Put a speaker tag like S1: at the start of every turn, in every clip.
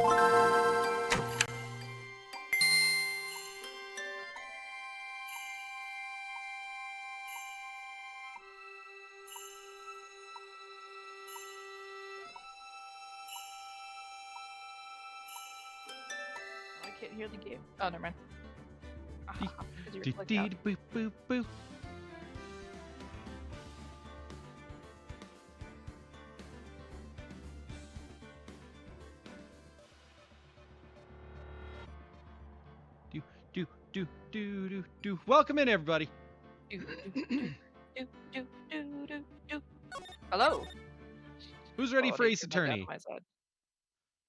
S1: I can't hear the game. Oh, never mind.
S2: Boop, boop, boop. Do. Welcome in, everybody.
S1: Hello.
S2: Who's ready for Ace Attorney?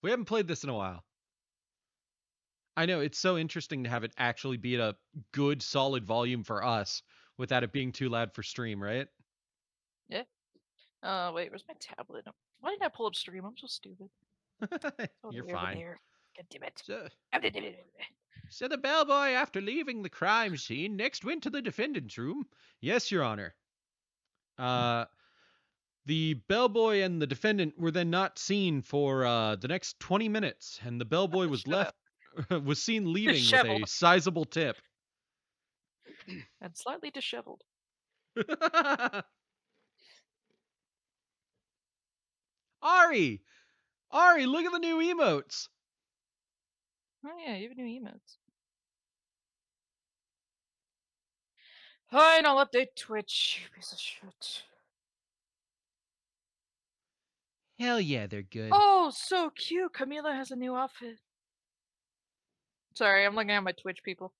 S2: We haven't played this in a while. I know, it's so interesting to have it actually be at a good, solid volume for us without it being too loud for stream, right?
S1: Yeah. Wait, where's my tablet? Why didn't I pull up stream? I'm so stupid.
S2: You're fine.
S1: God damn it.
S2: So the bellboy, after leaving the crime scene, next went to the defendant's room. Yes, Your Honor. The bellboy and the defendant were then not seen for the next 20 minutes, and the bellboy was seen leaving
S1: disheveled
S2: with a sizable tip.
S1: And slightly disheveled.
S2: Ari, look at the new emotes.
S1: Oh yeah, you have new emotes. Fine, I'll update Twitch. You piece of shit.
S2: Hell yeah, they're good.
S1: Oh, so cute. Camila has a new outfit. Sorry, I'm looking at my Twitch people.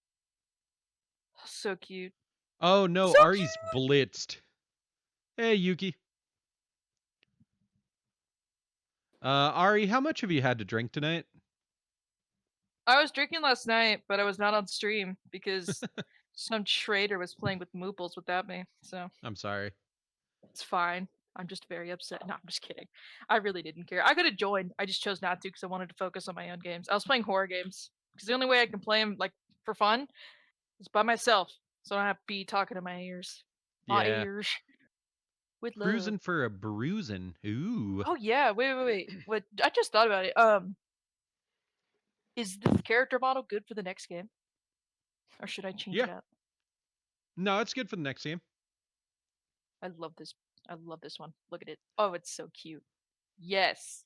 S1: So cute.
S2: Oh no,
S1: so
S2: Ari's
S1: cute.
S2: blitzed. Hey, Yuki. Ari, how much have you had to drink tonight?
S1: I was drinking last night, but I was not on stream because some traitor was playing with Mooples without me, so.
S2: I'm sorry.
S1: It's fine. I'm just very upset. No, I'm just kidding. I really didn't care. I could have joined. I just chose not to because I wanted to focus on my own games. I was playing horror games because the only way I can play them like for fun is by myself, so I don't have to be talking to my ears. My ears. With love.
S2: Cruising for a bruising. Ooh.
S1: Oh yeah. Wait. What? I just thought about it. Is this character model good for the next game, or should I change it out?
S2: No, it's good for the next game.
S1: I love this. I love this one. Look at it. Oh, it's so cute. Yes.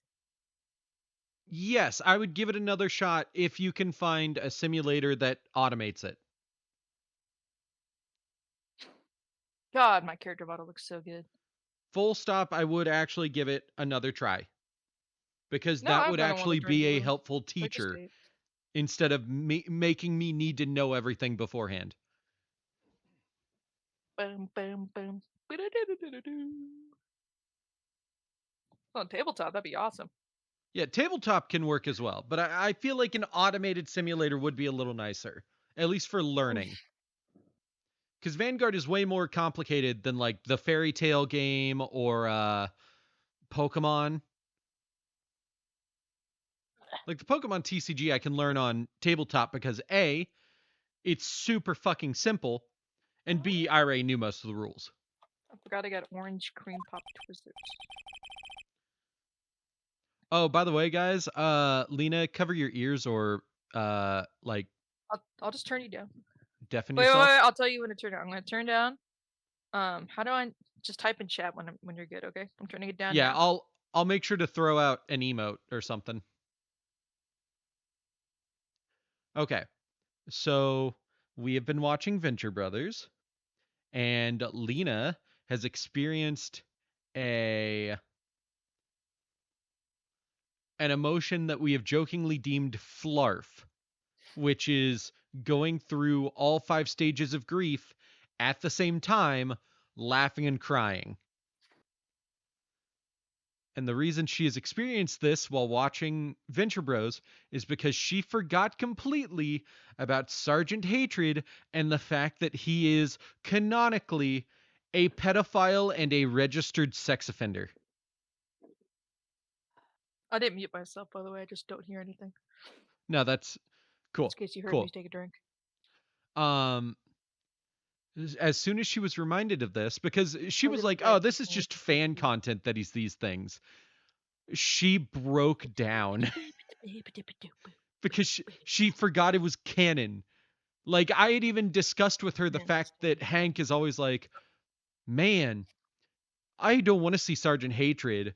S2: Yes, I would give it another shot if you can find a simulator that automates it.
S1: God, my character model looks so good.
S2: Full stop, I would actually give it another try. Because that would actually be a helpful teacher instead of making me need to know everything beforehand.
S1: Boom, boom, boom. On tabletop, that'd be awesome.
S2: Yeah, tabletop can work as well, but I feel like an automated simulator would be a little nicer, at least for learning. Because Vanguard is way more complicated than like the Fairy Tail game or Pokemon. Like the Pokemon TCG I can learn on tabletop because A, it's super fucking simple, and B, I already knew most of the rules.
S1: I forgot I got orange cream pop twizzlers.
S2: Oh, by the way, guys, Lena, cover your ears or like.
S1: I'll just turn you down.
S2: Deafen
S1: yourself.
S2: Wait,
S1: I'll tell you when to turn down. I'm gonna turn down. How do I just type in chat when you're good? Okay, I'm turning it down.
S2: Yeah,
S1: now.
S2: I'll make sure to throw out an emote or something. Okay, so we have been watching Venture Brothers, and Lena has experienced an emotion that we have jokingly deemed flarf, which is going through all 5 stages of grief at the same time, laughing and crying. And the reason she has experienced this while watching Venture Bros is because she forgot completely about Sergeant Hatred and the fact that he is canonically a pedophile and a registered sex offender.
S1: I didn't mute myself, by the way. I just don't hear anything.
S2: No, that's cool.
S1: In case you heard me take a drink.
S2: As soon as she was reminded of this, because she was like, oh, this is just fan content that he's these things. She broke down. because she forgot it was canon. Like, I had even discussed with her the fact that Hank is always like, man, I don't want to see Sergeant Hatred.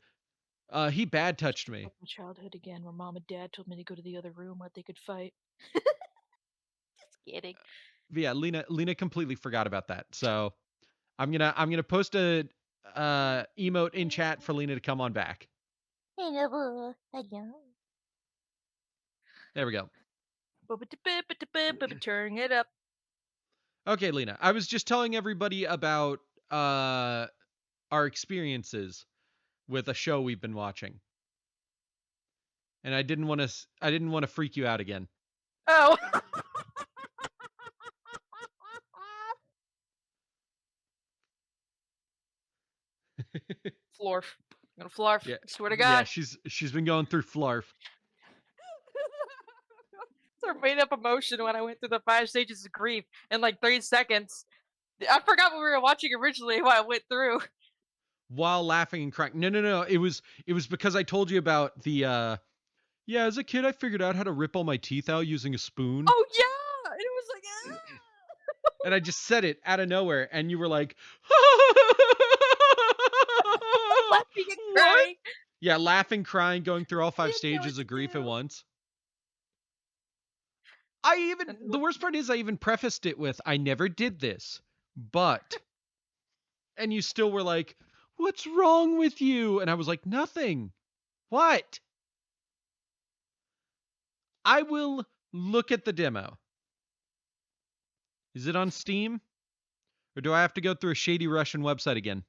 S2: He bad touched me.
S1: My childhood again, where mom and dad told me to go to the other room where they could fight. Just kidding.
S2: But yeah, Lena completely forgot about that. So I'm gonna post a emote in chat for Lena to come on back. There we go.
S1: Turn it up.
S2: Okay, Lena. I was just telling everybody about our experiences with a show we've been watching. And I didn't want to freak you out again.
S1: Oh. Florf. I'm gonna flarf.
S2: Yeah.
S1: Swear to
S2: Yeah,
S1: God.
S2: she's been going through flarf.
S1: It's our made up emotion when I went through the 5 stages of grief in like 3 seconds. I forgot what we were watching originally while I went through.
S2: While laughing and crying. No. It was because I told you about the yeah, as a kid I figured out how to rip all my teeth out using a spoon.
S1: Oh yeah! And it was like,
S2: And I just said it out of nowhere and you were like
S1: laughing and
S2: what?
S1: crying.
S2: Yeah, laughing, crying, going through all 5
S1: Didn't know what
S2: stages
S1: to
S2: of grief at
S1: do.
S2: once.
S1: And
S2: The worst part is I even prefaced it with, I never did this, but, and you still were like, what's wrong with you? And I was like, nothing. What? I will look at the demo. Is it on Steam? Or do I have to go through a shady Russian website again?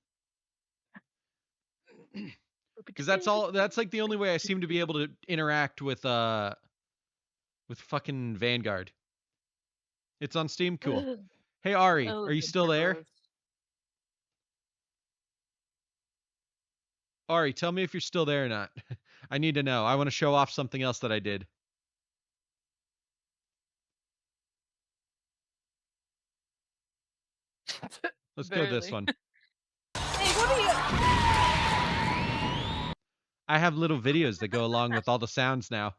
S2: Because that's like the only way I seem to be able to interact with fucking Vanguard. It's on Steam? Cool. Hey Ari,
S1: Oh,
S2: are you still there?
S1: Bros.
S2: Ari, tell me if you're still there or not. I need to know. I want to show off something else that I did. Let's go this
S1: Barely.
S2: one.
S1: Hey, what are you?
S2: I have little videos that go along with all the sounds now.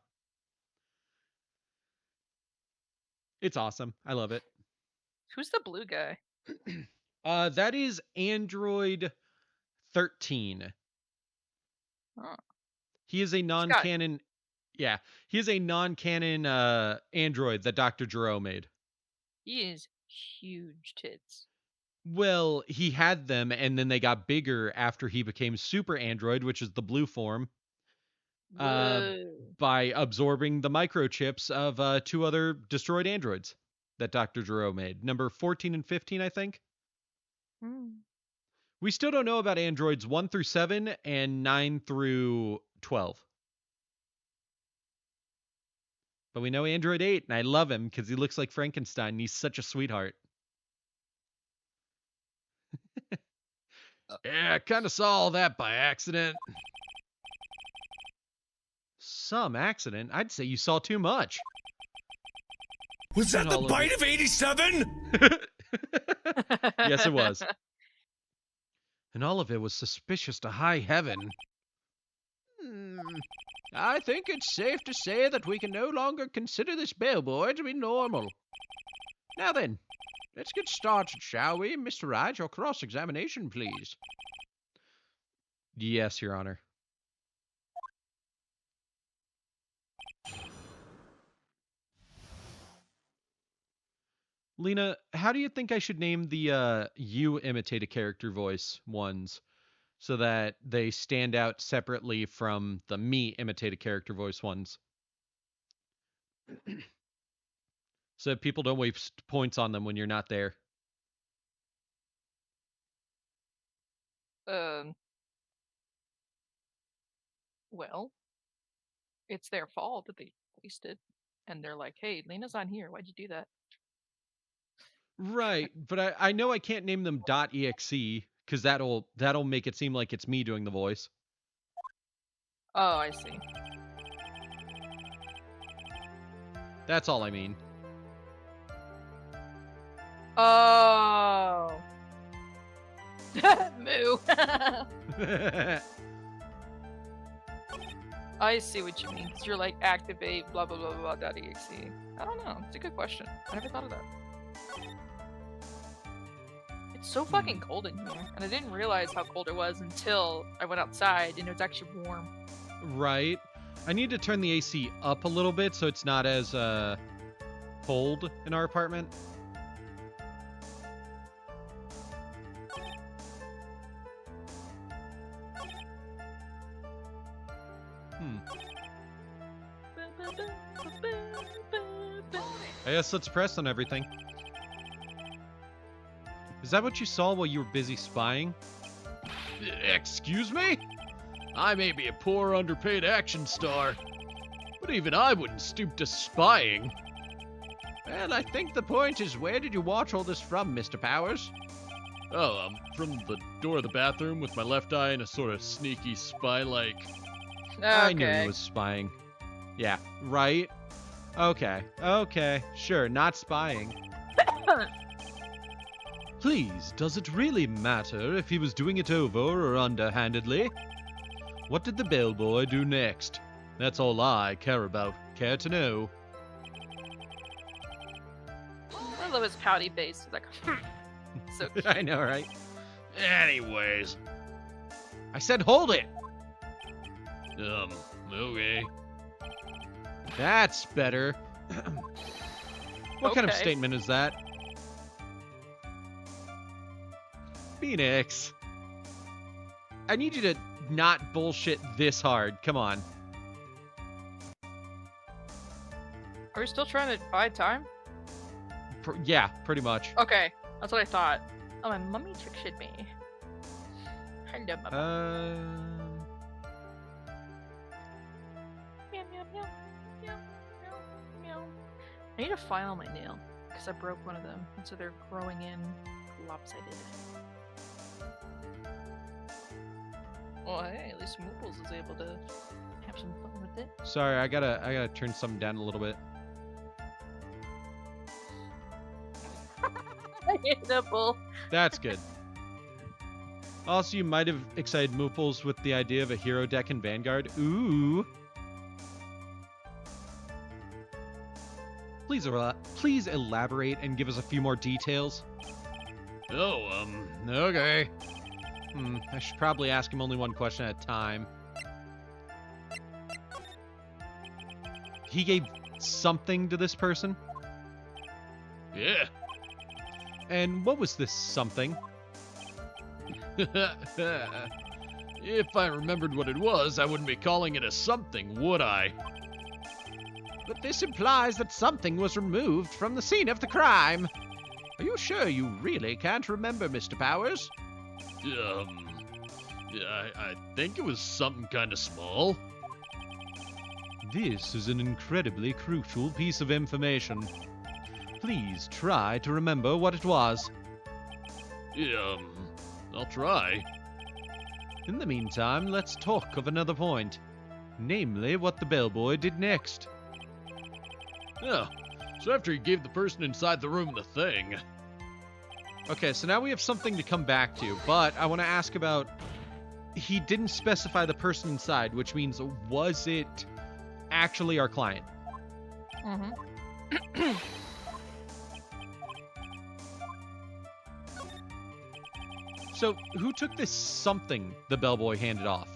S2: It's awesome. I love it.
S1: Who's the blue guy?
S2: That is Android 13.
S1: Oh,
S2: He is a
S1: he's got
S2: non-canon. Yeah, he is a non-canon android that Dr. Gero made.
S1: he is huge tits.
S2: Well, he had them, and then they got bigger after he became Super Android, which is the blue form, uh,
S1: Whoa.
S2: by absorbing the microchips of 2 other destroyed androids that Dr. Gero made. Number 14 and 15, I think.
S1: Hmm.
S2: We still don't know about androids 1 through 7 and 9 through 12. But we know Android 8, and I love him because he looks like Frankenstein, and he's such a sweetheart. Yeah, I kind of saw all that by accident. Some accident? I'd say you saw too much.
S3: Was that
S2: And
S3: the
S2: all of
S3: bite
S2: it-
S3: of 87?
S2: Yes, it was. And all of it was suspicious to high heaven. I think it's safe to say that we can no longer consider this bellboy to be normal. Now then, let's get started, shall we? Mr. Wright, your cross-examination, please. Yes, Your Honor. Lena, how do you think I should name the you imitate a character voice ones so that they stand out separately from the me imitate a character voice ones? So that people don't waste points on them when you're not there.
S1: um. Well, it's their fault that they wasted, and they're like, "Hey, Lena's on here. Why'd you do that?"
S2: Right, but I know I can't name them .exe because that'll make it seem like it's me doing the voice.
S1: Oh, I see.
S2: That's all I mean.
S1: Oh. Moo. I see what you mean. 'Cause you're like activate blah blah blah blah .exe. I don't know. It's a good question. I never thought of that. It's so fucking cold in here, and I didn't realize how cold it was until I went outside and it was actually warm.
S2: Right. I need to turn the AC up a little bit so it's not as cold in our apartment. I guess let's press on everything. Is that what you saw while you were busy spying?
S4: Excuse me? I may be a poor, underpaid action star, but even I wouldn't stoop to spying.
S2: Well, I think the point is, where did you watch all this from, Mr. Powers?
S4: Oh, from the door of the bathroom with my left eye and a sort of sneaky spy-like.
S1: Okay.
S2: I knew he was spying. Yeah, right? Okay, sure, not spying. Please, does it really matter if he was doing it over or underhandedly? What did the bellboy do next? That's all I care about. Care to know?
S1: I love his pouty face. It's like, so cute.
S2: I know, right?
S4: Anyways,
S2: I said hold it!
S4: okay.
S2: That's better. What kind of
S1: Okay.
S2: statement is that? Phoenix. I need you to not bullshit this hard. Come on.
S1: Are we still trying to buy time?
S2: Yeah, pretty much.
S1: Okay, that's what I thought. Oh, my mummy texted me. Hello, mama. Meow, meow, meow, meow, meow, meow. I need to file my nail because I broke one of them, and so they're growing in lopsided. Well, hey, at least Mooples is able to have some fun with it.
S2: Sorry, I gotta turn something down a little bit.
S1: Nipple.
S2: That's good. Also, you might have excited Mooples with the idea of a hero deck in Vanguard. Ooh. Please elaborate and give us a few more details.
S4: Oh, okay.
S2: I should probably ask him only one question at a time. He gave something to this person?
S4: Yeah.
S2: And what was this something?
S4: If I remembered what it was, I wouldn't be calling it a something, would I?
S2: But this implies that something was removed from the scene of the crime. Are you sure you really can't remember, Mr. Powers?
S4: Yeah, I think it was something kind of small.
S2: This is an incredibly crucial piece of information. Please try to remember what it was.
S4: Yeah, I'll try.
S2: In the meantime, let's talk of another point. Namely, what the bellboy did next.
S4: Yeah, so after he gave the person inside the room the thing.
S2: Okay, so now we have something to come back to, but I want to ask about... He didn't specify the person inside, which means, was it actually our client?
S1: Mm-hmm.
S2: So, who took this something the bellboy handed off?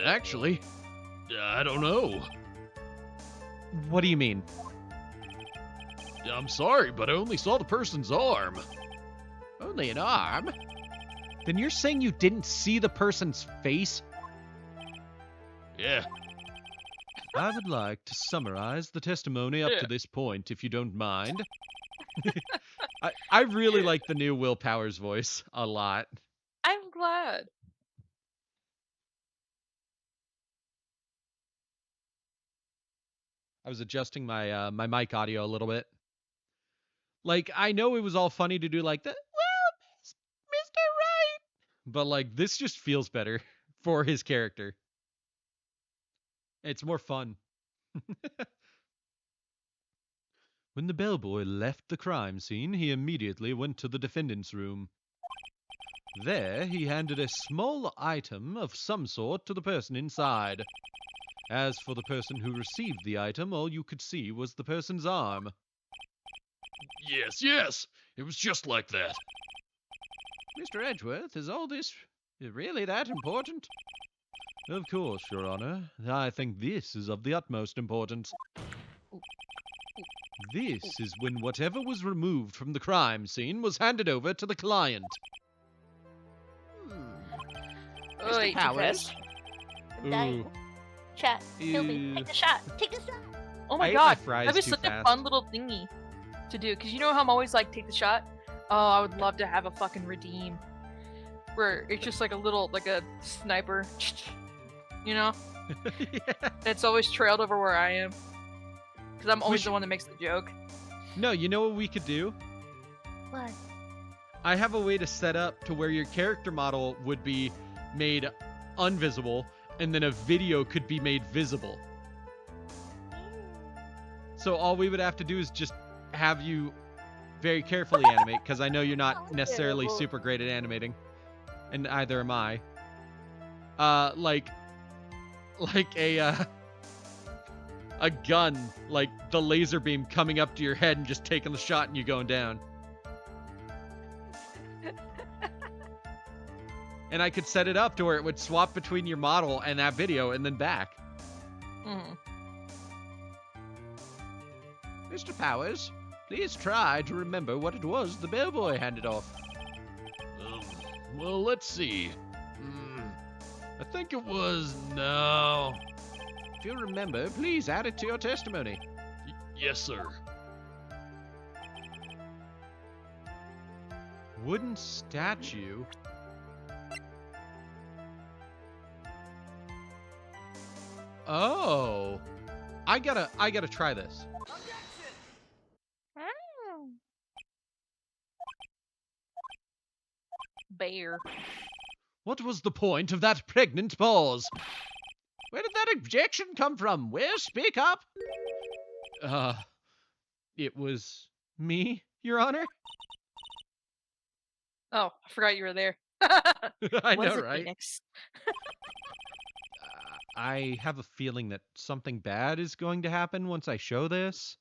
S4: Actually, I don't know.
S2: What do you mean?
S4: I'm sorry, but I only saw the person's arm.
S2: Only an arm? Then you're saying you didn't see the person's face?
S4: Yeah.
S2: I would like to summarize the testimony up to this point, if you don't mind. I really like the new Will Powers voice a lot.
S1: I'm glad.
S2: I was adjusting my my mic audio a little bit. Like, I know it was all funny to do like the, well, Mr. Wright, but like this just feels better for his character. It's more fun. When the bellboy left the crime scene, he immediately went to the defendant's room. There, he handed a small item of some sort to the person inside. As for the person who received the item, all you could see was the person's arm.
S4: Yes, yes. It was just like that.
S2: Mr. Edgeworth, is all this really that important? Of course, Your Honor. I think this is of the utmost importance. This is when whatever was removed from the crime scene was handed over to the client.
S1: Oh, wait, too
S5: Powers?
S1: fast.
S5: I'm dying. Chat, kill me.
S2: Ew.
S5: Take the shot. Take the shot.
S1: Oh
S2: I
S1: my
S2: ate
S1: god,
S2: my fries
S1: that'd be
S2: too
S1: such a
S2: fast.
S1: fun little thingy to do. Cause you know how I'm always like, take the shot? Oh, I would love to have a fucking redeem. Where it's just like a little, like a sniper. You know?
S2: Yeah.
S1: It's always trailed over where I am. Cause I'm always
S2: Which-
S1: the one that makes the joke.
S2: No, you know what we could do?
S5: What?
S2: I have a way to set up to where your character model would be made invisible, and then a video could be made visible. So all we would have to do is just have you very carefully animate, because I know you're not necessarily
S5: Terrible.
S2: super great at animating, and either am I. Like a gun, like the laser beam coming up to your head and just taking the shot and you going down. And I could set it up to where it would swap between your model and that video and then back.
S1: Mm.
S2: Mr. Powers, please try to remember what it was the bellboy handed off.
S4: Well, let's see. I think it was... No.
S2: If you remember, please add it to your testimony.
S4: Yes, sir.
S2: Wooden statue? Oh. I gotta try this.
S1: Bear.
S2: What was the point of that pregnant pause? Where did that objection come from? Well, speak up. It was me, Your Honor.
S1: Oh, I forgot you were there.
S2: I
S1: Was
S2: know,
S1: it
S2: right?
S1: Phoenix?
S2: I have a feeling that something bad is going to happen once I show this.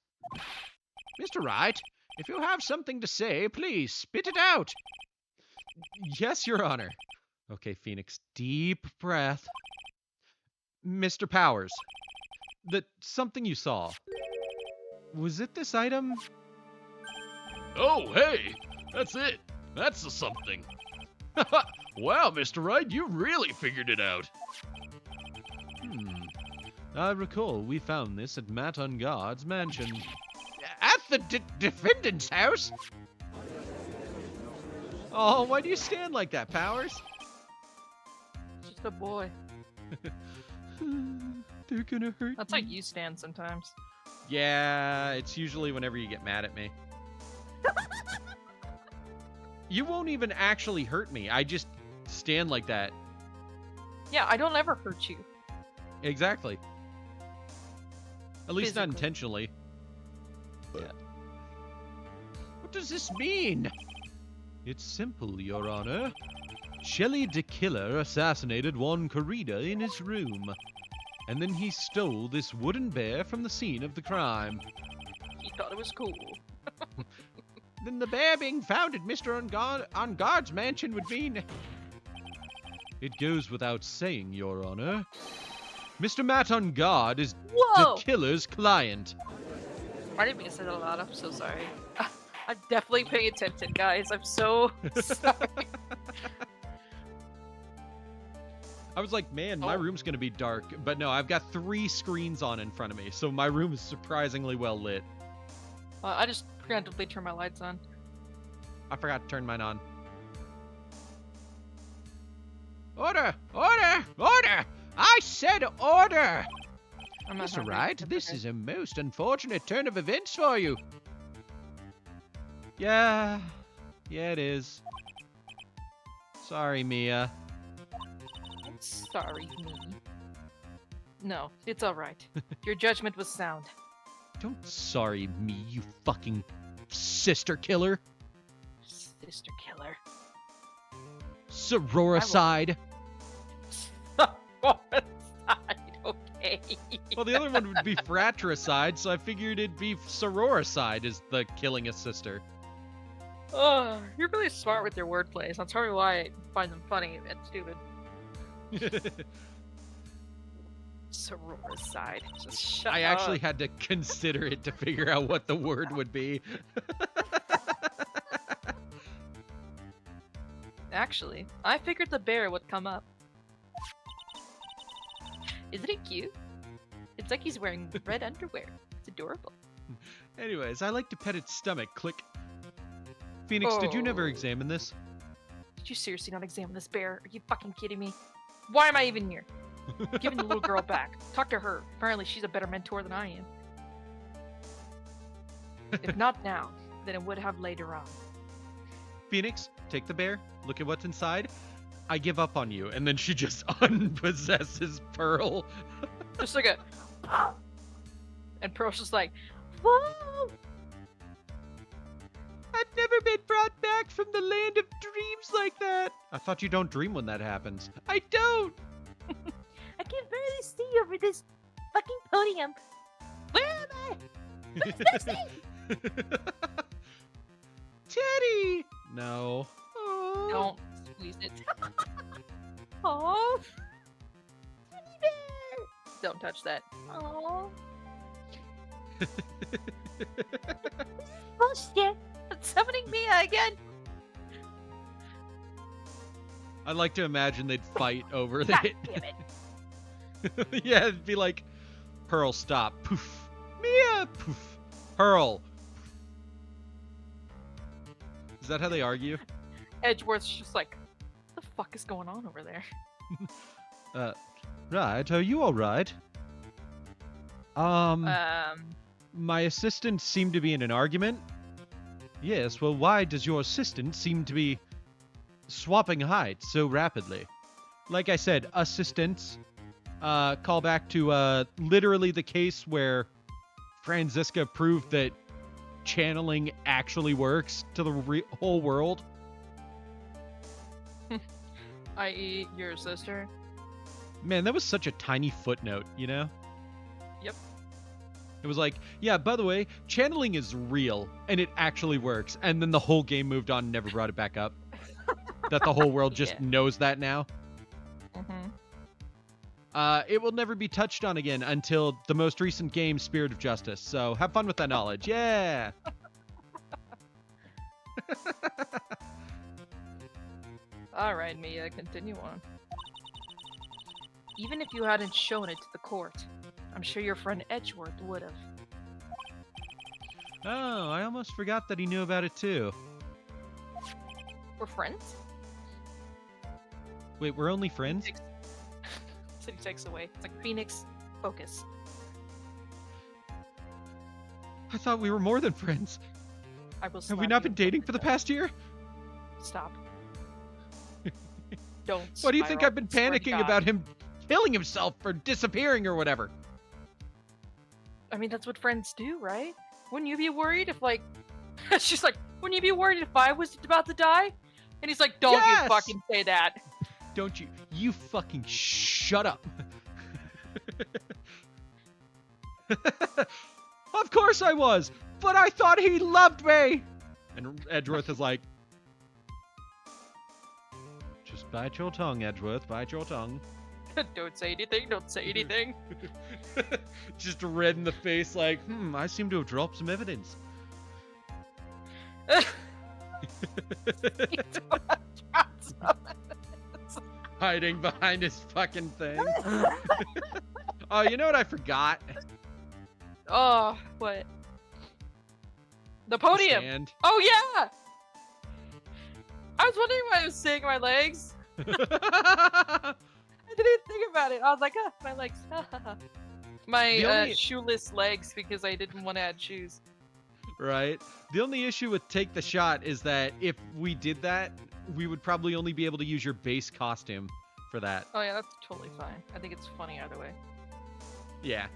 S2: Mr. Wright, if you have something to say, please spit it out. Yes, Your Honor. Okay, Phoenix, deep breath. Mr. Powers, something you saw. Was it this item?
S4: Oh, hey! That's it. That's the something. Wow, Mr. Wright, you really figured it out.
S2: I recall we found this at Matt Ungard's mansion. At the defendant's house? Oh, why do you stand like that, Powers?
S1: Just a boy.
S2: They're gonna hurt
S1: That's
S2: me.
S1: like you stand sometimes.
S2: Yeah, it's usually whenever you get mad at me. You won't even actually hurt me. I just stand like that.
S1: Yeah, I don't ever hurt you.
S2: Exactly. At least not
S1: Physically.
S2: intentionally. Yeah. What does this mean? It's simple, Your Honor. Shelley the Killer assassinated Juan Corrida in his room. And then he stole this wooden bear from the scene of the crime.
S1: He thought it was cool.
S2: Then the bear being found at Mr. Ungard's mansion would mean... It goes without saying, Your Honor. Mr. Matt Ungard is
S1: Whoa!
S2: the killer's client.
S1: I didn't mean to say that a lot. I'm so sorry. I'm definitely paying attention, guys. I'm so sorry.
S2: I was like, man, my
S1: Oh.
S2: room's gonna be dark. But no, I've got 3 screens on in front of me, so my room is surprisingly well lit.
S1: I just randomly turn my lights on.
S2: I forgot to turn mine on. Order! Order! Order! I said order!
S1: I'm not
S2: Mr.
S1: hungry.
S2: Wright,
S1: It's
S2: this
S1: okay.
S2: is a most unfortunate turn of events for you. Yeah. Yeah, it is. Sorry, Mia.
S1: Sorry, me. No, it's alright. Your judgment was sound.
S2: Don't sorry me, you fucking sister killer.
S1: Sister killer.
S2: Sororicide.
S1: Okay.
S2: Well, the other one would be fratricide, so I figured it'd be sororicide is the killing a sister.
S1: Oh, you're really smart with your wordplays. That's probably why I find them funny and stupid. Sororicide. Just shut
S2: I
S1: up.
S2: actually had to consider it to figure out what the word would be.
S1: Actually, I figured the bear would come up. Isn't it cute? It's like he's wearing red underwear. It's adorable.
S2: Anyways, I like to pet its stomach. Click. Phoenix, did you never
S1: Oh.
S2: examine this?
S1: Did you seriously not examine this bear? Are you fucking kidding me? Why am I even here? Giving the little girl back. Talk to her. Apparently she's a better mentor than I am. If not now, then it would have later on.
S2: Phoenix, take the bear. Look at what's inside. I give up on you. And then she just unpossesses Pearl.
S1: Just like a... And Pearl's just like, whoa!
S2: I've never been brought back from the land of dreams like that. I thought you don't dream when that happens. I don't.
S5: I can barely see over this fucking podium. Where am I? Who's next thing?
S2: Teddy. No. Aw.
S1: Don't squeeze it.
S5: Oh, teddy bear.
S1: Don't touch that.
S5: Oh, bullshit.
S1: It's summoning Mia again.
S2: I'd like to imagine they'd fight over
S5: God
S2: it.
S5: damn it.
S2: Yeah, it'd be like, Pearl, stop. Poof. Mia, poof. Pearl. Is that how they argue?
S1: Edgeworth's just like, what the fuck is going on over there?
S2: Right, are you alright? My assistant seemed to be in an argument. Yes, well, why does your assistant seem to be swapping heights so rapidly? Like I said, assistants. Call back to literally the case where Franziska proved that channeling actually works to the whole world.
S1: i.e. your sister.
S2: Man, that was such a tiny footnote, you know?
S1: Yep.
S2: It was like, yeah, by the way, channeling is real, and it actually works. And then the whole game moved on and never brought it back up. That the whole world just
S1: Yeah.
S2: knows that now.
S1: Mm-hmm.
S2: It will never be touched on again until the most recent game, Spirit of Justice. So have fun with that knowledge. Yeah!
S1: Alright, Mia, continue on. Even if you hadn't shown it to the court, I'm sure your friend Edgeworth would have.
S2: Oh, I almost forgot that he knew about it too.
S1: We're friends?
S2: Wait, we're only friends?
S1: So he takes away. It's like, Phoenix, focus.
S2: I thought we were more than friends.
S1: I will
S2: Have we
S1: slap
S2: not
S1: you
S2: been
S1: in
S2: dating for the past year?
S1: Stop. Don't.
S2: Why do you think
S1: spiral.
S2: I've been
S1: Swear to
S2: panicking
S1: God.
S2: about him killing himself or disappearing or whatever?
S1: I mean, that's what friends do, right? Wouldn't you be worried if, like... She's like, wouldn't you be worried if I was about to die? And he's like, don't
S2: Yes!
S1: you fucking say that.
S2: Don't you? You fucking shut up. Of course I was, but I thought he loved me. And Edgeworth is like, just bite your tongue, Edgeworth, bite your tongue.
S1: Don't say anything, don't say anything.
S2: Just red in the face like, I seem to have dropped some evidence. Hiding behind his fucking thing. Oh, you know what I forgot?
S1: Oh, what? The
S2: The
S1: podium!
S2: stand.
S1: Oh, yeah! I was wondering why I was saying my legs. I didn't think about it. I was like, ah, my legs. My
S2: The only-
S1: shoeless legs because I didn't want to add shoes.
S2: Right. The only issue with Take the Shot is that if we did that, we would probably only be able to use your base costume for that.
S1: Oh, yeah, that's totally fine. I think it's funny either way.
S2: Yeah.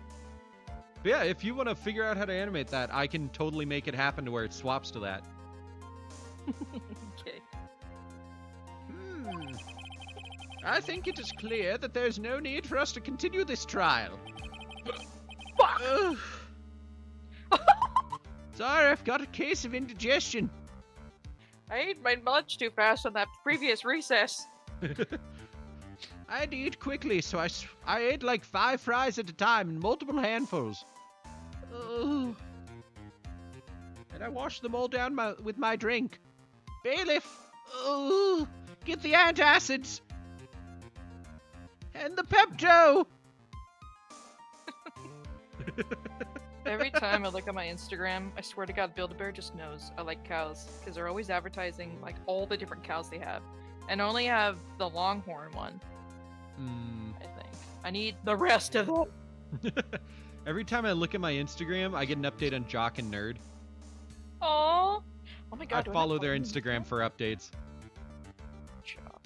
S2: But yeah, if you want to figure out how to animate that, I can totally make it happen to where it swaps to that.
S1: Okay.
S4: I think it is clear that there's no need for us to continue this trial.
S1: Fuck!
S4: Ugh. Sorry, I've got a case of indigestion.
S1: I ate my lunch too fast on that previous recess.
S4: I had to eat quickly, so I ate like 5 fries at a time in multiple handfuls. Ugh. And I washed them all down with my drink. Bailiff! Ugh. Get the antacids! And the Pepto!
S1: Every time I look at my Instagram, I swear to God, Build-A-Bear just knows I like cows because they're always advertising like all the different cows they have, and I only have the Longhorn one. I think I need the rest of them.
S2: Every time I look at my Instagram, I get an update on Jock and Nerd.
S1: Aww. Oh my God.
S2: I
S1: do
S2: follow
S1: not
S2: their
S1: them?
S2: Instagram for updates.
S1: Jock.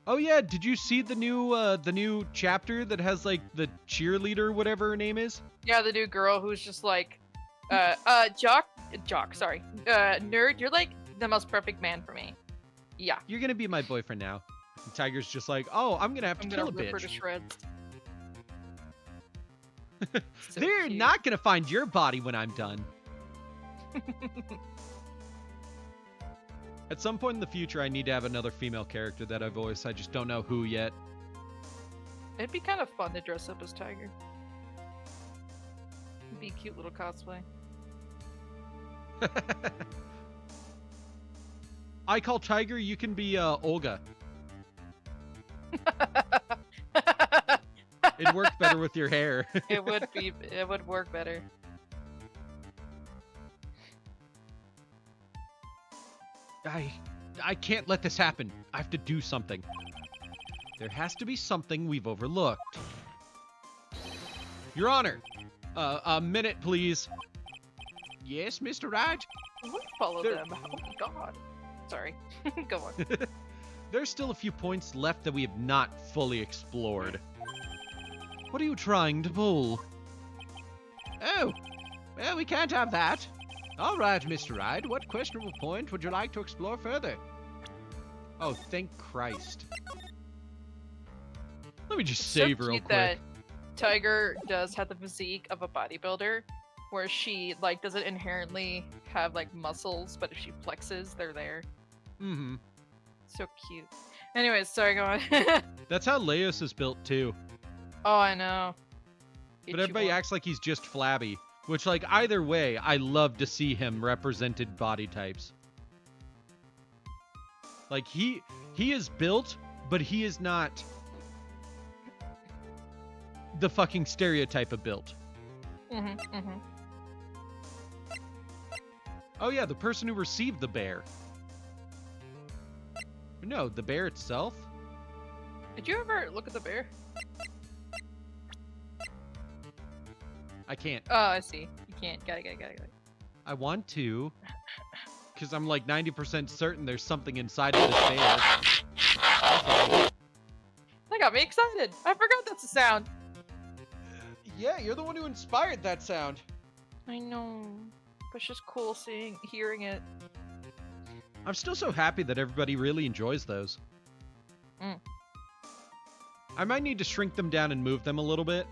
S2: Oh yeah, did you see the new chapter that has like the cheerleader, whatever her name is?
S1: Yeah, the new girl who's just like, Jock, sorry. Nerd, you're like the most perfect man for me. Yeah.
S2: You're gonna be my boyfriend now. And Tiger's just like, oh, I'm gonna have to
S1: I'm
S2: kill
S1: gonna
S2: a
S1: rip her to
S2: bitch.
S1: shreds. So
S2: They're
S1: cute.
S2: not gonna find your body when I'm done. At some point in the future, I need to have another female character that I voice. I just don't know who yet.
S1: It'd be kind of fun to dress up as Tiger. It'd be a cute little cosplay.
S2: I call Tiger. You can be Olga. It'd work better with your hair.
S1: It would work better.
S2: I can't let this happen. I have to do something. There has to be something we've overlooked. Your Honor, a minute, please.
S4: Yes, Mr. Wright?
S1: I want to follow
S2: There-
S1: them. Oh my God. Sorry. Go on.
S2: There's still a few points left that we have not fully explored. What are you trying to pull?
S4: Oh, well, we can't have that. All right, Mr. Wright, what questionable point would you like to explore further?
S2: Oh, thank Christ. Let me just
S1: So
S2: save real
S1: cute
S2: quick.
S1: that Tiger does have the physique of a bodybuilder, where she like doesn't inherently have like muscles, but if she flexes, they're there.
S2: Mm-hmm.
S1: So cute. Anyways, sorry, go on.
S2: That's how Leos is built too.
S1: Oh, I know.
S2: But everybody acts like he's just flabby. Which, like, either way, I love to see him represented body types. Like, he is built, but he is not the fucking stereotype of built. Oh yeah, the person who received the bear. No, the bear itself?
S1: Did you ever look at the bear?
S2: I can't.
S1: Oh, I see. You can't. Got it.
S2: I want to. Because I'm like 90% certain there's something inside of this bear.
S1: That got me excited. I forgot that's a sound.
S2: Yeah, you're the one who inspired that sound.
S1: I know. But it's just cool hearing it.
S2: I'm still so happy that everybody really enjoys those.
S1: Mm.
S2: I might need to shrink them down and move them a little bit.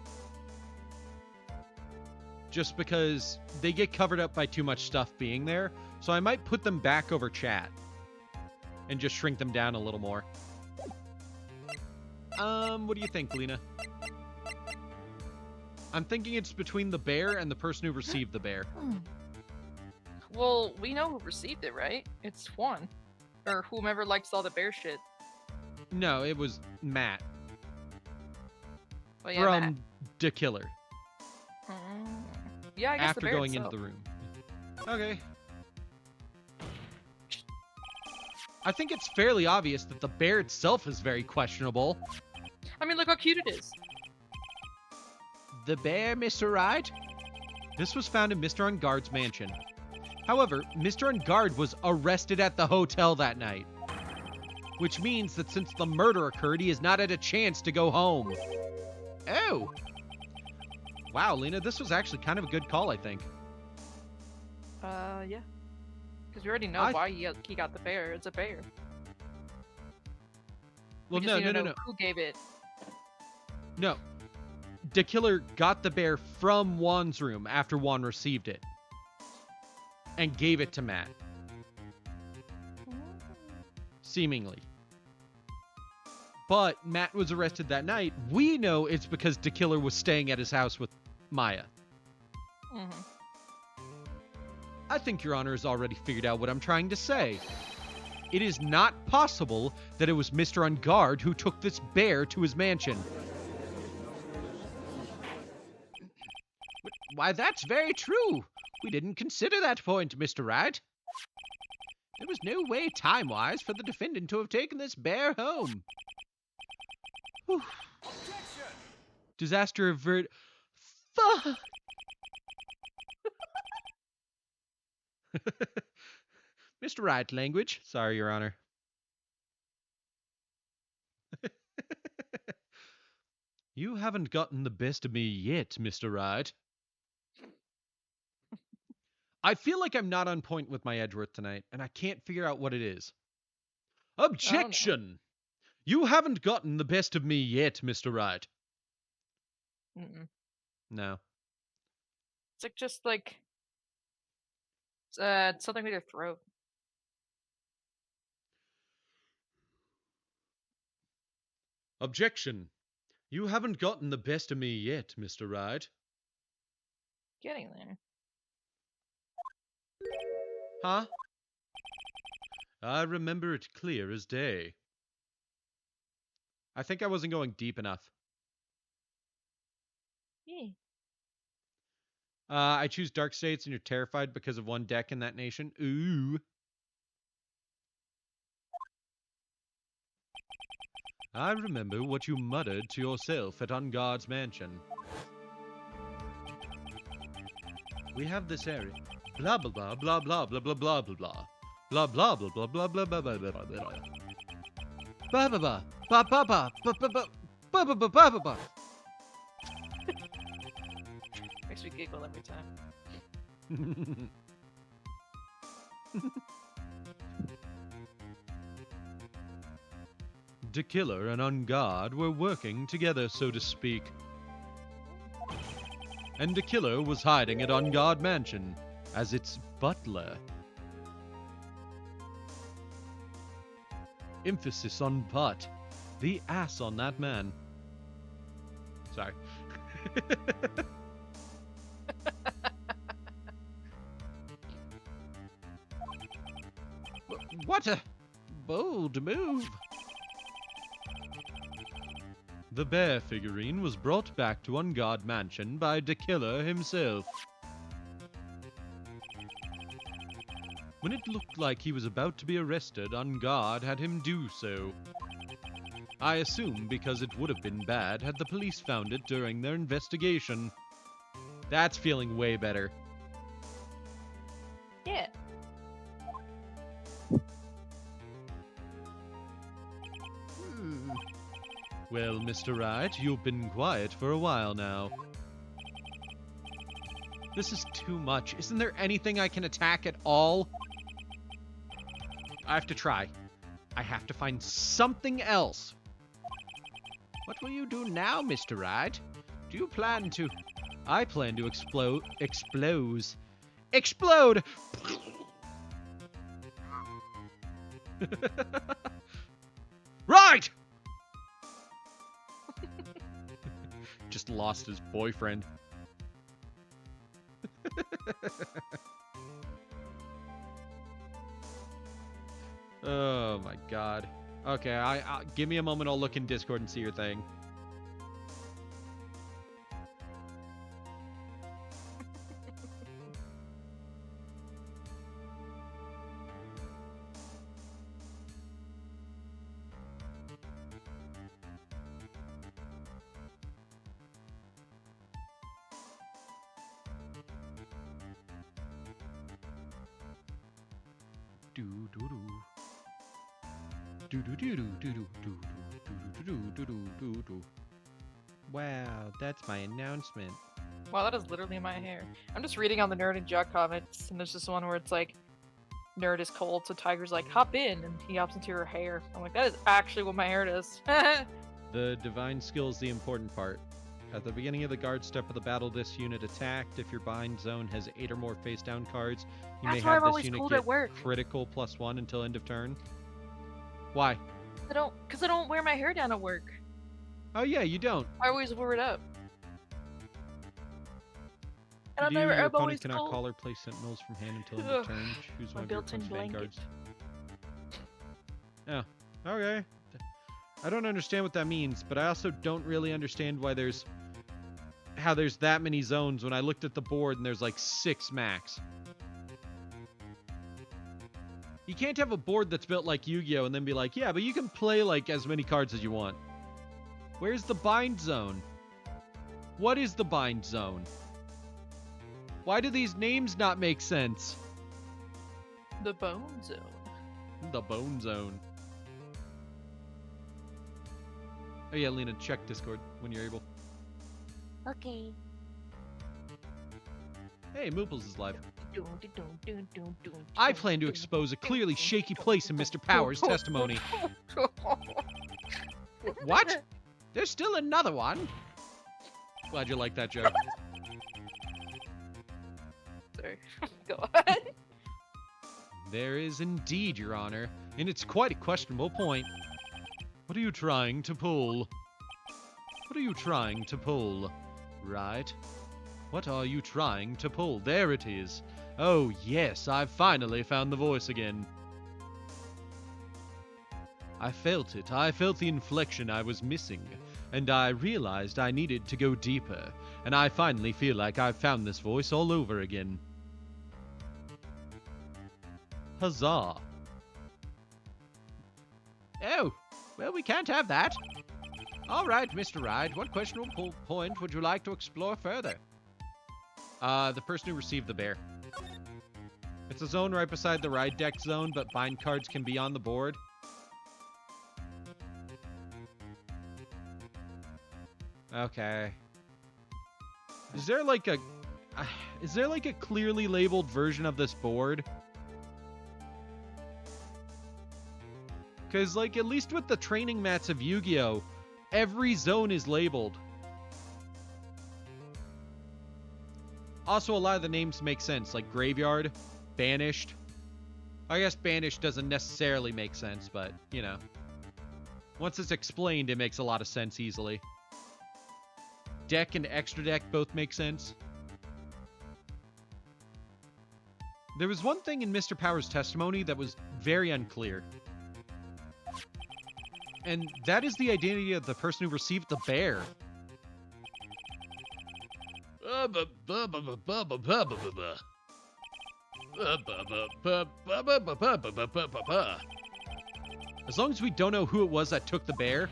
S2: Just because they get covered up by too much stuff being there. So I might put them back over chat. And just shrink them down a little more. What do you think, Lena? I'm thinking it's between the bear and the person who received the bear.
S1: Well, we know who received it, right? It's Juan. Or whomever likes all the bear shit.
S2: No, it was Matt.
S1: Well, yeah,
S2: From
S1: Matt.
S2: The Killer.
S1: Yeah, I guess
S2: After
S1: the bear
S2: going
S1: itself.
S2: into the room. Okay. I think it's fairly obvious that the bear itself is very questionable.
S1: I mean, look how cute it is.
S4: The bear, Mr. Wright?
S2: This was found in Mr. Ungard's mansion. However, Mr. Ungard was arrested at the hotel that night. Which means that since the murder occurred, he has not had a chance to go home.
S4: Oh,
S2: Wow, Lena, this was actually kind of a good call, I think.
S1: Yeah. Because we already know
S2: I-
S1: why he got the bear. It's a bear.
S2: Well,
S1: We
S2: no,
S1: just need
S2: no,
S1: to
S2: no,
S1: know
S2: no.
S1: who gave it.
S2: No. The killer got the bear from Juan's room after Juan received it and gave it to Matt, seemingly. But Matt was arrested that night. We know it's because the killer was staying at his house with Maya.
S1: Mm-hmm.
S2: I think Your Honor has already figured out what I'm trying to say. It is not possible that it was Mr. Ungard who took this bear to his mansion.
S4: Why, that's very true. We didn't consider that point, Mr. Wright. There was no way, time-wise, for the defendant to have taken this bear home.
S2: Whew. Disaster avert. Fuck.
S4: Mr. Wright, language.
S2: Sorry, Your Honor. You haven't gotten the best of me yet, Mr. Wright. I feel like I'm not on point with my Edgeworth tonight, and I can't figure out what it is. Objection! You haven't gotten the best of me yet, Mr. Wright.
S1: Mm-mm.
S2: No.
S1: It's like just like something with your throat.
S2: Objection! You haven't gotten the best of me yet, Mr. Wright.
S1: Getting there.
S2: Huh? I remember it clear as day. I think I wasn't going deep enough.
S1: Yeah.
S2: I choose Dark States and you're terrified because of one deck in that nation. Ooh. I remember what you muttered to yourself at Ungard's mansion. We have this area. Blah blah blah blah blah blah blah blah blah blah. Blah blah blah blah blah blah blah blah blah blah blah. Ba ba ba ba ba ba ba ba ba ba ba ba ba ba ba.
S1: Makes me giggle every time.
S2: The killer and Ungard were working together, so to speak. And the killer was hiding at Ungard Mansion as its butler. Emphasis on but. The ass on that man. Sorry.
S4: What a bold move.
S2: The bear figurine was brought back to Ungard Mansion by the killer himself. When it looked like he was about to be arrested, Ungard had him do so. I assume because it would have been bad had the police found it during their investigation. That's feeling way better.
S1: Yeah.
S2: Well, Mr. Wright, you've been quiet for a while now. This is too much. Isn't there anything I can attack at all? I have to try. I have to find something else.
S4: What will you do now, Mr. Wright? Do you plan to...
S2: I plan to explode. Right! Just lost his boyfriend. Oh my god. Okay, I give me a moment. I'll look in Discord and see your thing. Do do do. Do do do do do do do do do do do do do.
S4: Wow, that's my announcement.
S1: Wow, that is literally my hair. I'm just reading on the Nerd and Jock comments, and there's this one where it's like, Nerd is cold, so Tiger's like, hop in, and he hops into her hair. I'm like, that is actually what my hair does.
S2: The divine skill is the important part. At the beginning of the guard step of the battle, this unit attacked. If your bind zone has 8 or more face down cards, you
S1: That's
S2: may
S1: why
S2: have
S1: I'm
S2: this
S1: always
S2: unit
S1: cold
S2: get
S1: at work.
S2: critical +1 until end of turn. Why?
S1: Cause I don't wear my hair down at work.
S2: Oh yeah, you don't.
S1: I always wear it up. And
S2: You, your
S1: I'm
S2: opponent
S1: always
S2: cannot
S1: cold.
S2: call or play sentinels from hand until end of
S1: Ugh,
S2: turn. Choose
S1: my
S2: one of your
S1: built-in
S2: opponent's
S1: blanket.
S2: vanguards. Oh, okay. I don't understand what that means, but I also don't really understand why there's that many zones when I looked at the board and there's like 6 max. You can't have a board that's built like Yu-Gi-Oh! And then be like, yeah, but you can play like as many cards as you want. Where's the bind zone? What is the bind zone? Why do these names not make sense?
S1: The bone zone.
S2: The bone zone. Oh yeah, Lena, check Discord when you're able.
S5: Okay.
S2: Hey, Mooples is live. I plan to expose a clearly shaky place in Mr. Power's testimony.
S4: What? There's still another one.
S2: Glad you like that joke.
S1: Sorry. Go on.
S2: There is indeed, Your Honor, and it's quite a questionable point. What are you trying to pull? What are you trying to pull? Right? What are you trying to pull? There it is. Oh, yes, I've finally found the voice again. I felt it. I felt the inflection I was missing, and I realized I needed to go deeper, and I finally feel like I've found this voice all over again. Huzzah.
S4: Oh, well, we can't have that. All right, Mr. Wright, what questionable point would you like to explore further?
S2: The person who received the bear. It's a zone right beside the ride deck zone, but bind cards can be on the board. Okay. Is there like a clearly labeled version of this board? Because, like, at least with the training mats of Yu-Gi-Oh!, every zone is labeled. Also, a lot of the names make sense, like Graveyard, Banished. I guess Banished doesn't necessarily make sense, but, you know. Once it's explained, it makes a lot of sense easily. Deck and Extra Deck both make sense. There was one thing in Mr. Power's testimony that was very unclear. And that is the identity of the person who received the bear. As long as we don't know who it was that took the bear,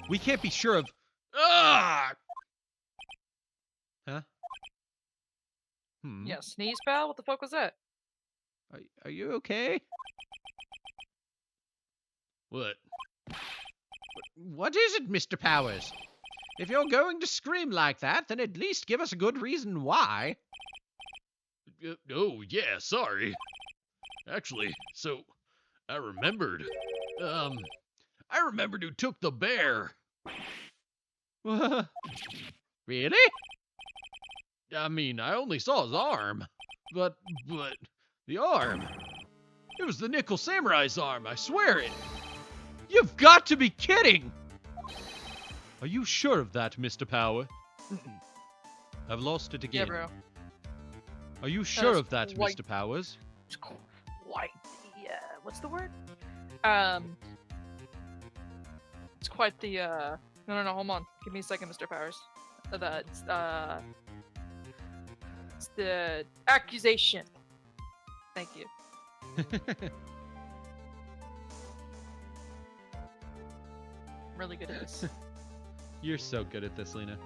S2: we can't be sure of... Huh?
S1: Yeah, sneeze, pal? What the fuck was that?
S4: Are you okay?
S2: What?
S4: What is it, Mr. Powers? If you're going to scream like that, then at least give us a good reason why.
S2: Oh, yeah, sorry. Actually, so, I remembered. I remembered who took the bear.
S4: Really?
S2: I mean, I only saw his arm. But, the arm. It was the Nickel Samurai's arm, I swear it.
S4: You've got to be kidding!
S2: Are you sure of that, Mr. Power? I've lost it again.
S1: Yeah, bro.
S2: Are you sure
S1: is
S2: of that,
S1: quite-
S2: Mr. Powers?
S1: It's quite the, what's the word? It's quite the, no, hold on. Give me a second, Mr. Powers. It's the accusation. Thank you. I'm really good at this.
S2: You're so good at this, Lena.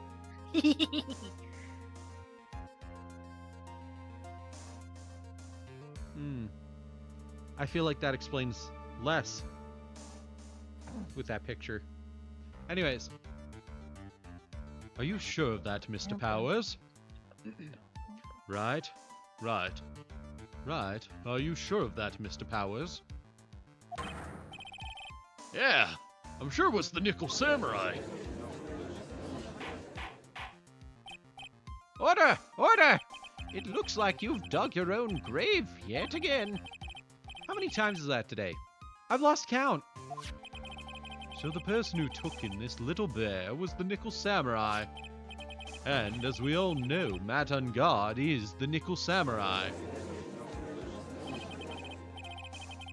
S2: I feel like that explains less with that picture. Anyways. Are you sure of that, Mr. Powers? Right. Right. Are you sure of that, Mr. Powers?
S4: Yeah, I'm sure it was the Nickel Samurai. Order! Order! It looks like you've dug your own grave yet again.
S2: How many times is that today? I've lost count. So the person who took in this little bear was the Nickel Samurai. And as we all know, Matt Ungard is the Nickel Samurai.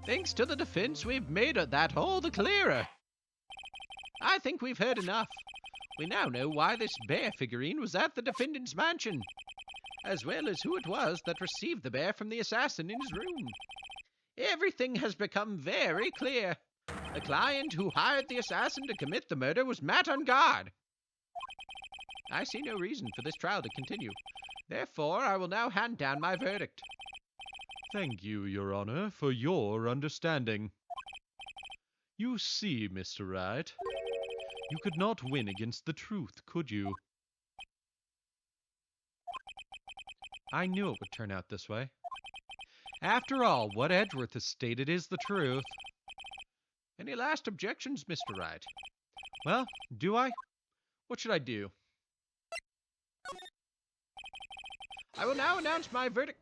S4: Thanks to the defense, we've made that all the clearer. I think we've heard enough. We now know why this bear figurine was at the defendant's mansion, as well as who it was that received the bear from the assassin in his room. Everything has become very clear. The client who hired the assassin to commit the murder was Matt Ungard. I see no reason for this trial to continue. Therefore, I will now hand down my verdict.
S2: Thank you, Your Honor, for your understanding. You see, Mr. Wright, you could not win against the truth, could you? I knew it would turn out this way. After all, what Edgeworth has stated is the truth.
S4: Any last objections, Mr. Wright?
S2: Well, do I? What should I do?
S4: I will now announce my verdict.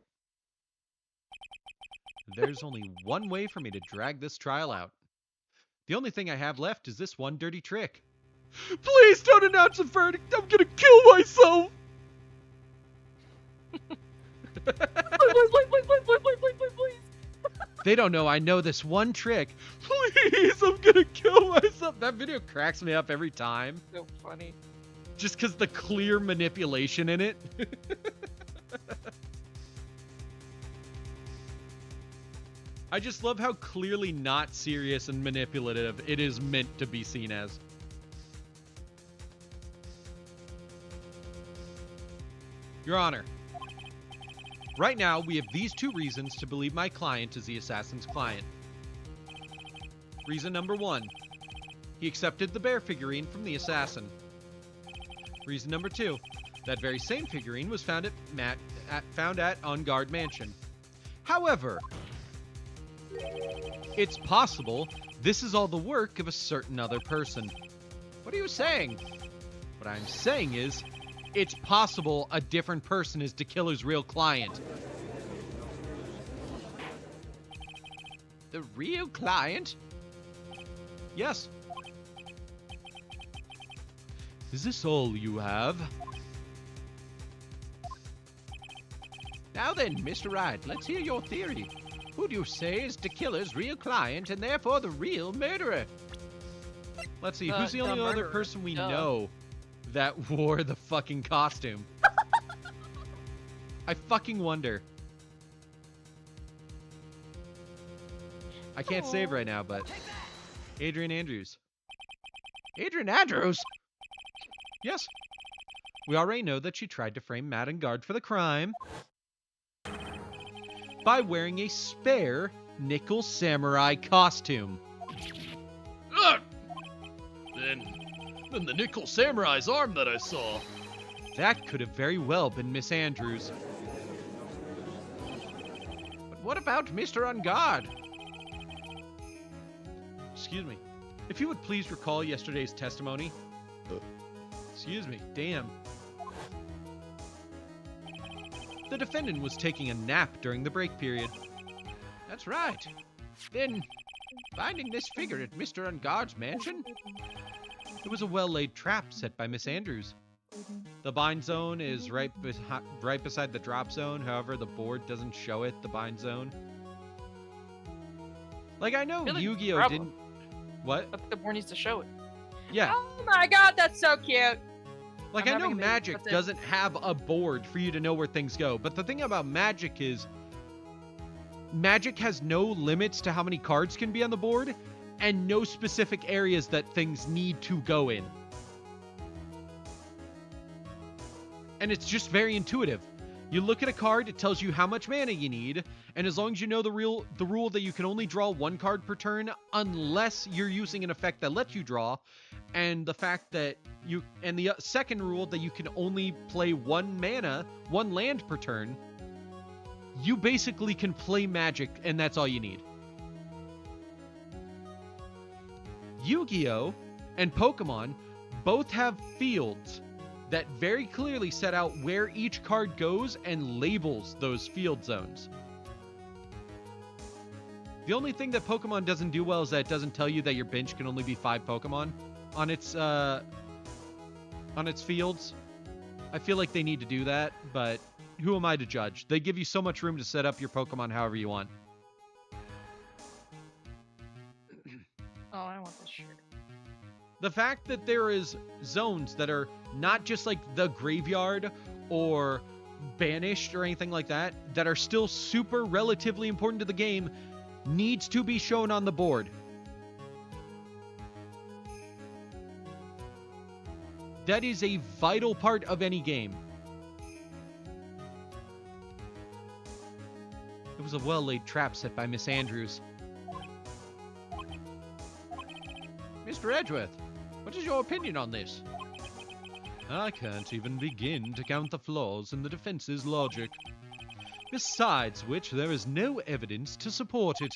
S2: There's only one way for me to drag this trial out. The only thing I have left is this one dirty trick. Please don't announce a verdict! I'm gonna kill myself!
S5: Please.
S2: They don't know I know this one trick. Please, I'm gonna kill myself! That video cracks me up every time.
S1: So funny.
S2: Just because the clear manipulation in it. I just love how clearly not serious and manipulative it is meant to be seen as. Your Honor, right now we have these two reasons to believe my client is the assassin's client. Reason number one, he accepted the bear figurine from the assassin. Reason number two, that very same figurine was found at Ungard Mansion. However, it's possible this is all the work of a certain other person.
S4: What are you saying?
S2: What I'm saying is, it's possible a different person is the killer's real client.
S4: The real client?
S2: Yes. Is this all you have?
S4: Now then, Mr. Wright, let's hear your theory. Who do you say is the killer's real client and therefore the real murderer?
S2: Let's see, who's the only other
S1: murderer.
S2: person we
S1: Duh.
S2: know that wore the fucking costume? I fucking wonder. I can't save right now, but Adrian Andrews.
S4: Adrian Andrews?
S2: Yes. We already know that she tried to frame Matt Ungard for the crime by wearing a spare Nickel Samurai costume.
S4: Ugh! Then the Nickel Samurai's arm that I saw.
S2: That could have very well been Miss Andrews.
S4: But what about Mr. Ungard?
S2: Excuse me. If you would please recall yesterday's testimony. Excuse me. Damn. The defendant was taking a nap during the break period.
S4: That's right. Then, finding this figure at Mr. Ungard's mansion?
S2: It was a well-laid trap set by Miss Andrews. The bind zone is right beside the drop zone. However, the board doesn't show it, the bind zone. Like, I know
S1: Really?
S2: Yu-Gi-Oh!
S1: Problem.
S2: Didn't... What?
S1: I think the board needs to show it.
S2: Yeah.
S1: Oh my god, that's so cute.
S2: Like,
S1: I'm
S2: I know
S1: having a baby,
S2: Magic
S1: that's it.
S2: doesn't have a board for you to know where things go, but the thing about Magic is Magic has no limits to how many cards can be on the board and no specific areas that things need to go in. And it's just very intuitive. You look at a card, it tells you how much mana you need, and as long as you know the rule that you can only draw one card per turn unless you're using an effect that lets you draw, and the fact that the second rule that you can only play one land per turn, you basically can play Magic, and that's all you need. Yu-Gi-Oh! And Pokemon both have fields that very clearly set out where each card goes and labels those field zones. The only thing that Pokemon doesn't do well is that it doesn't tell you that your bench can only be 5 Pokemon on its fields. I feel like they need to do that, but who am I to judge? They give you so much room to set up your Pokemon however you want.
S1: Oh, I want this shirt.
S2: The fact that there is zones that are not just like the graveyard or banished or anything like that, that are still super relatively important to the game, needs to be shown on the board. That is a vital part of any game. It was a well-laid trap set by Miss Andrews.
S4: Mr. Edgeworth, what is your opinion on this?
S2: I can't even begin to count the flaws in the defense's logic. Besides which, there is no evidence to support it.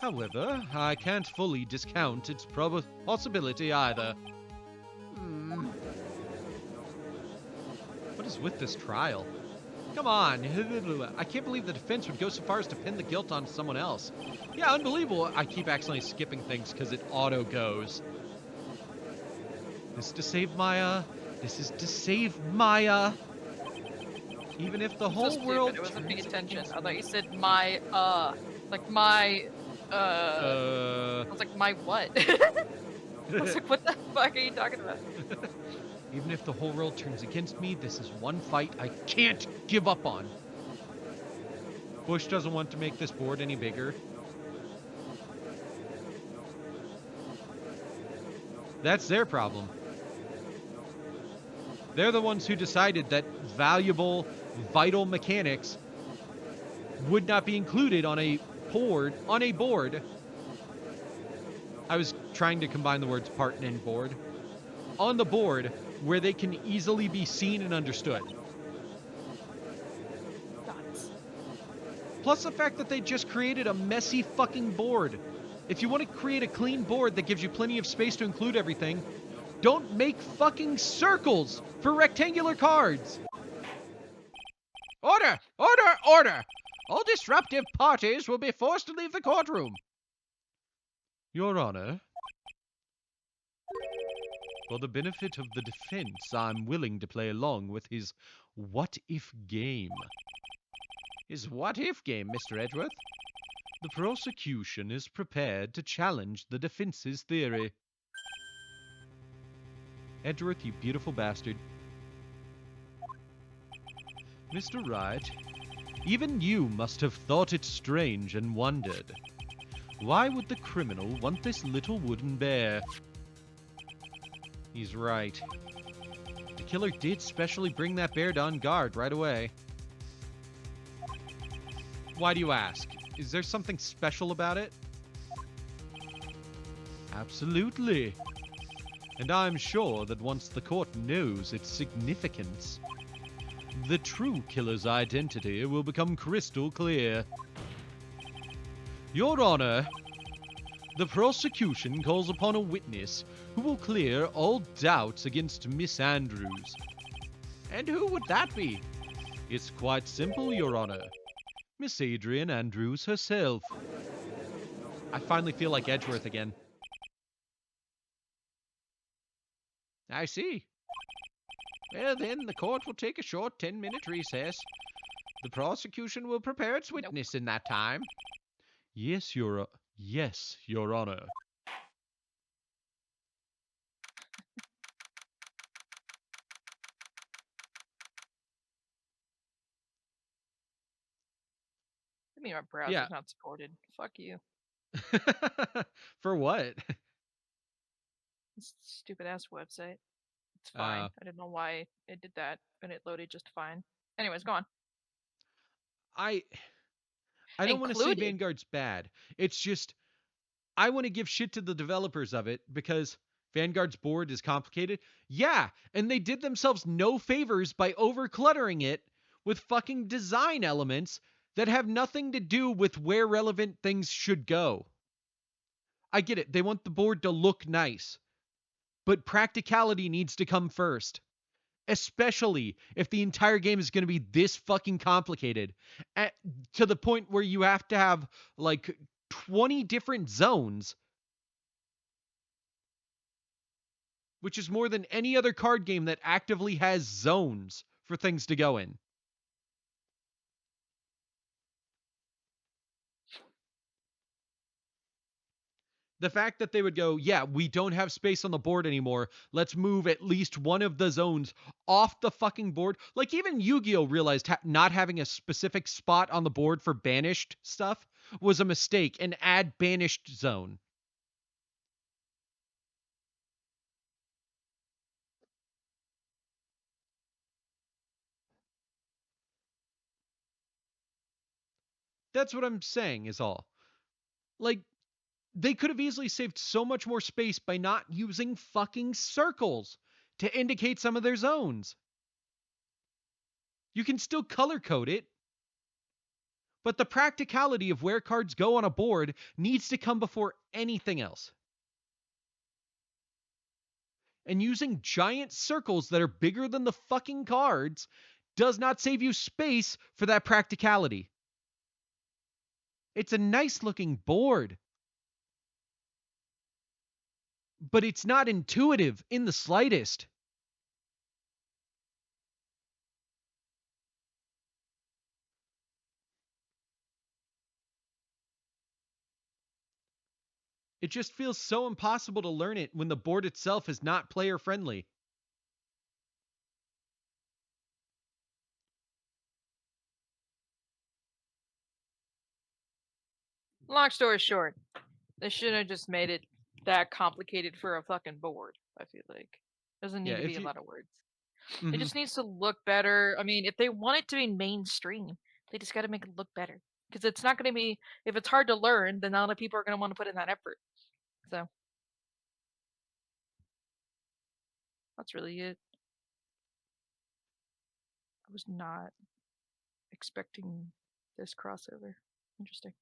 S2: However, I can't fully discount its possibility either. What is with this trial? Come on. I can't believe the defense would go so far as to pin the guilt on someone else. Yeah, unbelievable. I keep accidentally skipping things because it auto goes. This is to save Maya. This is to save Maya. Even if the whole
S1: So
S2: world...
S1: stupid. I wasn't paying attention. I thought you said my, like my, I was like, my what? I was like, what the fuck are you talking about?
S2: Even if the whole world turns against me, this is one fight I can't give up on. Bush doesn't want to make this board any bigger. That's their problem. They're the ones who decided that valuable, vital mechanics would not be included on a board. I was trying to combine the words part and board. On the board, where they can easily be seen and understood.
S1: Dots.
S2: Plus the fact that they just created a messy fucking board. If you want to create a clean board that gives you plenty of space to include everything, don't make fucking circles for rectangular cards.
S4: Order! Order! Order! All disruptive parties will be forced to leave the courtroom.
S2: Your Honor, for the benefit of the defense, I'm willing to play along with his what-if game.
S4: His what-if game, Mr. Edgeworth?
S2: The prosecution is prepared to challenge the defense's theory. Edgeworth, you beautiful bastard. Mr. Wright, even you must have thought it strange and wondered. Why would the criminal want this little wooden bear? He's right. The killer did specially bring that bear to on guard right away. Why do you ask? Is there something special about it? Absolutely. And I'm sure that once the court knows its significance, the true killer's identity will become crystal clear. Your Honor, the prosecution calls upon a witness who will clear all doubts against Miss Andrews.
S4: And who would that be?
S2: It's quite simple, Your Honor. Miss Adrian Andrews herself. I finally feel like Edgeworth again.
S4: I see. Well, then, the court will take a short 10-minute recess. The prosecution will prepare its witness in that time.
S2: Yes, Your Honor.
S1: I mean, my browser's
S2: Yeah.
S1: not supported. Fuck you.
S2: For what?
S1: This stupid ass website. It's fine.
S2: Uh,
S1: I don't know why it did that, and it loaded just fine. Anyways, go on.
S2: I don't want to say
S1: Included.
S2: Vanguard's bad. It's just I want to give shit to the developers of it because Vanguard's board is complicated. Yeah, and they did themselves no favors by over-cluttering it with fucking design elements that have nothing to do with where relevant things should go. I get it. They want the board to look nice, but practicality needs to come first. Especially if the entire game is going to be this fucking complicated to the point where you have to have like 20 different zones, which is more than any other card game that actively has zones for things to go in. The fact that they would go, yeah, we don't have space on the board anymore. Let's move at least one of the zones off the fucking board. Like, even Yu-Gi-Oh! Realized not having a specific spot on the board for banished stuff was a mistake, and add banished zone. That's what I'm saying, is all. Like, they could have easily saved so much more space by not using fucking circles to indicate some of their zones. You can still color code it, but the practicality of where cards go on a board needs to come before anything else. And using giant circles that are bigger than the fucking cards does not save you space for that practicality. It's a nice looking board, but it's not intuitive in the slightest. It just feels so impossible to learn it when the board itself is not player friendly.
S1: Long story short, they shouldn't have just made it that complicated for a fucking board. I feel like doesn't need
S2: Yeah,
S1: to be
S2: if
S1: a
S2: you
S1: lot of words. It
S2: Mhm.
S1: just needs to look better. I mean, if they want it to be mainstream, they just got to make it look better. Because it's not going to be, if it's hard to learn, then not a lot of people are going to want to put in that effort. So that's really it. I was not expecting this crossover. Interesting.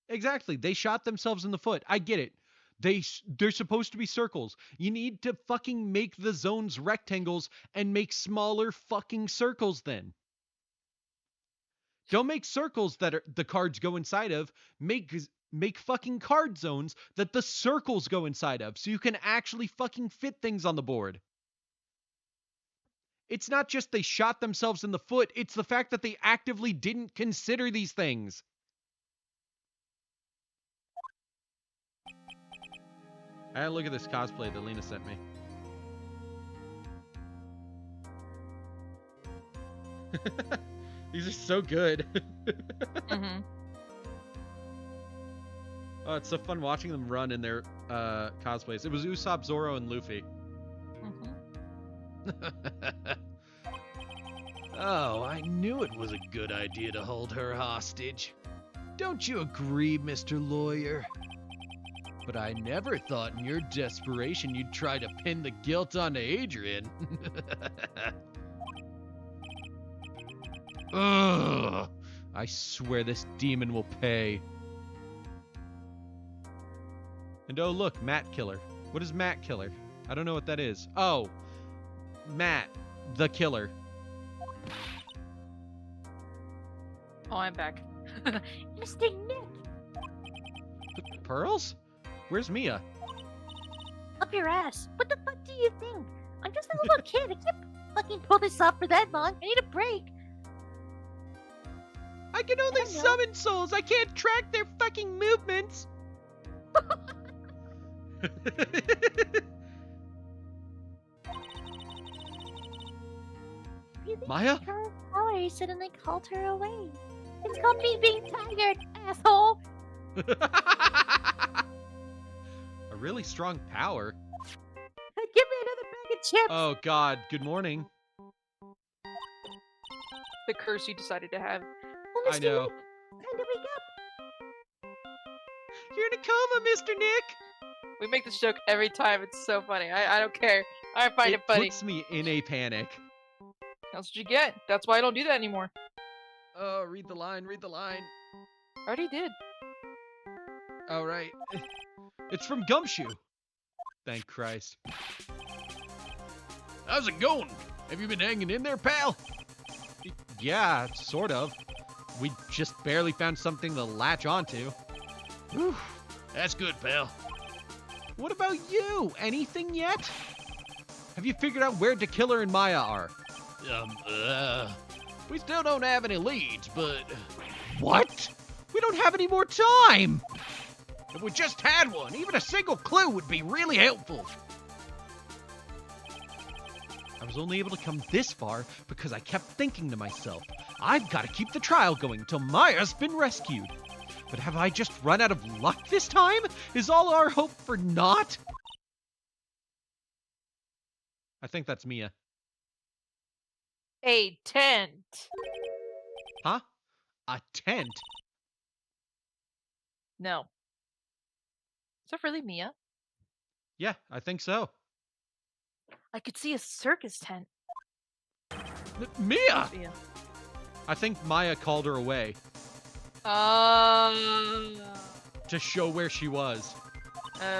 S2: Exactly. They shot themselves in the foot. I get it. They're supposed to be circles. You need to fucking make the zones rectangles and make smaller fucking circles then. Don't make circles that the cards go inside of. Make fucking card zones that the circles go inside of so you can actually fucking fit things on the board. It's not just they shot themselves in the foot, it's the fact that they actively didn't consider these things. Look at this cosplay that Lena sent me. These are so good.
S1: Mm-hmm.
S2: Oh, it's so fun watching them run in their cosplays. It was Usopp, Zoro, and Luffy.
S1: Mm-hmm.
S4: Oh, I knew it was a good idea to hold her hostage. Don't you agree, Mr. Lawyer? But I never thought in your desperation you'd try to pin the guilt onto Adrian. Ugh! I swear this demon will pay.
S2: And oh, look, Matt Killer. What is Matt Killer? I don't know what that is. Oh, Matt, the killer.
S1: Oh, I'm back.
S5: Mr. Nick,
S2: Pearls? Where's Mia?
S5: up your ass. What the fuck do you think? I'm just a little kid. I can't fucking pull this off for that long. I need a break.
S2: I can only
S5: don't know.
S2: summon souls. I can't track their fucking movements.
S5: Really?
S2: Maya?
S5: Her power suddenly called her away. It's called me being tired, asshole.
S2: A really strong power.
S5: Give me another bag of chips.
S2: Oh god, good morning.
S1: The curse you decided to have.
S5: Oh,
S2: I
S5: Mr.
S2: know.
S5: Nick, time to wake up.
S2: You're in a coma, Mr. Nick.
S1: We make this joke every time. It's so funny. I don't care. I find it funny.
S2: Puts me in a panic.
S1: That's what you get. That's why I don't do that anymore.
S4: Oh, read the line, read the line.
S1: Already did.
S2: All right. It's from Gumshoe. Thank Christ.
S4: How's it going? Have you been hanging in there, pal?
S2: Yeah, sort of. We just barely found something to latch onto.
S4: Whew, that's good, pal.
S2: What about you? Anything yet? Have you figured out where the killer and Maya are?
S4: We still don't have any leads, but
S2: What? We don't have any more time!
S4: if we just had one, even a single clue would be really helpful.
S2: I was only able to come this far because I kept thinking to myself, I've got to keep the trial going till Maya's been rescued. But have I just run out of luck this time? Is all our hope for naught? I think that's Mia.
S1: A tent.
S2: Huh? A tent?
S1: No. Is that really Mia?
S2: Yeah, I think so.
S1: I could see a circus tent.
S2: Mia!
S1: Mia.
S2: I think Maya called her away to show where she was.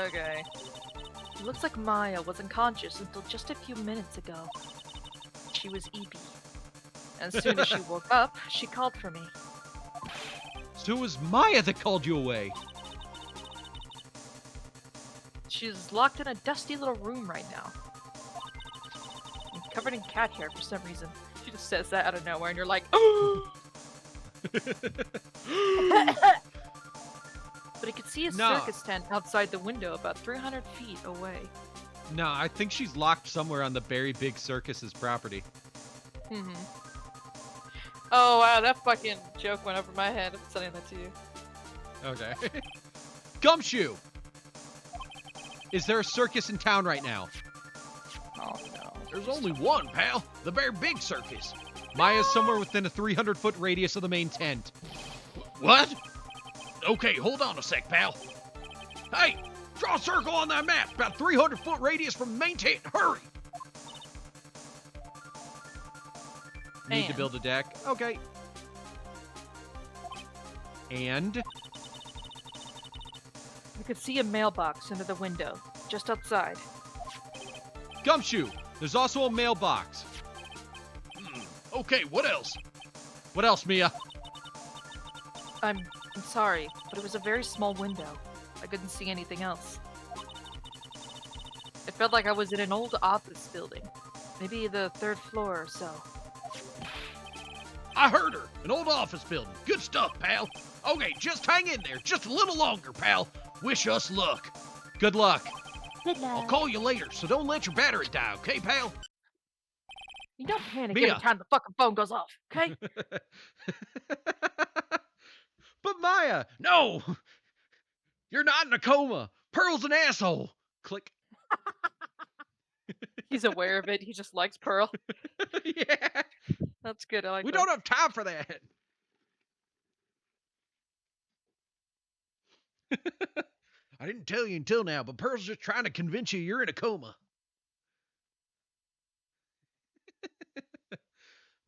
S1: Okay. It looks like Maya was unconscious until just a few minutes ago. She was eepy. As soon as she woke up, she called for me.
S2: So it was Maya that called you away.
S1: She's locked in a dusty little room right now. And covered in cat hair for some reason. She just says that out of nowhere and you're like, oh! But I could see a
S2: Nah.
S1: circus tent outside the window about 300 feet away.
S2: No, I think she's locked somewhere on the Berry Big Circus's property.
S1: Mm-hmm. Oh wow, that fucking joke went over my head. I'm sending that to you.
S2: Okay. Gumshoe! Is there a circus in town right now?
S1: Oh no.
S4: There's only one, pal. The Bear Big Circus.
S2: Maya's somewhere within a 300-foot radius of the main tent.
S4: What? Okay, hold on a sec, pal. Hey, draw a circle on that map. About 300-foot radius from the main tent. Hurry!
S2: Need to
S1: And?
S2: build a deck. Okay. And
S1: I could see a mailbox under the window, just outside.
S2: Gumshoe, there's also a mailbox.
S4: Okay, what else?
S2: What else, Mia?
S1: I'm sorry, but it was a very small window. I couldn't see anything else. It felt like I was in an old office building. Maybe the 3rd floor or so.
S4: I heard her. An old office building. Good stuff, pal. Okay, just hang in there. Just a little longer, pal. Wish us luck.
S2: Good luck.
S5: Good
S4: I'll
S5: luck.
S4: call you later, so don't let your battery die, okay, pal?
S1: You don't panic
S2: Mia.
S1: every time the fucking phone goes off, okay?
S2: But Maya!
S4: No! You're not in a coma. Pearl's an asshole.
S2: Click.
S1: He's aware of it. He just likes Pearl.
S2: Yeah.
S1: That's good. I like
S4: We
S1: that.
S4: don't have time for that. I didn't tell you until now, but Pearl's just trying to convince you you're in a coma.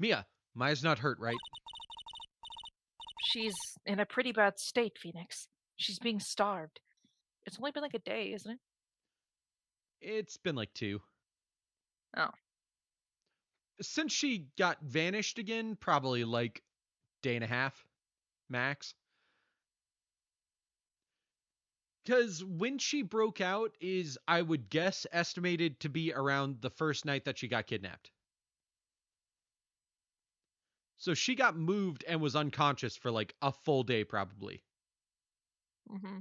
S2: Mia, Maya's not hurt, right?
S1: She's in a pretty bad state, Phoenix. She's being starved. It's only been like a day, isn't it?
S2: It's been like 2.
S1: Oh.
S2: Since she got vanished again, probably like day and a half, max. Because when she broke out is, I would guess, estimated to be around the first night that she got kidnapped. So she got moved and was unconscious for like a full day, probably.
S1: Mm-hmm.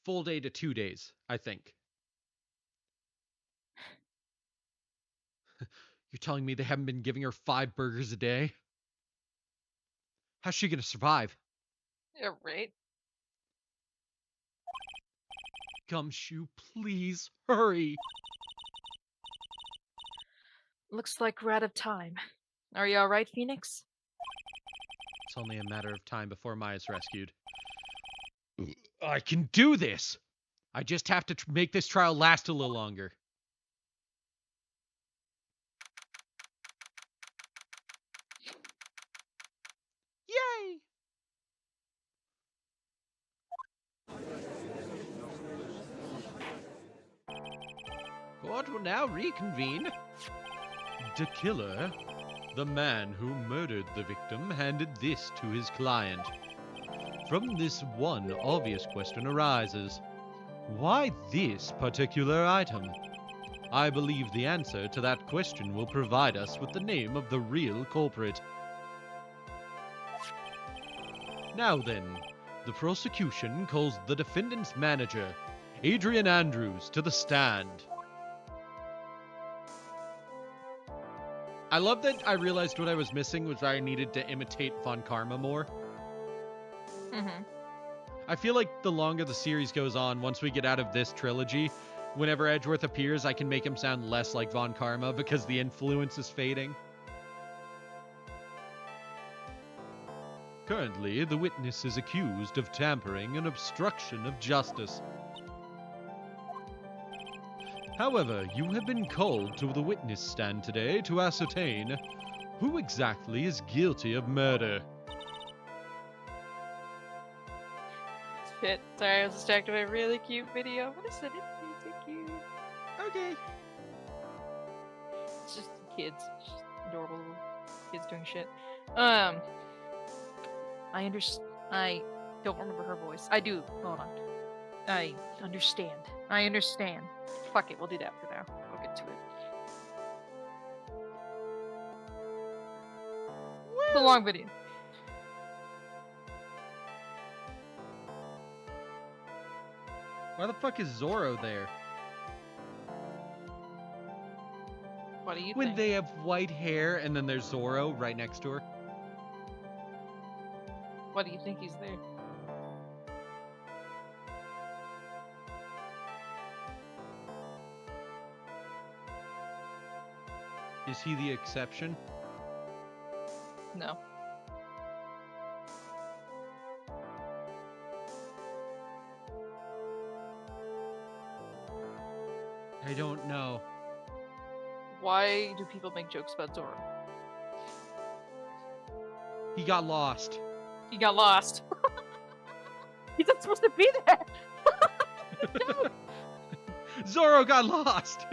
S2: Full day to 2 days, I think. You're telling me they haven't been giving her 5 burgers a day? How's she gonna survive?
S1: Yeah, right.
S2: Gumshoe, please, hurry.
S1: Looks like we're out of time. Are you alright, Phoenix?
S2: It's only a matter of time before Maya's rescued. I can do this! I just have to make this trial last a little longer.
S4: Court will now reconvene.
S2: The killer, the man who murdered the victim, handed this to his client. From this, one obvious question arises. Why this particular item? I believe the answer to that question will provide us with the name of the real culprit. Now then, the prosecution calls the defendant's manager, Adrian Andrews, to the stand. I love that I realized what I was missing was I needed to imitate Von Karma more.
S1: Mm-hmm.
S2: I feel like the longer the series goes on, once we get out of this trilogy, whenever Edgeworth appears, I can make him sound less like Von Karma because the influence is fading. Currently, the witness is accused of tampering and obstruction of justice. However, you have been called to the witness stand today to ascertain who exactly is guilty of murder.
S1: Shit. Sorry, I was distracted by a really cute video. What is it? It's so cute.
S2: Okay.
S1: It's just kids. It's just adorable little kids doing shit. I don't remember her voice. I do. Hold on. I understand. I understand. Fuck it, we'll do that for now. We'll get to it. It's a long video.
S2: Why the fuck is Zorro there?
S1: What do you
S2: When
S1: think?
S2: they have white hair and then there's Zorro right next to her.
S1: What do you think he's there?
S2: Is he the exception?
S1: No.
S2: I don't know.
S1: Why do people make jokes about Zorro?
S2: He got lost.
S1: He got lost.
S5: He's not supposed to be there.
S2: Zorro got lost!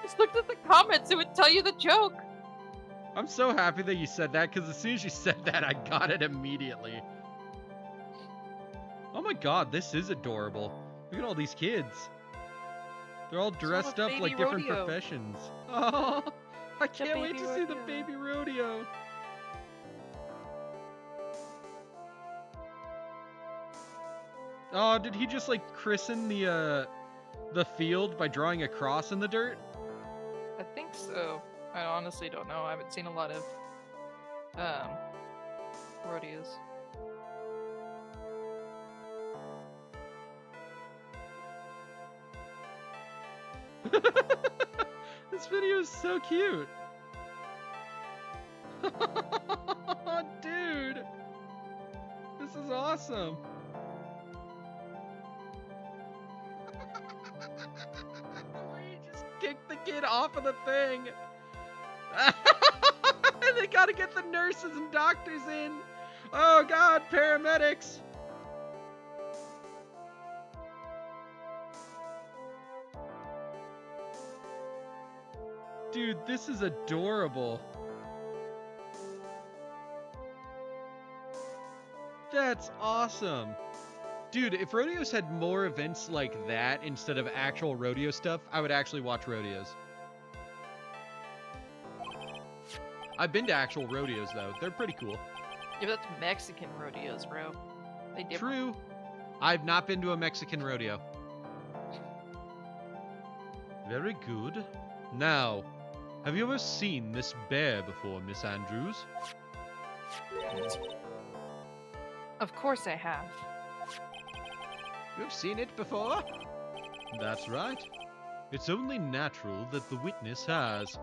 S1: Just looked at the comments, it would tell you the joke.
S2: I'm so happy that you said that, because as soon as you said that, I got it immediately. Oh my god, this is adorable. Look at all these kids. They're all dressed up
S1: baby
S2: like different
S1: rodeo.
S2: professions. Oh, I can't wait
S5: baby
S2: to see the
S5: rodeo.
S2: baby rodeo. Oh, did he just like christen the field by drawing a cross in the dirt?
S1: I think so. I honestly don't know. I haven't seen a lot of rodeos.
S2: This video is so cute. Dude, this is awesome. He just kicked the kid off of the thing. They gotta get the nurses and doctors in. Oh god, paramedics. Dude, this is adorable. That's awesome. Dude, if rodeos had more events like that instead of actual rodeo stuff, I would actually watch rodeos. I've been to actual rodeos, though. They're pretty cool.
S1: Yeah, but that's Mexican rodeos, bro. They differ.
S2: True. I've not been to a Mexican rodeo. Very good. Now, have you ever seen this bear before, Miss Andrews?
S1: Of course I have.
S4: You've seen it before?
S2: That's right. It's only natural that the witness has.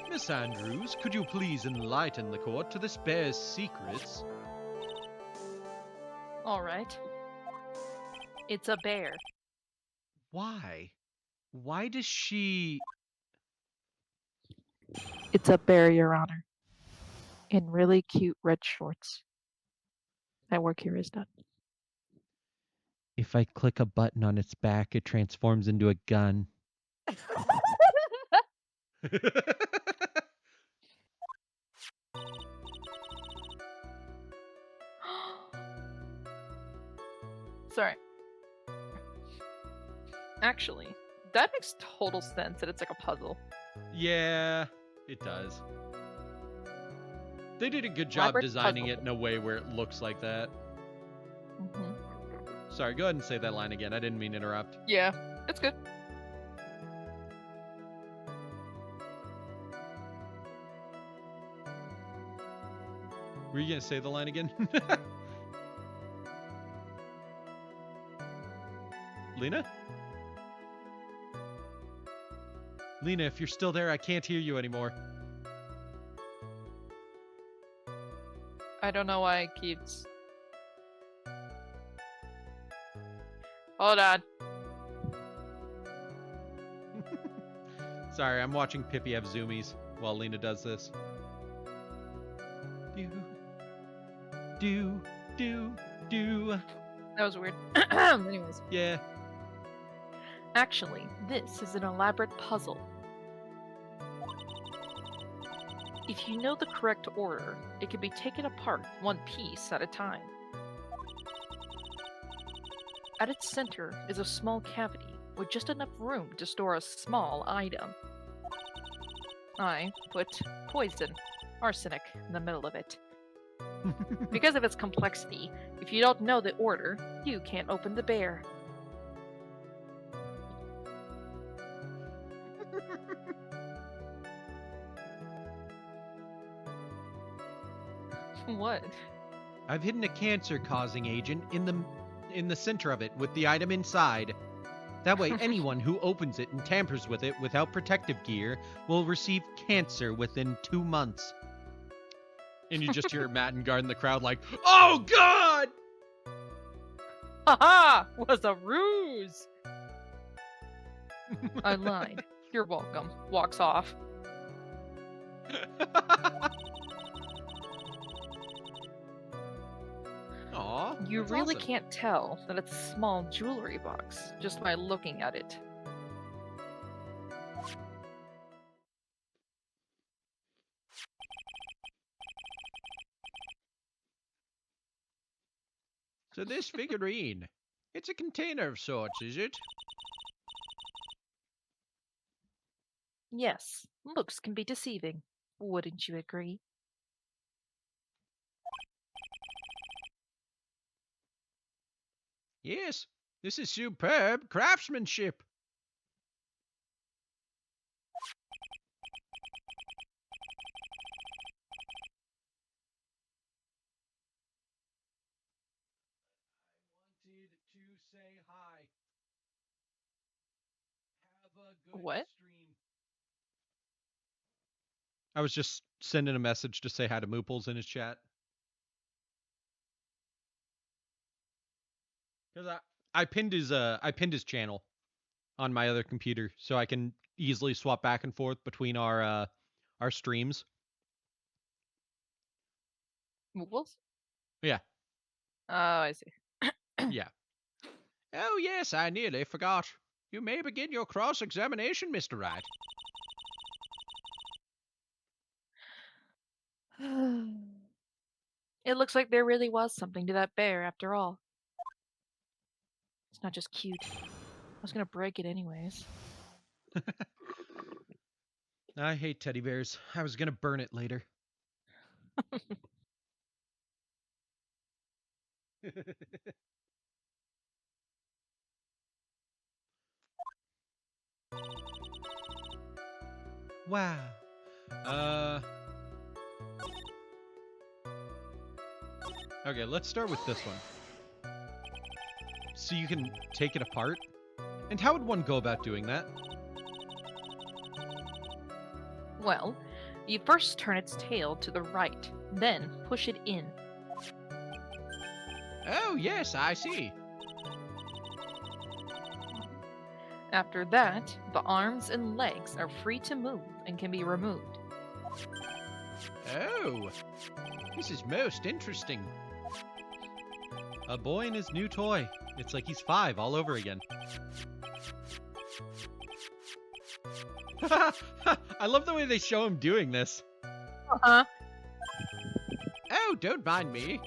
S2: Miss Andrews, could you please enlighten the court to this bear's secrets?
S1: Alright. It's a bear.
S2: Why? Why does she...
S1: It's a bear, Your Honor. In really cute red shorts. My work here is done.
S2: If I click a button on its back, it transforms into a gun.
S1: Sorry. Actually, that makes total sense that it's like a puzzle.
S2: Yeah, it does. They did a good job
S1: Elaborate
S2: designing
S1: puzzle.
S2: it in a way where it looks like that.
S1: Hmm.
S2: Sorry, go ahead and say that line again. I didn't mean to interrupt.
S1: Yeah, it's good.
S2: Were you going to say the line again? Lena? Lena, if you're still there, I can't hear you anymore.
S1: I don't know why it keeps. Hold on.
S2: Sorry, I'm watching Pippi have zoomies while Lena does this. Do.
S1: That was weird. Anyways.
S2: Yeah.
S1: Actually, this is an elaborate puzzle. If you know the correct order, it can be taken apart one piece at a time. At its center is a small cavity with just enough room to store a small item. I put poison, arsenic, in the middle of it. Because of its complexity, if you don't know the order, you can't open the bear. What?
S2: I've hidden a cancer-causing agent in the center of it with the item inside. That way, anyone who opens it and tampers with it without protective gear will receive cancer within 2 months. And you just hear Matt and Guard in the crowd like, "Oh God!"
S1: Haha! Was a ruse! I lied. You're welcome. Walks off.
S2: Aw,
S1: You
S2: that's
S1: really
S2: awesome.
S1: can't tell that it's a small jewelry box just by looking at it.
S4: So this figurine, it's a container of sorts, is it?
S1: Yes, looks can be deceiving. Wouldn't you agree?
S4: Yes, this is superb craftsmanship.
S2: Wanted to say hi. Have a good
S1: What?
S2: stream. I was just sending a message to say hi to Mooples in his chat. Because I pinned his channel on my other computer so I can easily swap back and forth between our streams.
S1: Mooples?
S2: Yeah.
S1: Oh, I see.
S2: Yeah.
S4: Oh yes, I nearly forgot. You may begin your cross-examination, Mr. Wright.
S1: It looks like there really was something to that bear after all. It's not just cute. I was gonna break it anyways.
S2: I hate teddy bears. I was gonna burn it later. Wow. Okay, let's start with this one. So you can take it apart? And how would one go about doing that?
S1: Well, you first turn its tail to the right, then push it in.
S4: Oh yes, I see.
S1: After that, the arms and legs are free to move and can be removed.
S4: Oh, this is most interesting.
S2: A boy and his new toy. It's like he's 5 all over again. I love the way they show him doing this.
S1: Uh-huh.
S4: Oh, don't mind me.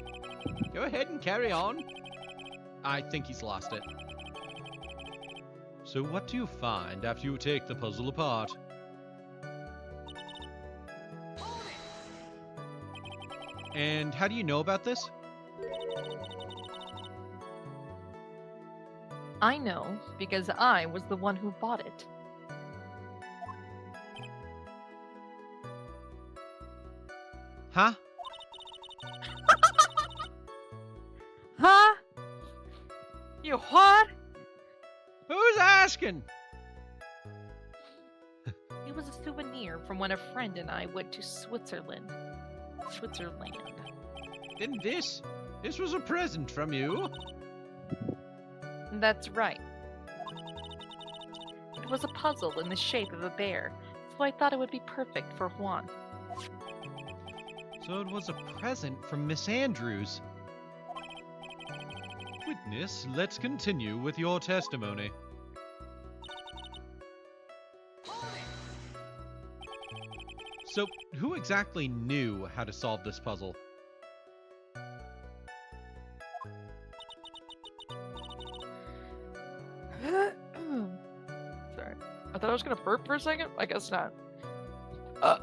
S4: Go ahead and carry on.
S2: I think he's lost it. So what do you find after you take the puzzle apart? And how do you know about this?
S1: I know because I was the one who bought it.
S2: Huh?
S1: Huh? You what?
S4: Who's asking?
S1: It was a souvenir from when a friend and I went to Switzerland. Switzerland.
S4: Then this was a present from you.
S1: That's right. It was a puzzle in the shape of a bear, so I thought it would be perfect for Juan.
S2: So it was a present from Miss Andrews. Witness, let's continue with your testimony. So, who exactly knew how to solve this puzzle?
S1: Sorry. I thought I was gonna burp for a second. I guess not.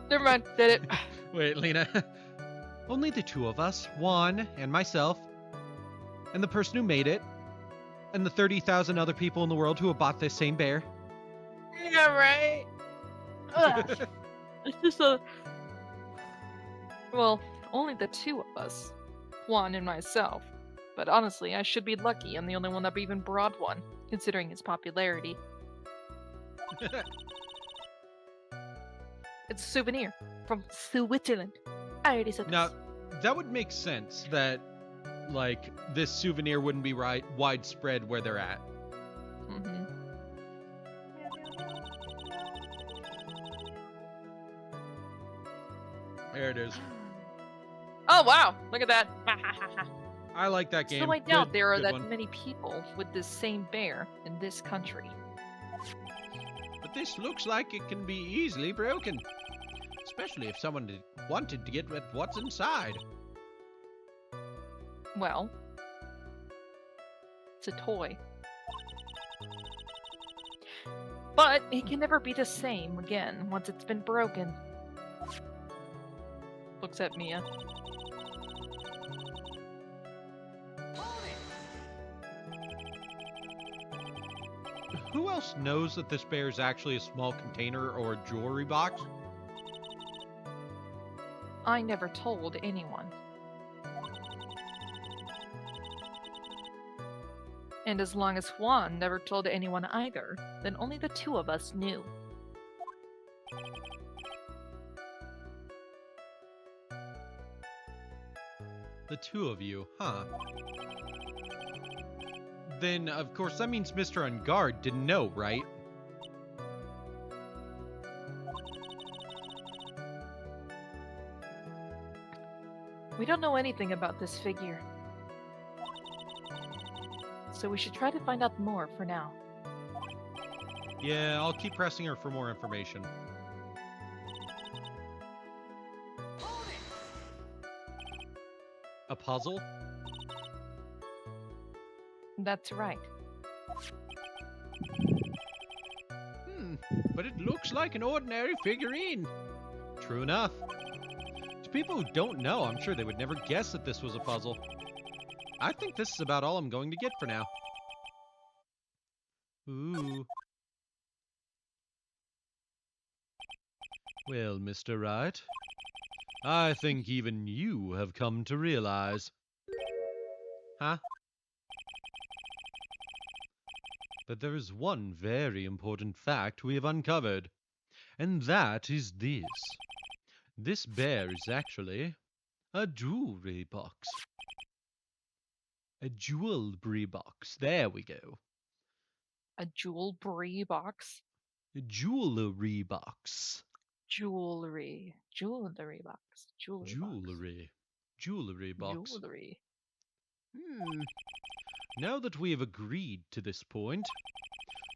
S1: Never mind. Did it.
S2: Wait, Lena. Only the two of us, Juan and myself, and the person who made it, and the 30,000 other people in the world who have bought this same bear.
S1: Yeah, right. Ugh. It's just a. Well, only the two of us, Juan and myself. But honestly, I should be lucky I'm the only one that even brought one, considering his popularity. It's a souvenir from Switzerland. I already said
S2: Now,
S1: this.
S2: that would make sense that, like, this souvenir wouldn't be widespread where they're at.
S1: Mm-hmm.
S2: There it is.
S1: Oh wow! Look at that.
S2: I like that game.
S1: So I doubt
S2: Good-
S1: there are
S2: good
S1: that
S2: one.
S1: many people with this same bear in this country.
S4: But this looks like it can be easily broken. Especially if someone wanted to get at what's inside.
S1: Well, it's a toy. But it can never be the same again once it's been broken. Looks at Mia.
S2: Who else knows that this bear is actually a small container or a jewelry box?
S1: I never told anyone. And as long as Juan never told anyone either, then only the two of us knew.
S2: The two of you, huh? Then, of course, that means Mr. On Guard didn't know, right?
S1: We don't know anything about this figure. So we should try to find out more for now.
S2: Yeah, I'll keep pressing her for more information. A puzzle?
S1: That's right.
S4: But it looks like an ordinary figurine.
S2: True enough. To people who don't know, I'm sure they would never guess that this was a puzzle. I think this is about all I'm going to get for now. Ooh. Well, Mr. Wright, I think even you have come to realize. Huh? That there is one very important fact we have uncovered, and that is this. This bear is actually a jewelry box. A jewelry box. There we go.
S1: A jewelry box.
S2: A jewelry box.
S1: Jewelry. Jewelry box. Jewelry.
S2: Jewelry. Jewelry
S1: Box.
S2: box.
S1: Jewelry.
S2: Now that we have agreed to this point,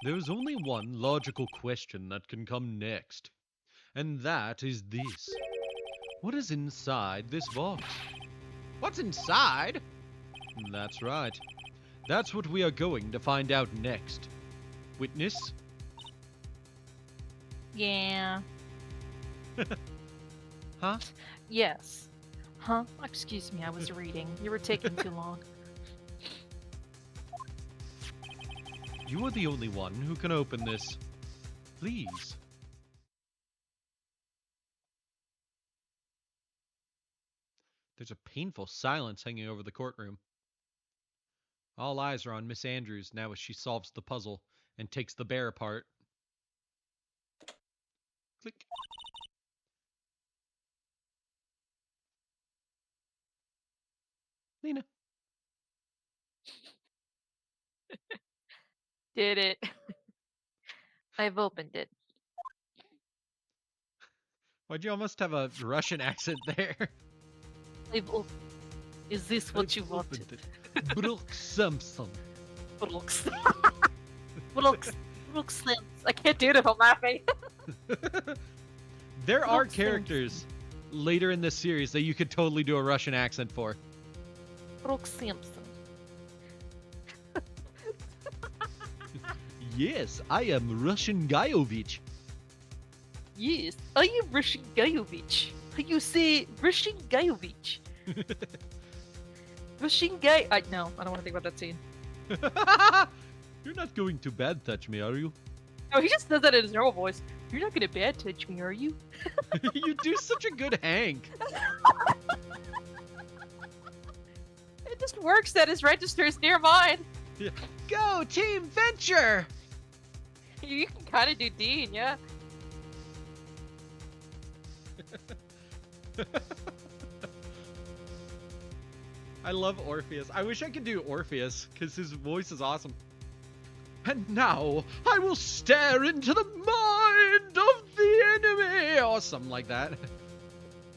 S2: There's only one logical question that can come next, and that is this. What is inside this box?
S4: What's inside?
S2: That's right. That's what we are going to find out next. Witness?
S1: Yeah.
S2: Huh?
S1: Yes. Huh? Excuse me, I was reading. You were taking too long.
S2: You are the only one who can open this. Please. There's a painful silence hanging over the courtroom. All eyes are on Miss Andrews now as she solves the puzzle and takes the bear apart. Click. Lena.
S1: Did it. I've opened it.
S2: Why'd you almost have a Russian accent there?
S1: Is this what you
S2: I've
S1: wanted?
S2: opened it. Brooke Simpson.
S1: Brooks. Brooks. I can't do it if I'm laughing.
S2: There are
S1: Brooke
S2: characters later in this series that you could totally do a Russian accent for.
S1: Brooks Simpson.
S2: Yes, I am Russian Guyovich.
S1: Yes, I am Russian Guyovich. You say Russian Guyovich. Russian guy. No, I don't want to think about that scene.
S2: You're not going to bad touch me, are you?
S1: No, he just does that in his normal voice. You're not gonna bad touch me, are you?
S2: You do such a good Hank.
S1: It just works that his register is near mine.
S4: Go, Team Venture!
S1: You can kind of do Dean, yeah.
S2: I love Orpheus. I wish I could do Orpheus, because his voice is awesome. And now, I will stare into the mind of the enemy! Or something like that.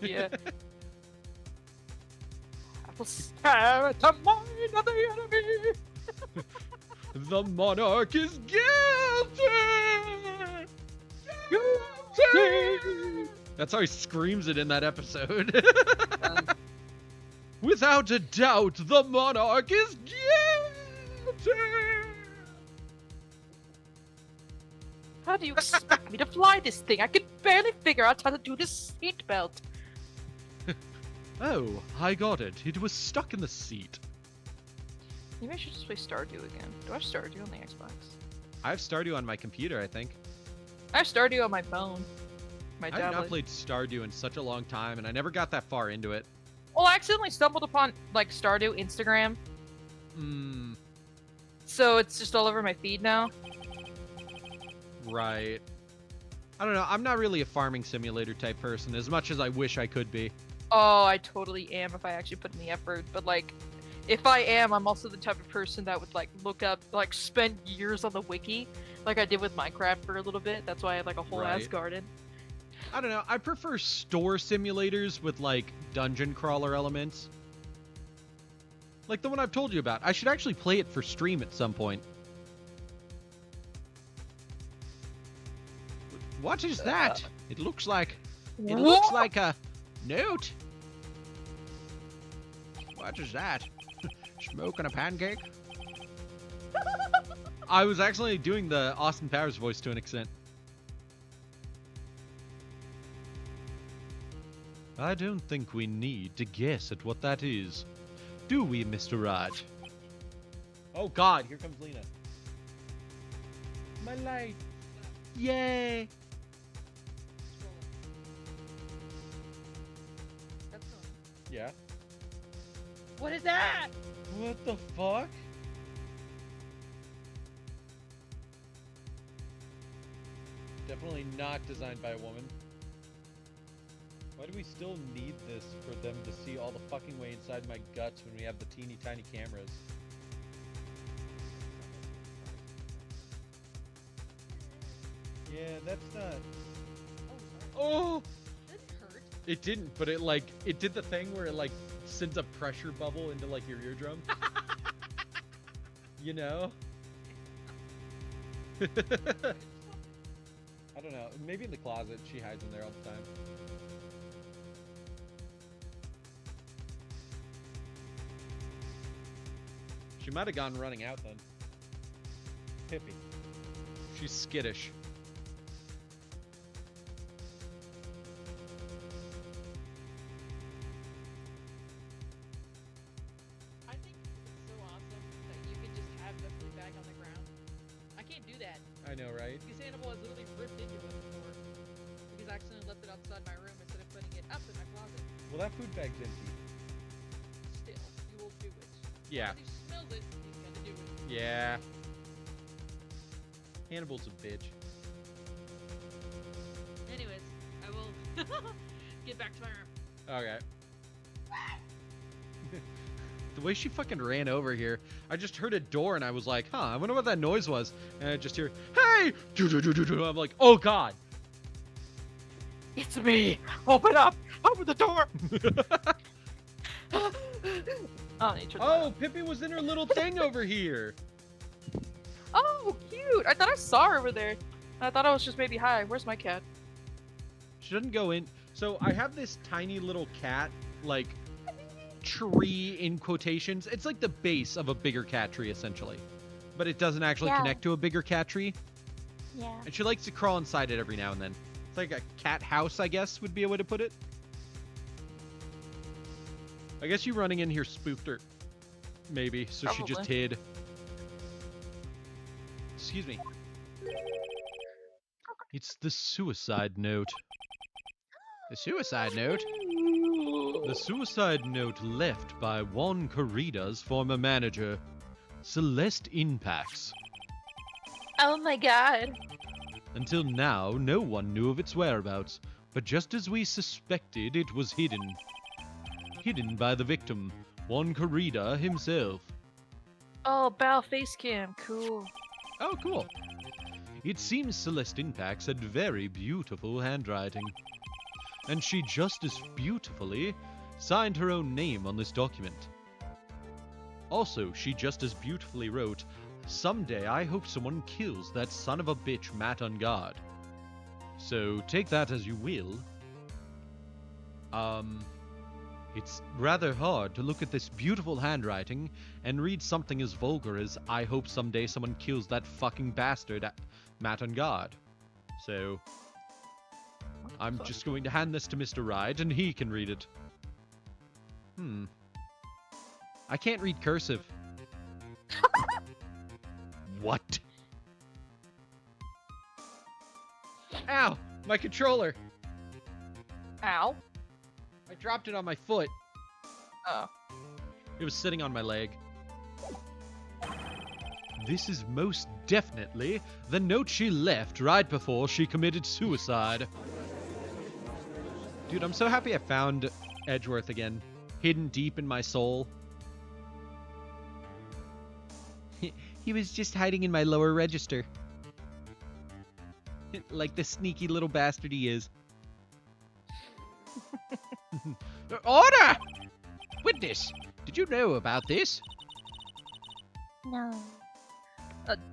S1: Yeah. I will stare at the mind of the enemy.
S2: The monarch is guilty! Guilty! That's how he screams it in that episode. Without a doubt, the monarch is guilty!
S1: How do you expect me to fly this thing? I can barely figure out how to do this seatbelt.
S2: Oh, I got it. It was stuck in the seat.
S1: Maybe I should just play Stardew again. Do I have Stardew on the Xbox?
S2: I have Stardew on my computer, I think.
S1: I have Stardew on my phone. My
S2: I have not
S1: tablet.
S2: played Stardew in such a long time, and I never got that far into it.
S1: Well, I accidentally stumbled upon like Stardew Instagram,
S2: Hmm,
S1: so it's just all over my feed now.
S2: right. I don't know. I'm not really a farming simulator type person, as much as I wish I could be.
S1: Oh, I totally am if I actually put in the effort. But like, if I am, I'm also the type of person that would like look up, like spend years on the wiki, like I did with Minecraft for a little bit. That's why I had like a whole ass
S2: Right.
S1: garden.
S2: I don't know. I prefer store simulators with like dungeon crawler elements. Like the one I've told you about. I should actually play it for stream at some point.
S4: What is that? It looks like
S1: What?
S4: a note. What is that? Smoking a pancake?
S2: I was actually doing the Austin Powers voice to an extent. I don't think we need to guess at what that is. Do we, Mr. Wright? Oh god, here comes Lena. My light. Yay! Yeah.
S1: What is that?
S2: What the fuck? Definitely not designed by a woman. Why do we still need this for them to see all the fucking way inside my guts when we have the teeny tiny cameras? Yeah, that's not... Oh! It didn't, but it did the thing where it sends a pressure bubble into your eardrum. You know? I don't know. Maybe in the closet. She hides in there all the time. She might have gone running out then. Pippi. She's skittish.
S1: I think it's so awesome that you can just have the food bag on the ground. I can't do that
S2: I know, right?
S1: because Hannibal has literally ripped into it before because I accidentally left it outside my room instead of putting it up in my closet.
S2: Well, that food bag's empty.
S1: Still, you will do it.
S2: Yeah.
S1: If he smells it, he's gonna do it.
S2: Yeah. Hannibal's a bitch.
S1: Anyways, I will get back to my room.
S2: Okay. The way she fucking ran over here, I just heard a door and I was like, huh, I wonder what that noise was. And I just hear, hey! I'm like, oh god.
S1: It's me! Open up! Open the door! Oh, nature.
S2: Oh, Pippi was in her little thing over here.
S1: Oh, cute! I thought I saw her over there. I thought I was just maybe hi. Where's my cat?
S2: She doesn't go in. So I have this tiny little cat, like, tree in quotations. It's like the base of a bigger cat tree, essentially. But it doesn't actually
S5: Yeah.
S2: connect to a bigger cat tree.
S5: Yeah.
S2: And she likes to crawl inside it every now and then. It's like a cat house, I guess, would be a way to put it. I guess you running in here spooked her. Maybe. So she just
S1: Probably.
S2: hid. Excuse me. It's the suicide note.
S4: The suicide note?
S2: The suicide note left by Juan Corrida's former manager, Celeste Inpax.
S5: Oh my god.
S2: Until now, no one knew of its whereabouts, but just as we suspected, it was hidden. Hidden by the victim, Juan Corrida himself.
S1: Oh, bow face cam. Cool.
S2: Oh, cool. It seems Celeste Inpax had very beautiful handwriting. And she just as beautifully signed her own name on this document. Also, she just as beautifully wrote, "Someday I hope someone kills that son of a bitch Matt Ungard." So take that as you will. It's rather hard to look at this beautiful handwriting and read something as vulgar as, "I hope someday someone kills that fucking bastard Matt Ungard." So I'm just going to hand this to Mr. Wright and he can read it. I can't read cursive. What? Ow! My controller!
S1: Ow.
S2: I dropped it on my foot.
S1: Oh.
S2: It was sitting on my leg. This is most definitely the note she left right before she committed suicide. Dude, I'm so happy I found Edgeworth again. Hidden deep in my soul. He was just hiding in my lower register. Like the sneaky little bastard he is.
S4: Order! Witness, did you know about this?
S5: No.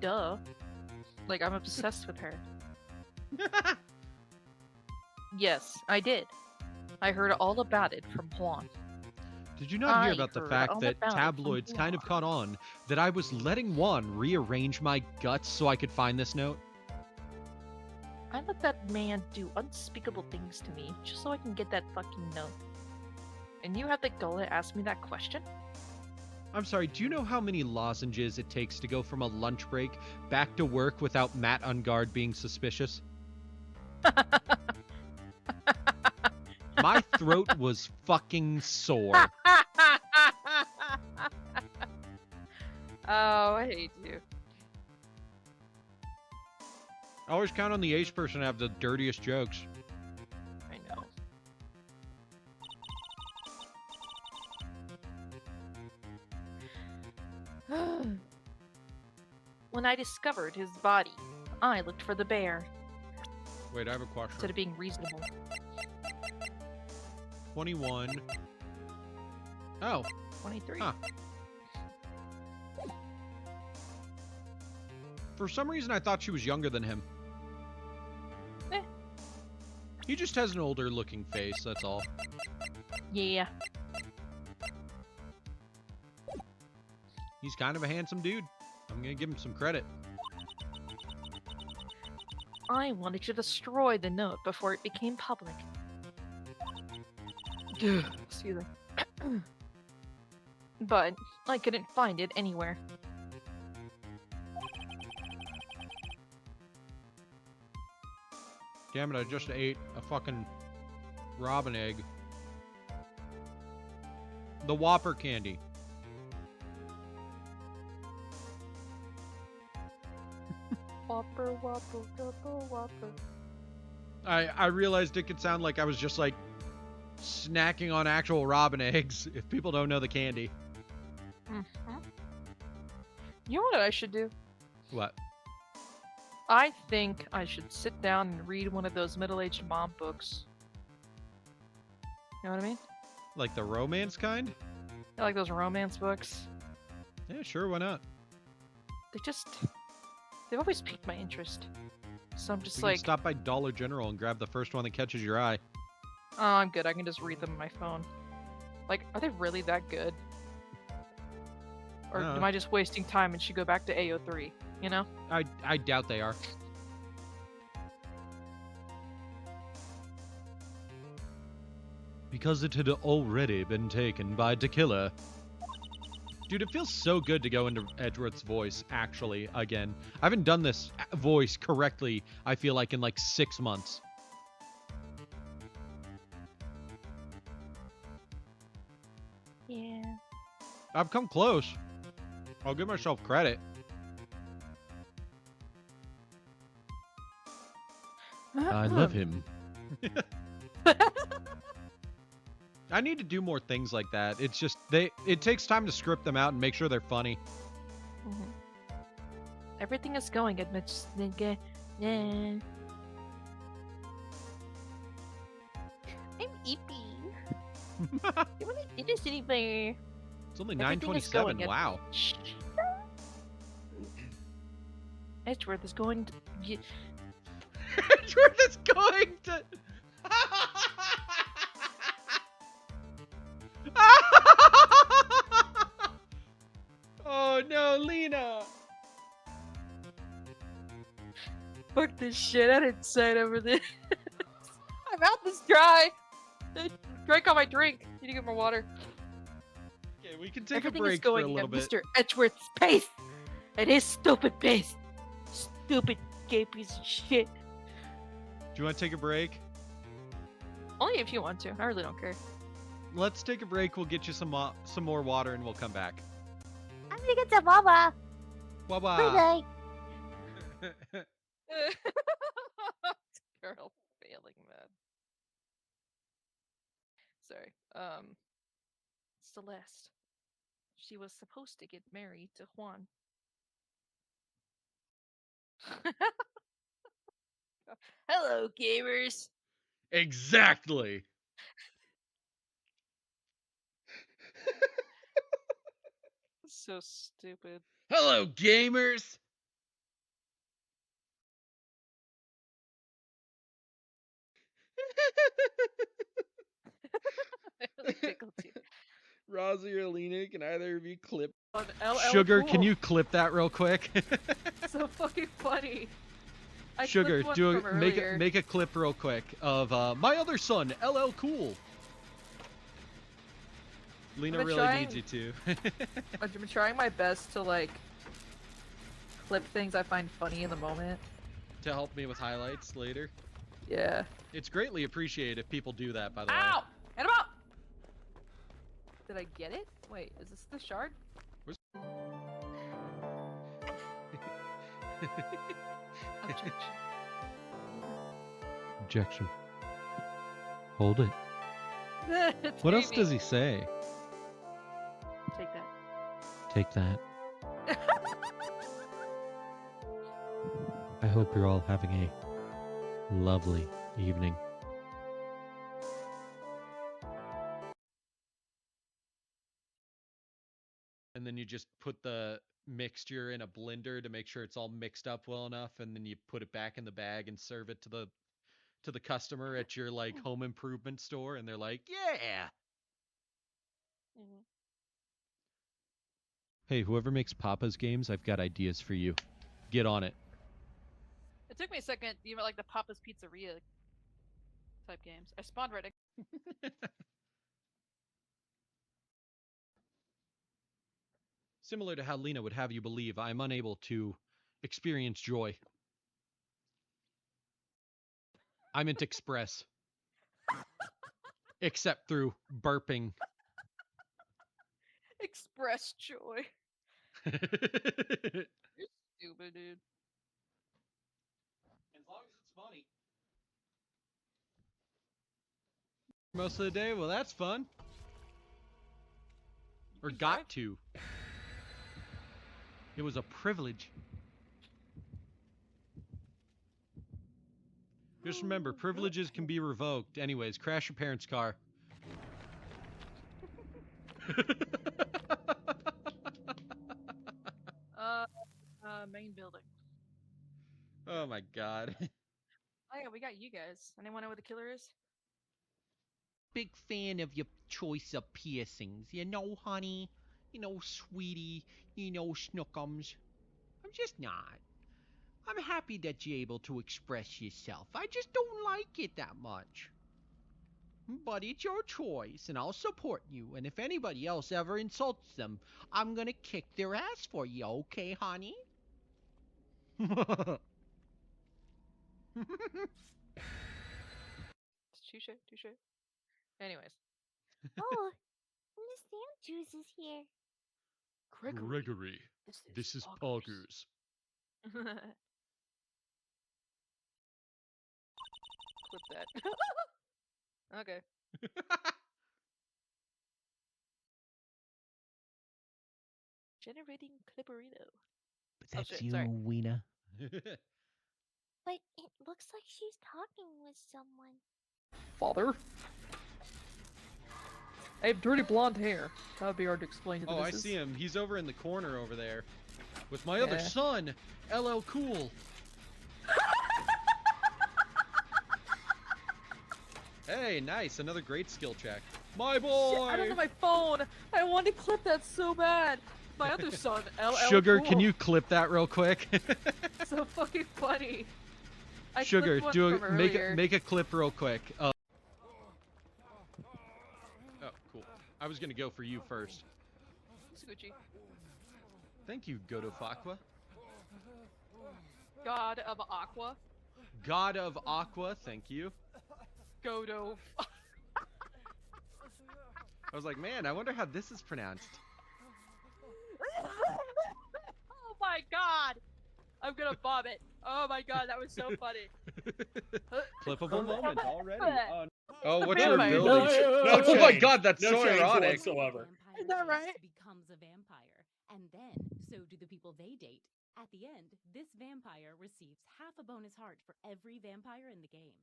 S1: Duh. Like, I'm obsessed with her. Yes, I did. I heard all about it from Juan.
S2: Did you not hear
S1: I
S2: about the
S1: heard
S2: fact
S1: all
S2: that
S1: about it from
S2: tabloids kind of caught on that I was letting Juan rearrange my guts so I could find this note?
S1: I let that man do unspeakable things to me just so I can get that fucking note. And you have the gall to ask me that question?
S2: I'm sorry, do you know how many lozenges it takes to go from a lunch break back to work without Matt Ungard being suspicious? My throat was fucking sore.
S1: Oh, I hate you.
S2: I always count on the ace person to have the dirtiest jokes.
S1: I know. When I discovered his body, I looked for the bear
S2: Wait, I have a question.
S1: instead of being reasonable.
S2: 21. Oh,
S1: 23.
S2: Huh. For some reason, I thought she was younger than him.
S1: Eh.
S2: He just has an older looking face, that's all.
S1: Yeah.
S2: He's kind of a handsome dude. I'm gonna give him some credit.
S1: I wanted to destroy the note before it became public. Excuse me. But I couldn't find it anywhere.
S2: Damn it, I just ate a fucking robin egg. The Whopper candy.
S1: Whopper, whopper, double whopper.
S2: I realized it could sound like I was just like snacking on actual robin eggs if people don't know the candy.
S1: Mm-hmm. You know what I should do?
S2: What?
S1: I think I should sit down and read one of those middle-aged mom books. You know what I mean?
S2: Like the romance kind?
S1: I like those romance books.
S2: Yeah, sure, why not?
S1: They've always piqued my interest. So I'm just
S2: We
S1: like,
S2: can stop by Dollar General and grab the first one that catches your eye.
S1: oh, I'm good. I can just read them on my phone. Like, are they really that good? Or am I just wasting time and should go back to AO3, you know?
S2: I doubt they are. Because it had already been taken by Tequila. Dude, it feels so good to go into Edgeworth's voice, actually, again. I haven't done this voice correctly, I feel like, in like 6 months.
S1: Yeah.
S2: I've come close. I'll give myself credit. I love him. I need to do more things like that. It's just it takes time to script them out and make sure they're funny.
S1: Mhm. Everything is going amidst the yeah. I'm eepy. You wanna do this anywhere?
S2: It's only
S1: Everything is
S2: 9:27.
S1: going
S2: Wow.
S1: Shh. Edgeworth is going to.
S2: Edgeworth is going to. Oh no, Lena.
S1: Fuck this shit. I didn't sign over this. My mouth is dry. I drank all my drink. Need to get more water.
S2: Okay, we can take
S1: Everything
S2: a
S1: is
S2: break for a
S1: going
S2: little
S1: at
S2: bit.
S1: Mr. Edgeworth's pace. At his stupid pace. Stupid gay piece of shit.
S2: Do you want to take a break?
S1: Only if you want to. I really don't care.
S2: Let's take a break. We'll get you some more water and we'll come back.
S5: I'm gonna get some mama.
S2: Bye-bye.
S5: Bye.
S1: Girl failing mad. Sorry. Celeste. She was supposed to get married to Juan. Hello, gamers.
S2: Exactly.
S1: So stupid.
S2: Hello, gamers.
S1: I really tickled you.
S2: Rosie or Lena, can either of you clip?
S1: On LL
S2: Sugar,
S1: Cool.
S2: can you clip that real quick?
S1: So fucking funny. I
S2: Sugar,
S1: clipped
S2: do
S1: one
S2: a,
S1: from
S2: make
S1: earlier.
S2: make a clip real quick of my other son, LL Cool. Lena
S1: been
S2: really
S1: trying-
S2: needs you to.
S1: I've been trying my best to like clip things I find funny in the moment.
S2: To help me with highlights later.
S1: Yeah.
S2: It's greatly appreciated if people do that, by the way.
S1: Ow! Get him up! Did I get it? Wait, is this the shard? Objection.
S2: Objection. Hold it.
S1: It's
S2: What else
S1: baby.
S2: does he say?
S1: Take that.
S2: Take that. I hope you're all having a lovely evening. And then you just put the mixture in a blender to make sure it's all mixed up well enough, and then you put it back in the bag and serve it to the customer at your like home improvement store, and they're like, "Yeah."
S1: Mhm.
S2: Hey, whoever makes Papa's games, I've got ideas for you. Get on it.
S1: It took me a second, even like the Papa's Pizzeria type games. I spawned right.
S2: Similar to how Lena would have you believe, I'm unable to experience joy. I meant express. Except through burping.
S1: Express joy.
S2: As
S1: You're stupid, dude.
S2: long as it's funny. Most of the day, well, that's fun. Or
S1: can
S2: got
S1: drive?
S2: to. It was a privilege. Just remember, privileges can be revoked. Anyways, crash your parents' car.
S1: Uh, main building.
S2: Oh my god.
S1: Oh yeah, we got you guys. Anyone know where the killer is?
S4: Big fan of your choice of piercings. You know, honey. You know, sweetie. You know, snookums. I'm just not. I'm happy that you're able to express yourself. I just don't like it that much. But it's your choice, and I'll support you. And if anybody else ever insults them, I'm gonna kick their ass for you, okay, honey?
S1: Touche, touche. Anyways,
S5: Oh, Miss Sam Juice is here.
S2: Gregory, this is Poggers.
S1: Clip that. Okay. Generating clipperito.
S4: But
S1: Oh,
S4: that's
S1: shit,
S4: you,
S1: sorry.
S4: Weena.
S5: But it looks like she's talking with someone.
S1: Father? I have dirty blonde hair. That would be hard to explain to the
S2: Oh, I
S1: missus.
S2: see him. He's over in the corner over there. With my other
S1: Yeah.
S2: son, LL Cool. Hey, nice. Another great skill check. My boy!
S1: Shit, I don't know my phone. I wanted to clip that so bad. My other son, LL
S2: Sugar,
S1: Cool.
S2: can you clip that real quick?
S1: So fucking funny. I
S2: Sugar,
S1: clipped one
S2: do
S1: from
S2: make
S1: earlier.
S2: a clip real quick. Oh, cool. I was gonna go for you first.
S1: Scoochie.
S2: Thank you, Godofaqua.
S1: God of Aqua.
S2: God of Aqua, thank you.
S1: Godo.
S2: I was like, man, I wonder how this is pronounced.
S1: Oh my god! I'm gonna vomit. Oh my god, that was so funny.
S2: Clippable moment already.
S1: Oh,
S2: what's
S1: your
S2: your
S1: vampire.
S2: ability?
S3: No
S2: Oh my
S3: change.
S2: god, that's
S3: No
S2: so
S3: change
S2: ironic.
S3: whatsoever.
S1: Is that right?
S6: Becomes a vampire, and then so do the people they date. At the end, this vampire receives half a bonus heart for every vampire in the game.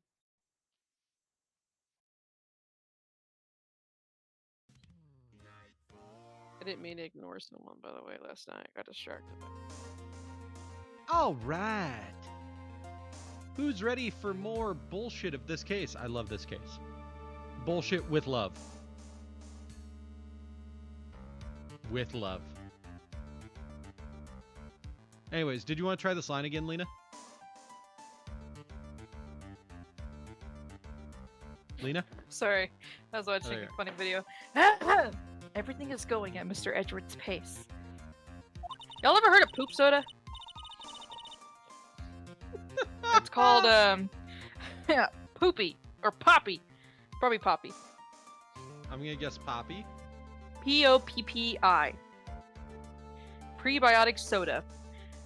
S7: I didn't mean to ignore someone, by the way, last night. I got distracted.
S2: All right. Who's ready for more bullshit of this case? I love this case. Bullshit with love. With love. Anyways, did you want to try this line again, Lena? Lena?
S1: Sorry, I was watching
S2: there you
S1: a funny video. Everything is going at Mr. Edgeworth's pace. Y'all ever heard of poop soda? It's called yeah, poopy or poppy. Probably poppy.
S2: I'm gonna guess Poppy.
S1: Poppi. Prebiotic soda.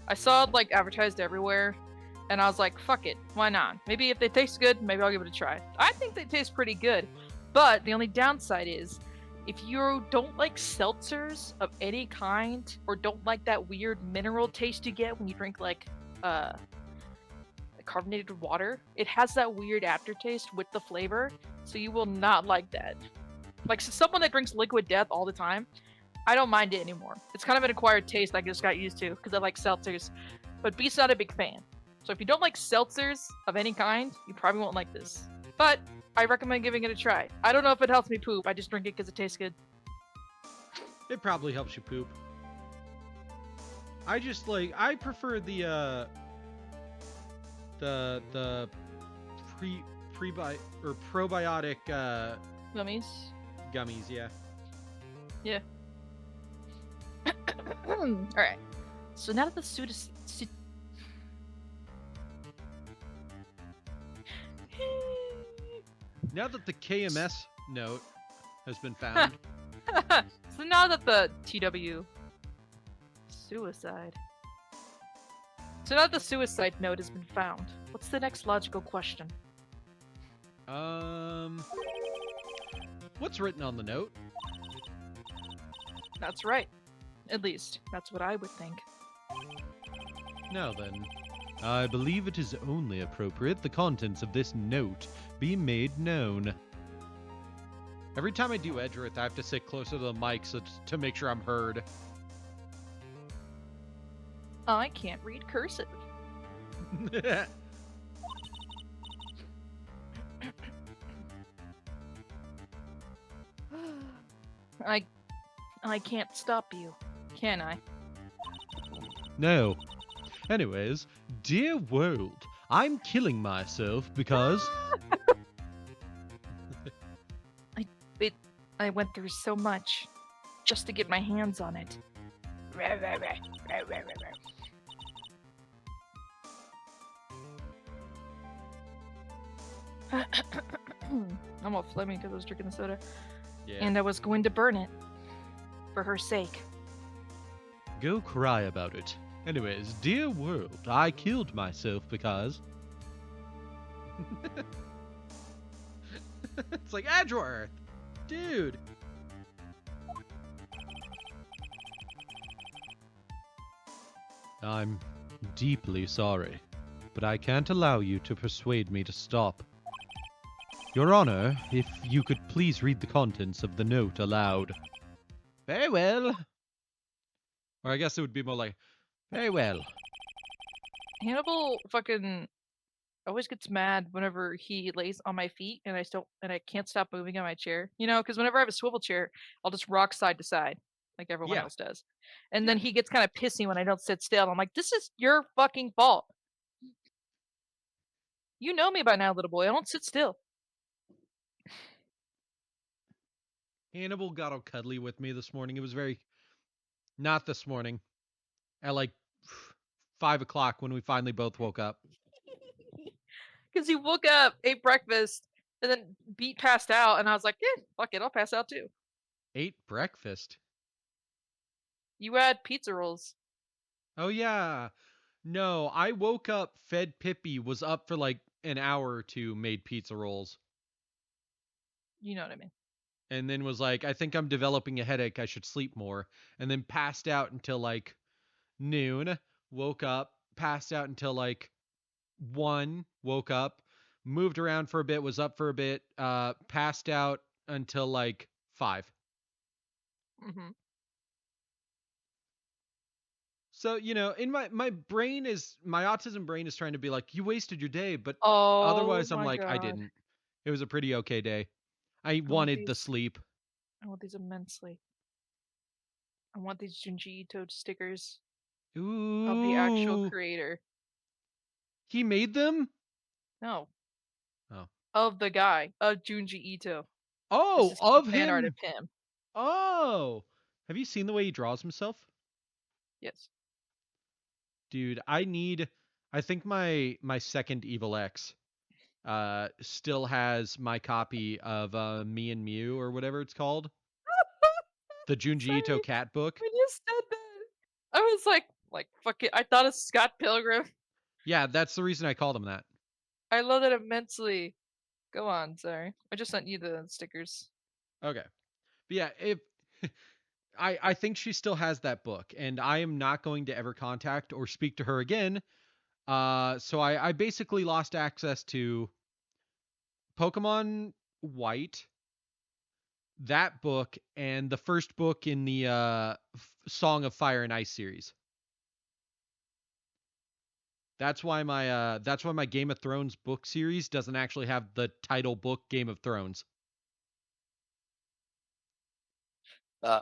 S1: I saw it like advertised everywhere, and I was like, fuck it, why not? Maybe if they taste good, maybe I'll give it a try. I think they taste pretty good, but the only downside is, if you don't like seltzers of any kind, or don't like that weird mineral taste you get when you drink like carbonated water, it has that weird aftertaste with the flavor, so you will not like that. Like, so someone that drinks liquid death all the time, I don't mind it anymore. It's kind of an acquired taste I just got used to because I like seltzers. But Beast's not a big fan. So if you don't like seltzers of any kind, you probably won't like this. But I recommend giving it a try. I don't know if it helps me poop. I just drink it because it tastes good.
S2: It probably helps you poop. I just like I prefer the probiotic
S1: Gummies.
S2: gummies, yeah.
S1: Yeah. Alright. So now that the suit is.
S2: Now that the KMS note has been found.
S1: So now that the TW suicide. So now that the suicide note has been found, what's the next logical question?
S2: What's written on the note?
S1: That's right. At least, that's what I would think.
S2: Now then, I believe it is only appropriate the contents of this note be made known. Every time I do Edgeworth, I have to sit closer to the mic to make sure I'm heard.
S1: I can't read cursive. I can't stop you, can I?
S2: No. Anyways, dear world, I'm killing myself because...
S1: I went through so much just to get my hands on it. I'm all phlegmy because I was drinking the soda.
S2: Yeah.
S1: And I was going to burn it. For her sake.
S2: Go cry about it. Anyways, dear world, I killed myself because... It's like, Edgeworth! Dude! I'm deeply sorry, but I can't allow you to persuade me to stop. Your Honor, if you could please read the contents of the note aloud. Very well. Or I guess it would be more like, very well.
S1: Hannibal fucking always gets mad whenever he lays on my feet and I can't stop moving on my chair. You know, because whenever I have a swivel chair, I'll just rock side to side like everyone
S2: Yeah.
S1: else does. And then he gets kind of pissy when I don't sit still. I'm like, this is your fucking fault. You know me by now, little boy. I don't sit still.
S2: Hannibal got all cuddly with me this morning. It was very... Not this morning. At like 5 o'clock when we finally both woke up.
S1: Because he woke up, ate breakfast, and then beat passed out, and I was like, yeah, fuck it, I'll pass out too.
S2: Ate breakfast?
S1: You had pizza rolls.
S2: Oh yeah. No, I woke up, fed Pippi, was up for like an hour or two, made pizza rolls.
S1: You know what I mean.
S2: And then was like, I think I'm developing a headache, I should sleep more. And then passed out until like noon, woke up, passed out until like 1, woke up, moved around for a bit, was up for a bit, passed out until like 5.
S1: Mm-hmm.
S2: So, you know, in my autism brain is trying to be like, you wasted your day, but
S1: Oh,
S2: otherwise I'm
S1: my
S2: like, I
S1: God.
S2: didn't. It was a pretty okay day. I
S1: want
S2: wanted the
S1: these.
S2: sleep.
S1: I want these immensely. I want these Junji Ito stickers of the actual
S2: Ooh.
S1: creator.
S2: He made them?
S1: No.
S2: Oh.
S1: Of the guy. Of Junji Ito.
S2: Oh,
S1: This is
S2: of
S1: fan art
S2: him.
S1: of him.
S2: Oh. Have you seen the way he draws himself?
S1: Yes.
S2: Dude, I think my second Evil X still has my copy of Me and Mew or whatever it's called. The Junji
S1: Sorry,
S2: Ito cat book.
S1: when you said that, I was like, fuck it. I thought of Scott Pilgrim.
S2: Yeah, that's the reason I called him that.
S1: I love that immensely. Go on, sorry. I just sent you the stickers.
S2: Okay. But yeah, if I think she still has that book, and I am not going to ever contact or speak to her again. So I basically lost access to Pokemon White, that book and the first book in the Song of Fire and Ice series. That's why my Game of Thrones book series doesn't actually have the title book Game of Thrones.
S8: Uh,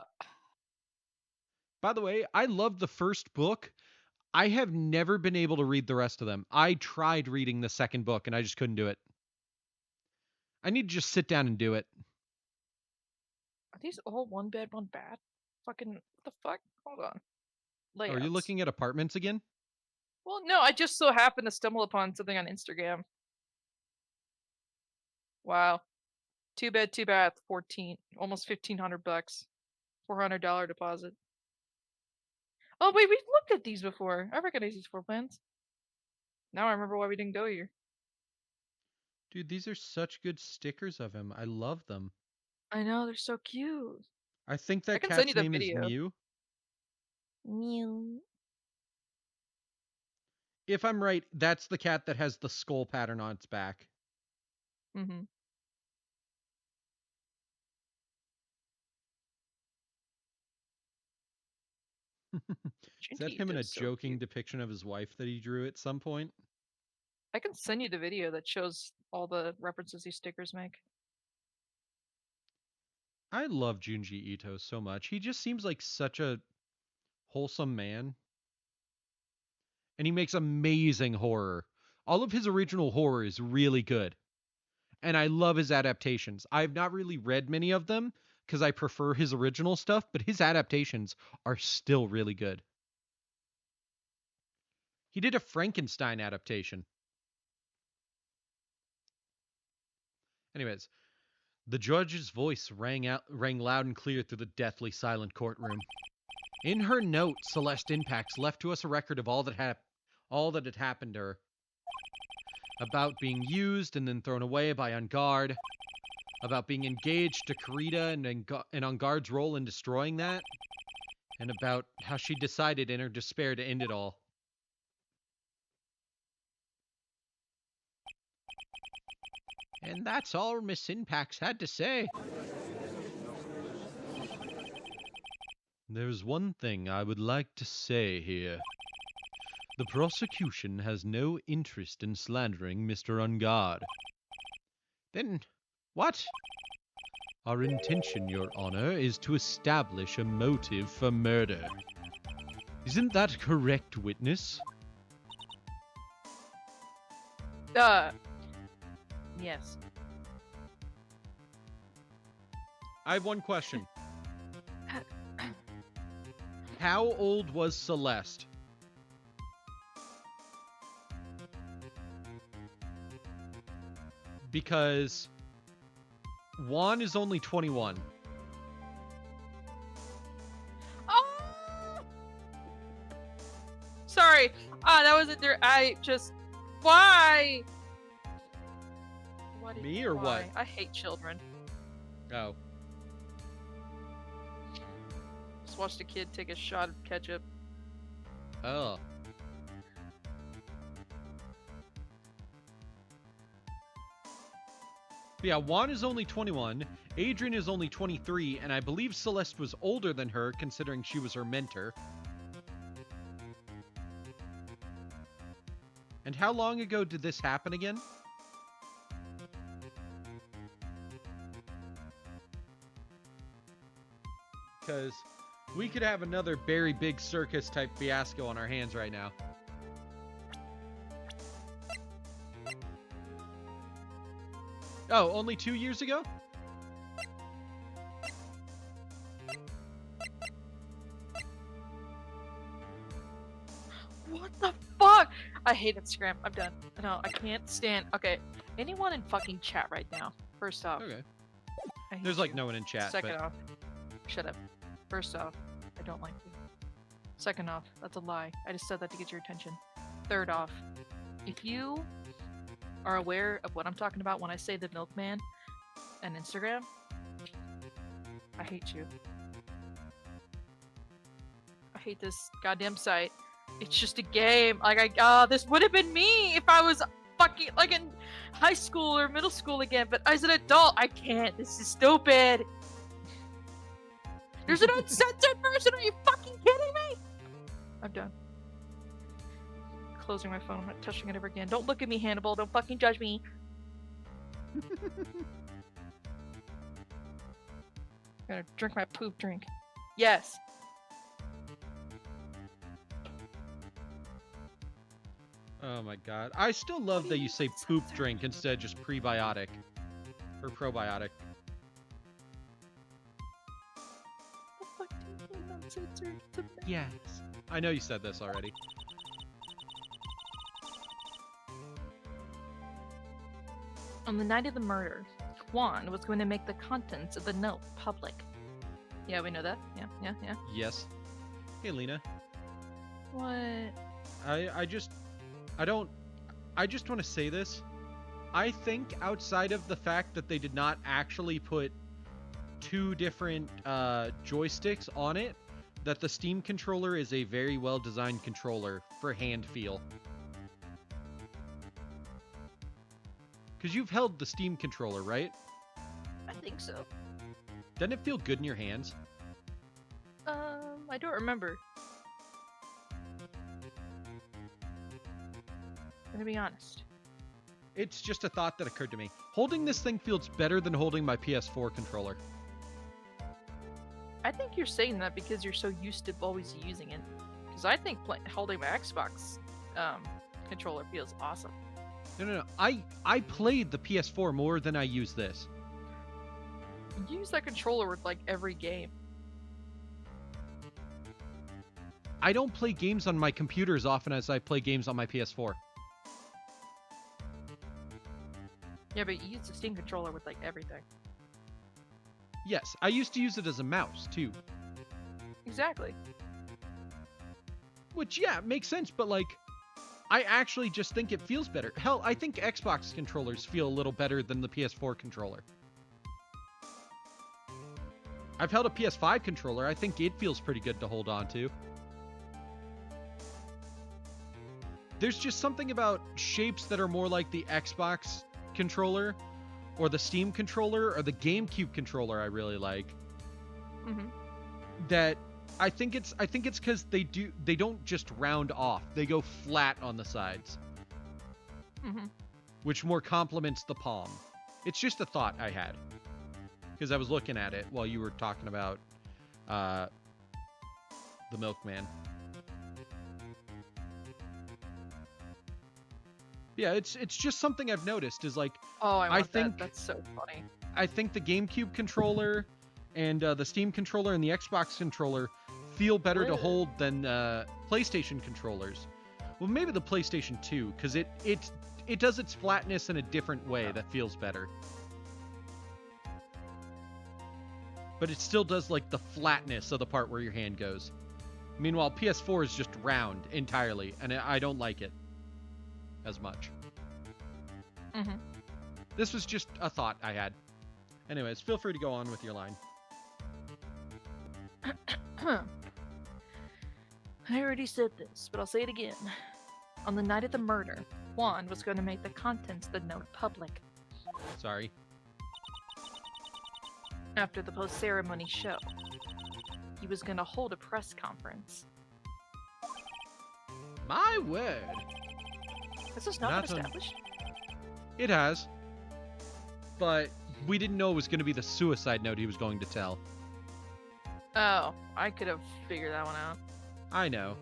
S2: By the way, I love the first book. I have never been able to read the rest of them. I tried reading the second book and I just couldn't do it. I need to just sit down and do it.
S1: Are these all one bed, one bath? Fucking what the fuck? Hold on.
S2: Oh, are you
S1: Layouts.
S2: looking at apartments again?
S1: Well, no, I just so happened to stumble upon something on Instagram. Wow. 2 bed, 2 bath, 14, almost $1,500. $400 deposit. Oh wait, we've looked at these before. I recognize these floor plans. Now I remember why we didn't go here.
S2: Dude, these are such good stickers of him. I love them.
S1: I know, they're so cute.
S2: I think
S1: I
S2: that
S1: can send
S2: cat's
S1: you the
S2: name is
S1: video.
S2: Mew.
S5: Mew.
S2: If I'm right, that's the cat that has the skull pattern on its back.
S1: Mm-hmm.
S2: Is that him in a joking depiction of his wife that he drew at some point?
S1: I can send you the video that shows all the references these stickers make.
S2: I love Junji Ito so much. He just seems like such a wholesome man. And he makes amazing horror. All of his original horror is really good. And I love his adaptations. I've not really read many of them because I prefer his original stuff, but his adaptations are still really good. He did a Frankenstein adaptation. Anyways, the judge's voice rang loud and clear through the deathly silent courtroom. In her note, Celeste Impacts left to us a record of all that had happened to her. About being used and then thrown away by Ungard. About being engaged to Karita and Ungard's role in destroying that. And about how she decided in her despair to end it all.
S4: And that's all Miss Impacts had to say.
S2: There's one thing I would like to say here. The prosecution has no interest in slandering Mr. Ungard.
S4: Then, what?
S2: Our intention, Your Honor, is to establish a motive for murder. Isn't that correct, witness?
S1: Yes.
S2: I have one question. How old was Celeste? Because Juan is only 21.
S1: Oh! Sorry. That wasn't there. Why?
S2: Me or what?
S1: I hate children.
S2: Oh.
S1: Just watched a kid take a shot of ketchup.
S2: Oh. Yeah, Juan is only 21, Adrian is only 23, and I believe Celeste was older than her, considering she was her mentor. And how long ago did this happen again? Because we could have another Barry Big Circus type fiasco on our hands right now. Oh, only 2 years ago?
S1: What the fuck? I hate Instagram. I'm done. No, I can't stand. Okay, anyone in fucking chat right now? First off,
S2: Okay.
S1: I hate
S2: There's like
S1: you.
S2: no one in chat,
S1: Second
S2: but
S1: off, shut up. First off, I don't like you. Second off, that's a lie. I just said that to get your attention. Third off, if you are aware of what I'm talking about when I say the milkman and Instagram, I hate you. I hate this goddamn site. It's just a game. Like, this would have been me if I was fucking, like, in high school or middle school again, but as an adult, I can't. This is stupid. There's an uncensored version. Are you fucking kidding me? I'm done. Closing my phone. I'm not touching it ever again. Don't look at me, Hannibal. Don't fucking judge me. Gotta drink my poop drink. Yes.
S2: Oh my god. I still love that you say poop drink instead of just prebiotic. Or probiotic.
S1: The fuck do you mean uncensored? It's a-
S2: Yes. I know you said this already.
S1: On the night of the murder, Juan was going to make the contents of the note public. Yeah, we know that. Yeah.
S2: Yes. Hey, Lena.
S1: What?
S2: I just want to say this. I think outside of the fact that they did not actually put two different joysticks on it, that the Steam controller is a very well designed controller for hand feel. Because you've held the Steam controller, right?
S1: I think so.
S2: Doesn't it feel good in your hands?
S1: I don't remember. I'm gonna be honest.
S2: It's just a thought that occurred to me. Holding this thing feels better than holding my PS4 controller.
S1: I think you're saying that because you're so used to always using it. Because I think holding my Xbox controller feels awesome.
S2: No. I played the PS4 more than I use this.
S1: You use that controller with like every game.
S2: I don't play games on my computer as often as I play games on my PS4.
S1: Yeah, but you use the Steam controller with like everything.
S2: Yes, I used to use it as a mouse too.
S1: Exactly.
S2: Which, yeah, makes sense, but like, I actually just think it feels better. Hell, I think Xbox controllers feel a little better than the PS4 controller. I've held a PS5 controller. I think it feels pretty good to hold on to. There's just something about shapes that are more like the Xbox controller or the Steam controller or the GameCube controller I really like.
S1: Mm-hmm.
S2: That I think it's because they don't just round off. They go flat on the sides.
S1: Mm-hmm.
S2: Which more complements the palm. It's just a thought I had. Because I was looking at it while you were talking about the milkman. Yeah, it's just something I've noticed is like
S1: Oh, I
S2: think
S1: that. That's so funny.
S2: I think the GameCube controller and the Steam controller and the Xbox controller feel better to hold than PlayStation controllers. Well, maybe the PlayStation 2, because it does its flatness in a different way that feels better. But it still does like the flatness of the part where your hand goes. Meanwhile, PS4 is just round entirely, and I don't like it as much.
S1: Mm-hmm.
S2: This was just a thought I had. Anyways, feel free to go on with your line.
S1: I already said this, but I'll say it again. On the night of the murder, Juan was going to make the contents of the note public.
S2: Sorry.
S1: After the post-ceremony show, he was going to hold a press conference.
S2: My word.
S1: Has this not
S2: Not
S1: been
S2: on-
S1: established?
S2: It has. But we didn't know it was going to be the suicide note he was going to tell.
S1: Oh, I could have figured that one out.
S2: I know.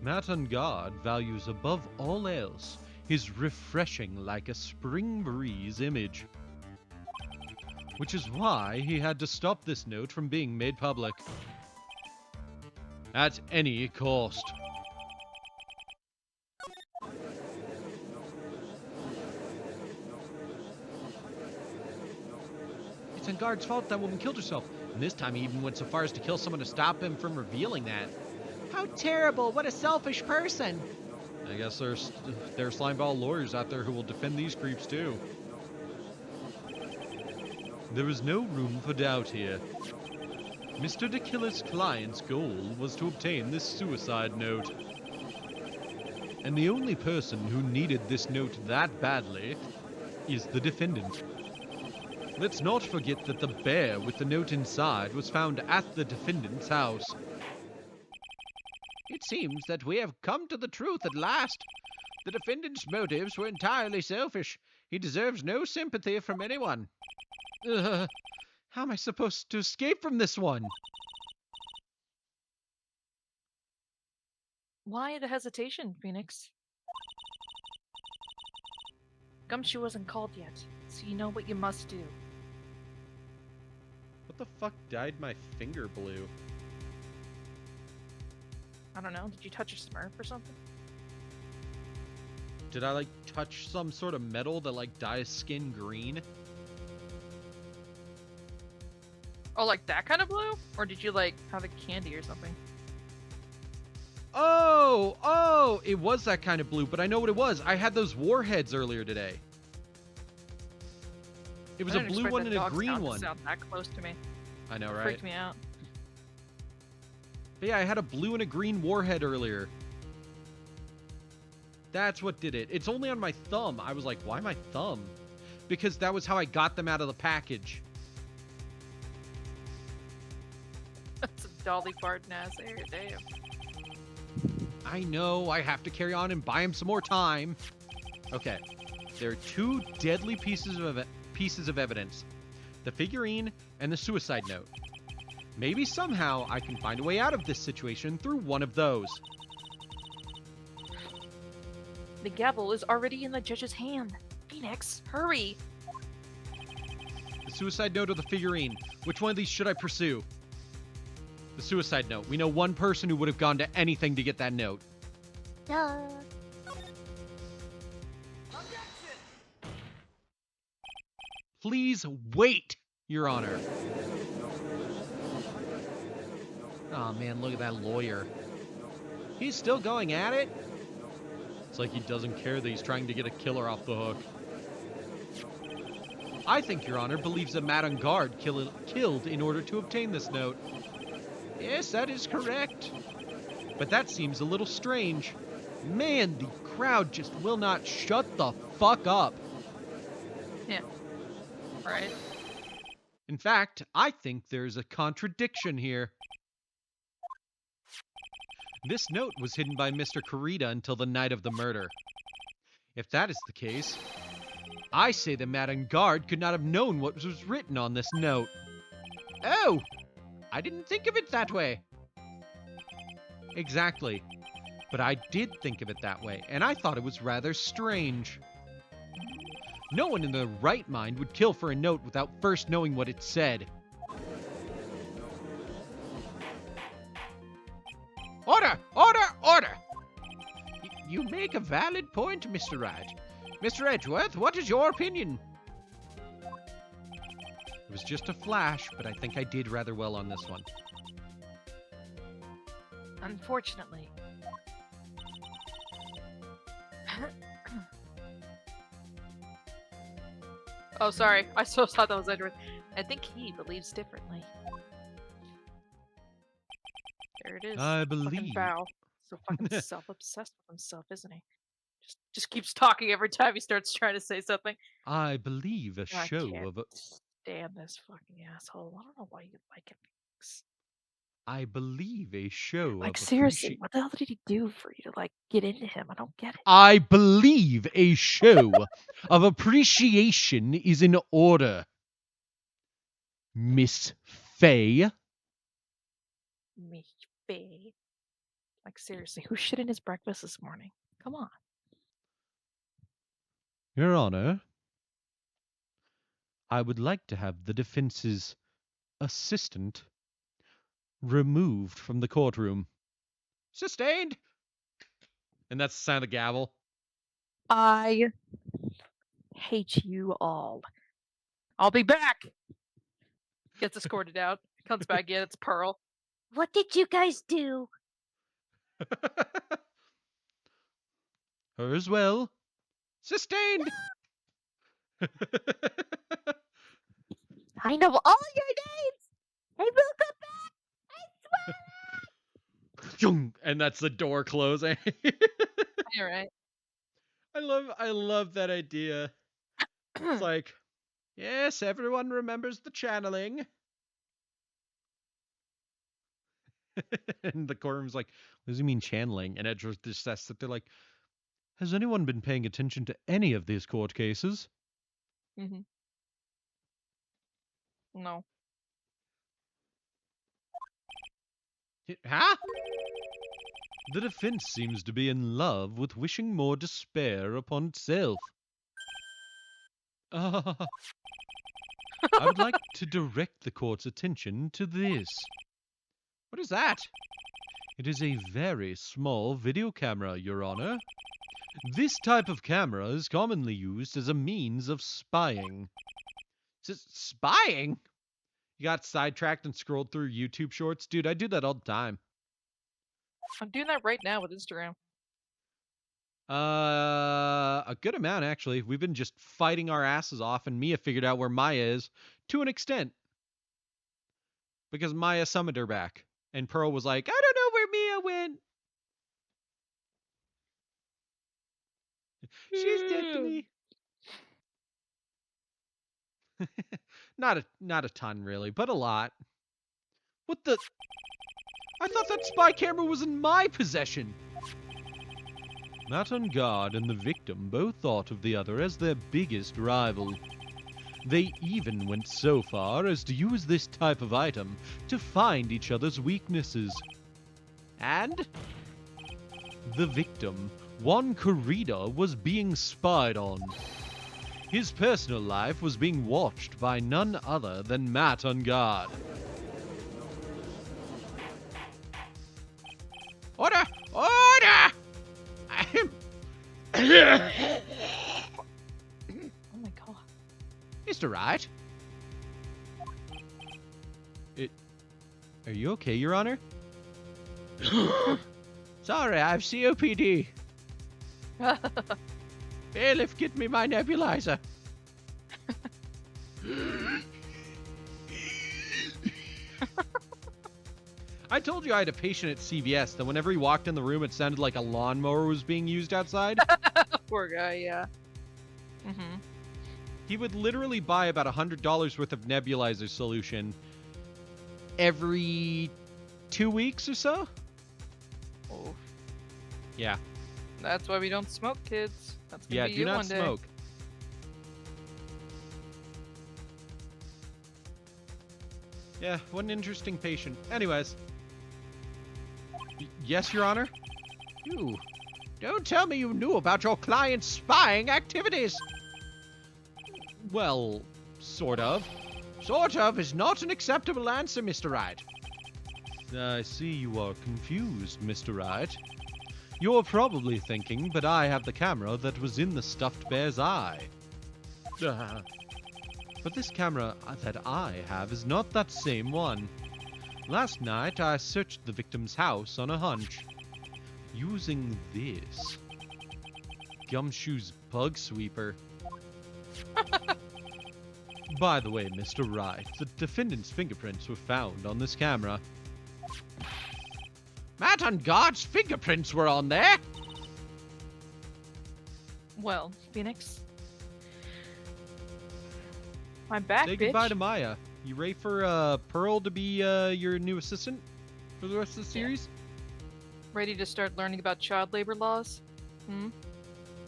S2: Matan God values above all else his refreshing like a spring breeze image. Which is why he had to stop this note from being made public. At any cost. It's Engard's fault that woman killed herself. And this time he even went so far as to kill someone to stop him from revealing that.
S4: How terrible! What a selfish person!
S2: I guess there's slimeball lawyers out there who will defend these creeps too. There is no room for doubt here. Mr. DeKiller's client's goal was to obtain this suicide note. And the only person who needed this note that badly is the defendant. Let's not forget that the bear with the note inside was found at the defendant's house.
S4: It seems that we have come to the truth at last. The defendant's motives were entirely selfish. He deserves no sympathy from anyone.
S2: How am I supposed to escape from this one?
S1: Why the hesitation, Phoenix? Gumshoe wasn't called yet, so you know what you must do.
S2: What the fuck dyed my finger blue?
S1: I don't know, did you touch a Smurf or something?
S2: Did I, like, touch some sort of metal that, like, dyes skin green?
S1: Oh, like that kind of blue? Or did you, like, have a candy or something?
S2: Oh, it was that kind of blue, but I know what it was. I had those warheads earlier today. It was
S1: I
S2: a
S1: didn't
S2: blue
S1: expect
S2: one
S1: that
S2: and a
S1: dog
S2: green
S1: sound to
S2: one.
S1: sound that close to me.
S2: I know, right?
S1: Freaked me out.
S2: But yeah, I had a blue and a green warhead earlier. That's what did it. It's only on my thumb. I was like, why my thumb? Because that was how I got them out of the package.
S1: That's a Dolly farting ass air, damn.
S2: I know, I have to carry on and buy him some more time. Okay, there are two deadly pieces of evidence. The figurine and the suicide note. Maybe somehow I can find a way out of this situation through one of those.
S1: The gavel is already in the judge's hand. Phoenix, hurry!
S2: The suicide note or the figurine? Which one of these should I pursue? The suicide note. We know one person who would have gone to anything to get that note.
S5: Duh.
S2: Please wait, Your Honor. Oh man, look at that lawyer. He's still going at it? It's like he doesn't care that he's trying to get a killer off the hook. I think Your Honor believes that Madame Guard killed in order to obtain this note.
S4: Yes, that is correct.
S2: But that seems a little strange. Man, the crowd just will not shut the fuck up.
S1: Yeah. Right.
S2: In fact, I think there's a contradiction here. This note was hidden by Mr. Kurita until the night of the murder. If that is the case, I say that Madame Guard could not have known what was written on this note.
S4: Oh, I didn't think of it that way.
S2: Exactly. But I did think of it that way, and I thought it was rather strange. No one in their right mind would kill for a note without first knowing what it said.
S4: Order! Order! Order! You make a valid point, Mr. Wright. Mr. Edgeworth, what is your opinion?
S2: It was just a flash, but I think I did rather well on this one.
S1: Unfortunately. Oh, sorry. I so thought that was Edward. I think he believes differently. There it is.
S2: I
S1: Fucking
S2: believe.
S1: bow. So fucking self-obsessed with himself, isn't he? Just keeps talking every time he starts trying to say something.
S2: I believe a
S1: I
S2: show
S1: can't
S2: of a...
S1: stand this fucking asshole. I don't know why you like him.
S2: I believe a show
S1: Like
S2: of
S1: seriously, what the hell did he do for you to like get into him? I don't get it.
S2: I believe a show of appreciation is in order. Miss Faye.
S1: Me, babe. Like seriously, who shit in his breakfast this morning? Come on.
S2: Your Honor, I would like to have the defense's assistant removed from the courtroom.
S4: Sustained.
S2: And that's the sound of the gavel.
S1: I hate you all. I'll be back. Gets escorted out. Comes back in. It's Pearl.
S5: What did you guys do?
S2: Her as well.
S4: Sustained.
S5: I know all your names. I will come back. I swear.
S2: And that's the door closing.
S1: You're right.
S2: I love that idea. It's like,
S4: Yes, everyone remembers the channeling.
S2: And the courtroom's like, what does he mean channeling? And Edgeworth just says that they're like, has anyone been paying attention to any of these court cases?
S1: Mm-hmm. No.
S2: Huh? The defense seems to be in love with wishing more despair upon itself. I would like to direct the court's attention to this.
S4: What is that?
S2: It is a very small video camera, Your Honor. This type of camera is commonly used as a means of spying.
S4: Spying?
S2: You got sidetracked and scrolled through YouTube shorts? Dude, I do that all the time.
S1: I'm doing that right now with Instagram.
S2: A good amount, actually. We've been just fighting our asses off, and Mia figured out where Maya is to an extent. Because Maya summoned her back. And Pearl was like, I don't know where Mia went. She's dead to me. Not a ton, really, but a lot. What the? I thought that spy camera was in my possession. Matt on guard and the victim both thought of the other as their biggest rival. They even went so far as to use this type of item to find each other's weaknesses. And the victim, Juan Corrida, was being spied on. His personal life was being watched by none other than Matt on guard.
S4: Order! Order!
S1: Oh my god.
S4: Mr. Wright?
S2: Are you okay, Your Honor?
S4: Sorry, I have COPD. Bailiff, get me my nebulizer.
S2: I told you I had a patient at CVS that whenever he walked in the room, it sounded like a lawnmower was being used outside.
S1: Poor guy, yeah. Mm-hmm.
S2: He would literally buy about $100 worth of nebulizer solution every 2 weeks or so.
S1: Oh,
S2: Yeah.
S1: that's why we don't smoke, kids. That's gonna
S2: Yeah,
S1: be
S2: do
S1: you
S2: not
S1: one day.
S2: smoke. Yeah, what an interesting patient. Anyways. Yes, Your Honor?
S4: You don't tell me you knew about your client's spying activities.
S2: Well, sort of.
S4: Sort of is not an acceptable answer, Mr. Wright.
S2: I see you are confused, Mr. Wright. You're probably thinking, but I have the camera that was in the stuffed bear's eye. But this camera that I have is not that same one. Last night, I searched the victim's house on a hunch. Using this. Gumshoe's bug sweeper. By the way, Mr. Wright, the defendant's fingerprints were found on this camera.
S4: Matt on guard's fingerprints were on there.
S1: Well, Phoenix. I'm back,
S2: Say
S1: bitch.
S2: goodbye to Maya. You ready for Pearl to be your new assistant for the rest of the series?
S1: Ready to start learning about child labor laws? Hmm?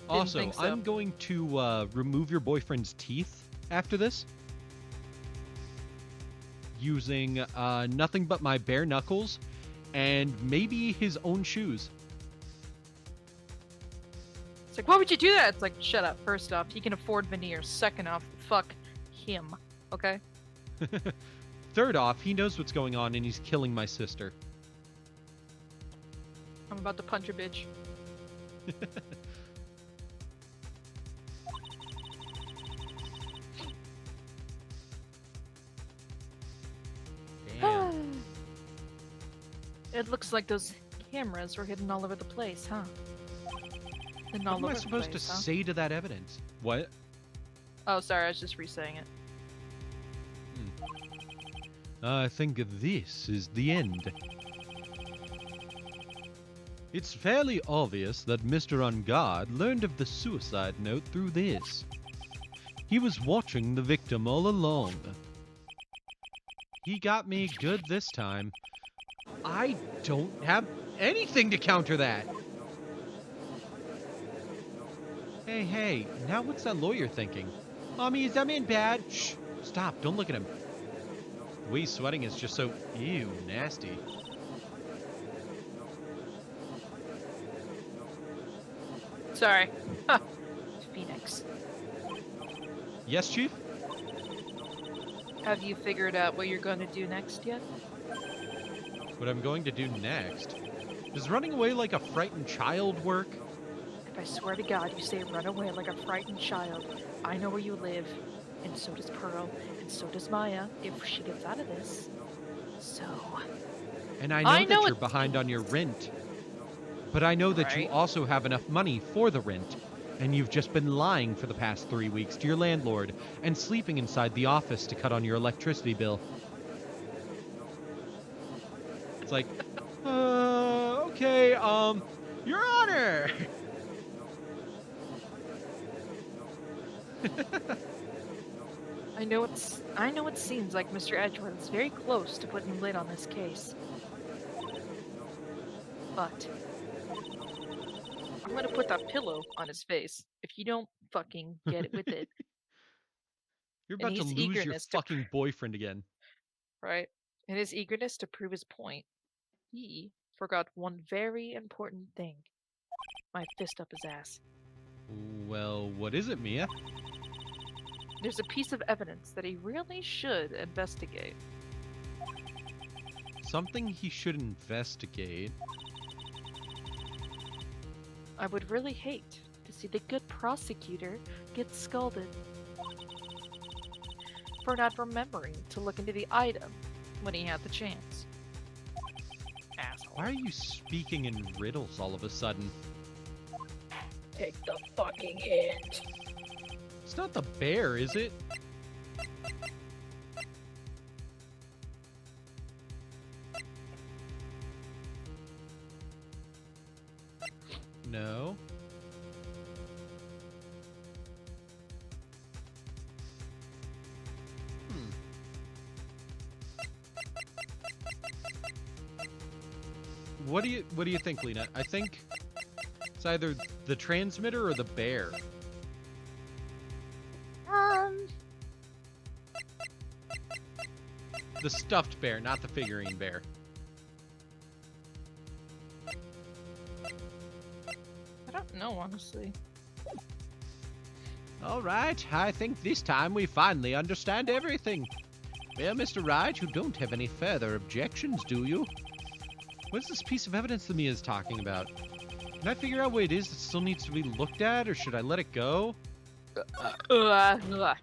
S2: Also,
S1: think so.
S2: I'm going to remove your boyfriend's teeth after this. Using nothing but my bare knuckles and maybe his own shoes.
S1: It's like, why would you do that? It's like, shut up. First off, he can afford veneers. Second off, fuck him. Okay?
S2: Third off, he knows what's going on and he's killing my sister.
S1: I'm about to punch a bitch.
S2: Damn.
S1: It looks like those cameras were hidden all over the place, huh? Hidden all
S2: What am
S1: over
S2: I
S1: the
S2: supposed
S1: place,
S2: to
S1: huh?
S2: say to that evidence? What?
S1: Oh, sorry, I was just re-saying it.
S2: I think this is the end. It's fairly obvious that Mr. On Guard learned of the suicide note through this. He was watching the victim all along. He got me good this time. I don't have anything to counter that. Hey, now what's that lawyer thinking? Mommy, is that man bad? Shh, stop, don't look at him. The way he's sweating is just so, ew, nasty.
S1: Sorry. Huh. Phoenix.
S2: Yes, Chief?
S1: Have you figured out what you're going to do next yet?
S2: What I'm going to do next? Does running away like a frightened child work?
S1: If I swear to God you say run away like a frightened child, I know where you live, and so does Pearl, and so does Maya, if she gets out of this. So...
S2: And I
S1: I
S2: know
S1: know
S2: that you're behind on your rent. But I know that you
S1: Right.
S2: also have enough money for the rent. And you've just been lying for the past 3 weeks to your landlord and sleeping inside the office to cut on your electricity bill. It's like, okay, Your Honor!
S1: I know it seems like Mr. Edgeworth is very close to putting the lid on this case. But I'm gonna put that pillow on his face if you don't fucking get it with it.
S2: You're
S1: And
S2: about to
S1: his
S2: lose your
S1: eagerness to
S2: fucking boyfriend again.
S1: Right? In his eagerness to prove his point, he forgot one very important thing. My fist up his ass.
S2: Well, what is it, Mia?
S1: There's a piece of evidence that he really should investigate.
S2: Something he should investigate.
S1: I would really hate to see the good prosecutor get scolded for not remembering to look into the item when he had the chance. Asshole.
S2: Why are you speaking in riddles all of a sudden?
S1: Take the fucking hint.
S2: It's not the bear, is it? No. What do you think, Lena? I think it's either the transmitter or the bear. The stuffed bear, not the figurine bear.
S1: I don't know, honestly.
S4: All right, I think this time we finally understand everything. Well, Mr. Wright, you don't have any further objections, do you?
S2: What's this piece of evidence that Mia is talking about? Can I figure out what it is that still needs to be looked at, or should I let it go?
S1: Ugh.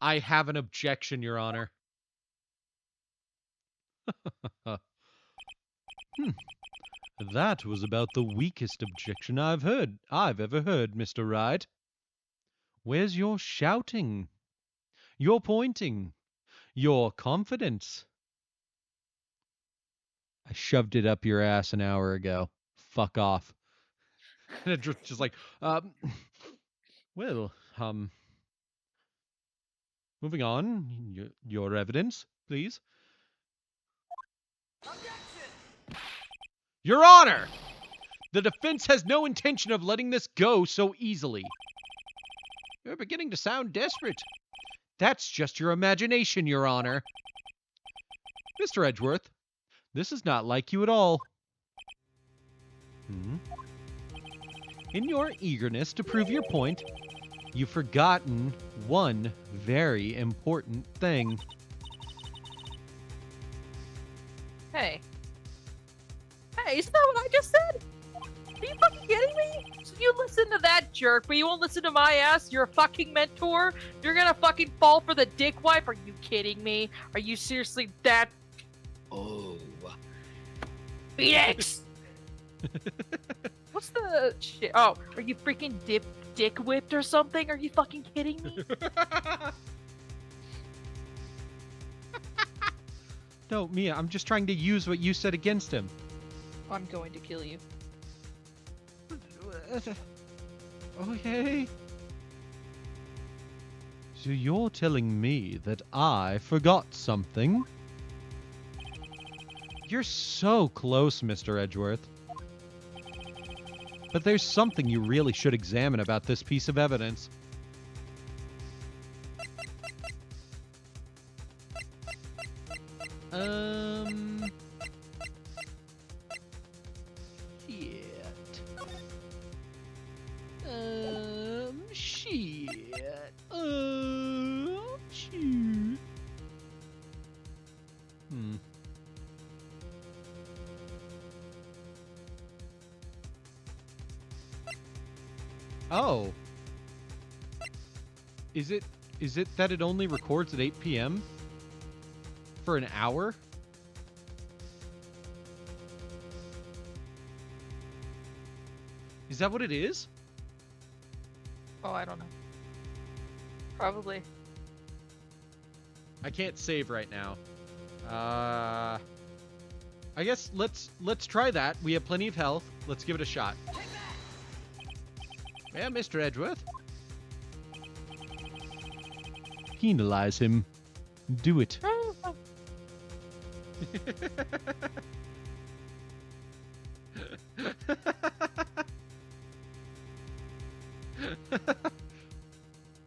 S2: I have an objection, Your Honor. That was about the weakest objection I've ever heard, Mr. Wright. Where's your shouting? Your pointing? Your confidence? I shoved it up your ass an hour ago. Fuck off. And it's just like, well, moving on. Your evidence, please. Your Honor! The defense has no intention of letting this go so easily.
S4: You're beginning to sound desperate.
S2: That's just your imagination, Your Honor. Mr. Edgeworth, this is not like you at all. In your eagerness to prove your point, you've forgotten one very important thing.
S1: Hey. Hey, isn't that what I just said? Are you fucking kidding me? So you listen to that jerk, but you won't listen to my ass? You're a fucking mentor? You're gonna fucking fall for the dick wipe? Are you kidding me? Are you seriously that...
S8: Oh.
S1: Phoenix! What's the shit? Oh, are you freaking dick whipped or something? Are you fucking kidding me?
S2: No, Mia, I'm just trying to use what you said against him.
S1: I'm going to kill you.
S2: Okay. So you're telling me that I forgot something? You're so close, Mr. Edgeworth. But there's something you really should examine about this piece of evidence. Shit. Shit. Shoot. Oh. Is it that it only records at 8 p.m. for an hour? Is that what it is?
S1: Oh, I don't know. Probably.
S2: I can't save right now. I guess let's try that. We have plenty of health. Let's give it a shot.
S4: Well, Mr. Edgeworth,
S2: Penalize him. Do it.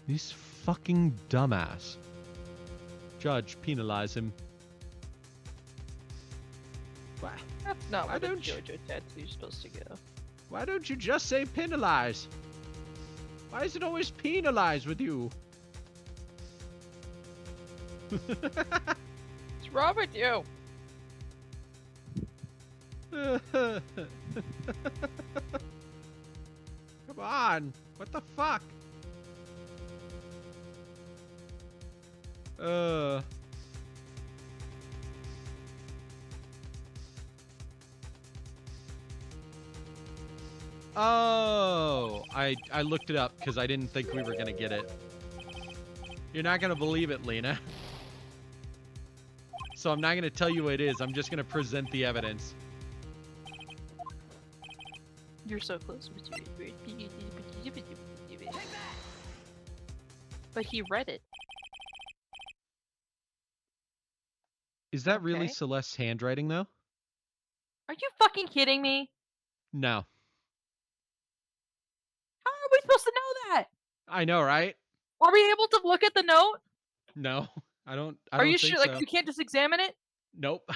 S2: This fucking dumbass. Judge, penalize him.
S1: That's not
S4: Why
S1: what a
S4: don't you-
S1: JoJo tattoo's supposed to go.
S4: why don't you just say penalize? Why is it always penalize with you?
S1: What's wrong with you?
S4: Come on. What the fuck?
S2: Oh, I looked it up because I didn't think we were gonna get it. You're not gonna believe it, Lena. So I'm not gonna tell you what it is. I'm just gonna present the evidence.
S1: You're so close. But he read it.
S2: Is that really
S1: Okay.
S2: Celeste's handwriting, though?
S1: Are you fucking kidding me?
S2: No.
S1: How are we supposed to know that?
S2: I know, right?
S1: Are we able to look at the note?
S2: No, I don't. I
S1: Are
S2: don't
S1: you
S2: think
S1: sure?
S2: so.
S1: Like, you can't just examine it?
S2: Nope.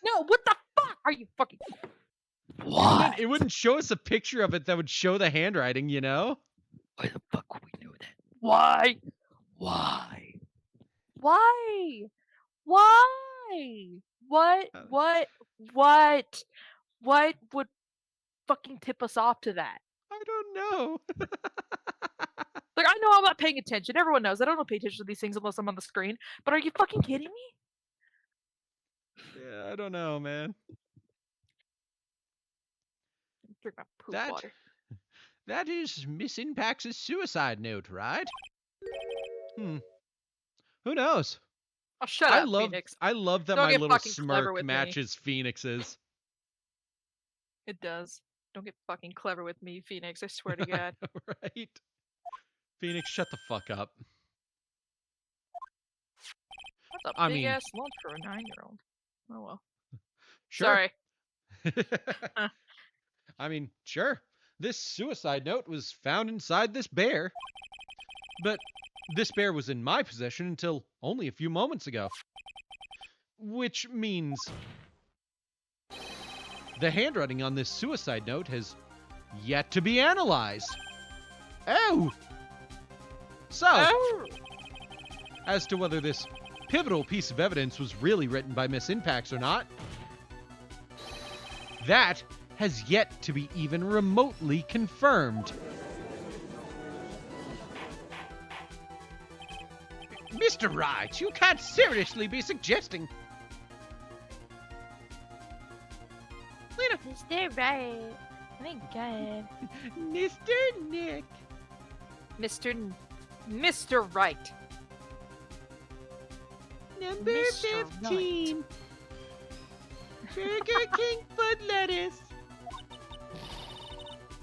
S1: No, what the fuck? Are you fucking...
S2: It wouldn't show us a picture of it that would show the handwriting, you know?
S8: Why the fuck would we know that?
S1: Why?
S8: Why?
S1: Why? Why? What would fucking tip us off to that?
S2: I don't know.
S1: Like, I know I'm not paying attention. Everyone knows I don't pay attention to these things unless I'm on the screen. But are you fucking kidding me?
S2: Yeah, I don't know, man.
S1: Drink my poop
S4: That-
S1: water.
S4: That is Miss Impax's suicide note, right?
S2: Who knows?
S1: Oh, shut
S2: I
S1: up,
S2: love
S1: Phoenix.
S2: I love that
S1: Don't
S2: my
S1: get
S2: little
S1: fucking clever
S2: smirk
S1: with me.
S2: matches Phoenix's.
S1: It does. Don't get fucking clever with me, Phoenix. I swear to God.
S2: Right? Phoenix, shut the fuck up.
S1: That's a
S2: I
S1: big
S2: mean-
S1: ass lunch for a 9-year-old. Oh well.
S2: Sure.
S1: Sorry.
S2: I mean, sure. This suicide note was found inside this bear. But this bear was in my possession until only a few moments ago. Which means the handwriting on this suicide note has yet to be analyzed. Oh! So,
S1: Oh.
S2: as to whether this pivotal piece of evidence was really written by Miss Impax or not, that has yet to be even remotely confirmed.
S4: Mr. Wright, you can't seriously be suggesting.
S5: Mr. Right. Thank God.
S4: Mr. Nick.
S1: Mr. Wright.
S4: Number
S1: Mr.
S4: 15. Burger King foot lettuce.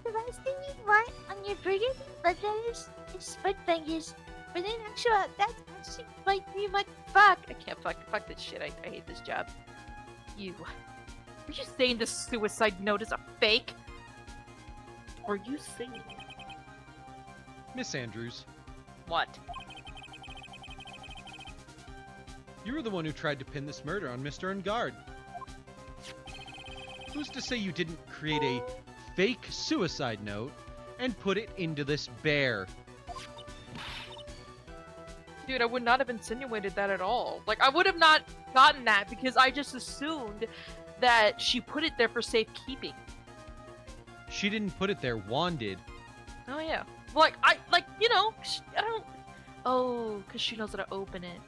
S5: The last thing you want on your burger but lettuce is foot fingers. But in actual, that actually might be my fuck. I can't fuck this shit. I hate this job. You. Are you saying this suicide note is a fake? Or are you saying
S2: Miss Andrews,
S1: What?
S2: you were the one who tried to pin this murder on Mr. Ungard. Who's to say you didn't create a fake suicide note and put it into this bear?
S1: Dude, I would not have insinuated that at all. Like, I would have not gotten that because I just assumed that she put it there for safekeeping.
S2: She didn't put it there, Juan did.
S1: Oh, yeah. I don't. Oh, because she knows how to open it.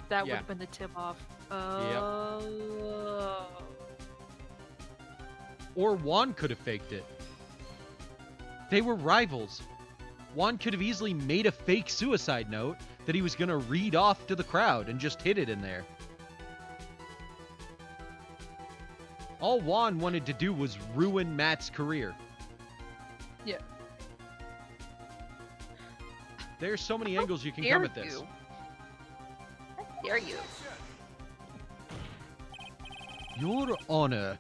S1: That would
S2: Yeah.
S1: have been the tip off. Oh.
S2: Or Juan could have faked it. They were rivals. Juan could have easily made a fake suicide note that he was going to read off to the crowd and just hid it in there. All Juan wanted to do was ruin Matt's career.
S1: Yeah.
S2: There's so many angles you can
S1: Dare
S2: come at this.
S1: you? How dare you?
S2: Your Honor,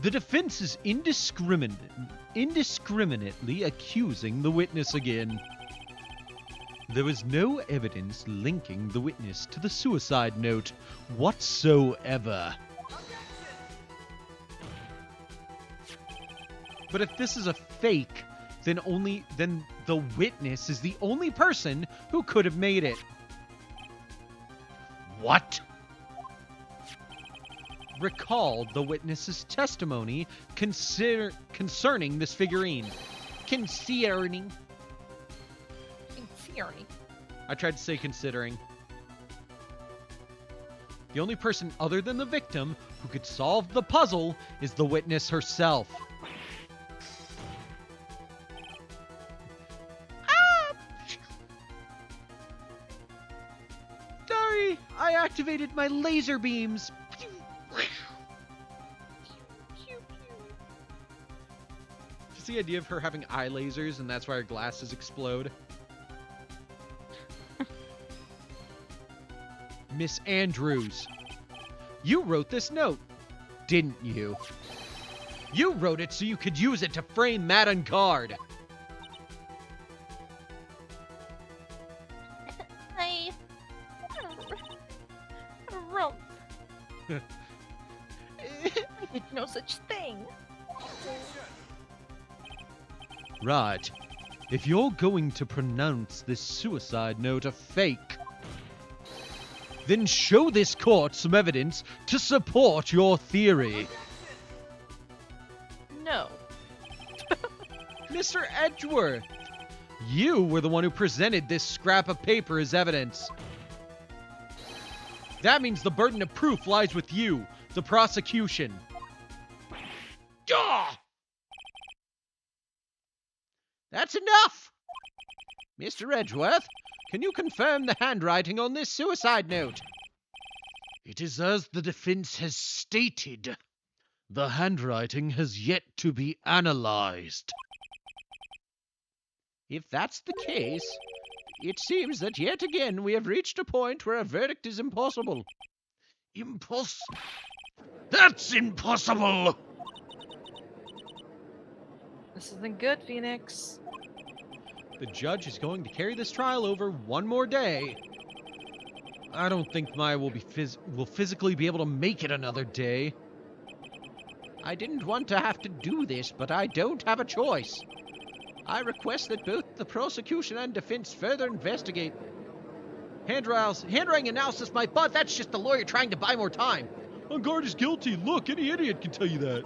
S2: the defense is indiscriminately accusing the witness again. There is no evidence linking the witness to the suicide note whatsoever. But if this is a fake, then the witness is the only person who could have made it. What? Recall the witness's testimony concerning this figurine. Concerning. I tried to say considering. The only person other than the victim who could solve the puzzle is the witness herself. Sorry, I activated my laser beams. Just the idea of her having eye lasers and that's why her glasses explode. Miss Andrews, you wrote this note, didn't you? You wrote it so you could use it to frame Matt Ungard.
S5: I wrote. I did no such thing.
S2: Right. If you're going to pronounce this suicide note a fake, then show this court some evidence to support your theory.
S1: No.
S2: Mr. Edgeworth, you were the one who presented this scrap of paper as evidence. That means the burden of proof lies with you, the prosecution. Gah! That's enough! Mr. Edgeworth, can you confirm the handwriting on this suicide note? It is as the defense has stated. The handwriting has yet to be analyzed. If that's the case, it seems that yet again we have reached a point where a verdict is impossible. That's impossible!
S1: This isn't good, Phoenix.
S2: The judge is going to carry this trial over one more day. I don't think Maya will physically be able to make it another day. I didn't want to have to do this, but I don't have a choice. I request that both the prosecution and defense further investigate. Handwriting analysis, my butt, that's just the lawyer trying to buy more time. Ungard is guilty. Look, any idiot can tell you that.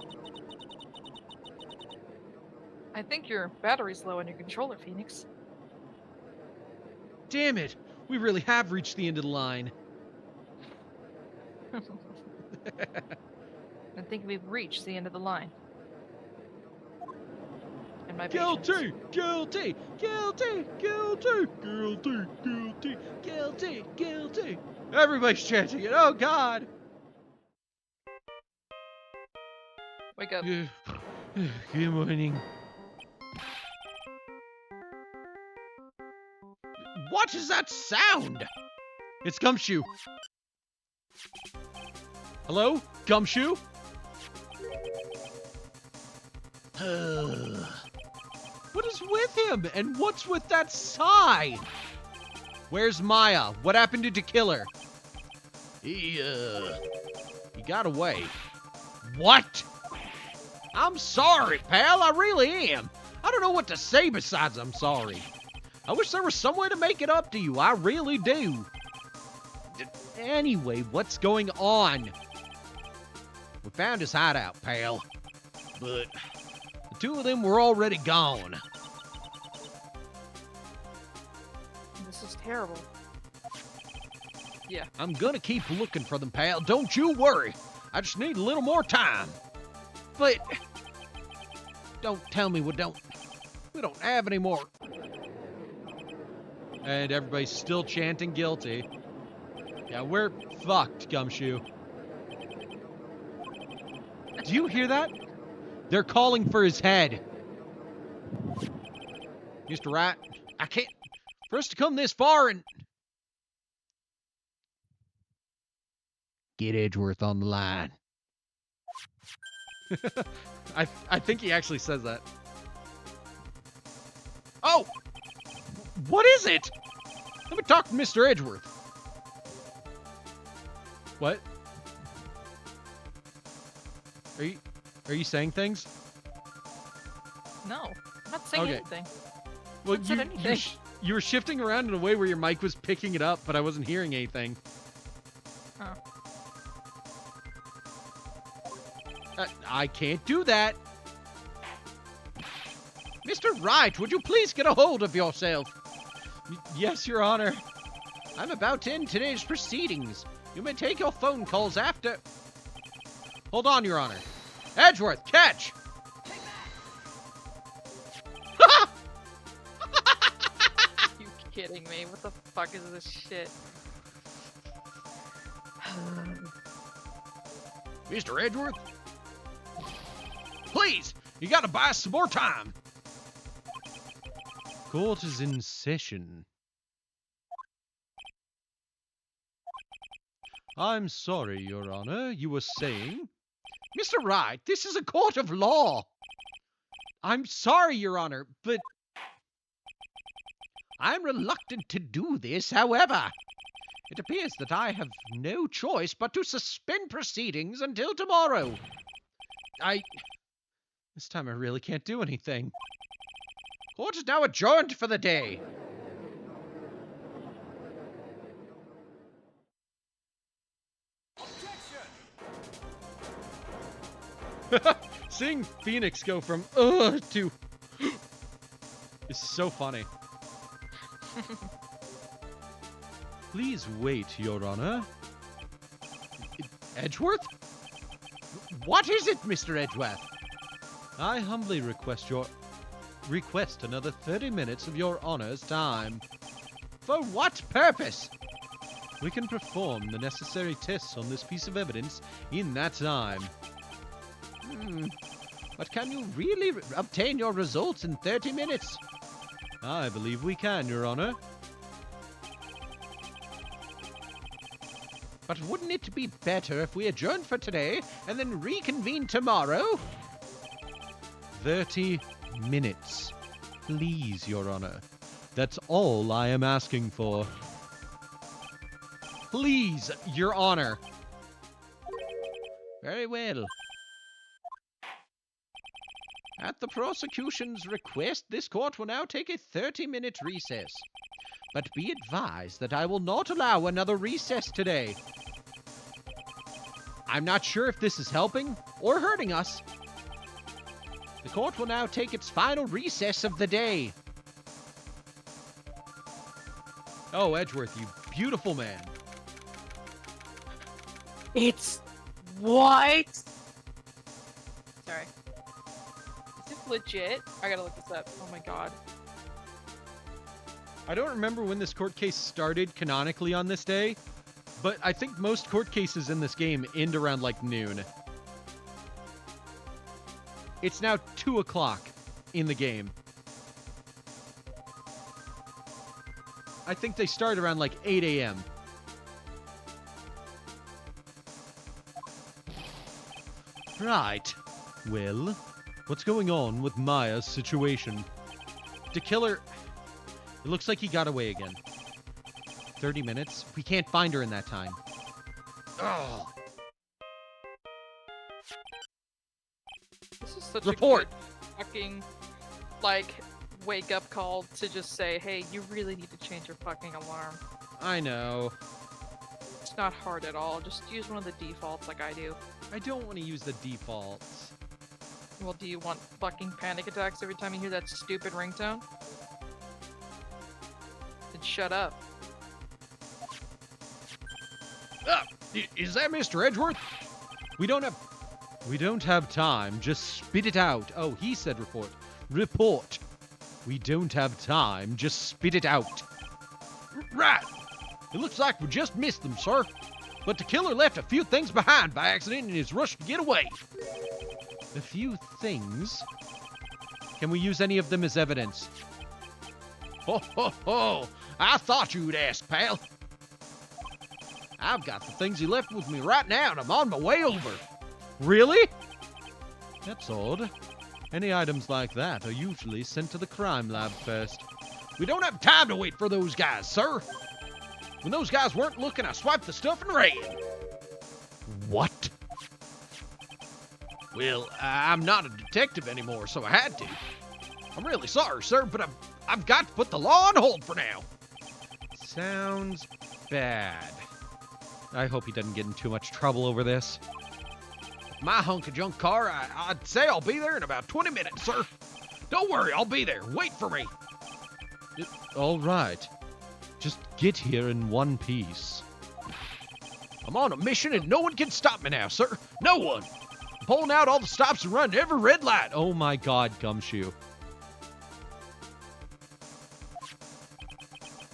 S1: I think your battery's low on your controller, Phoenix.
S2: Damn it. We really have reached the end of the line.
S1: I think we've reached the end of the line. And my patience.
S2: Guilty! Guilty! Guilty! Guilty! Guilty! Guilty! Guilty! Guilty! Everybody's chanting it. Oh, God!
S1: Wake up.
S2: Good morning.
S4: What is that sound?
S2: It's Gumshoe. Hello? Gumshoe?
S4: What is with him? And what's with that sigh?
S2: Where's Maya? What happened to kill her?
S4: He got away. What? I'm sorry, pal. I really am. I don't know what to say besides I'm sorry. I wish there was some way to make it up to you. I really do.
S2: Anyway, what's going on?
S4: We found his hideout, pal. But the two of them were already gone.
S1: This is terrible.
S4: I'm gonna keep looking for them, pal. Don't you worry. I just need a little more time. But don't tell me we don't have any more.
S2: And everybody's still chanting guilty. Yeah, we're fucked, Gumshoe. Do you hear that? They're calling for his head.
S4: Mr. Wright, I can't. For us to come this far and get Edgeworth on the line.
S2: I think he actually says that.
S4: Oh! What is it? Let me talk to Mr. Edgeworth.
S2: What? Are you saying things?
S1: No, I'm not saying
S2: Okay.
S1: anything.
S2: Well,
S1: Haven't said anything.
S2: you were shifting around in a way where your mic was picking it up, but I wasn't hearing anything.
S1: Oh.
S2: I can't do that.
S4: Mr. Wright, would you please get a hold of yourself?
S2: Yes, Your Honor.
S4: I'm about to end today's proceedings. You may take your phone calls after.
S2: Hold on, Your Honor.
S4: Edgeworth, catch!
S1: You kidding me? What the fuck is this shit?
S4: Mr. Edgeworth? Please, you gotta buy us some more time.
S2: Court is in session. I'm sorry, Your Honor. You were saying?
S4: Mr. Wright, this is a court of law.
S2: I'm sorry, Your Honor, but
S4: I'm reluctant to do this, however. It appears that I have no choice but to suspend proceedings until tomorrow.
S2: this time I really can't do anything.
S4: Court is now adjourned for the day.
S2: Seeing Phoenix go from to is so funny. Please wait, Your Honor.
S4: Edgeworth? What is it, Mr. Edgeworth?
S2: I humbly request another 30 minutes of Your Honor's time.
S4: For what purpose?
S2: We can perform the necessary tests on this piece of evidence in that time.
S4: But can you really obtain your results in 30 minutes?
S2: I believe we can, Your Honor.
S4: But wouldn't it be better if we adjourned for today and then reconvene tomorrow?
S2: 30 minutes. Please, Your Honor. That's all I am asking for. Please, Your Honor.
S4: Very well. At the prosecution's request, this court will now take a 30-minute recess. But be advised that I will not allow another recess today.
S2: I'm not sure if this is helping or hurting us.
S4: The court will now take its final recess of the day.
S2: Oh, Edgeworth, you beautiful man.
S1: It's what? Sorry. Is this legit? I gotta look this up. Oh my god.
S2: I don't remember when this court case started canonically on this day, but I think most court cases in this game end around like noon. It's now 2 o'clock in the game. I think they start around like 8 a.m. Right. Well, what's going on with Maya's situation? The killer... It looks like he got away again. 30 minutes? We can't find her in that time. Ugh.
S1: This is such
S2: Report.
S1: a good fucking, like, wake-up call to just say, hey, you really need to change your fucking alarm.
S2: I know.
S1: It's not hard at all. Just use one of the defaults like I do.
S2: I don't want to use the defaults.
S1: Well, do you want fucking panic attacks every time you hear that stupid ringtone? Then shut up.
S2: Is that Mr. Edgeworth? We don't have time. Just spit it out. Oh, he said report. Report. We don't have time. Just spit it out. Right. It looks like we just missed them, sir. But the killer left a few things behind by accident in his rush to get away. A few things? Can we use any of them as evidence? Ho, ho, ho. I thought you'd ask, pal. I've got the things he left with me right now, and I'm on my way over. Really? That's odd. Any items like that are usually sent to the crime lab first. We don't have time to wait for those guys, sir. When those guys weren't looking, I swiped the stuff and ran. What? Well, I'm not a detective anymore, so I had to. I'm really sorry, sir, but I've got to put the law on hold for now. Sounds bad. I hope he doesn't get in too much trouble over this. My hunk of junk car, I'd say I'll be there in about 20 minutes, sir. Don't worry, I'll be there. Wait for me. All right. Just get here in one piece. I'm on a mission and no one can stop me now, sir. No one. I'm pulling out all the stops and running every red light. Oh my God, Gumshoe.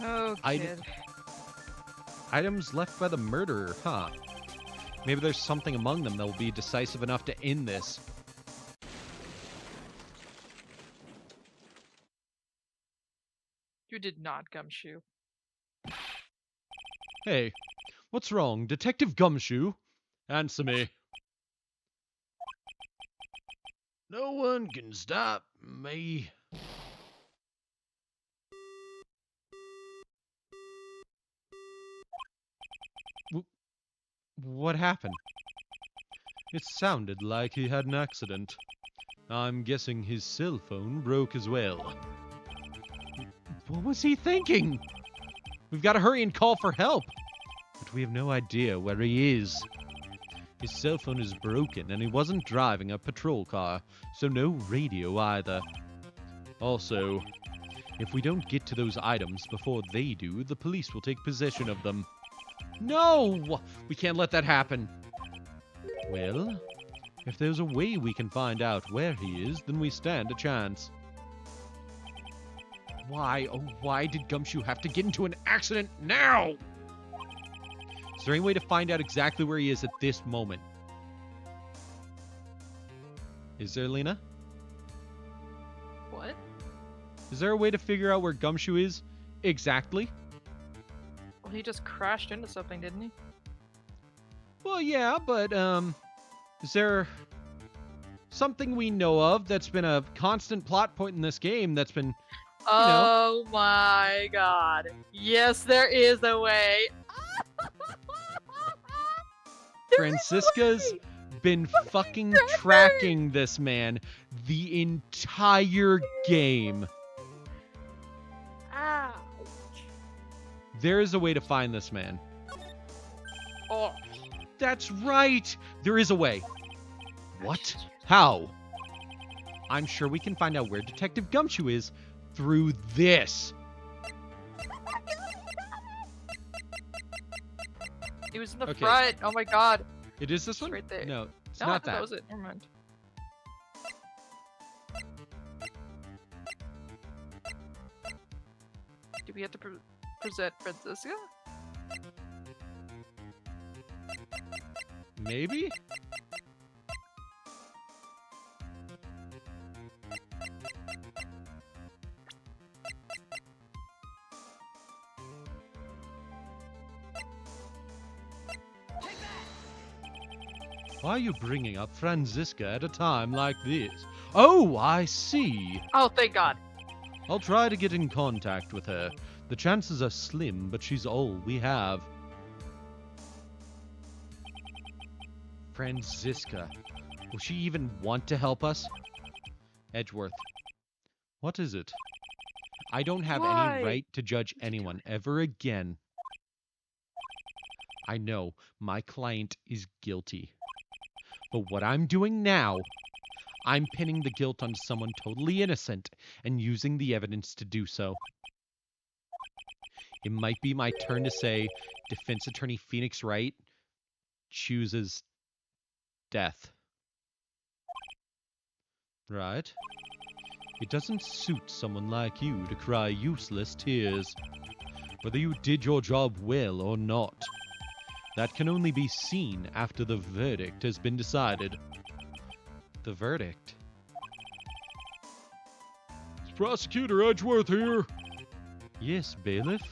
S1: Oh, kid.
S2: Items left by the murderer, huh? Maybe there's something among them that will be decisive enough to end this.
S1: You did not, Gumshoe.
S2: Hey, what's wrong, Detective Gumshoe? Answer me. No one can stop me. What happened? It sounded like he had an accident. I'm guessing his cell phone broke as well. What was he thinking? We've got to hurry and call for help. But we have no idea where he is. His cell phone is broken and he wasn't driving a patrol car, so no radio either. Also, if we don't get to those items before they do, the police will take possession of them. No! We can't let that happen. Well, if there's a way we can find out where he is, then we stand a chance. Why, oh why did Gumshoe have to get into an accident now? Is there any way to find out exactly where he is at this moment? Is there, Lena?
S1: What?
S2: Is there a way to figure out where Gumshoe is exactly?
S1: Well, he just crashed into something, didn't he?
S2: Well, yeah, but, is there something we know of that's been a constant plot point in this game that's been,
S1: Oh my God. Yes, there is a way.
S2: Francisca's been fucking tracking this man the entire game.
S1: Ow.
S2: There is a way to find this man.
S1: Oh.
S2: That's right. There is a way. What? How? I'm sure we can find out where Detective Gumshoe is through this.
S1: He was in the
S2: Okay.
S1: front. Oh my God.
S2: It is this
S1: It's
S2: one?
S1: right there.
S2: No, it's
S1: No, I
S2: not
S1: thought that
S2: that.
S1: was it. Never mind. Do we have to present Francisca?
S2: Maybe? Why are you bringing up Franziska at a time like this? Oh, I see.
S1: Oh, thank God.
S2: I'll try to get in contact with her. The chances are slim, but she's all we have. Franziska. Will she even want to help us? Edgeworth. What is it? I don't have
S1: Why?
S2: any right to judge anyone ever again. I know my client is guilty. But what I'm doing now, I'm pinning the guilt on someone totally innocent and using the evidence to do so. It might be my turn to say defense attorney Phoenix Wright chooses death. Right? It doesn't suit someone like you to cry useless tears, whether you did your job well or not. That can only be seen after the verdict has been decided. The verdict?
S3: It's Prosecutor Edgeworth here.
S2: Yes, bailiff?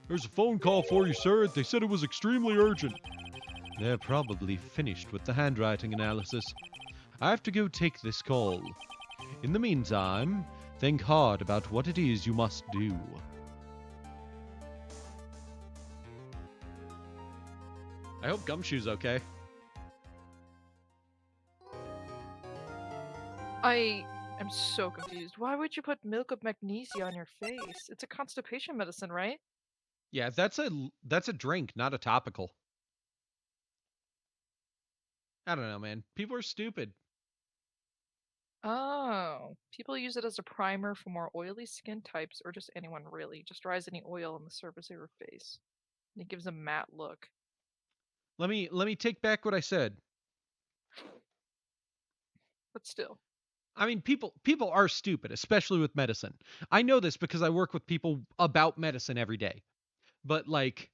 S3: There's a phone call for you, sir. They said it was extremely urgent.
S2: They're probably finished with the handwriting analysis. I have to go take this call. In the meantime, think hard about what it is you must do. I hope Gumshoe's okay.
S1: I am so confused. Why would you put milk of magnesia on your face? It's a constipation medicine, right?
S2: Yeah, that's a drink, not a topical. I don't know, man. People are stupid.
S1: Oh, people use it as a primer for more oily skin types or just anyone really. Just dries any oil on the surface of your face. And it gives a matte look.
S2: Let me take back what I said.
S1: But still.
S2: I mean, people are stupid, especially with medicine. I know this because I work with people about medicine every day. But like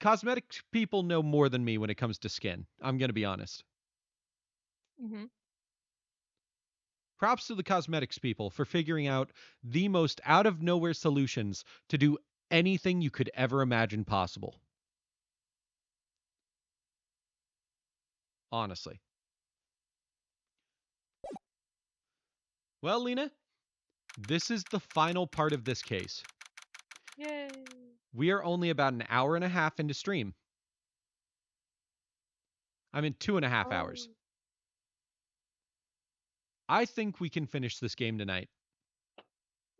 S2: cosmetic people know more than me when it comes to skin. I'm going to be honest.
S1: Mm-hmm.
S2: Props to the cosmetics people for figuring out the most out of nowhere solutions to do anything you could ever imagine possible. Honestly. Well, Lena, this is the final part of this case.
S1: Yay.
S2: We are only about an hour and a half into stream. I'm in 2.5 hours. I think we can finish this game tonight.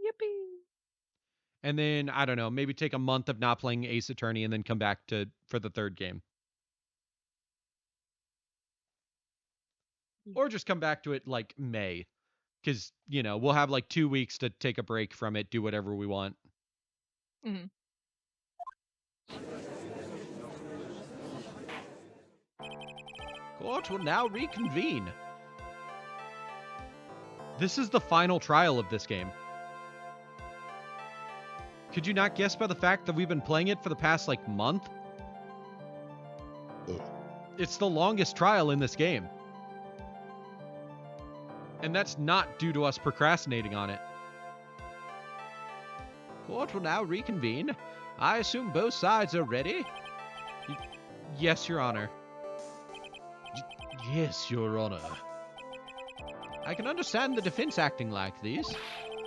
S1: Yippee.
S2: And then, I don't know, maybe take a month of not playing Ace Attorney and then come back for the third game. Or just come back to it like May. Because, you know, we'll have like 2 weeks to take a break from it, do whatever we want.
S1: Mm-hmm.
S4: Court will now reconvene.
S2: This is the final trial of this game. Could you not guess by the fact that we've been playing it for the past, like, month? It's the longest trial in this game. And that's not due to us procrastinating on it.
S4: Court will now reconvene. I assume both sides are ready.
S2: Yes, Your Honor.
S4: Yes, Your Honor. I can understand the defense acting like this.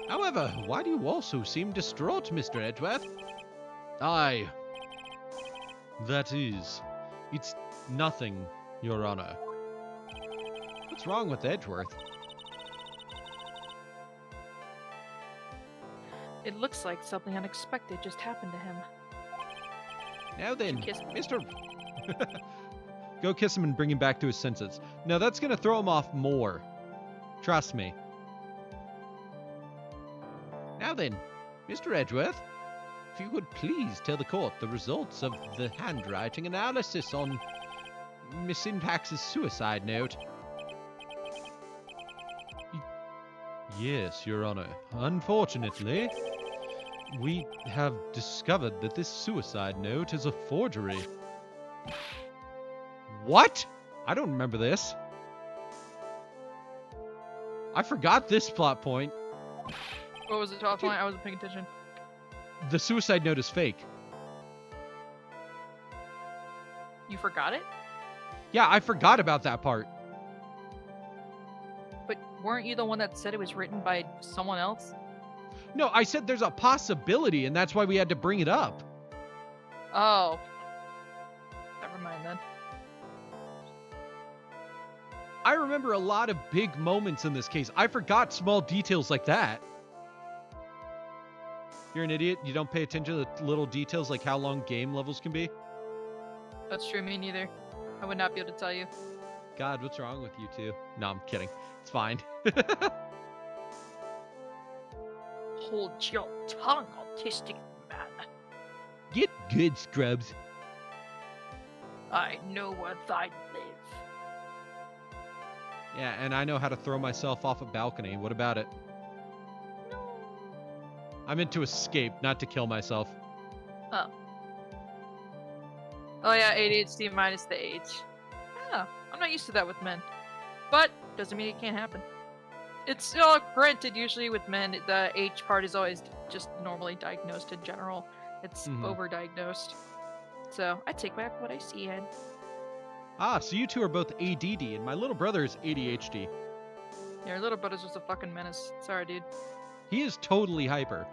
S4: However, why do you also seem distraught, Mr. Edgeworth?
S2: That is... It's nothing, Your Honor.
S4: What's wrong with Edgeworth?
S1: It looks like something unexpected just happened to him.
S4: Now then,
S1: Kiss me.
S4: Mr.
S2: Go kiss him and bring him back to his senses. No, that's gonna throw him off more. Trust me.
S4: Now then, Mr. Edgeworth, if you would please tell the court the results of the handwriting analysis on Miss Impax's suicide note.
S2: Yes, Your Honor. Unfortunately, we have discovered that this suicide note is a forgery. What? I don't remember this. I forgot this plot point.
S1: What was the top line? I wasn't paying attention.
S2: The suicide note is fake.
S1: You forgot it?
S2: Yeah, I forgot about that part.
S1: But weren't you the one that said it was written by someone else?
S2: No, I said there's a possibility, and that's why we had to bring it up.
S1: Oh. Never mind then.
S2: I remember a lot of big moments in this case. I forgot small details like that. You're an idiot. You don't pay attention to the little details like how long game levels can be.
S1: That's true, me neither. I would not be able to tell you.
S2: God, what's wrong with you two? No, I'm kidding. It's fine.
S5: Hold your tongue, autistic man.
S3: Get good, Scrubs.
S5: I know where thy live.
S2: Yeah, and I know how to throw myself off a balcony. What about it? I meant to escape, not to kill myself.
S1: Oh. Oh yeah, ADHD minus the age. Yeah, I'm not used to that with men. But, doesn't mean it can't happen. It's, granted, usually with men, the age part is always just normally diagnosed in general. It's overdiagnosed. So, I take back what I said.
S2: Ah, so you two are both ADD, and my little brother is ADHD.
S1: Your little brother's just a fucking menace. Sorry, dude.
S2: He is totally hyper.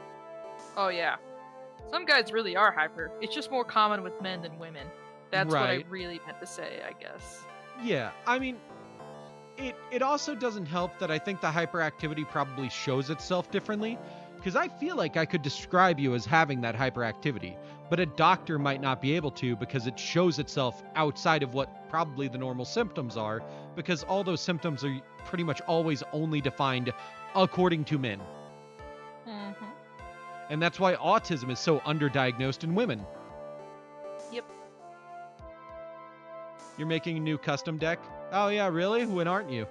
S1: Oh yeah. Some guys really are hyper. It's just more common with men than women. That's what I
S2: Right.
S1: really meant to say, I guess.
S2: Yeah, I mean, it also doesn't help that I think the hyperactivity probably shows itself differently, because I feel like I could describe you as having that hyperactivity, but a doctor might not be able to because it shows itself outside of what probably the normal symptoms are, because all those symptoms are pretty much always only defined according to men.
S1: Mm-hmm.
S2: And that's why autism is so underdiagnosed in women.
S1: Yep.
S2: You're making a new custom deck? Oh yeah, really? When aren't you?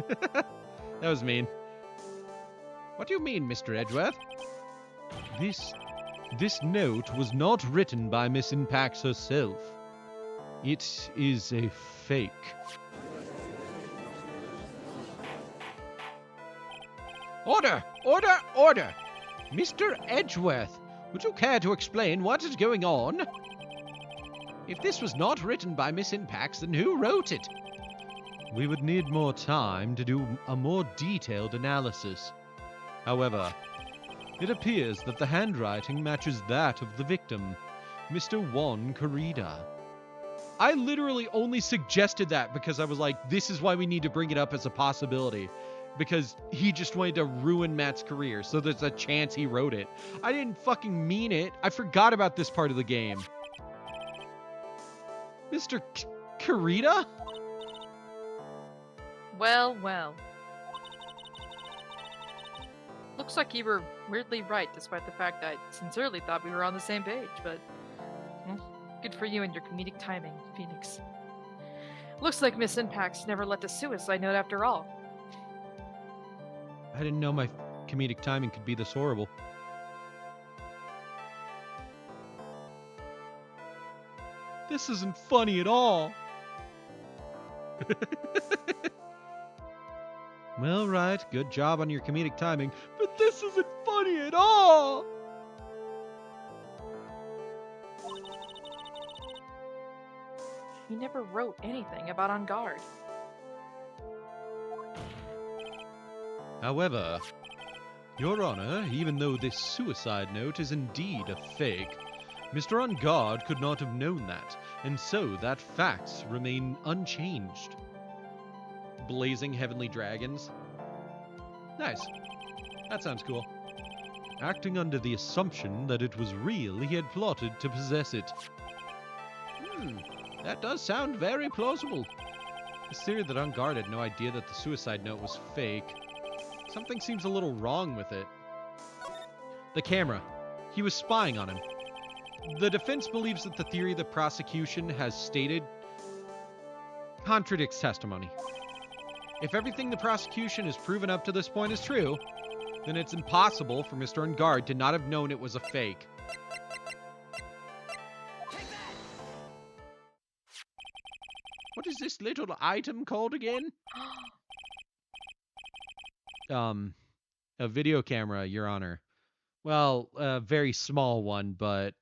S2: That was mean. What do you mean, Mr. Edgeworth?
S3: This note was not written by Miss Impax herself. It is a fake.
S4: Order! Order! Order! Mr. Edgeworth, would you care to explain what is going on? If this was not written by Miss Impax, then who wrote it?
S3: We would need more time to do a more detailed analysis. However, it appears that the handwriting matches that of the victim, Mr. Juan Corrida.
S2: I literally only suggested that because I was like, this is why we need to bring it up as a possibility. Because he just wanted to ruin Matt's career, so there's a chance he wrote it. I didn't fucking mean it. I forgot about this part of the game. Mr. Corrida?
S1: Well, well. Looks like you were weirdly right, despite the fact I sincerely thought we were on the same page, but... well, good for you and your comedic timing, Phoenix. Looks like Miss Impax never left a suicide note after all.
S2: I didn't know my comedic timing could be this horrible. This isn't funny at all. Well, right, good job on your comedic timing, but this isn't funny at all.
S1: He never wrote anything about On Guard.
S3: However, Your Honor, even though this suicide note is indeed a fake, Mr. On Guard could not have known that, and so that facts remain unchanged.
S2: Blazing heavenly dragons. Nice. That sounds cool.
S3: Acting under the assumption that it was real, he had plotted to possess it.
S4: That does sound very plausible.
S2: This theory that On Guard had no idea that the suicide note was fake. Something seems a little wrong with it. The camera. He was spying on him. The defense believes that the theory the prosecution has stated contradicts testimony. If everything the prosecution has proven up to this point is true, then it's impossible for Mr. On Guard to not have known it was a fake.
S4: What is this little item called again?
S2: A video camera, Your Honor. Well, a very small one, but...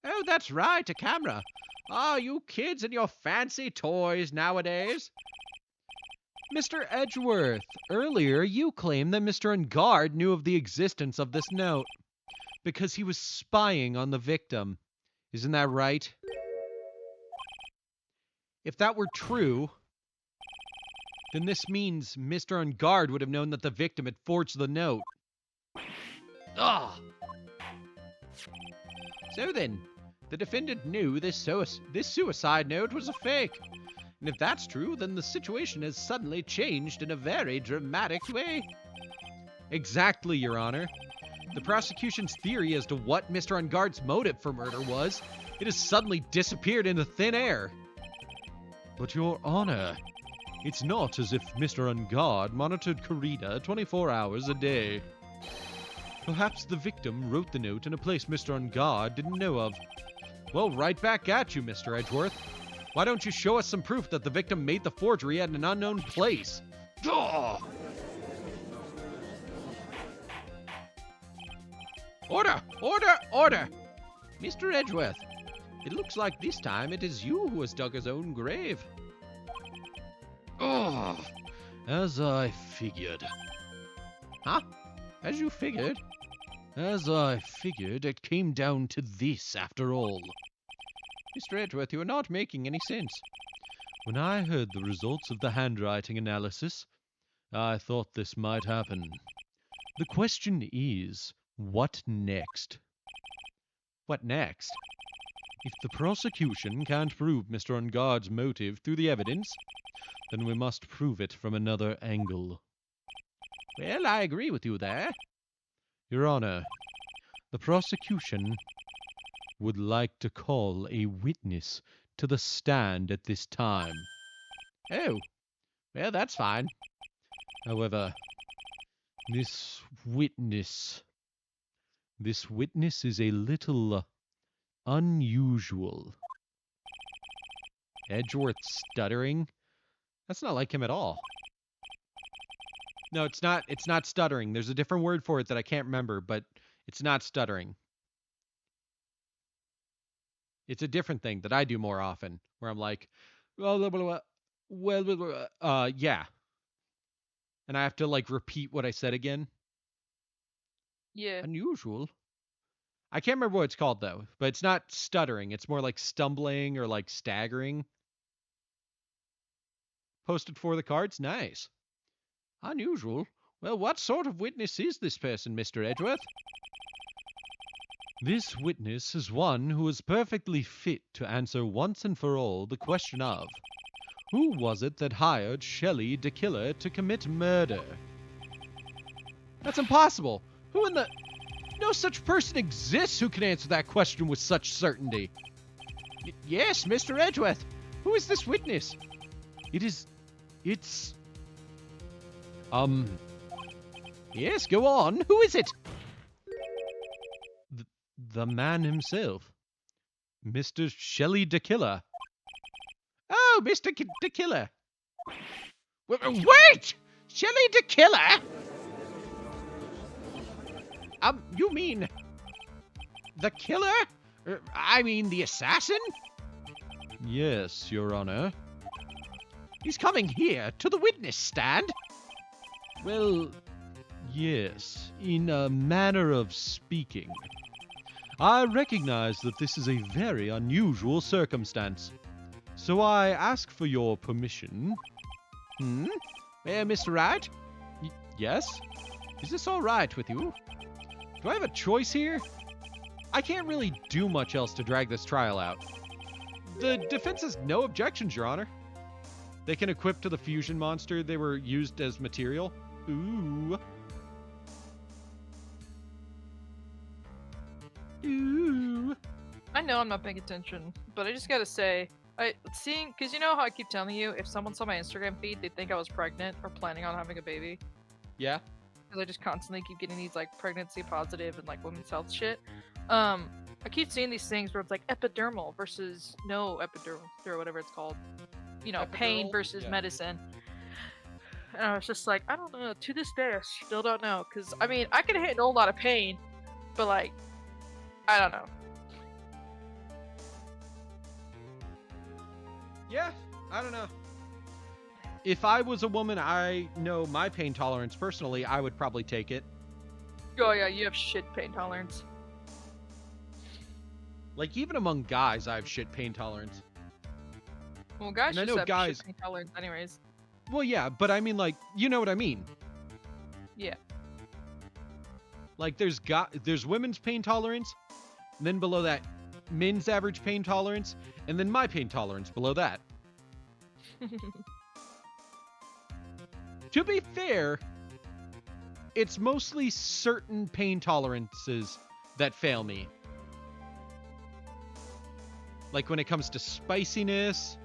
S4: Oh, that's right, a camera. Oh, you kids and your fancy toys nowadays.
S2: Mr. Edgeworth, earlier you claimed that Mr. Ungard knew of the existence of this note because he was spying on the victim. Isn't that right? If that were true, then this means Mr. Ungard would have known that the victim had forged the note. Ugh!
S4: So then, the defendant knew this suicide note was a fake. And if that's true, then the situation has suddenly changed in a very dramatic way.
S2: Exactly, Your Honor. The prosecution's theory as to what Mr. Ungard's motive for murder was, it has suddenly disappeared into thin air.
S3: But Your Honor, it's not as if Mr. Ungard monitored Karina 24 hours a day. Perhaps the victim wrote the note in a place Mr. Ungard didn't know of.
S2: Well, right back at you, Mr. Edgeworth. Why don't you show us some proof that the victim made the forgery at an unknown place?
S4: Ugh. Order! Order! Order! Mr. Edgeworth, it looks like this time it is you who has dug his own grave.
S3: Oh, as I figured.
S4: Huh? As you figured?
S3: As I figured, it came down to this after all.
S4: Mr. Edgeworth, you are not making any sense.
S3: When I heard the results of the handwriting analysis, I thought this might happen. The question is, what next?
S2: What next?
S3: If the prosecution can't prove Mr. Ungard's motive through the evidence, then we must prove it from another angle.
S4: Well, I agree with you there.
S3: Your Honor, the prosecution would like to call a witness to the stand at this time.
S4: Oh, well, that's fine.
S3: However, this witness is a little unusual.
S2: Edgeworth stuttering? That's not like him at all. No, it's not stuttering. There's a different word for it that I can't remember, but it's not stuttering. It's a different thing that I do more often, where I'm like, blah, blah, blah, well, blah, blah, yeah. And I have to like repeat what I said again.
S1: Yeah.
S4: Unusual.
S2: I can't remember what it's called though, but it's not stuttering. It's more like stumbling or like staggering. Posted for the cards? Nice.
S4: Unusual? Well, what sort of witness is this person, Mr. Edgeworth?
S3: This witness is one who is perfectly fit to answer once and for all the question of, who was it that hired Shelley the killer to commit murder?
S2: That's impossible. Who in the... No such person exists who can answer that question with such certainty.
S4: Yes, Mr. Edgeworth. Who is this witness?
S3: It's...
S4: Yes, go on. Who is it?
S3: the man himself. Mr. Shelley the killer.
S4: Oh, Mr. The Killer. Wait! Shelley the Killer? You mean... the killer? I mean the assassin?
S3: Yes, Your Honor.
S4: He's coming here, to the witness stand?
S3: Well, yes, in a manner of speaking. I recognize that this is a very unusual circumstance. So I ask for your permission.
S4: Mr. Wright?
S2: Yes?
S4: Is this all right with you?
S2: Do I have a choice here? I can't really do much else to drag this trial out. The defense has no objections, Your Honor. They can equip to the fusion monster they were used as material. Ooh. Ooh.
S1: I know I'm not paying attention, but I just gotta say, because you know how I keep telling you, if someone saw my Instagram feed, they'd think I was pregnant or planning on having a baby.
S2: Yeah?
S1: Because I just constantly keep getting these like pregnancy positive and like women's health shit. I keep seeing these things where it's like epidermal versus no epidural or whatever it's called. You know, pain
S2: Epidural?
S1: versus
S2: Yeah.
S1: medicine. And I was just like, I don't know. To this day, I still don't know. Because, I mean, I can handle a lot of pain, but like, I don't know.
S2: Yeah, I don't know. If I was a woman, I know my pain tolerance personally, I would probably take it.
S1: Oh yeah, you have shit pain tolerance.
S2: Like, even among guys, I have shit pain tolerance.
S1: Well, guys
S2: And I
S1: just
S2: know
S1: have
S2: guys...
S1: shit pain tolerance anyways.
S2: Well, yeah, but I mean, like, you know what I mean.
S1: Yeah.
S2: Like, there's women's pain tolerance, and then below that, men's average pain tolerance, and then my pain tolerance below that. To be fair, it's mostly certain pain tolerances that fail me. Like when it comes to spiciness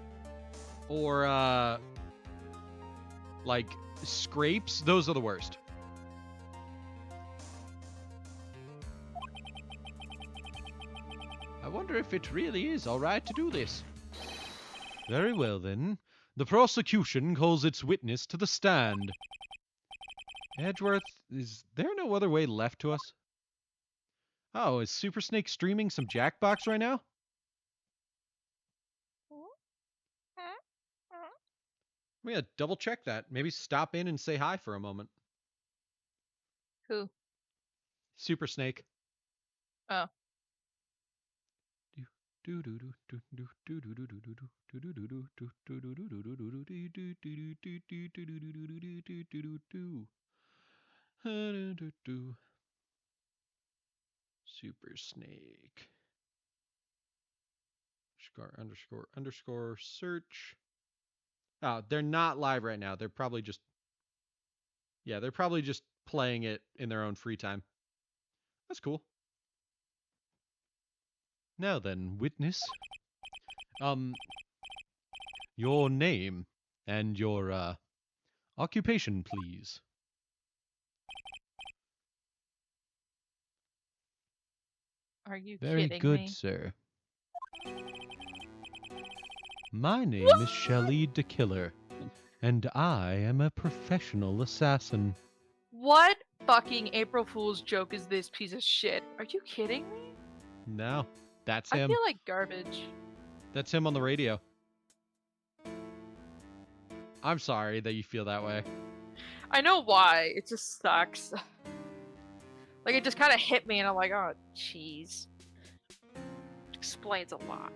S2: or like scrapes, those are the worst.
S4: I wonder if it really is all right to do this.
S3: Very well, then. The prosecution calls its witness to the stand. Edgeworth, is there no other way left to us? Oh, is Super Snake streaming some Jackbox right now?
S2: I'm gonna double check that. Maybe stop in and say hi for a moment.
S1: Who?
S2: Super Snake.
S1: Oh.
S2: Super Snake. Underscore search. Oh, they're not live right now. They're probably just... Yeah, they're probably just playing it in their own free time. That's cool.
S3: Now then, witness. Your name and your, occupation, please.
S1: Are you
S3: Very
S1: kidding
S3: good,
S1: me?
S3: sir. My name is Shelley DeKiller, and I am a professional assassin.
S1: What fucking April Fool's joke is this piece of shit? Are you kidding me?
S2: No, that's
S1: I
S2: him.
S1: feel like garbage.
S2: That's him on the radio. I'm sorry that you feel that way.
S1: I know why. It just sucks. Like, it just kind of hit me, and I'm like, oh, jeez. Explains a lot.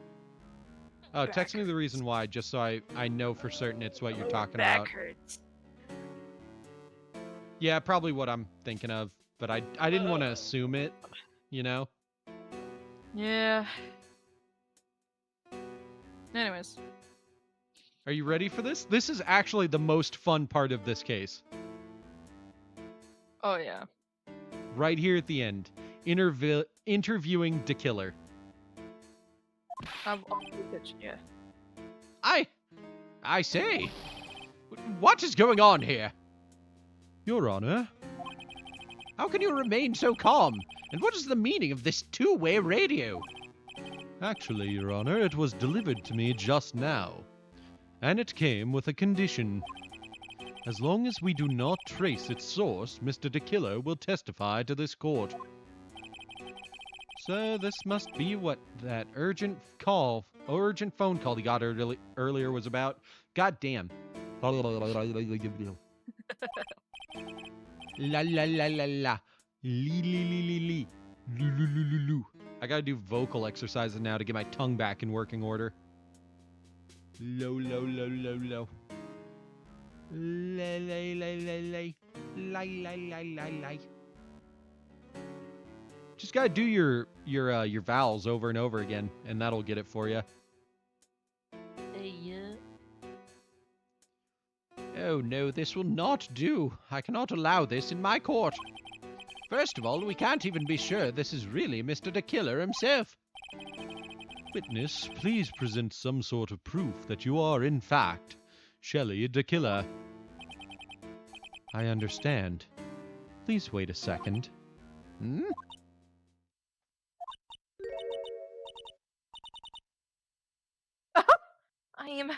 S2: Oh, text me the reason why, just so I know for certain it's what you're talking
S1: Back
S2: about.
S1: hurts.
S2: Yeah, probably what I'm thinking of, but I didn't want to assume it, you know?
S1: Yeah. Anyways.
S2: Are you ready for this? This is actually the most fun part of this case.
S1: Oh, yeah.
S2: Right here at the end. Interviewing DeKiller.
S1: I'll be pitching you.
S4: I say, what is going on here?
S3: Your Honor,
S4: How can you remain so calm? And what is the meaning of this two-way radio?
S3: actually, Your Honor, it was delivered to me just now. And it came with a condition. As long as we do not trace its source, Mr. DeKiller will testify to this court. So this must be what that urgent phone call he got earlier was about. God damn.
S4: La la la la la.
S2: Lee. Loo. I gotta do vocal exercises now to get my tongue back in working order. Low. Lay. Just gotta do your vowels over and over again, and that'll get it for you.
S4: Oh no, this will not do. I cannot allow this in my court. First of all, we can't even be sure this is really Mr. DeKiller himself.
S3: Witness, please present some sort of proof that you are, in fact, Shelley DeKiller. I understand. Please wait a second.
S5: I am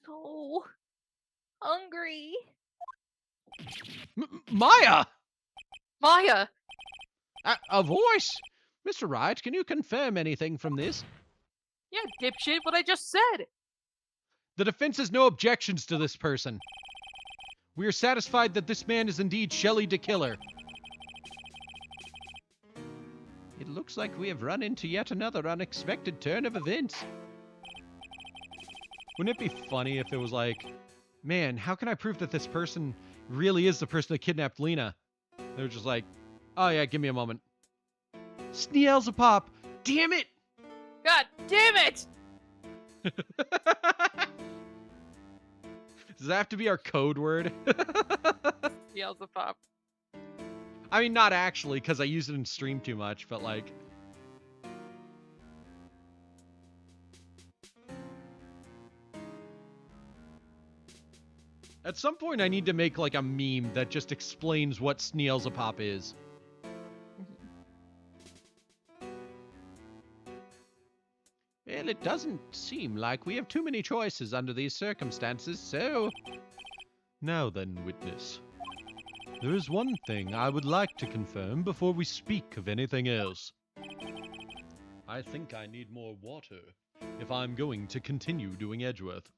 S5: so hungry.
S4: Maya!
S1: Maya!
S4: A voice! Mr. Wright, can you confirm anything from this?
S1: Yeah, dipshit, what I just said!
S2: The defense has no objections to this person. We are satisfied that this man is indeed Shelley the Killer.
S4: It looks like we have run into yet another unexpected turn of events.
S2: Wouldn't it be funny if it was like, man, how can I prove that this person really is the person that kidnapped Lena? They're just like, oh yeah, give me a moment. Sneelzapop! Damn it!
S1: God damn it!
S2: Does that have to be our code word?
S1: Yells a pop.
S2: I mean, not actually, because I use it in stream too much, but like... At some point, I need to make like a meme that just explains what Sneelzapop is.
S4: Well, it doesn't seem like we have too many choices under these circumstances, so...
S3: Now then, witness. There is one thing I would like to confirm before we speak of anything else. I think I need more water if I'm going to continue doing Edgeworth.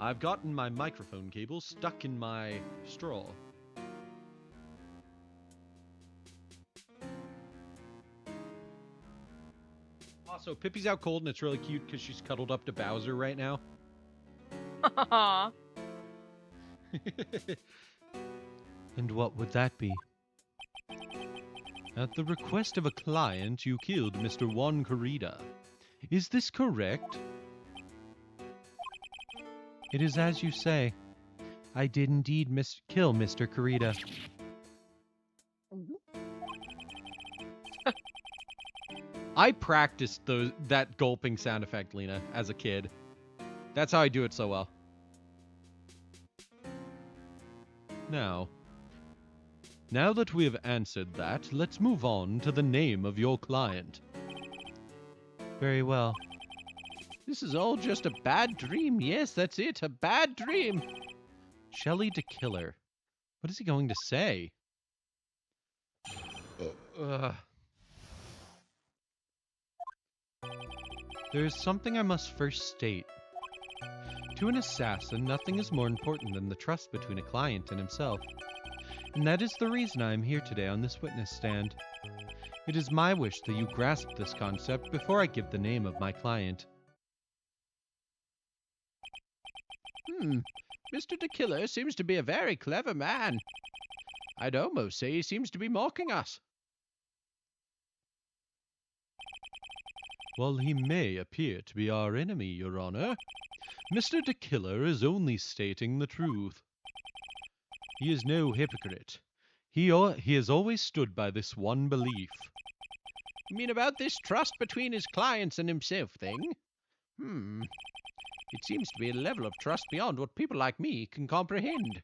S3: I've gotten my microphone cable stuck in my straw.
S2: Also, Pippi's out cold and it's really cute because she's cuddled up to Bowser right now.
S3: And what would that be? At the request of a client, you killed Mr. Juan Corrida. Is this correct? It is as you say. I did indeed kill Mr. Corrida.
S2: I practiced that gulping sound effect, Lena, as a kid. That's how I do it so well.
S3: Now that we have answered that, let's move on to the name of your client. Very well.
S4: This is all just a bad dream. Yes, that's it. A bad dream.
S3: Shelley the Killer. What is he going to say? There is something I must first state. To an assassin, nothing is more important than the trust between a client and himself. And that is the reason I am here today on this witness stand. It is my wish that you grasp this concept before I give the name of my client.
S4: Mr. the Killer seems to be a very clever man. I'd almost say he seems to be mocking us.
S3: While he may appear to be our enemy, Your Honor, Mr. the Killer is only stating the truth. He is no hypocrite. He has always stood by this one belief.
S4: You mean about this trust between his clients and himself thing? It seems to be a level of trust beyond what people like me can comprehend.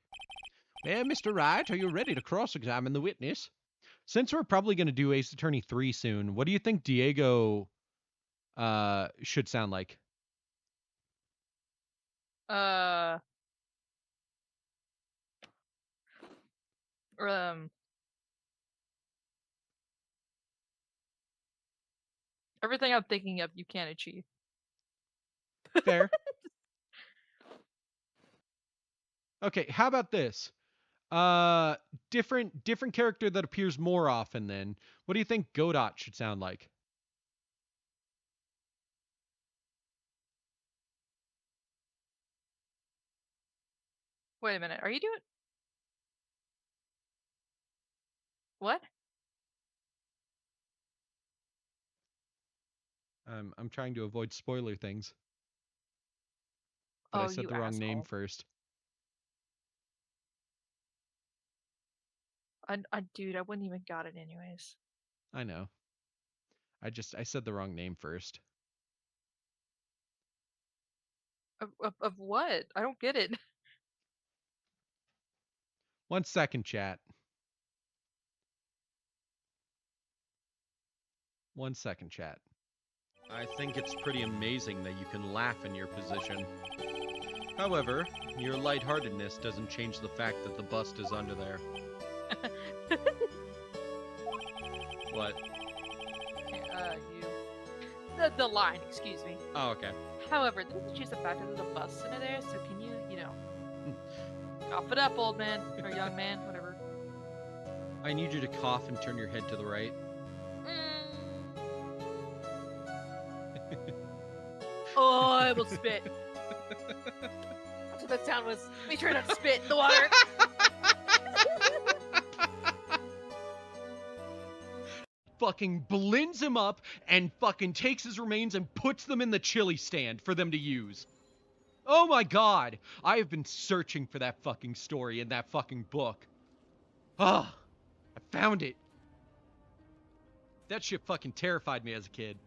S4: Well, Mr. Wright, are you ready to cross-examine the witness?
S2: Since we're probably going to do Ace Attorney 3 soon, what do you think Diego should sound like?
S1: Everything I'm thinking of, you can't achieve.
S2: Fair. Okay, how about this? Different character that appears more often then. What do you think Godot should sound like?
S1: Wait a minute, are you doing... What?
S2: I'm trying to avoid spoiler things. But I said
S1: you
S2: the wrong name
S1: asshole.
S2: first.
S1: Dude, I wouldn't even got it anyways.
S2: I know. I said the wrong name first.
S1: Of what? I don't get it.
S2: 1 second, chat. 1 second, chat. I think it's pretty amazing that you can laugh in your position. However, your lightheartedness doesn't change the fact that the bust is under there. What?
S1: The line, excuse me.
S2: Oh, okay.
S5: However, this is just the fact that there's a bus under there, so can you, cough it up, old man, or young man, whatever.
S2: I need you to cough and turn your head to the right.
S5: Oh, I will spit. That's what that sound was. Me trying not to spit in the water.
S2: Fucking blends him up and fucking takes his remains and puts them in the chili stand for them to use. Oh my god! I have been searching for that fucking story in that fucking book. Ah, I found it. That shit fucking terrified me as a kid.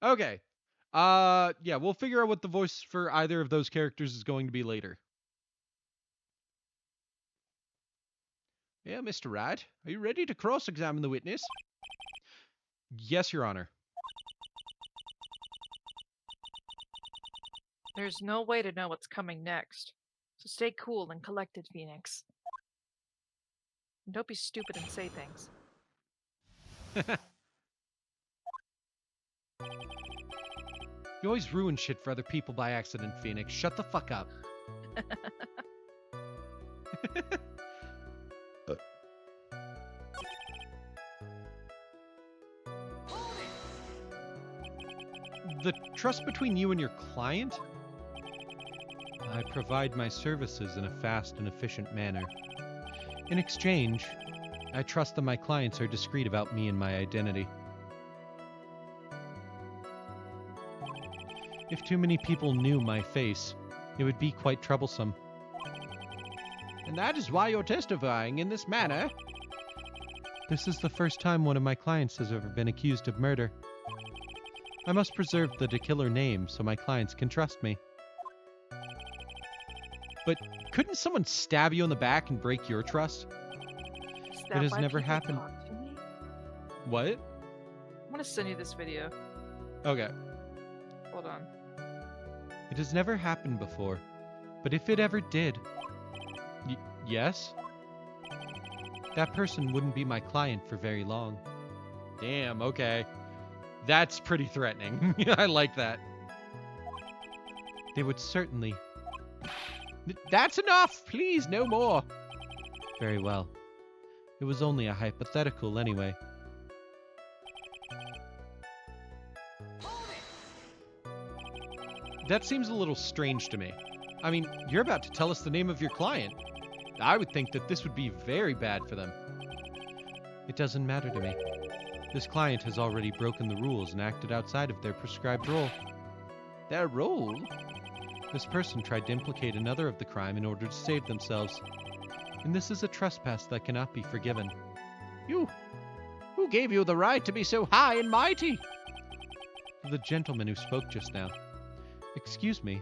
S2: Okay. Yeah, we'll figure out what the voice for either of those characters is going to be later. Yeah, Mr. Wright, are you ready to cross-examine the witness? Yes, Your Honor.
S1: There's no way to know what's coming next. So stay cool and collected, Phoenix. And don't be stupid and say things.
S2: You always ruin shit for other people by accident, Phoenix. Shut the fuck up. The trust between you and your client? I provide my services in a fast and efficient manner. In exchange, I trust that my clients are discreet about me and my identity. If too many people knew my face, it would be quite troublesome.
S4: And that is why you're testifying in this manner.
S2: This is the first time one of my clients has ever been accused of murder. I must preserve the killer name so my clients can trust me. But couldn't someone stab you in the back and break your trust?
S1: Is
S2: It
S1: that
S2: has
S1: why
S2: never
S1: people
S2: happened.
S1: talk to me?
S2: What?
S1: I'm gonna send you this video.
S2: Okay.
S1: Hold on.
S2: It has never happened before, but if it ever did, yes? That person wouldn't be my client for very long. Damn, okay. That's pretty threatening. I like that. They would certainly...
S4: That's enough! Please, no more!
S2: Very well. It was only a hypothetical anyway. That seems a little strange to me. I mean, you're about to tell us the name of your client. I would think that this would be very bad for them. It doesn't matter to me. This client has already broken the rules and acted outside of their prescribed role.
S4: Their role?
S2: This person tried to implicate another of the crime in order to save themselves. And this is a trespass that cannot be forgiven.
S4: Who gave you the right to be so high and mighty?
S2: The gentleman who spoke just now. Excuse me,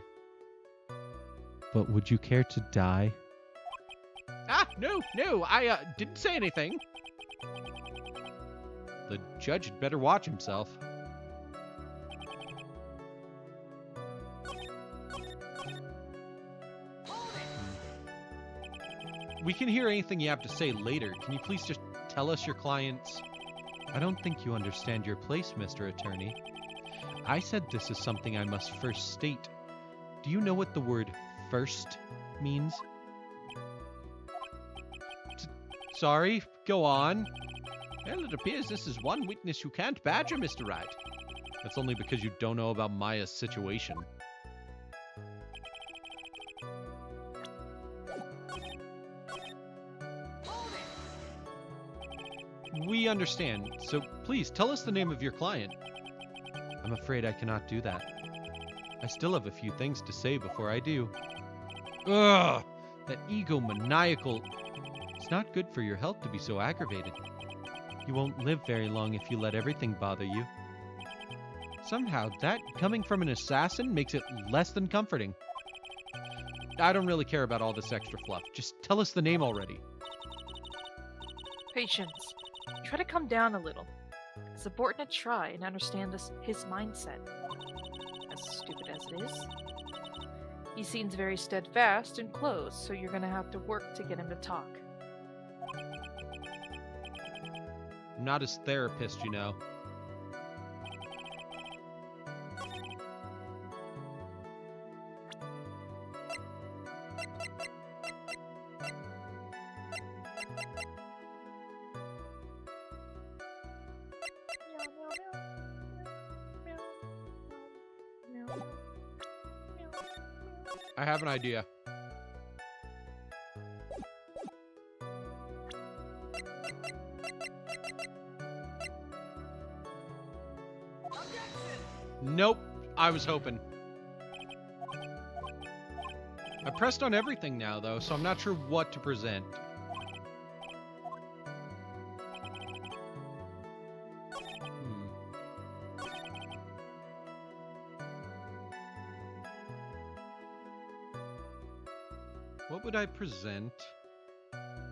S2: but would you care to die?
S4: Ah, no, I didn't say anything.
S2: The judge had better watch himself. We can hear anything you have to say later. Can you please just tell us your client's... I don't think you understand your place, Mr. Attorney. I said this is something I must first state. Do you know what the word first means? Sorry, go on.
S4: Well, it appears this is one witness you can't badger, Mr. Wright.
S2: That's only because you don't know about Maya's situation. We understand, so please tell us the name of your client. I'm afraid I cannot do that. I still have a few things to say before I do. Ugh! That egomaniacal... It's not good for your health to be so aggravated. You won't live very long if you let everything bother you. Somehow, that coming from an assassin makes it less than comforting. I don't really care about all this extra fluff. Just tell us the name already.
S1: Patience. Try to calm down a little. It's important to try and understand his mindset. As stupid as it is. He seems very steadfast and closed, so you're gonna have to work to get him to talk.
S2: I'm not his therapist, you know. I have an idea. Nope. I was hoping. I pressed on everything now, though, so I'm not sure what to present. What would I present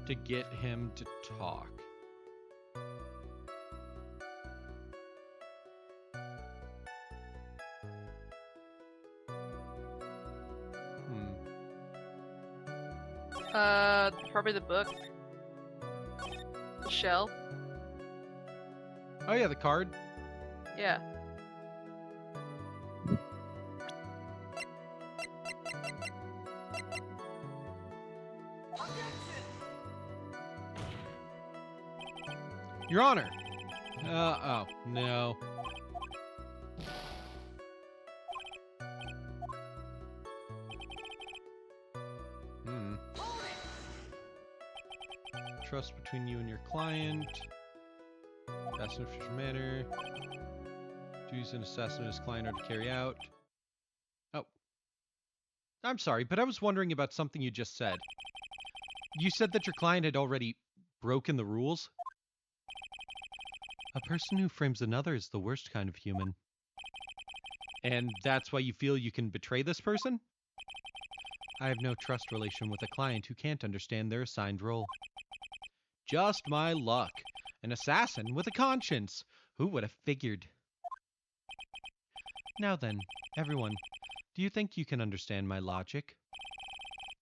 S2: to get him to talk?
S1: Probably the book. The shell.
S2: Oh yeah, the card.
S1: Yeah.
S2: Your Honor. Oh, no. Trust between you and your client. That's in official manner. Duties an assassin his client are to carry out. Oh. I'm sorry, but I was wondering about something you just said. You said that your client had already broken the rules? A person who frames another is the worst kind of human. And that's why you feel you can betray this person? I have no trust relation with a client who can't understand their assigned role. Just my luck. An assassin with a conscience. Who would have figured? Now then, everyone, do you think you can understand my logic?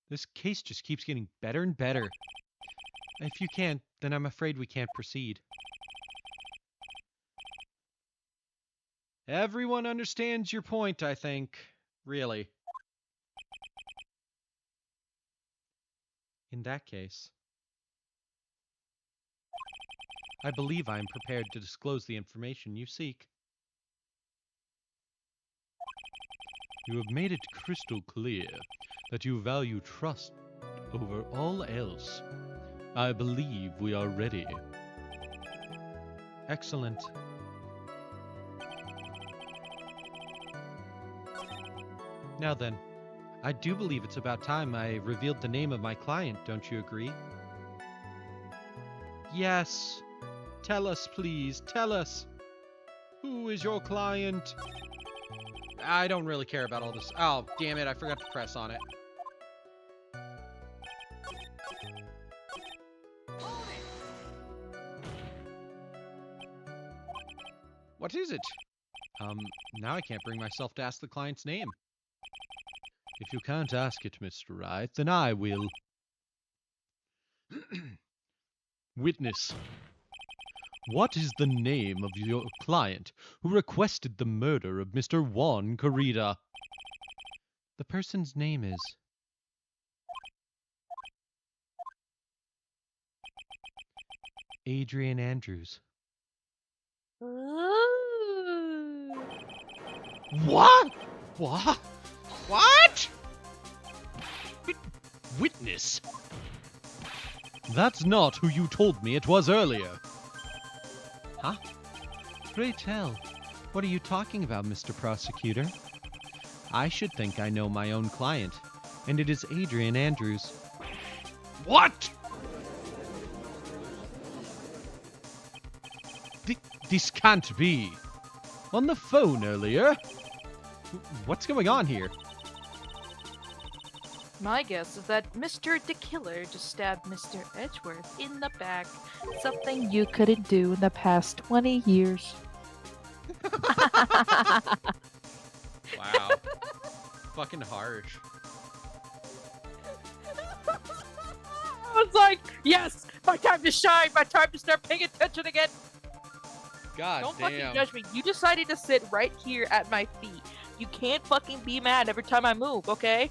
S2: This case just keeps getting better and better. If you can't, then I'm afraid we can't proceed. Everyone understands your point, I think. Really. In that case, I believe I am prepared to disclose the information you seek. You have made it crystal clear that you value trust over all else. I believe we are ready. Excellent. Now then, I do believe it's about time I revealed the name of my client, don't you agree? Yes. Tell us, please. Tell us. Who is your client? I don't really care about all this. Oh, damn it. I forgot to press on it. What is it? Now I can't bring myself to ask the client's name. If you can't ask it, Mr. Wright, then I will. Witness. What is the name of your client who requested the murder of Mr. Juan Corrida? The person's name is... Adrian Andrews.
S5: Ooh.
S2: What? What? What? Witness. That's not who you told me it was earlier. Huh? Pray tell, what are you talking about, Mr. Prosecutor? I should think I know my own client, and it is Adrian Andrews. What? This can't be. On the phone earlier? What's going on here?
S1: My guess is that Mr. the Killer just stabbed Mr. Edgeworth in the back. Something you couldn't do in the past 20 years.
S2: Wow. Fucking harsh.
S1: I was like, yes! My time to shine! My time to start paying attention again!
S2: God
S1: Don't
S2: damn.
S1: fucking judge me. You decided to sit right here at my feet. You can't fucking be mad every time I move, okay?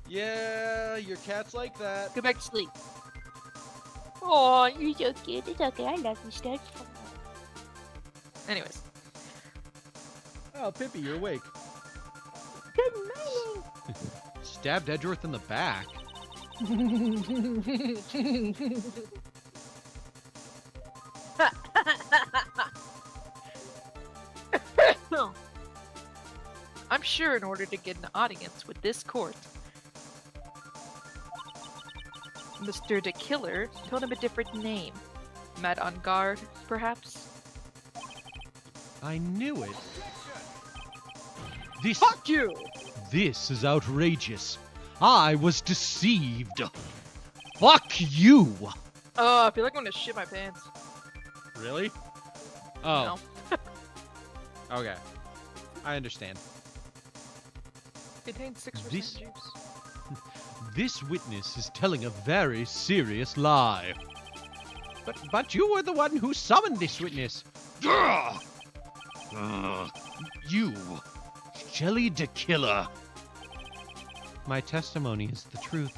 S2: Yeah, your cat's like that.
S1: Go back to sleep.
S5: Oh, you're so cute. It's okay. I love you, Stitch.
S1: Anyways.
S2: Oh, Pippi, you're awake.
S5: Good morning.
S2: stabbed Edgeworth in the back.
S1: I'm sure in order to get an audience with this court, Mr. the Killer told him a different name. Matt on guard, perhaps?
S2: I knew it. This,
S1: Fuck you!
S2: this is outrageous. I was deceived. Fuck you.
S1: Oh, I feel like I'm gonna shit my pants.
S2: Really? Oh,
S1: No.
S2: okay. I understand.
S1: Contains 6%
S2: This-
S1: juice.
S2: This witness is telling a very serious lie.
S4: But you were the one who summoned this witness.
S2: Ugh! You, Shelley the Killer.
S3: My testimony is the truth.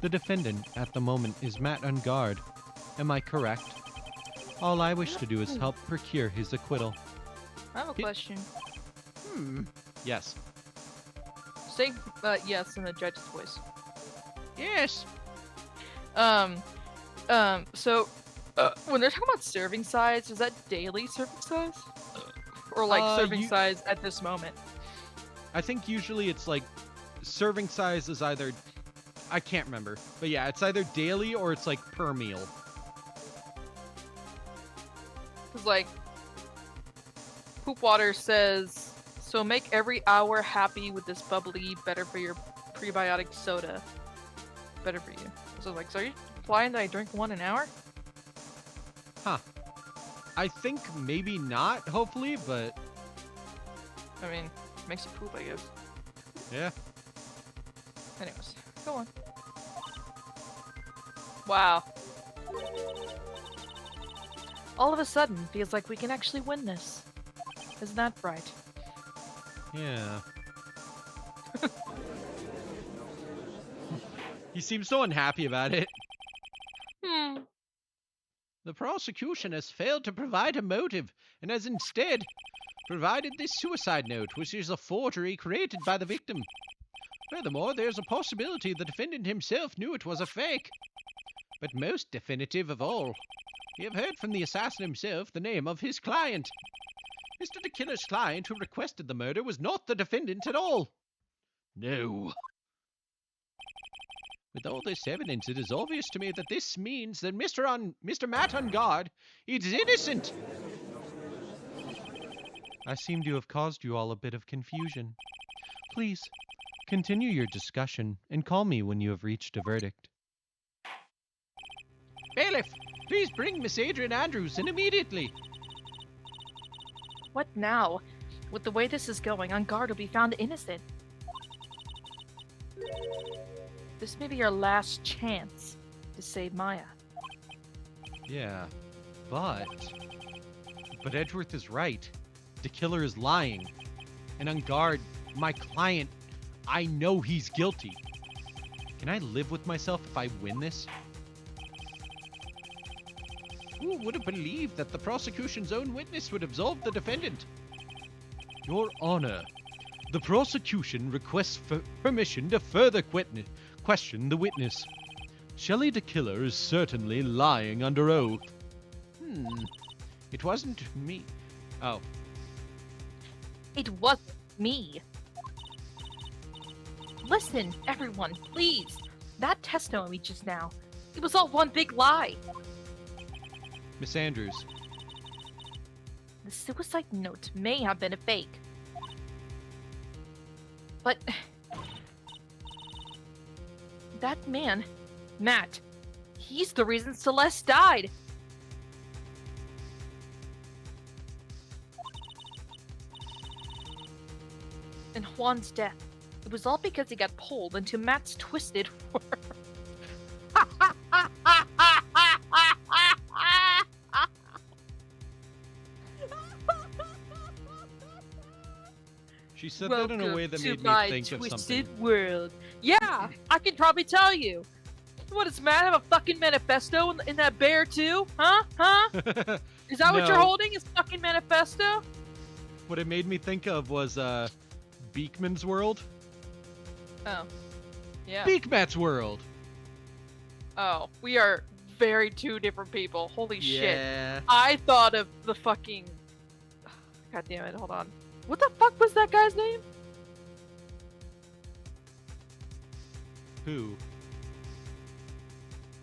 S3: The defendant at the moment is Matt on guard. Am I correct? All I wish to do is help procure his acquittal.
S1: I have a question.
S2: Yes.
S1: Say yes in the judge's voice.
S4: Yes.
S1: So, when they're talking about serving size, is that daily serving size? Or like serving size at this moment?
S2: I think usually it's like serving size is either, I can't remember, but yeah, it's either daily or it's like per meal.
S1: Cause like, Poop Water says, so make every hour happy with this bubbly, better for your prebiotic soda. Better for you. So like, so are you implying that I drink one an hour?
S2: Huh. I think maybe not, hopefully, but
S1: I mean, makes you poop, I guess.
S2: yeah.
S1: Anyways, go on. Wow. All of a sudden, feels like we can actually win this. Isn't that right?
S2: Yeah. He seems so unhappy about it.
S4: The prosecution has failed to provide a motive and has instead provided this suicide note, which is a forgery created by the victim. Furthermore, there's a possibility the defendant himself knew it was a fake. But most definitive of all, we have heard from the assassin himself the name of his client. Mr. the Killer's client who requested the murder was not the defendant at all. No. With all this evidence, it is obvious to me that this means that Mr. Matt on guard is innocent.
S3: I seem to have caused you all a bit of confusion. Please, continue your discussion and call me when you have reached a verdict.
S4: Bailiff, please bring Miss Adrian Andrews in immediately.
S1: What now? With the way this is going, on guard will be found innocent. This may be our last chance to save Maya.
S2: Yeah, but Edgeworth is right. The killer is lying. And on guard, my client, I know he's guilty. Can I live with myself if I win this?
S4: Who would have believed that the prosecution's own witness would absolve the defendant?
S2: Your Honor, the prosecution requests permission to further question the witness. Shelley the Killer is certainly lying under oath.
S4: It wasn't me.
S2: Oh,
S1: It wasn't me. Listen, everyone, please. That testimony just now, it was all one big lie.
S2: Miss Andrews,
S1: The suicide note may have been a fake. But that man, Matt, he's the reason Celeste died. And Juan's death, it was all because he got pulled into Matt's twisted world.
S2: she said that in a way that
S1: Welcome
S2: made
S1: to
S2: me
S1: my
S2: think of
S1: twisted
S2: something.
S1: world. Yeah, I can probably tell you. What does Matt have a fucking manifesto in that bear too? Huh? Is that what you're
S2: No.
S1: holding? Is fucking manifesto?
S2: What it made me think of was Beekman's World.
S1: Oh. Yeah.
S2: Beakmat's world.
S1: Oh, we are very two different people. Holy shit.
S2: Yeah.
S1: I thought of the fucking. God damn it, hold on. What the fuck was that guy's name?
S2: Who?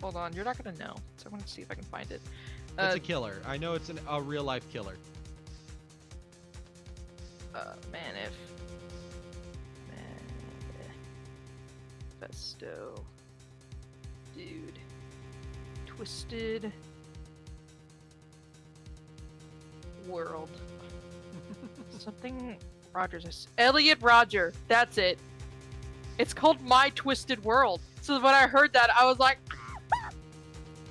S1: Hold on, you're not gonna know. So I'm gonna see if I can find it.
S2: It's a killer. I know it's a real life killer.
S1: Manifesto. Dude. Twisted World. Something Rogers. Elliot Roger. That's it. It's called My Twisted World. So when I heard that, I was like,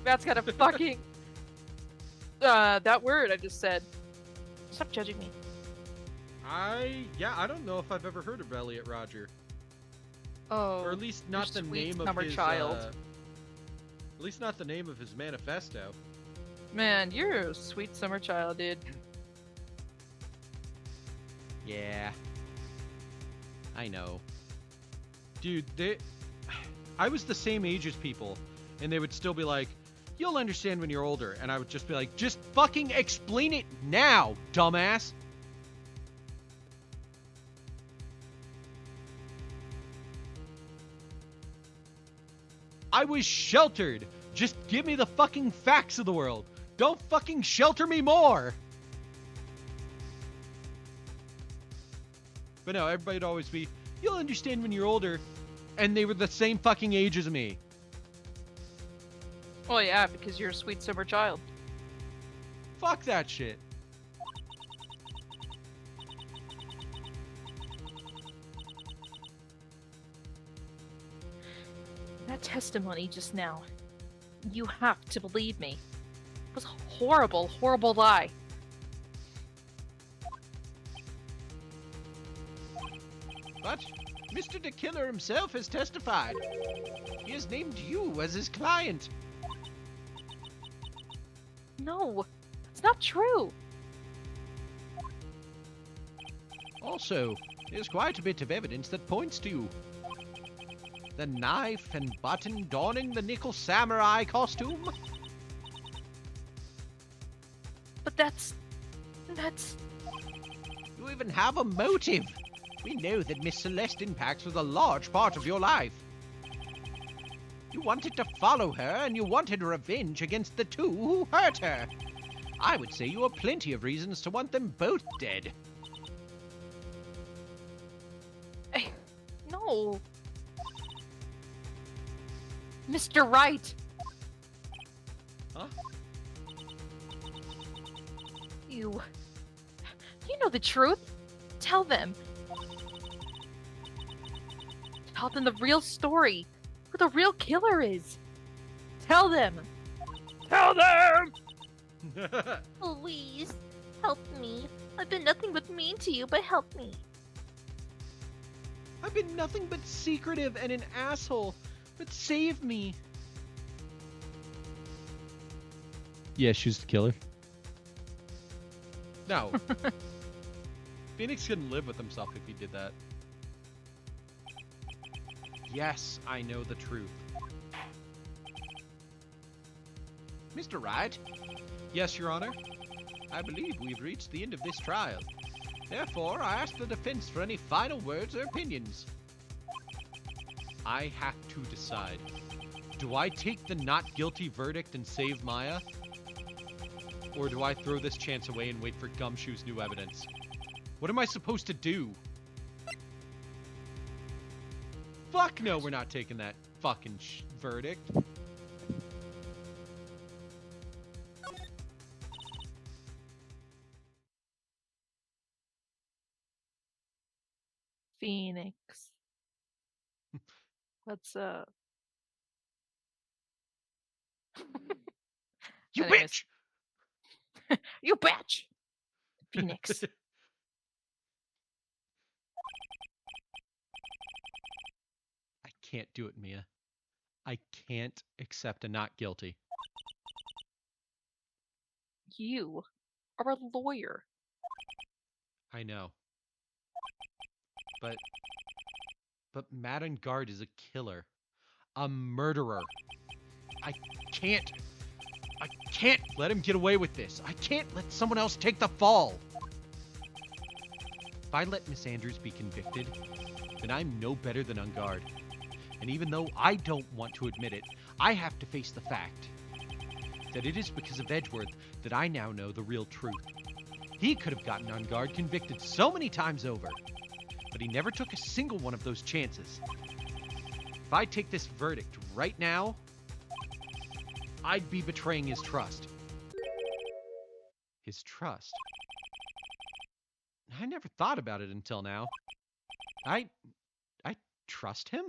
S1: that's kind of fucking. That word I just said. Stop judging me.
S2: I don't know if I've ever heard of Elliot Roger,
S1: Oh.
S2: or at least not the
S1: sweet
S2: name of
S1: summer
S2: his.
S1: child.
S2: At least not the name of his manifesto.
S1: Man, you're a sweet summer child, dude.
S2: Yeah. I know. Dude, I was the same age as people, and they would still be like, "You'll understand when you're older," and I would just be like, "Just fucking explain it now, dumbass." I was sheltered. Just give me the fucking facts of the world. Don't fucking shelter me more. But no, everybody'd always be, "You'll understand when you're older." And they were the same fucking age as me.
S1: Well, yeah, because you're a sweet summer child.
S2: Fuck that shit.
S1: That testimony just now. You have to believe me. It was a horrible, horrible lie.
S4: But Mr. the Killer himself has testified. He has named you as his client.
S1: No, that's not true.
S4: Also, there's quite a bit of evidence that points to you. The knife and button donning the nickel samurai costume.
S1: But that's.
S4: You even have a motive. We know that Miss Celestine Pax was a large part of your life. You wanted to follow her, and you wanted revenge against the two who hurt her. I would say you have plenty of reasons to want them both dead.
S1: No. Mr. Wright.
S2: Huh?
S1: You know the truth. Tell them. Tell them the real story. Who the real killer is. Tell them. Tell them!
S5: Please, help me. I've been nothing but mean to you, but help me.
S2: I've been nothing but secretive and an asshole, but save me. Yeah, she's the killer. No. Phoenix couldn't live with himself if he did that. Yes, I know the truth.
S4: Mr. Wright,
S2: Yes, Your Honor.
S4: I believe we've reached the end of this trial. Therefore, I ask the defense for any final words or opinions.
S2: I have to decide. Do I take the not guilty verdict and save Maya? Or do I throw this chance away and wait for Gumshoe's new evidence? What am I supposed to do? Fuck no, we're not taking that fucking verdict.
S1: Phoenix. Let's
S2: You
S1: Anyways.
S2: bitch!
S1: You bitch! Phoenix.
S2: I can't do it, Mia. I can't accept a not guilty.
S1: You are a lawyer.
S2: I know. But But Madden Guard is a killer. A murderer. I can't let him get away with this. I can't let someone else take the fall. If I let Miss Andrews be convicted, then I'm no better than on guard. And even though I don't want to admit it, I have to face the fact that it is because of Edgeworth that I now know the real truth. He could have gotten on guard convicted so many times over, but he never took a single one of those chances. If I take this verdict right now, I'd be betraying his trust. His trust? I never thought about it until now. I trust him?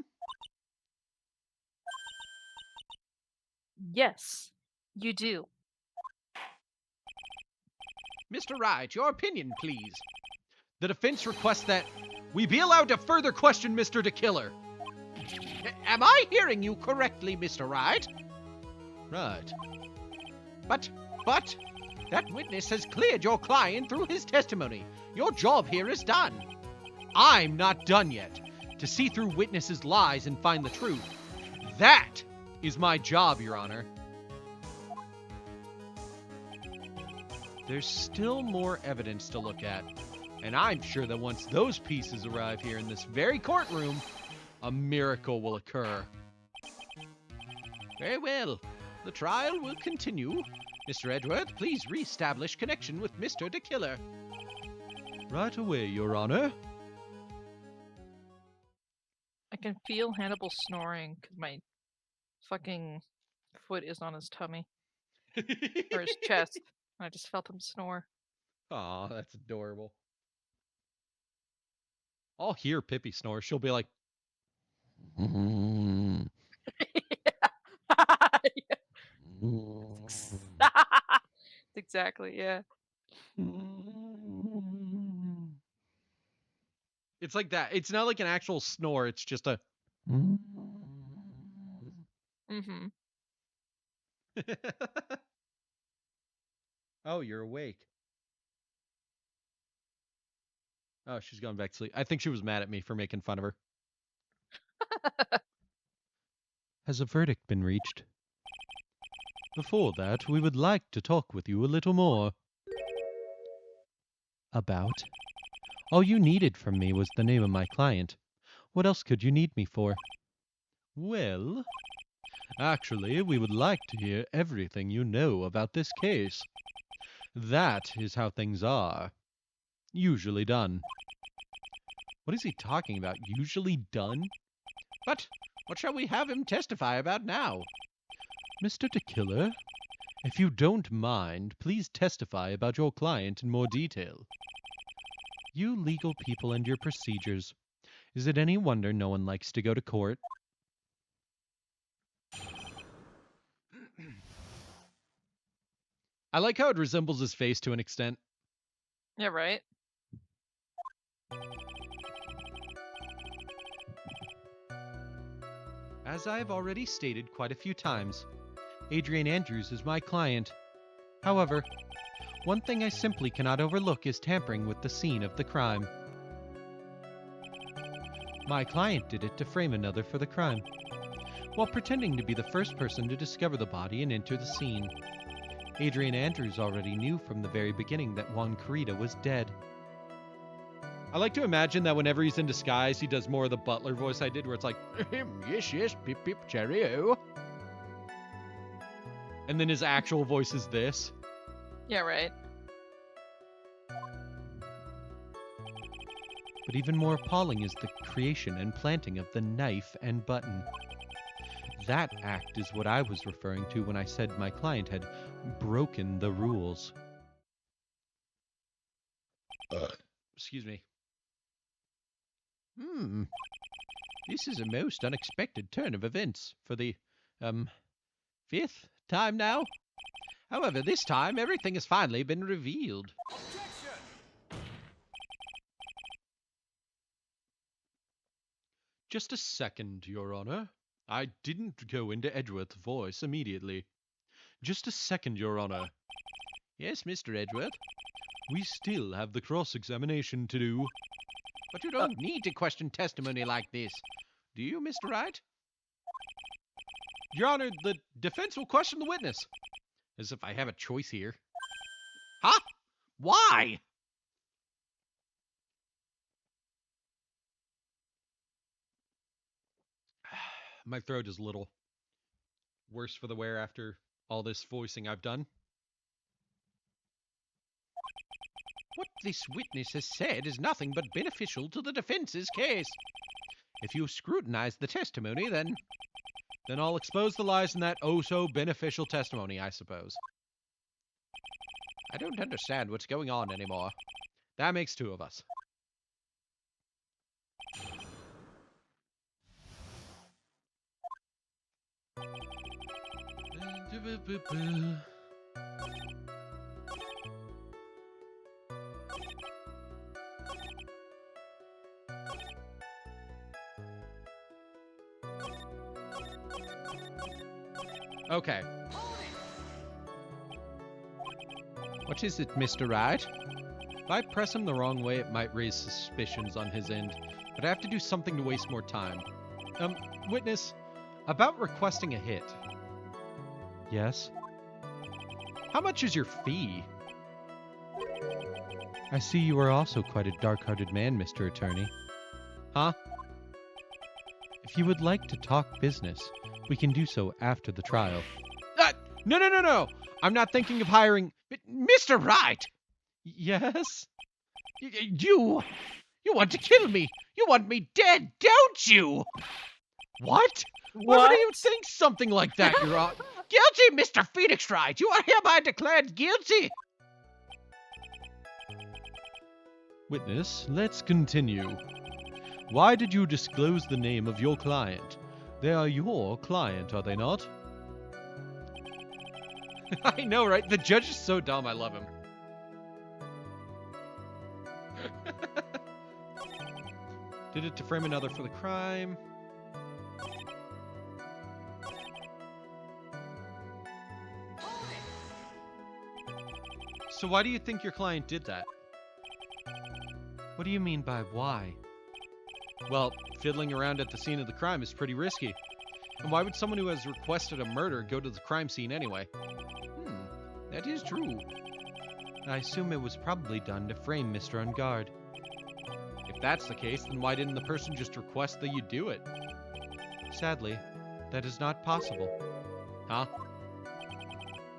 S1: Yes, you do.
S2: Mr. Wright, your opinion, please. The defense requests that we be allowed to further question Mr. DeKiller. Am I hearing you correctly, Mr. Wright? Right. But, that witness has cleared your client through his testimony. Your job here is done. I'm not done yet. To see through witnesses' lies and find the truth. That is my job, Your Honor. There's still more evidence to look at, and I'm sure that once those pieces arrive here in this very courtroom, a miracle will occur. Very well. The trial will continue. Mr. Edgeworth, please re-establish connection with Mr. DeKiller. Right away, Your Honor.
S1: I can feel Hannibal snoring because my fucking foot is on his tummy or his chest. I just felt him snore.
S2: Aw, that's adorable. I'll hear Pippi snore. She'll be like,
S1: Exactly, yeah.
S2: it's like that. It's not like an actual snore. It's just a.
S1: Mm-hmm.
S2: Oh, you're awake. Oh, she's gone back to sleep. I think she was mad at me for making fun of her. Has a verdict been reached? Before that, we would like to talk with you a little more. About? All you needed from me was the name of my client. What else could you need me for? Well, actually, we would like to hear everything you know about this case. That is how things are. Usually done. What is he talking about? Usually done? But what shall we have him testify about now? Mr. DeKiller, if you don't mind, please testify about your client in more detail. You legal people and your procedures. Is it any wonder no one likes to go to court? I like how it resembles his face to an extent.
S1: Yeah, right?
S2: As I have already stated quite a few times, Adrian Andrews is my client. However, one thing I simply cannot overlook is tampering with the scene of the crime. My client did it to frame another for the crime, while pretending to be the first person to discover the body and enter the scene. Adrian Andrews already knew from the very beginning that Juan Carita was dead. I like to imagine that whenever he's in disguise, he does more of the butler voice I did, where it's like, yes, pip, pip, cheerio. And then his actual voice is this.
S1: Yeah, right.
S2: But even more appalling is the creation and planting of the knife and button. That act is what I was referring to when I said my client had broken the rules. Excuse me. This is a most unexpected turn of events for the, fifth time now. However, this time everything has finally been revealed. Just a second, Your Honor. I didn't go into Edgeworth's voice immediately. Just a second, Your Honor. Yes, Mr. Edgeworth. We still have the cross-examination to do.
S4: But you don't need to question testimony like this. Do you, Mr. Wright?
S2: Your Honor, the defense will question the witness. As if I have a choice here.
S4: Huh? Why?
S2: My throat is a little worse for the wear after all this voicing I've done.
S4: What this witness has said is nothing but beneficial to the defense's case. If you scrutinize the testimony, then
S2: I'll expose the lies in that oh-so-beneficial testimony, I suppose.
S4: I don't understand what's going on anymore.
S2: That makes two of us. Okay.
S4: What is it, Mr. Wright?
S2: If I press him the wrong way, it might raise suspicions on his end, but I have to do something to waste more time. Witness, about requesting a hit.
S3: Yes?
S2: How much is your fee?
S3: I see you are also quite a dark-hearted man, Mr. Attorney.
S2: Huh?
S3: If you would like to talk business, we can do so after the trial.
S2: No. I'm not thinking of hiring...
S4: Mr. Wright!
S2: Yes?
S4: You want to kill me! You want me dead, don't you?
S2: What? Why would you think something like that, Your Honor?
S4: Guilty, Mr. Phoenix Wright! You are hereby declared guilty!
S3: Witness, let's continue. Why did you disclose the name of your client? They are your client, are they not?
S2: I know, right? The judge is so dumb, I love him. Did it to frame another for the crime. So why do you think your client did that?
S3: What do you mean by why?
S2: Well, fiddling around at the scene of the crime is pretty risky. And why would someone who has requested a murder go to the crime scene anyway?
S4: That is true.
S3: I assume it was probably done to frame Mr. Ungard.
S2: If that's the case, then why didn't the person just request that you do it?
S3: Sadly, that is not possible.
S2: Huh?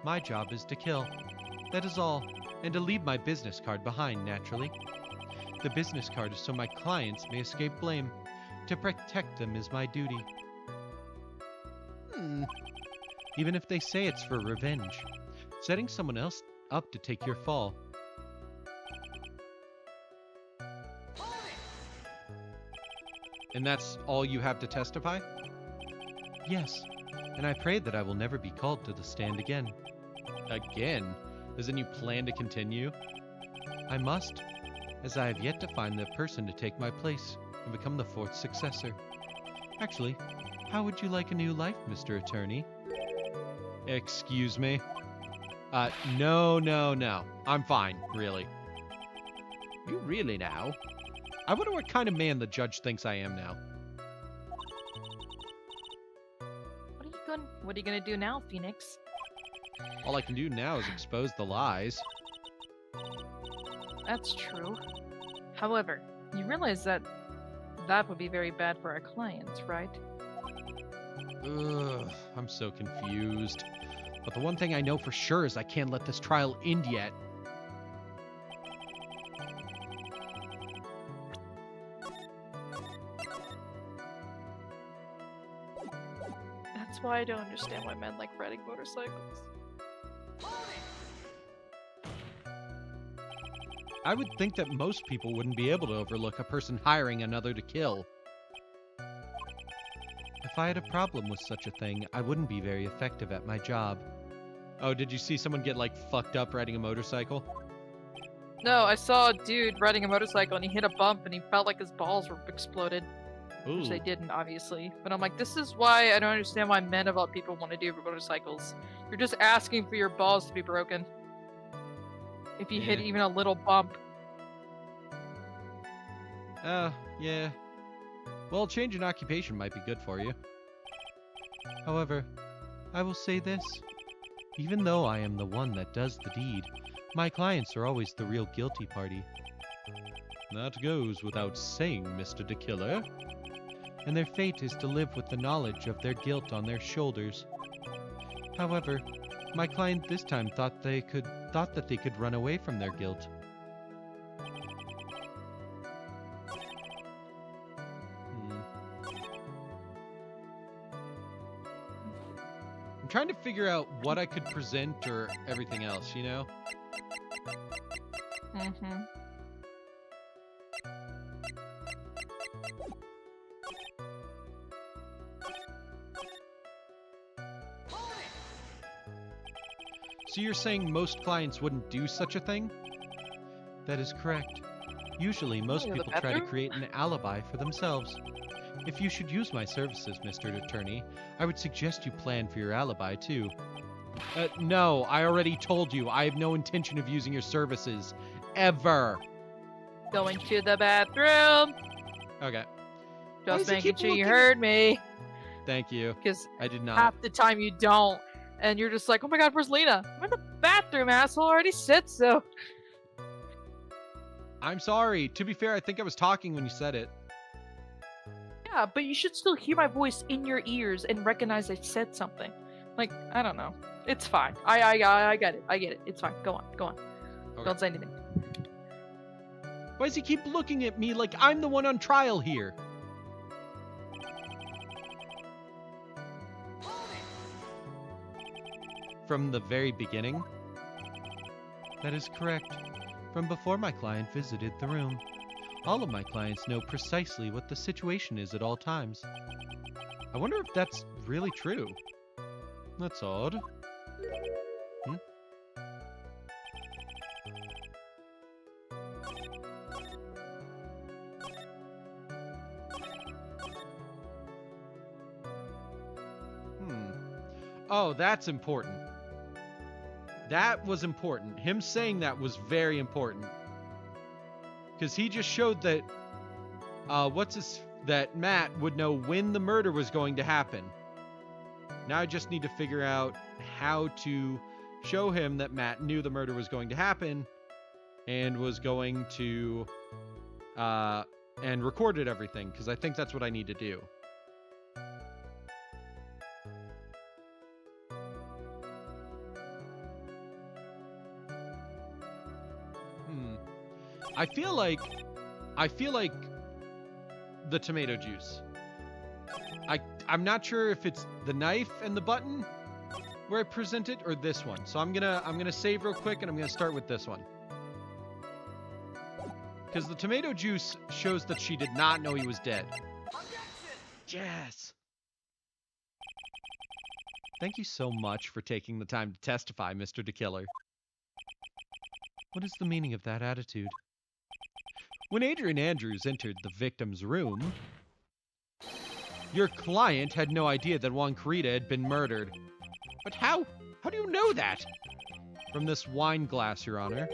S3: My job is to kill. That is all. And to leave my business card behind, naturally. The business card is so my clients may escape blame. To protect them is my duty. Even if they say it's for revenge. Setting someone else up to take your fall.
S2: And that's all you have to testify?
S3: Yes, and I pray that I will never be called to the stand again.
S2: Again? Doesn't you plan to continue?
S3: I must, as I have yet to find the person to take my place and become the fourth successor. Actually, how would you like a new life, Mr. Attorney?
S2: Excuse me? No. I'm fine, really.
S4: You really now?
S2: I wonder what kind of man the judge thinks I am now.
S5: What are you gonna do now, Phoenix?
S2: All I can do now is expose the lies.
S5: That's true. However, you realize that would be very bad for our clients, right?
S2: Ugh, I'm so confused. But the one thing I know for sure is I can't let this trial end yet.
S1: That's why I don't understand why men like riding motorcycles.
S2: I would think that most people wouldn't be able to overlook a person hiring another to kill.
S3: If I had a problem with such a thing, I wouldn't be very effective at my job.
S2: Oh, did you see someone get, like, fucked up riding a motorcycle?
S1: No, I saw a dude riding a motorcycle and he hit a bump and he felt like his balls were exploded.
S2: Ooh.
S1: Which they didn't, obviously. But I'm like, this is why I don't understand why men of all people want to do motorcycles. You're just asking for your balls to be broken. If you hit
S2: Yeah.
S1: even a little bump.
S2: Yeah. Well, change in occupation might be good for you.
S3: However, I will say this. Even though I am the one that does the deed, my clients are always the real guilty party.
S2: That goes without saying, Mr. De Killer.
S3: And their fate is to live with the knowledge of their guilt on their shoulders. However, my client this time thought that they could run away from their guilt.
S2: I'm trying to figure out what I could present or everything else, you know?
S1: Mm-hmm.
S2: So you're saying most clients wouldn't do such a thing?
S3: That is correct. Usually, most
S1: go to the
S3: people try to
S1: bathroom?
S3: create an alibi for themselves. If you should use my services, Mr. Attorney, I would suggest you plan for your alibi, too.
S2: No, I already told you. I have no intention of using your services. Ever.
S1: Going to the bathroom.
S2: Okay.
S1: Just
S2: does he
S1: making
S2: keep
S1: sure you
S2: looking-
S1: heard me.
S2: Thank you.
S1: Because
S2: I did not.
S1: half the time you don't. And you're just like, oh my god, where's Lena? I'm in the bathroom, asshole. I already said so.
S2: I'm sorry. To be fair, I think I was talking when you said it.
S1: Yeah, but you should still hear my voice in your ears and recognize I said something. Like, I don't know. It's fine. I get it. I get it. It's fine. Go on. Go on.
S2: Okay.
S1: Don't say anything.
S2: Why does he keep looking at me like I'm the one on trial here?
S3: From the very beginning? That is correct. From before my client visited the room. All of my clients know precisely what the situation is at all times.
S2: I wonder if that's really true. That's odd. Oh, that's important. That was important. Him saying that was very important. Because he just showed that, that Matt would know when the murder was going to happen. Now I just need to figure out how to show him that Matt knew the murder was going to happen and was going to, and recorded everything, because I think that's what I need to do. I feel like the tomato juice. I'm not sure if it's the knife and the button where I present it or this one. So I'm gonna save real quick and I'm gonna start with this one. Because the tomato juice shows that she did not know he was dead. Yes. Thank you so much for taking the time to testify, Mr. De Killer.
S3: What is the meaning of that attitude?
S2: When Adrian Andrews entered the victim's room, your client had no idea that Juan Carita had been murdered. But how? How do you know that? From this wine glass, Your Honor.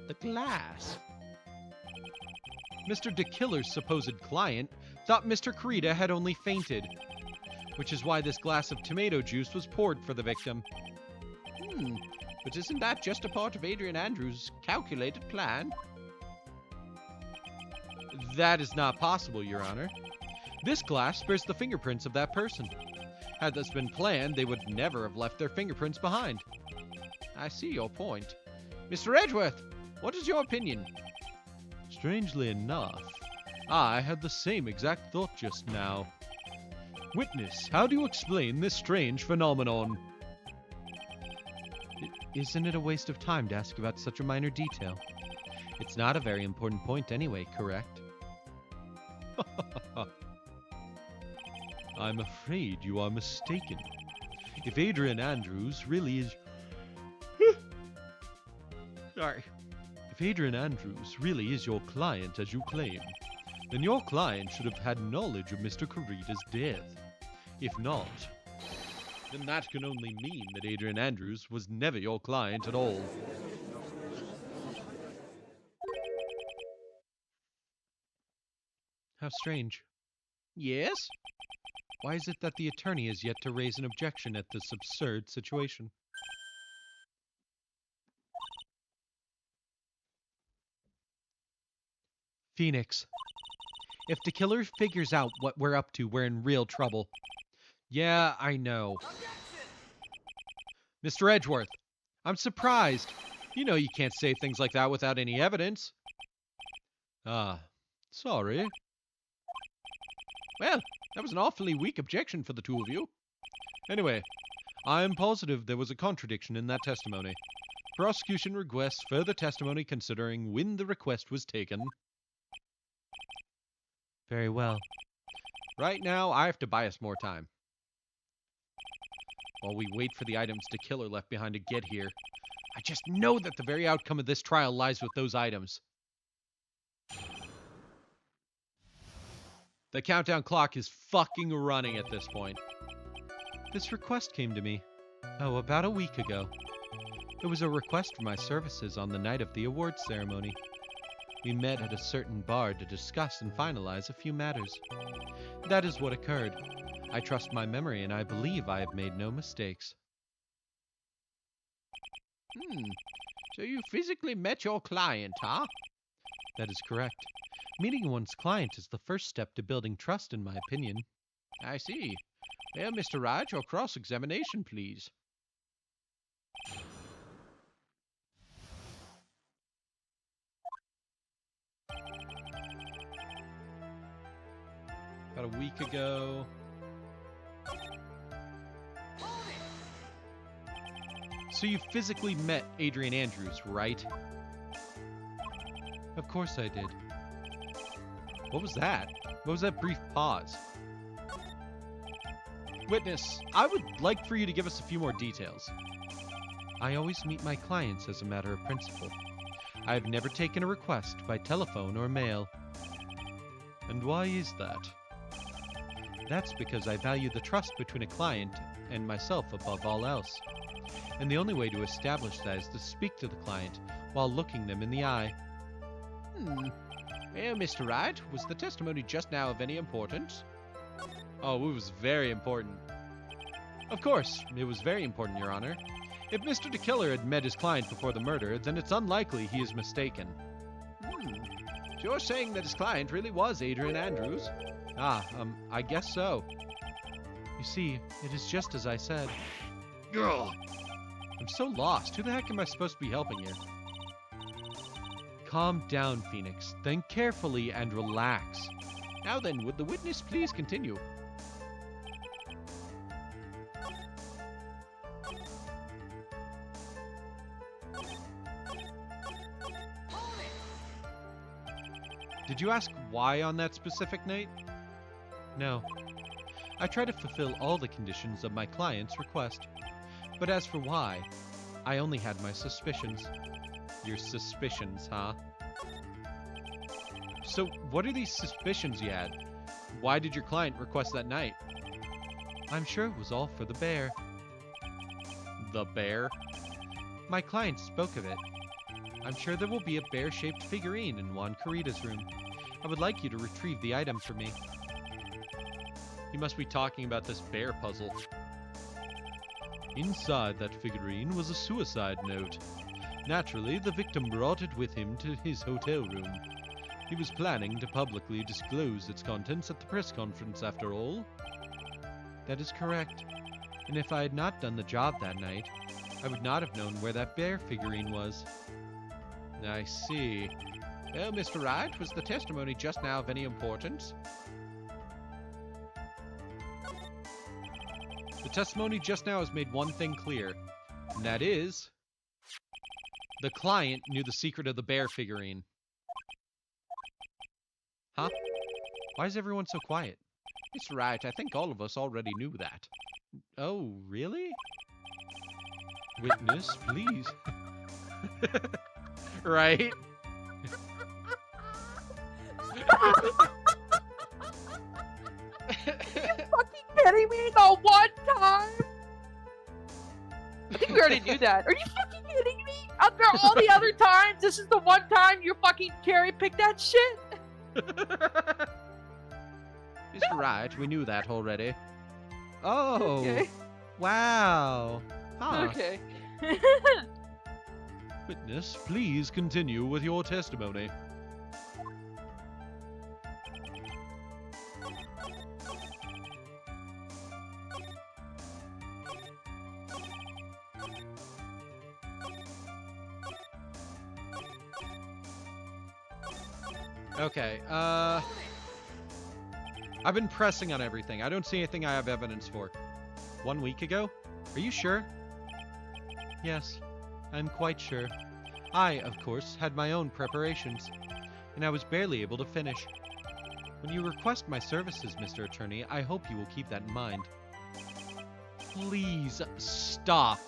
S2: The glass. Mr. De Killer's supposed client thought Mr. Carita had only fainted, which is why this glass of tomato juice was poured for the victim.
S4: But isn't that just a part of Adrian Andrews' calculated plan?
S2: That is not possible, Your Honor. This glass bears the fingerprints of that person. Had this been planned, they would never have left their fingerprints behind.
S4: I see your point. Mr. Edgeworth, what is your opinion?
S3: Strangely enough, I had the same exact thought just now.
S2: Witness, how do you explain this strange phenomenon?
S3: Isn't it a waste of time to ask about such a minor detail? It's not a very important point anyway, correct?
S2: I'm afraid you are mistaken. If Adrian Andrews really is... Sorry.
S3: If Adrian Andrews really is your client as you claim,
S2: then your client should have had knowledge of Mr. Carita's death. If not, then that can only mean that Adrian Andrews was never your client at all. How strange.
S4: Yes?
S2: Why is it that the attorney has yet to raise an objection at this absurd situation? Phoenix. If the killer figures out what we're up to, we're in real trouble. Yeah, I know. Mr. Edgeworth, I'm surprised. You know you can't say things like that without any evidence. Ah, sorry.
S4: Well, that was an awfully weak objection for the two of you.
S2: Anyway, I am positive there was a contradiction in that testimony. Prosecution requests further testimony considering when the request was taken. Very well.
S4: Right now, I have to buy us more time.
S2: While we wait for the items the killer left behind to get here, I just know that the very outcome of this trial lies with those items. The countdown clock is fucking running at this point. This request came to me, about a week ago. It was a request for my services on the night of the awards ceremony. We met at a certain bar to discuss and finalize a few matters. That is what occurred. I trust my memory and I believe I have made no mistakes.
S4: So you physically met your client, huh?
S2: That is correct. Meeting one's client is the first step to building trust, in my opinion.
S4: I see. Well, Mr. Wright, your cross-examination, please.
S2: About a week ago. So you physically met Adrian Andrews, right? Of course I did. What was that? What was that brief pause? Witness, I would like for you to give us a few more details. I always meet my clients as a matter of principle. I have never taken a request by telephone or mail. And why is that? That's because I value the trust between a client and myself above all else. And the only way to establish that is to speak to the client while looking them in the eye.
S4: Well, Mr. Wright, was the testimony just now of any importance?
S2: Oh, it was very important. Of course, it was very important, Your Honor. If Mr. DeKiller had met his client before the murder, then it's unlikely he is mistaken.
S4: So you're saying that his client really was Adrian Andrews?
S2: I guess so. You see, it is just as I said.
S8: Ugh.
S2: I'm so lost. Who the heck am I supposed to be helping here? Calm down, Phoenix. Think carefully and relax.
S4: Now then, would the witness please continue?
S2: Did you ask why on that specific night? No. I try to fulfill all the conditions of my client's request. But as for why, I only had my suspicions. Your suspicions, huh? So, what are these suspicions you had? Why did your client request that night? I'm sure it was all for the bear. The bear? My client spoke of it. I'm sure there will be a bear-shaped figurine in Juan Carita's room. I would like you to retrieve the item for me. You must be talking about this bear puzzle. Inside that figurine was a suicide note. Naturally, the victim brought it with him to his hotel room. He was planning to publicly disclose its contents at the press conference, after all. That is correct. And if I had not done the job that night, I would not have known where that bear figurine was. I see.
S4: Well, Mr. Wright, was the testimony just now of any importance?
S2: The testimony just now has made one thing clear, and that is, the client knew the secret of the bear figurine. Huh? Why is everyone so quiet?
S4: Mr. Wright, I think all of us already knew that.
S2: Oh, really? Witness, please. Right?
S5: Fucking kidding me? The one time?
S1: I think we already knew that. Are you fucking kidding me? After all the other times, this is the one time you fucking cherry picked that shit?
S4: Mr. Wright, we knew that already. Oh,
S1: Okay.
S2: Wow.
S4: huh.
S1: Okay.
S2: Witness, please continue with your testimony. Okay, I've been pressing on everything. I don't see anything I have evidence for. 1 week ago? Are you sure? Yes, I'm quite sure. I, of course, had my own preparations, and I was barely able to finish. When you request my services, Mr. Attorney, I hope you will keep that in mind. Please stop.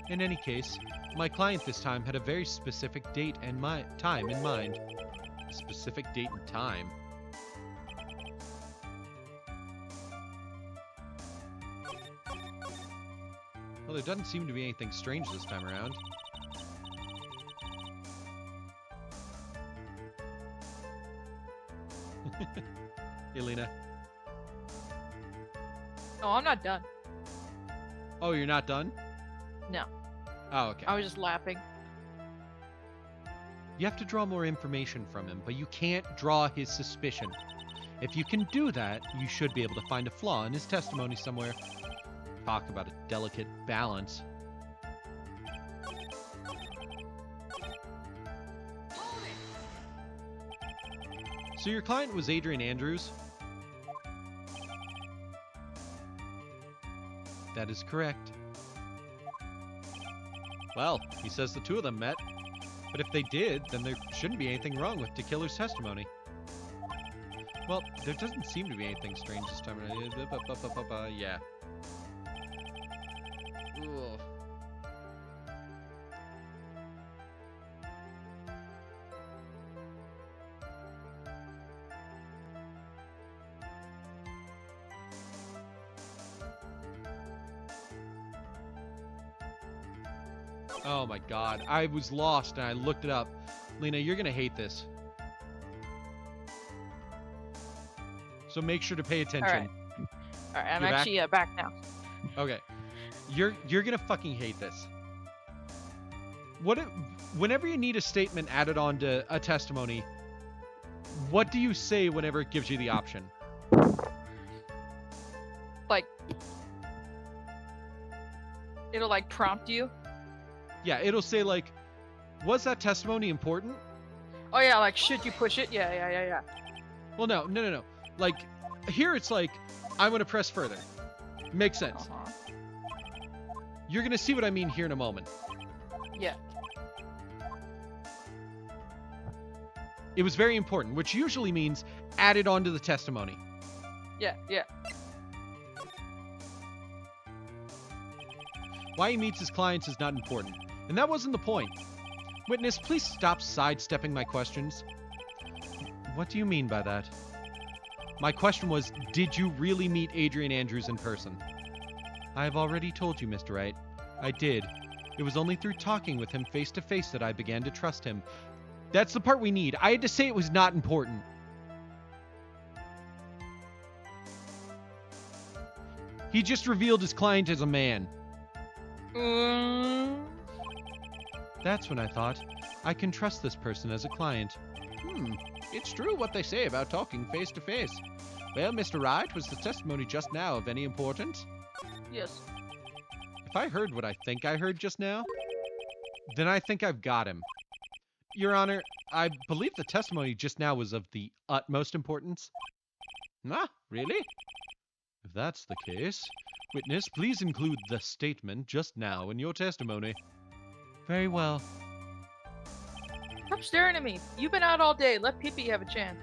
S2: In any case, my client this time had a very specific date and time in mind. Specific date and time. Well, there doesn't seem to be anything strange this time around. Elena.
S1: No, I'm not done.
S2: Oh, you're not done?
S1: No.
S2: Oh, okay.
S1: I was just laughing.
S2: You have to draw more information from him, but you can't draw his suspicion. If you can do that, you should be able to find a flaw in his testimony somewhere. Talk about a delicate balance. So your client was Adrian Andrews? That is correct. Well, he says the two of them met. But if they did, then there shouldn't be anything wrong with DeKiller's testimony. Well, there doesn't seem to be anything strange this time around. Yeah. Ugh. Oh my god, I was lost and I looked it up. Lena, you're gonna hate this. So make sure to pay attention.
S1: Alright, I'm
S2: You're back?
S1: actually back now.
S2: Okay. You're gonna fucking hate this. Whenever you need a statement added on to a testimony, what do you say whenever it gives you the option?
S1: Like, it'll like prompt you.
S2: Yeah, it'll say like, was that testimony important?
S1: Oh yeah, like should you push it? Yeah.
S2: Well, no. Like, here it's like, I'm gonna press further. Makes sense.
S1: Uh-huh.
S2: You're gonna see what I mean here in a moment.
S1: Yeah.
S2: It was very important, which usually means added onto the testimony.
S1: Yeah.
S2: Why he meets his clients is not important. And that wasn't the point. Witness, please stop sidestepping my questions. What do you mean by that? My question was, did you really meet Adrian Andrews in person? I have already told you, Mr. Wright. I did. It was only through talking with him face to face that I began to trust him. That's the part we need. I had to say it was not important. He just revealed his client as a man. That's when I thought, I can trust this person as a client.
S4: It's true what they say about talking face to face. Well, Mr. Wright, was the testimony just now of any importance?
S1: Yes.
S2: If I heard what I think I heard just now, then I think I've got him. Your Honor, I believe the testimony just now was of the utmost importance.
S4: Ah, really?
S2: If that's the case, witness, please include the statement just now in your testimony. Very well.
S1: Stop staring at me. You've been out all day. Let Pee-Pee have a chance.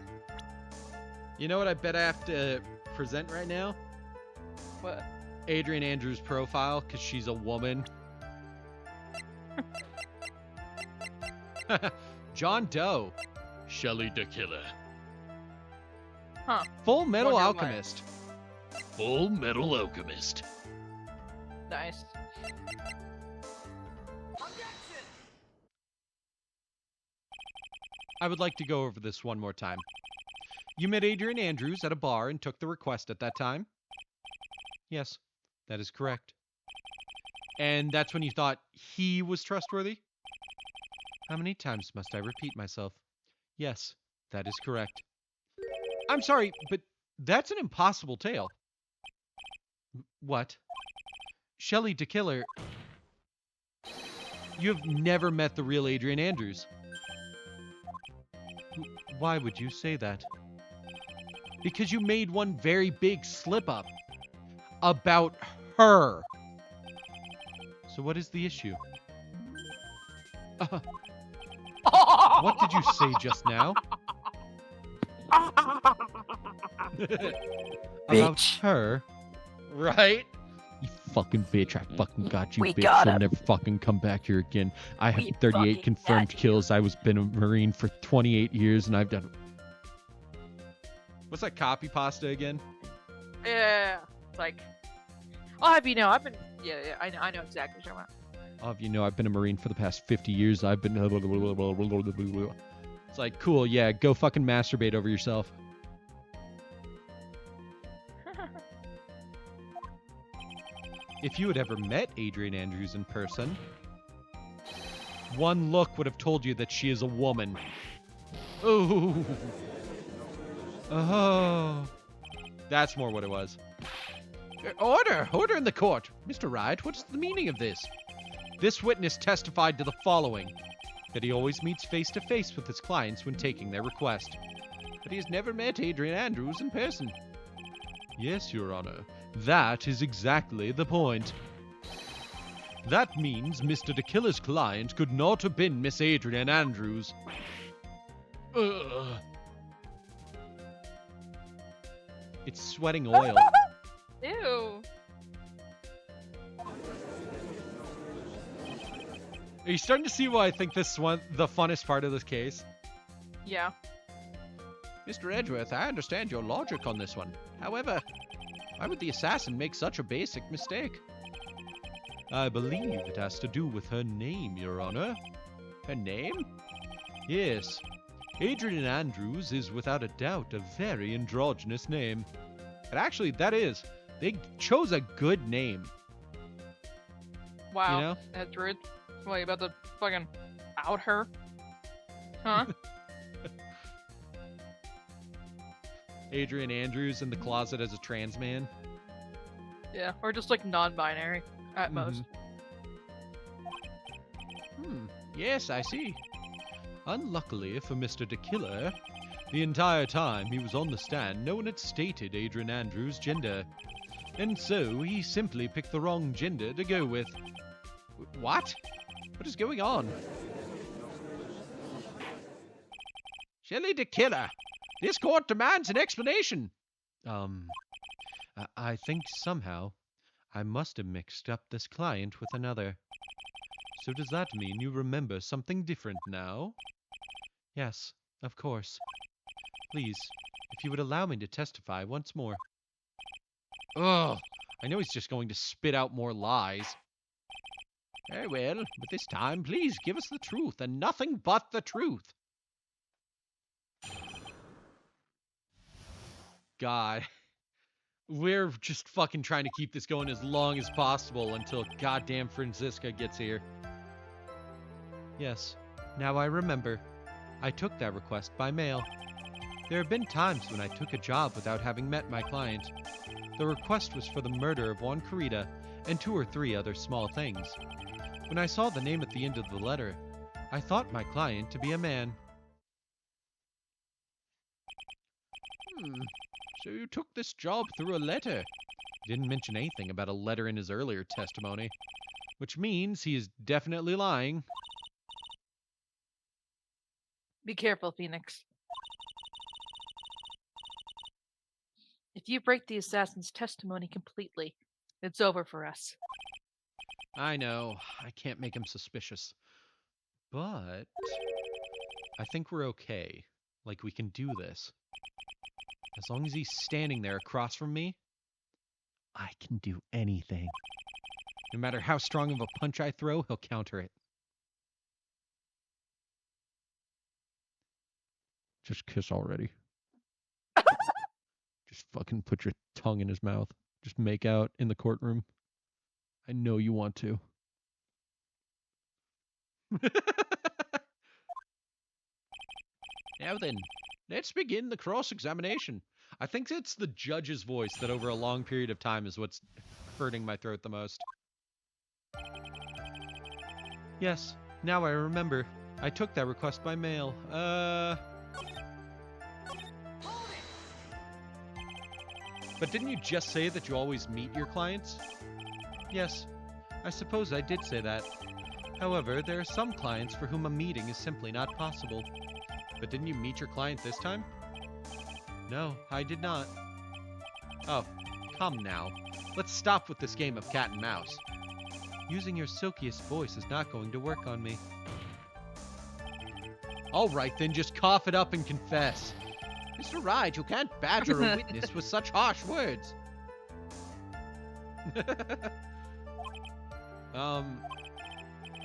S2: You know what I bet I have to present right now?
S1: What?
S2: Adrian Andrews' profile, because she's a woman. John Doe.
S8: Shelley the Killer.
S1: Huh.
S2: Full Metal
S1: Wonder why.
S2: Alchemist.
S8: Full Metal Alchemist.
S1: Nice.
S2: I would like to go over this one more time. You met Adrian Andrews at a bar and took the request at that time? Yes, that is correct. And that's when you thought he was trustworthy? How many times must I repeat myself? Yes, that is correct. I'm sorry, but that's an impossible tale. What? Shelley DeKiller, you have never met the real Adrian Andrews. Why would you say that? Because you made one very big slip up about her. So what is the issue? What did you say just now? About her? Right? You fucking bitch, I fucking got you,
S5: We
S2: bitch.
S5: got
S2: You'll
S5: him.
S2: never fucking come back here again. I have
S5: We
S2: 38
S5: fucking
S2: confirmed
S5: got you.
S2: kills. I was been a Marine for 28 years and I've done... What's that copy pasta again?
S1: Yeah. It's like, I'll have you know, I've been. Yeah, I know exactly what you're talking
S2: All of you know I've been a Marine for the past 50 years. I've been... It's like, cool, yeah, go fucking masturbate over yourself.
S1: about.
S2: If you had ever met Adrian Andrews in person, one look would have told you that she is a woman. Ooh. Oh. That's more what it was. Order! Order in the court! Mr. Wright, what's the meaning of this? This witness testified to the following. That he always meets face-to-face with his clients when taking their request. But he has never met Adrian Andrews in person. Yes, Your Honor. That is exactly the point. That means Mr. DeKiller's client could not have been Miss Adrian Andrews. Ugh. It's sweating oil.
S1: Ew.
S2: Are you starting to see why I think this one the funnest part of this case?
S1: Yeah.
S4: Mr. Edgeworth, I understand your logic on this one. However, why would the assassin make such a basic mistake?
S2: I believe it has to do with her name, Your Honor.
S4: Her name?
S2: Yes. Adrian Andrews is without a doubt a very androgynous name. And actually, that is. They chose a good name.
S1: Wow.
S2: You know?
S1: That's rude. What, you about to fucking out her? Huh?
S2: Adrian Andrews in the closet as a trans man.
S1: Yeah. Or just like non-binary at
S2: Mhm.
S1: most.
S4: Yes, I see.
S2: Unluckily for Mr. DeKiller, the entire time he was on the stand, no one had stated Adrian Andrews' gender. And so he simply picked the wrong gender to go with.
S4: What? What is going on? Shelley DeKiller, this court demands an explanation.
S2: I think somehow I must have mixed up this client with another. So does that mean you remember something different now? Yes, of course. Please, if you would allow me to testify once more. Ugh, I know he's just going to spit out more lies.
S4: Very well, but this time, please give us the truth and nothing but the truth.
S2: God. We're just fucking trying to keep this going as long as possible until goddamn Franziska gets here. Yes, now I remember. I took that request by mail. There have been times when I took a job without having met my client. The request was for the murder of Juan Carita and 2 or 3 other small things. When I saw the name at the end of the letter, I thought my client to be a man.
S4: So you took this job through a letter.
S2: He didn't mention anything about a letter in his earlier testimony, which means he is definitely lying.
S1: Be careful, Phoenix. If you break the assassin's testimony completely, it's over for us.
S2: I know, I can't make him suspicious. But I think we're okay. Like, we can do this. As long as he's standing there across from me, I can do anything. No matter how strong of a punch I throw, he'll counter it. Just kiss already. Just fucking put your tongue in his mouth. Just make out in the courtroom. I know you want to.
S4: Now then, let's begin the cross-examination.
S2: I think it's the judge's voice that over a long period of time is what's hurting my throat the most. Yes, now I remember. I took that request by mail. But didn't you just say that you always meet your clients? Yes, I suppose I did say that. However, there are some clients for whom a meeting is simply not possible. But didn't you meet your client this time? No, I did not. Oh, come now. Let's stop with this game of cat and mouse. Using your silkiest voice is not going to work on me. All right, then just cough it up and confess.
S4: Mr. Wright, you can't badger a witness with such harsh words.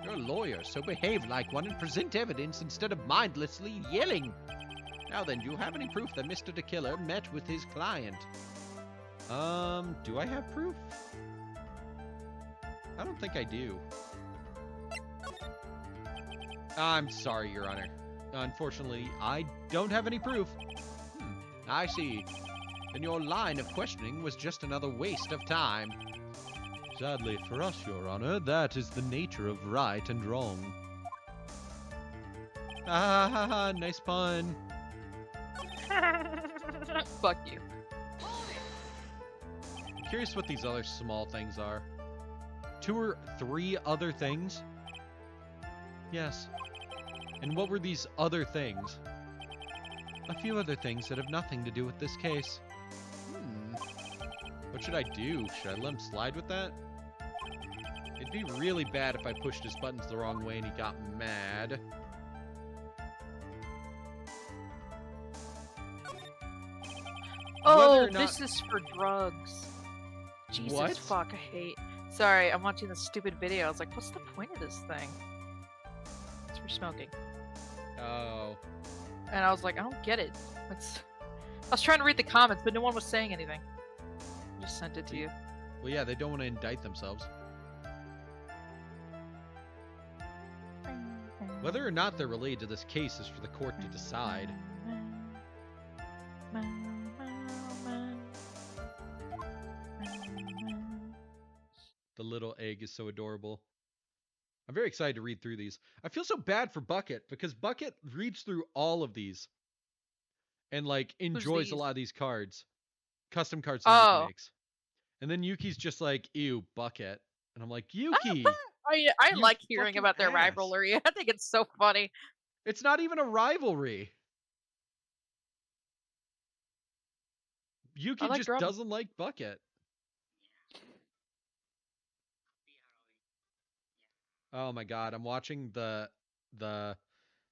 S4: You're a lawyer, so behave like one and present evidence instead of mindlessly yelling. Now then, do you have any proof that Mr. DeKiller met with his client?
S2: Do I have proof? I don't think I do. I'm sorry, Your Honor. Unfortunately, I don't have any proof.
S4: I see. Then your line of questioning was just another waste of time.
S2: Sadly for us, Your Honor, that is the nature of right and wrong. Ah ha ha, nice pun.
S1: Fuck you.
S2: I'm curious what these other small things are. 2 or 3 other things? Yes. And what were these other things? A few other things that have nothing to do with this case. What should I do? Should I let him slide with that? It'd be really bad if I pushed his buttons the wrong way and he got mad.
S1: Oh,
S2: not-
S1: this is for drugs. Jesus
S2: What?
S1: fuck, I hate. Sorry, I'm watching this stupid video. I was like, what's the point of this thing? It's for smoking.
S2: Oh.
S1: And I was like, I don't get it. It's... I was trying to read the comments, but no one was saying anything. I just sent it to you.
S2: Well, yeah, they don't want to indict themselves. Whether or not they're related to this case is for the court to decide. The little egg is so adorable. I'm very excited to read through these. I feel so bad for Bucket because Bucket reads through all of these and like enjoys a
S1: these?
S2: lot of these cards. Custom cards that Yuki
S1: Oh.
S2: makes. And then Yuki's just like, ew, Bucket. And I'm like, Yuki!
S1: I
S2: You
S1: like hearing
S2: fucking
S1: about their
S2: ass.
S1: rivalry. I think it's so funny.
S2: It's not even a rivalry. Yuki
S1: like
S2: just
S1: drama.
S2: doesn't like Bucket. Oh my god, I'm watching the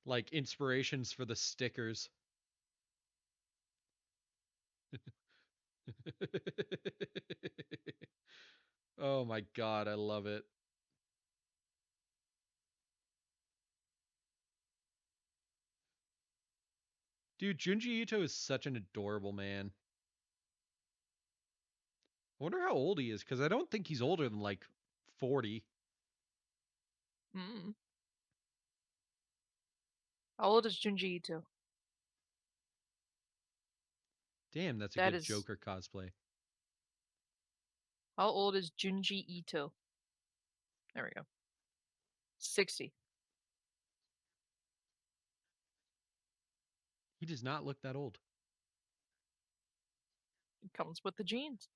S2: like inspirations for the stickers. Oh my god, I love it. Dude, Junji Ito is such an adorable man. I wonder how old he is, because I don't think he's older than like 40.
S1: Mm. How old is Junji Ito?
S2: Damn, that's a
S1: That
S2: good
S1: is-
S2: Joker cosplay.
S1: How old is Junji Ito? There we go. 60.
S2: He does not look that old.
S1: It comes with the genes.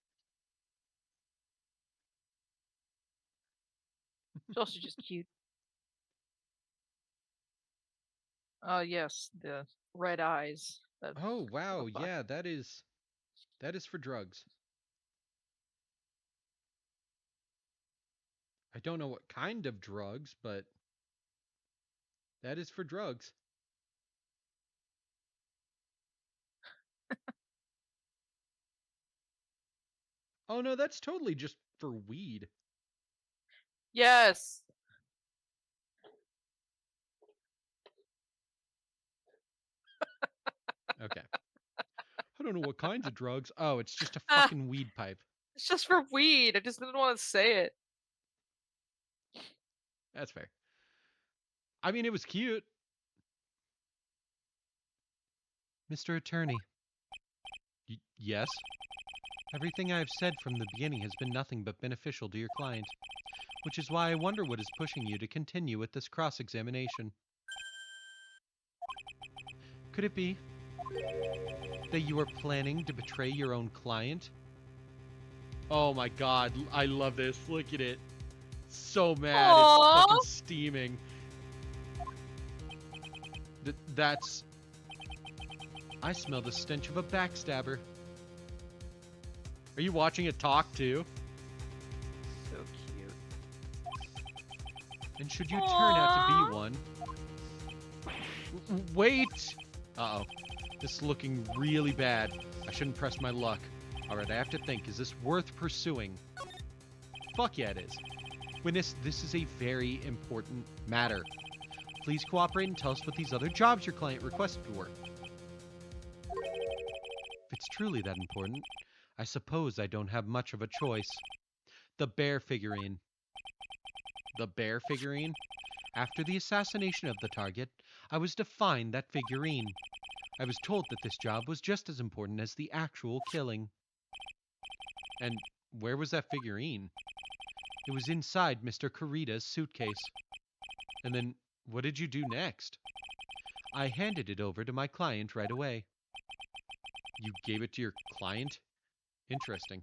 S1: It's also just cute. Oh yes, the red eyes. That's
S2: Oh wow,
S1: the fuck.
S2: yeah, that is for drugs. I don't know what kind of drugs, but that is for drugs. Oh no, that's totally just for weed.
S1: Yes.
S2: Okay. How don't know what kinds of drugs. Oh, it's just a
S1: Ah.
S2: fucking weed pipe.
S1: It's just for weed. I just didn't want to say it.
S2: That's fair. I mean, it was cute.
S3: Mr. Attorney,
S2: Yes?
S3: everything I have said from the beginning has been nothing but beneficial to your client, which is why I wonder what is pushing you to continue with this cross-examination. Could it be that you are planning to betray your own client?
S2: Oh my god, I love this. Look at it. So mad.
S1: Aww.
S2: It's fucking steaming. That's...
S3: I smell the stench of a backstabber.
S2: Are you watching it talk too?
S1: So cute.
S3: And should you turn out to be one,
S2: Wait! Uh-oh. This is looking really bad. I shouldn't press my luck.
S3: alright, I have to think, is this worth pursuing?
S2: Fuck yeah, it is.
S3: Witness, this is a very important matter. Please cooperate and tell us what these other jobs your client requested were. If it's truly that important, I suppose I don't have much of a choice. The bear figurine.
S2: The bear figurine?
S3: After the assassination of the target, I was to find that figurine. I was told that this job was just as important as the actual killing.
S2: And where was that figurine?
S3: It was inside Mr. Kurita's suitcase.
S2: And then, what did you do next?
S3: I handed it over to my client right away.
S2: You gave it to your client? Interesting.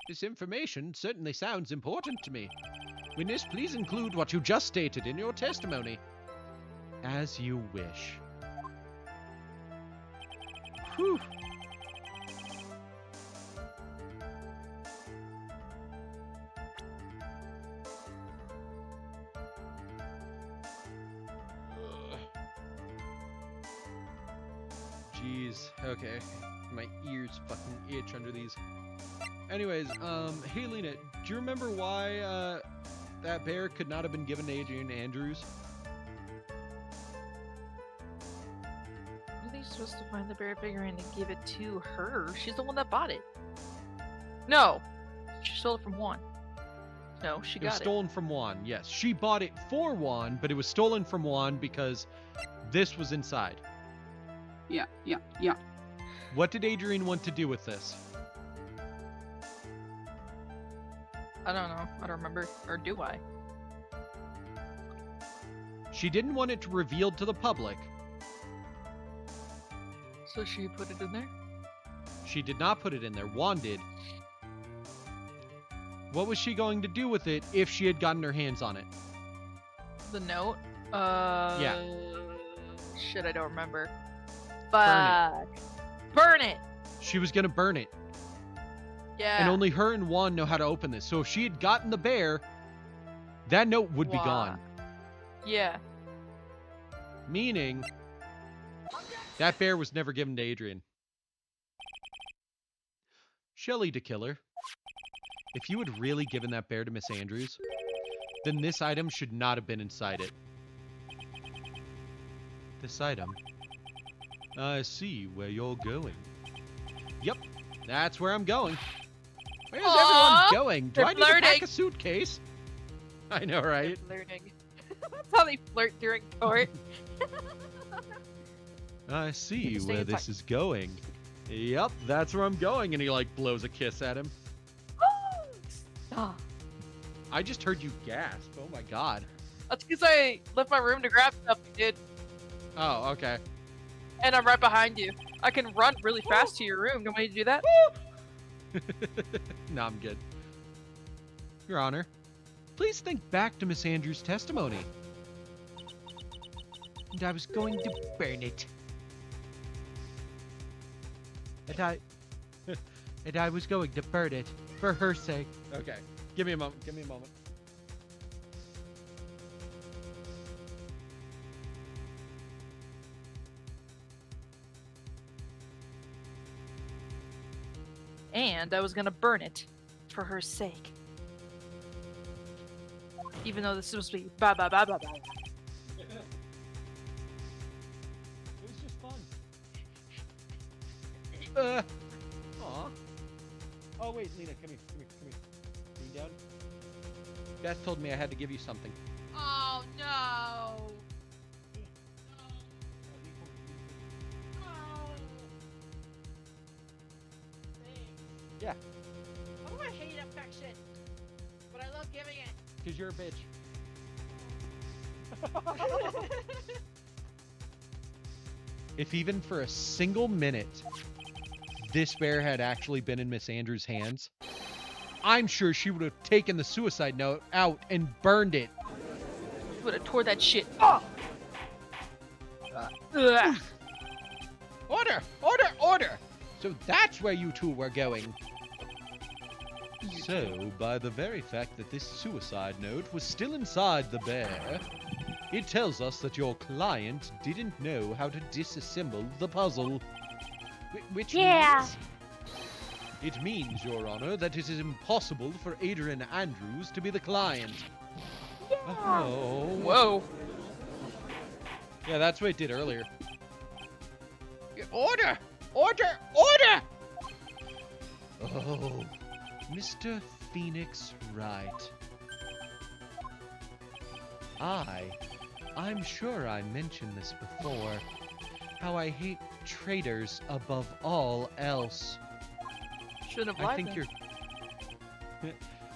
S4: This information certainly sounds important to me. Witness, please include what you just stated in your testimony.
S3: As you wish.
S4: Whew.
S2: Jeez. Okay. My ears fucking itch under these. Anyways, hey Lena, do you remember why, that bear could not have been given to Adrian Andrews?
S1: How are they supposed to find the bear figurine and give it to her? She's the one that bought it. No. She stole it from Juan. No, she
S2: It was
S1: got it.
S2: stolen from Juan, yes. She bought it for Juan, but it was stolen from Juan because this was inside.
S9: Yeah.
S2: What did Adrian want to do with this?
S1: I don't know. I don't remember. Or do I?
S2: She didn't want it revealed to the public.
S1: So she put it in there?
S2: She did not put it in there. Juan did. What was she going to do with it if she had gotten her hands on it?
S1: The note?
S2: Yeah.
S1: Shit, I don't remember.
S2: Burn
S1: Fuck. Burn it!
S2: She was going to burn it.
S1: Yeah.
S2: And only her and Juan know how to open this. So if she had gotten the bear, that note would be
S1: Wow.
S2: gone.
S1: Yeah.
S2: Meaning, that bear was never given to Adrian.
S3: Shelley DeKiller, if you had really given that bear to Miss Andrews, then this item should not have been inside it. This item? I see where you're going.
S2: Yep, that's where I'm going.
S4: Where's
S1: Aw,
S4: everyone going? Do
S1: they're
S4: I need to pack
S1: flirting.
S4: a suitcase?
S2: I know, right?
S1: Flirting. That's how they flirt during court.
S3: I see
S1: Stay
S3: where
S1: inside.
S3: this is going.
S2: Yep, that's where I'm going. And he like blows a kiss at him.
S1: Stop.
S2: I just heard you gasp. Oh my god.
S1: That's because I left my room to grab stuff, dude.
S2: Oh, okay.
S1: And I'm right behind you. I can run really fast to your room. You want me to do that?
S2: No, I'm good.
S3: Your Honor, please think back to Miss Andrews' testimony. And I was going to burn it. And I was going to burn it for her sake.
S2: Okay. Give me a moment. Give me a moment.
S1: And I was gonna burn it for her sake. Even though this is supposed to be ba ba ba ba ba.
S2: It was just fun. Aw. Oh, wait, Lena, come here, come here, come here. Lean down. Beth told me I had to give you something.
S1: Oh no.
S2: Yeah,
S1: Why do I hate affection? But I love giving it.
S2: because you're a bitch. If even for a single minute this bear had actually been in Miss Andrews' hands, I'm sure she would have taken the suicide note out and burned it.
S1: Would have tore that shit up. Ugh.
S2: Order! Order! Order! So that's where you two were going.
S3: So, by the very fact that this suicide note was still inside the bear, it tells us that your client didn't know how to disassemble the puzzle.
S2: Which
S5: Yeah.
S2: means...
S3: It means, Your Honor, that it is impossible for Adrian Andrews to be the client. Oh.
S1: Whoa.
S2: Yeah, that's what it did earlier. Order! Order! Order!
S3: Oh, Mr. Phoenix Wright. I'm sure I mentioned this before, how I hate traitors above all else.
S1: Shouldn't have lied.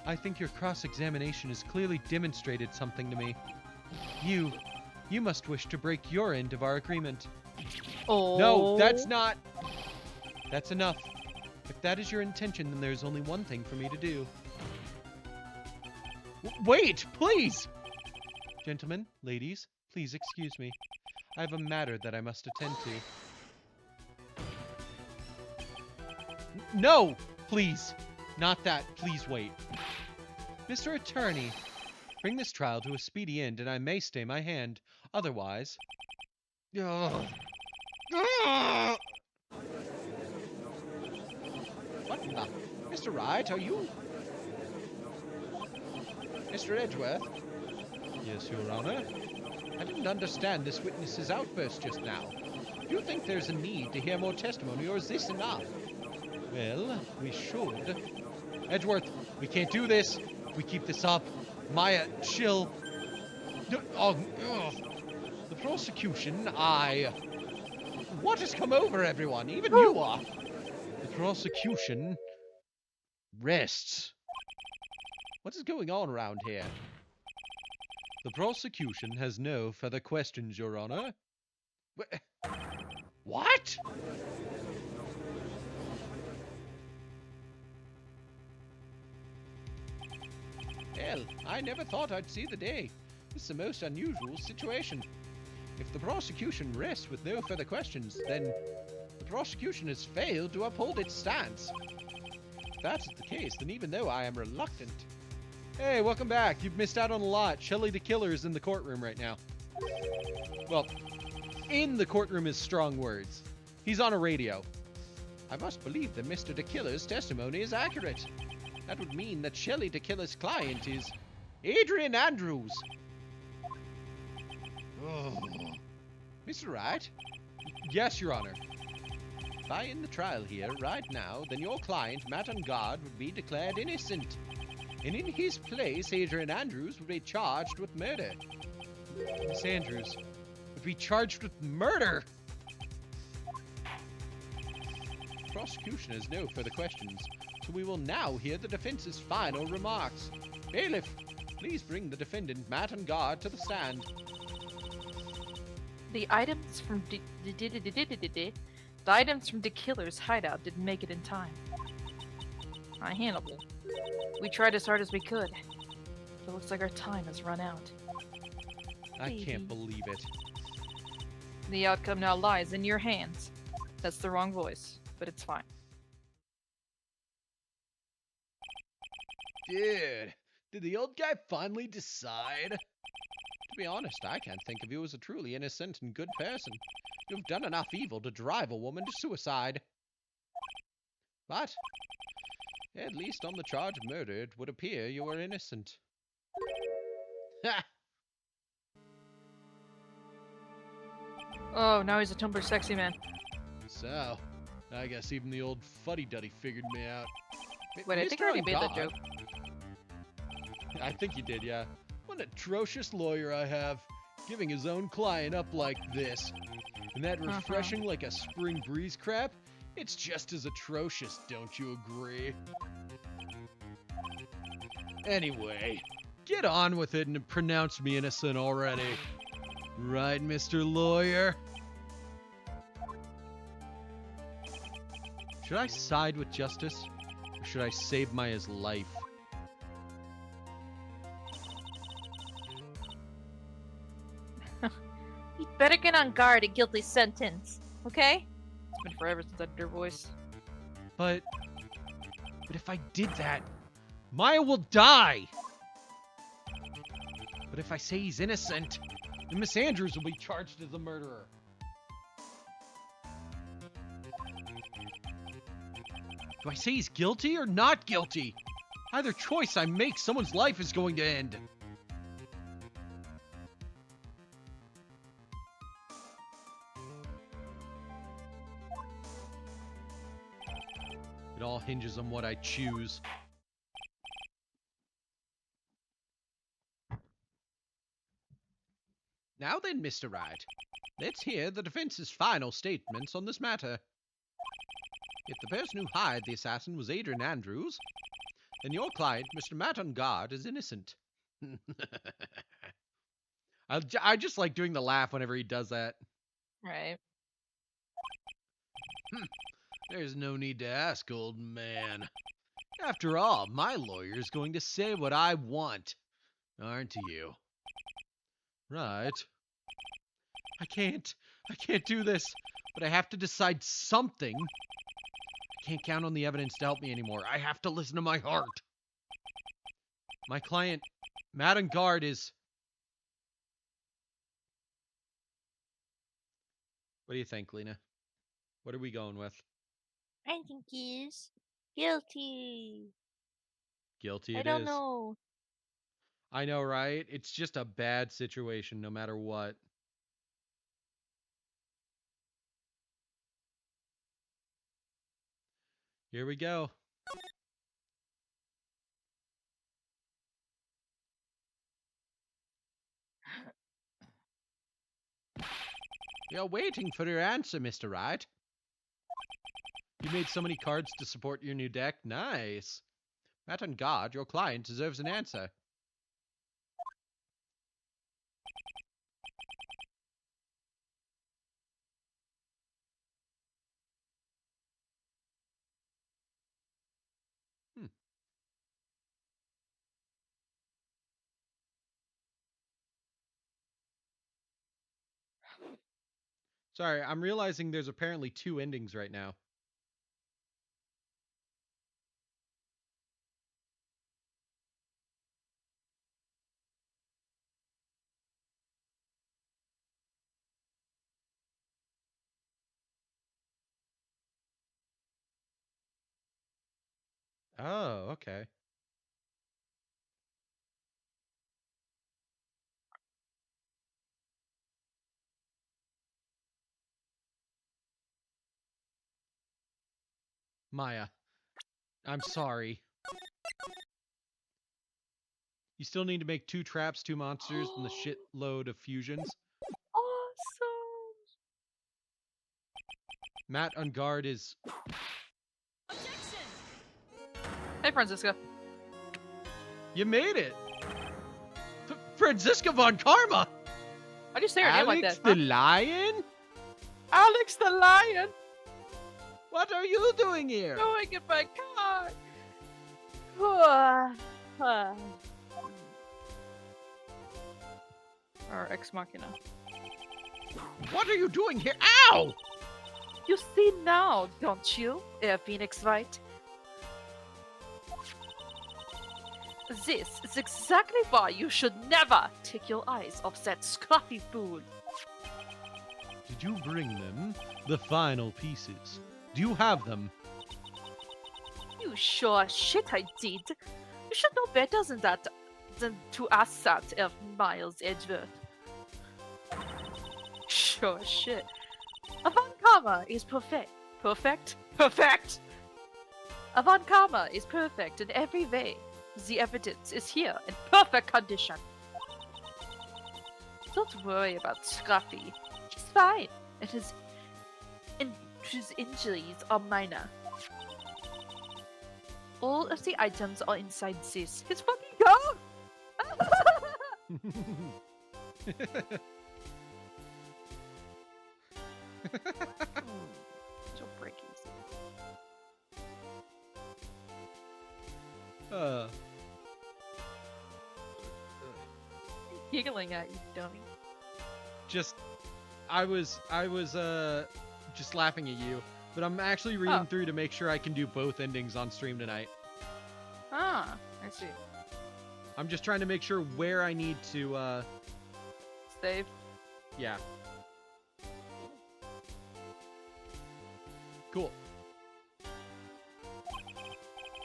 S3: I think your cross-examination has clearly demonstrated something to me. You must wish to break your end of our agreement.
S1: Oh.
S2: No, that's not...
S3: That's enough. If that is your intention, then there's only one thing for me to do.
S2: Wait, please!
S3: Gentlemen, ladies, please excuse me. I have a matter that I must attend to.
S2: No! Please! Not that. Please wait.
S3: Mr. Attorney, bring this trial to a speedy end and I may stay my hand. Otherwise...
S2: Ugh. Ugh. What in the... Mr. Wright, are you... Mr. Edgeworth?
S3: Yes, Your Honor?
S2: I didn't understand this witness's outburst just now. Do you think there's a need to hear more testimony, or is this enough?
S3: Well, we should.
S2: Edgeworth, we can't do this. If we keep this up, Maya, chill. Oh, ugh. The prosecution, What has come over everyone? Even you are.
S3: The prosecution
S2: Rests. What is going on around here?
S3: The prosecution has no further questions, Your Honor.
S2: What? Hell, I never thought I'd see the day. This is a most unusual situation. If the prosecution rests with no further questions, then the prosecution has failed to uphold its stance. If that's the case, then even though I am reluctant... Hey, welcome back. You've missed out on a lot. Shelley the Killer is in the courtroom right now. Well, in the courtroom is strong words. He's on a radio. I must believe that Mr. De Killer's testimony is accurate. That would mean that Shelley De Killer's client is Adrian Andrews. Oh. Mr. Wright? Yes, Your Honor. If I end the trial here right now, then your client, Matt on Guard, would be declared innocent. And in his place, Adrian Andrews would be charged with murder. Miss Andrews would be charged with murder! The prosecution has no further questions, so we will now hear the defense's final remarks. Bailiff, please bring the defendant, Matt on Guard, to the stand.
S1: The items from the items from the killer's hideout didn't make it in time. I handled it. We tried as hard as we could. It looks like our time has run out.
S2: I can't believe it.
S1: The outcome now lies in your hands. That's the wrong voice, but it's fine.
S2: Dude, did the old guy finally decide? To be honest, I can't think of you as a truly innocent and good person. You've done enough evil to drive a woman to suicide. But, at least on the charge of murder, it would appear you were innocent. Ha!
S1: Oh, now he's a Tumblr sexy man.
S2: So,
S3: I guess even the old fuddy-duddy figured me out.
S1: Wait, I think I already made that joke.
S3: I think you did, yeah. What an atrocious lawyer I have, giving his own client up like this. And that refreshing like a spring breeze crap, it's just as atrocious, don't you agree? Anyway, get on with it and pronounce me innocent already. Right, Mr. Lawyer? Should I side with justice, or should I save Maya's life?
S5: You'd better get on guard a guilty sentence, okay?
S1: It's been forever since I did her voice.
S3: But if I did that, Maya will die! But if I say he's innocent, then Miss Andrews will be charged as the murderer. Do I say he's guilty or not guilty? Either choice I make, someone's life is going to end. It all hinges on what I choose. Now then, Mr. Wright, let's hear the defense's final statements on this matter. If the person who hired the assassin was Adrian Andrews, then your client, Mr. Matt on guard, is innocent. I just like doing the laugh whenever he does that.
S1: Right.
S3: There's no need to ask, old man. After all, my lawyer's going to say what I want, aren't you? Right. I can't do this, but I have to decide something. I can't count on the evidence to help me anymore. I have to listen to my heart. My client, Matt on guard, is... What do you think, Lena? What are we going with?
S5: I think he's guilty.
S3: Guilty
S5: I
S3: it
S5: don't
S3: is.
S5: know.
S3: I know, right? It's just a bad situation no matter what. Here we go. We are waiting for your answer, Mr. Wright. You made so many cards to support your new deck. Nice. Matt on guard, your client deserves an answer. Sorry, I'm realizing there's apparently 2 endings right now. Oh, okay. Maya, I'm sorry. You still need to make 2 traps, 2 monsters, and the shitload of fusions.
S1: Awesome.
S3: Matt on guard is...
S1: Hey, Francisca.
S3: You made it! Franziska von Karma!
S1: Why do you say her name like
S3: Alex
S1: that?
S3: the Lion?
S1: Alex the Lion!
S3: What are you doing here?
S1: Going in my car! Or Ex Machina.
S3: What are you doing here? Ow!
S5: You see now, don't you, Phoenix Wright? This is exactly why you should never take your eyes off that scruffy fool.
S3: Did you bring them? The final pieces. Do you have them?
S5: You sure as shit I did. You should know better than that, than to ask that of Miles Edgeworth. Sure as shit. Von Karma is perfect. Perfect? Perfect! Von Karma is perfect in every way. The evidence is here in perfect condition. Don't worry about Scruffy. He's fine, and his injuries are minor. All of the items are inside this. His fucking car! So breaking. Giggling at you, dummy.
S2: Just, I was just laughing at you, but I'm actually reading through to make sure I can do both endings on stream tonight.
S1: Ah, I see.
S2: I'm just trying to make sure where I need to,
S1: Save.
S2: yeah. Cool.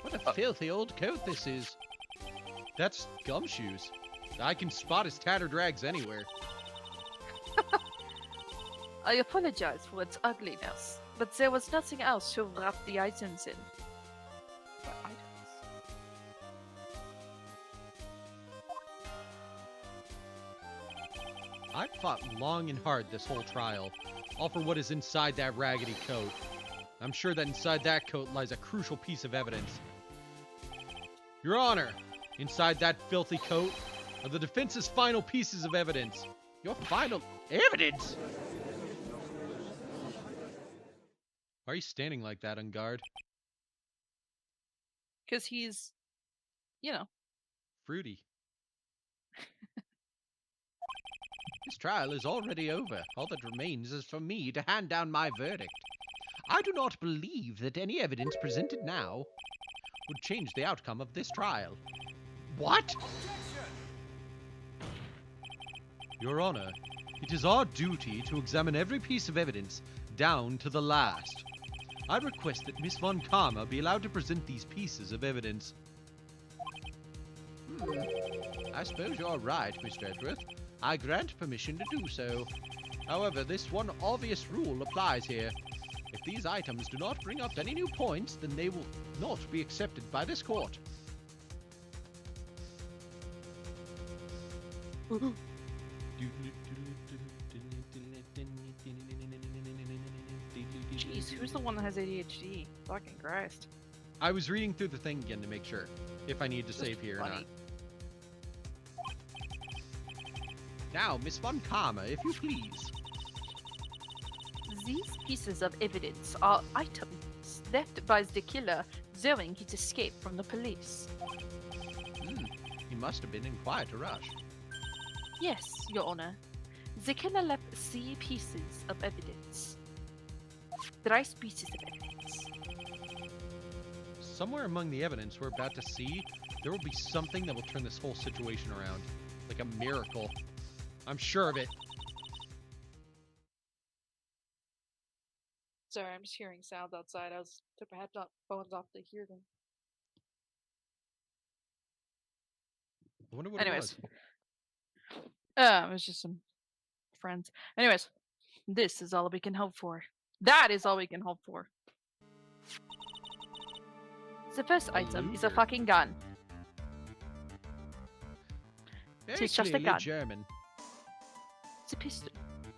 S4: What a filthy old coat this is.
S2: That's Gumshoes. I can spot his tattered rags anywhere.
S5: I apologize for its ugliness, but there was nothing else to wrap the items in. What items?
S2: I fought long and hard this whole trial, all for what is inside that raggedy coat. I'm sure that inside that coat lies a crucial piece of evidence. Your Honor, inside that filthy coat are the defense's final pieces of evidence.
S4: Your final evidence?
S2: Why are you standing like that on guard?
S1: Because he's, you know.
S2: Fruity.
S4: This trial is already over. All that remains is for me to hand down my verdict. I do not believe that any evidence presented now would change the outcome of this trial. What?
S2: Your Honor, it is our duty to examine every piece of evidence down to the last. I request that Miss Von Karma be allowed to present these pieces of evidence.
S4: I suppose you're right, Mr. Edgeworth. I grant permission to do so. However, this one obvious rule applies here. If these items do not bring up any new points, then they will not be accepted by this court.
S1: Jeez, who's the one that has ADHD? Fucking Christ.
S2: I was reading through the thing again to make sure if I need to save here or not.
S1: funny.
S4: Now, Miss Von Karma, if you please.
S5: These pieces of evidence are items left by the killer during his escape from the police.
S4: He must have been in quite a rush.
S5: Yes, Your Honor. The killer left 3 pieces of evidence. 3 pieces of evidence.
S2: Somewhere among the evidence we're about to see, there will be something that will turn this whole situation around. Like a miracle. I'm sure of it.
S1: Sorry, I'm just hearing sounds outside. I took my headphones off to hear them.
S2: I wonder what
S1: Anyways.
S2: it was.
S1: It was just some friends. Anyways, this is all we can hope for. That is all we can hope for.
S5: The first item is a
S2: Luger.
S5: fucking gun.
S4: Very
S5: It's just a
S4: clearly
S5: gun.
S4: German.
S5: It's a pistol.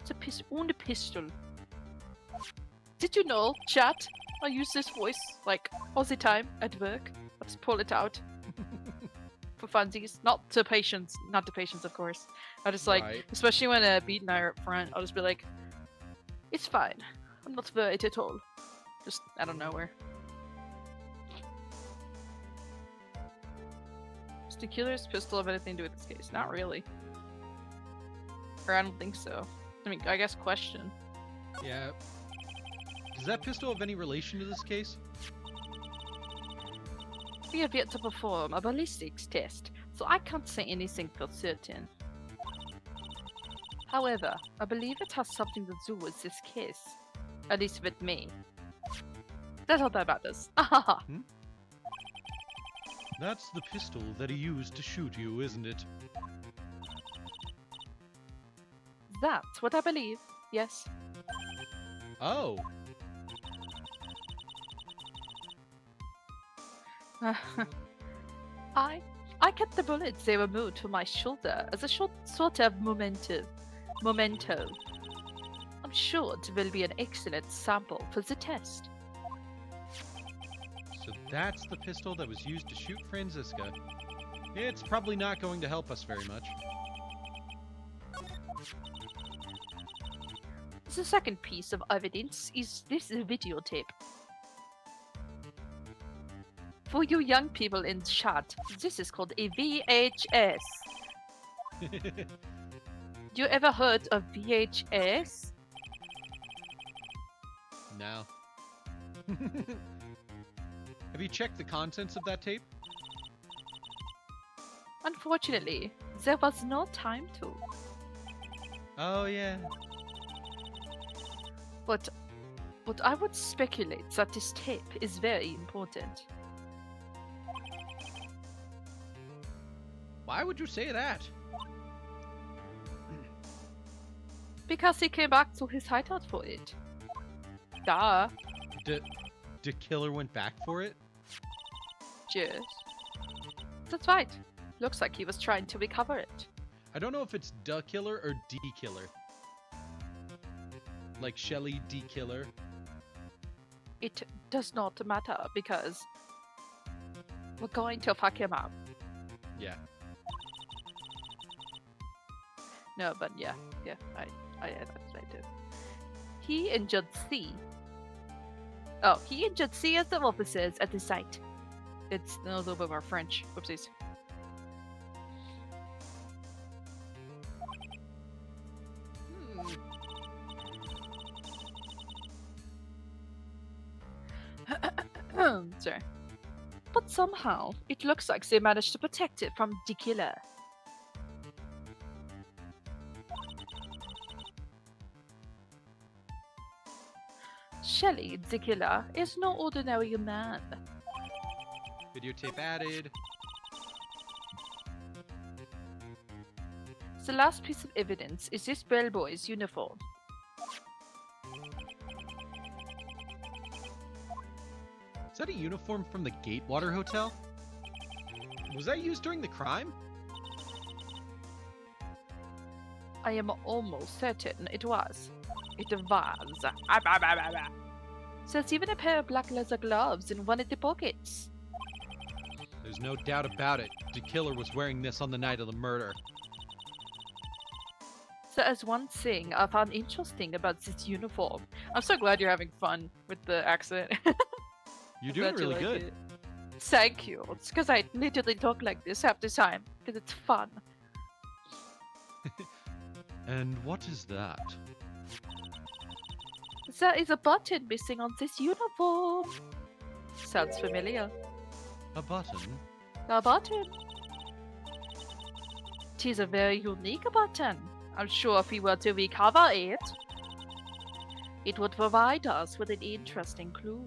S5: It's a pistol. Und a pistol. Did you know, chat? I use this voice like all the time at work. I just pull it out for funsies. Not to patients, of course. I just like,
S2: Right.
S5: especially when Beat and I are up front, I'll just be like, "It's fine. I'm not worried at all." Just out of nowhere. Does the killer's pistol have anything to do with this case? Not really. Or I don't think so. I mean, I guess question.
S2: Yeah. Does that pistol have any relation to this case?
S5: We have yet to perform a ballistics test, so I can't say anything for certain. However, I believe it has something to do with this case. At least with me. That's all that matters. Ahaha.
S2: That's the pistol that he used to shoot you, isn't it?
S5: That's what I believe. Yes.
S2: Oh.
S5: I I kept the bullets they removed from my shoulder as a sort of memento. I'm sure it will be an excellent sample for the test.
S2: So that's the pistol that was used to shoot Franziska. It's probably not going to help us very much.
S5: The second piece of evidence is this videotape. For you young people in chat, this is called a VHS. You ever heard of VHS?
S2: No. Have you checked the contents of that tape?
S5: Unfortunately, there was no time to.
S2: Oh, yeah.
S5: But I would speculate that this tape is very important.
S4: Why would you say that?
S5: Because he came back to his hideout for it. Duh.
S2: The killer went back for it?
S5: Yes. That's right. Looks like he was trying to recover it.
S2: I don't know if it's the killer or D killer. Like Shelly D killer.
S5: It does not matter because we're going to fuck him up.
S2: Yeah.
S5: No, but yeah, I do. He injured C. Oh, he injured C as the officers at the site. It's a little bit more French. Whoopsies. Sorry. But somehow, it looks like they managed to protect it from the killer. Shelly, the killer, is no ordinary man.
S2: Videotape added.
S5: The last piece of evidence is this bellboy's uniform.
S2: Is that a uniform from the Gatewater Hotel? Was that used during the crime?
S5: I am almost certain it was. It was. There's even a pair of black leather gloves in one of the pockets.
S2: There's no doubt about it. The killer was wearing this on the night of the murder.
S5: There is one thing I found interesting about this uniform. I'm so glad you're having fun with the accent.
S2: You're doing
S5: Glad you
S2: really
S5: like
S2: good.
S5: it. Thank you. It's because I literally talk like this half the time. Because it's fun.
S2: And what is that?
S5: There is a button missing on this uniform. Sounds familiar.
S2: A button?
S5: A button. It is a very unique button. I'm sure if we were to recover it, it would provide us with an interesting clue.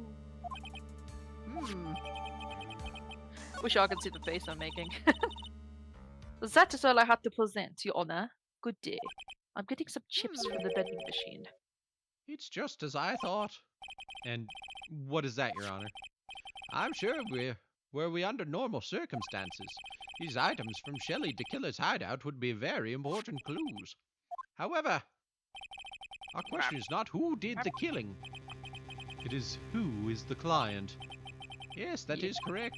S5: Wish y'all could see the face I'm making. That is all I had to present, Your Honor. Good day. I'm getting some chips from the vending machine.
S4: It's just as I thought.
S2: And what is that, Your Honor?
S4: I'm sure were we under normal circumstances, these items from Shelley the Killer's hideout would be very important clues. However, our question is not who did the killing.
S2: It is who is the client.
S4: Yes, that is correct.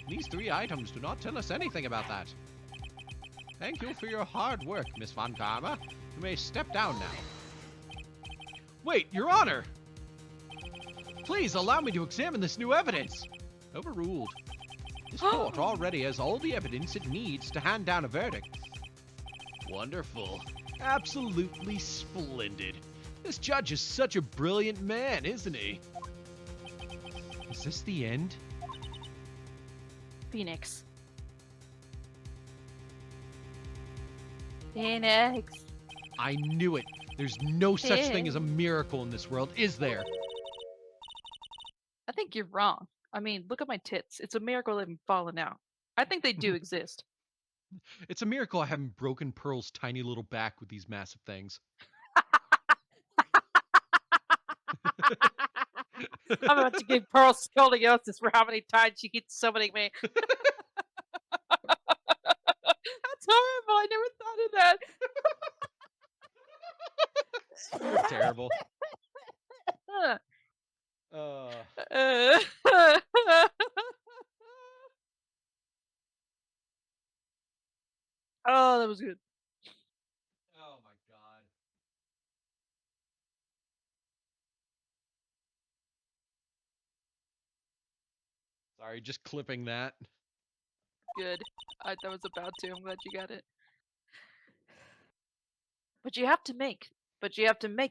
S4: These three items do not tell us anything about that. Thank you for your hard work, Miss Von Karma. You may step down now.
S2: Wait, Your Honor! Please allow me to examine this new evidence.
S4: Overruled. This court already has all the evidence it needs to hand down a verdict.
S8: Wonderful.
S2: Absolutely splendid. This judge is such a brilliant man, isn't he? Is this the end?
S5: Phoenix. Phoenix.
S2: I knew it. There's no such thing as a miracle in this world, is there?
S5: I think you're wrong. I mean, look at my tits. It's a miracle they've fallen out. I think they do exist.
S2: It's a miracle I haven't broken Pearl's tiny little back with these massive things.
S5: I'm about to give Pearl scoliosis for how many times she keeps summoning me. That's horrible. I never thought of that.
S2: That's terrible.
S5: Uh,
S2: Uh,
S5: uh, oh, that was good.
S2: oh my god. Sorry, just clipping that.
S5: Good. I was about to. I'm glad you got it. But you have to make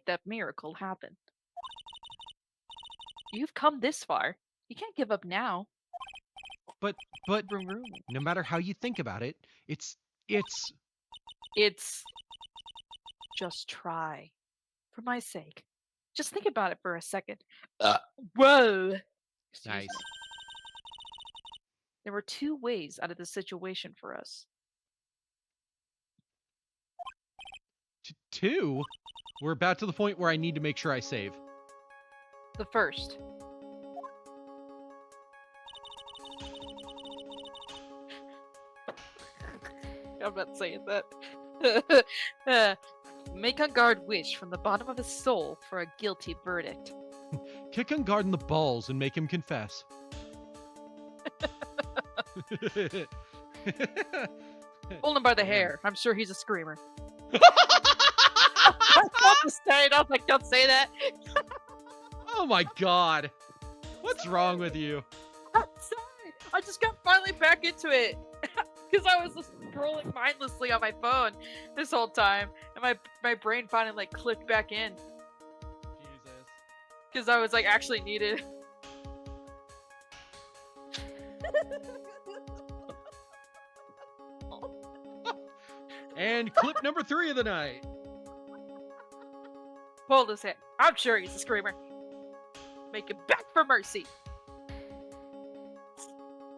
S5: that miracle happen. You've come this far. You can't give up now.
S2: But
S5: Vroom, vroom.
S2: no matter how you think about it, it's
S5: It's just try. For my sake. Just think about it for a second. Whoa. Excuse
S2: nice.
S5: me. There were 2 ways out of the situation for us.
S2: 2? We're about to the point where I need to make sure I save.
S5: The first. I'm not saying that. Make on guard wish from the bottom of his soul for a guilty verdict.
S2: Kick on guard in the balls and make him confess.
S5: Hold him by the hair. I'm sure he's a screamer. I thought to say it. I was like, don't say that.
S2: Oh my god. What's wrong with you?
S5: I'm sorry. I just got finally back into it. Because I was just scrolling mindlessly on my phone this whole time. And my brain finally like clicked back in.
S2: Jesus.
S5: Because I was like actually needed.
S2: And clip number 3 of the night.
S5: Hold his head. I'm sure he's a screamer. Make him beg for mercy.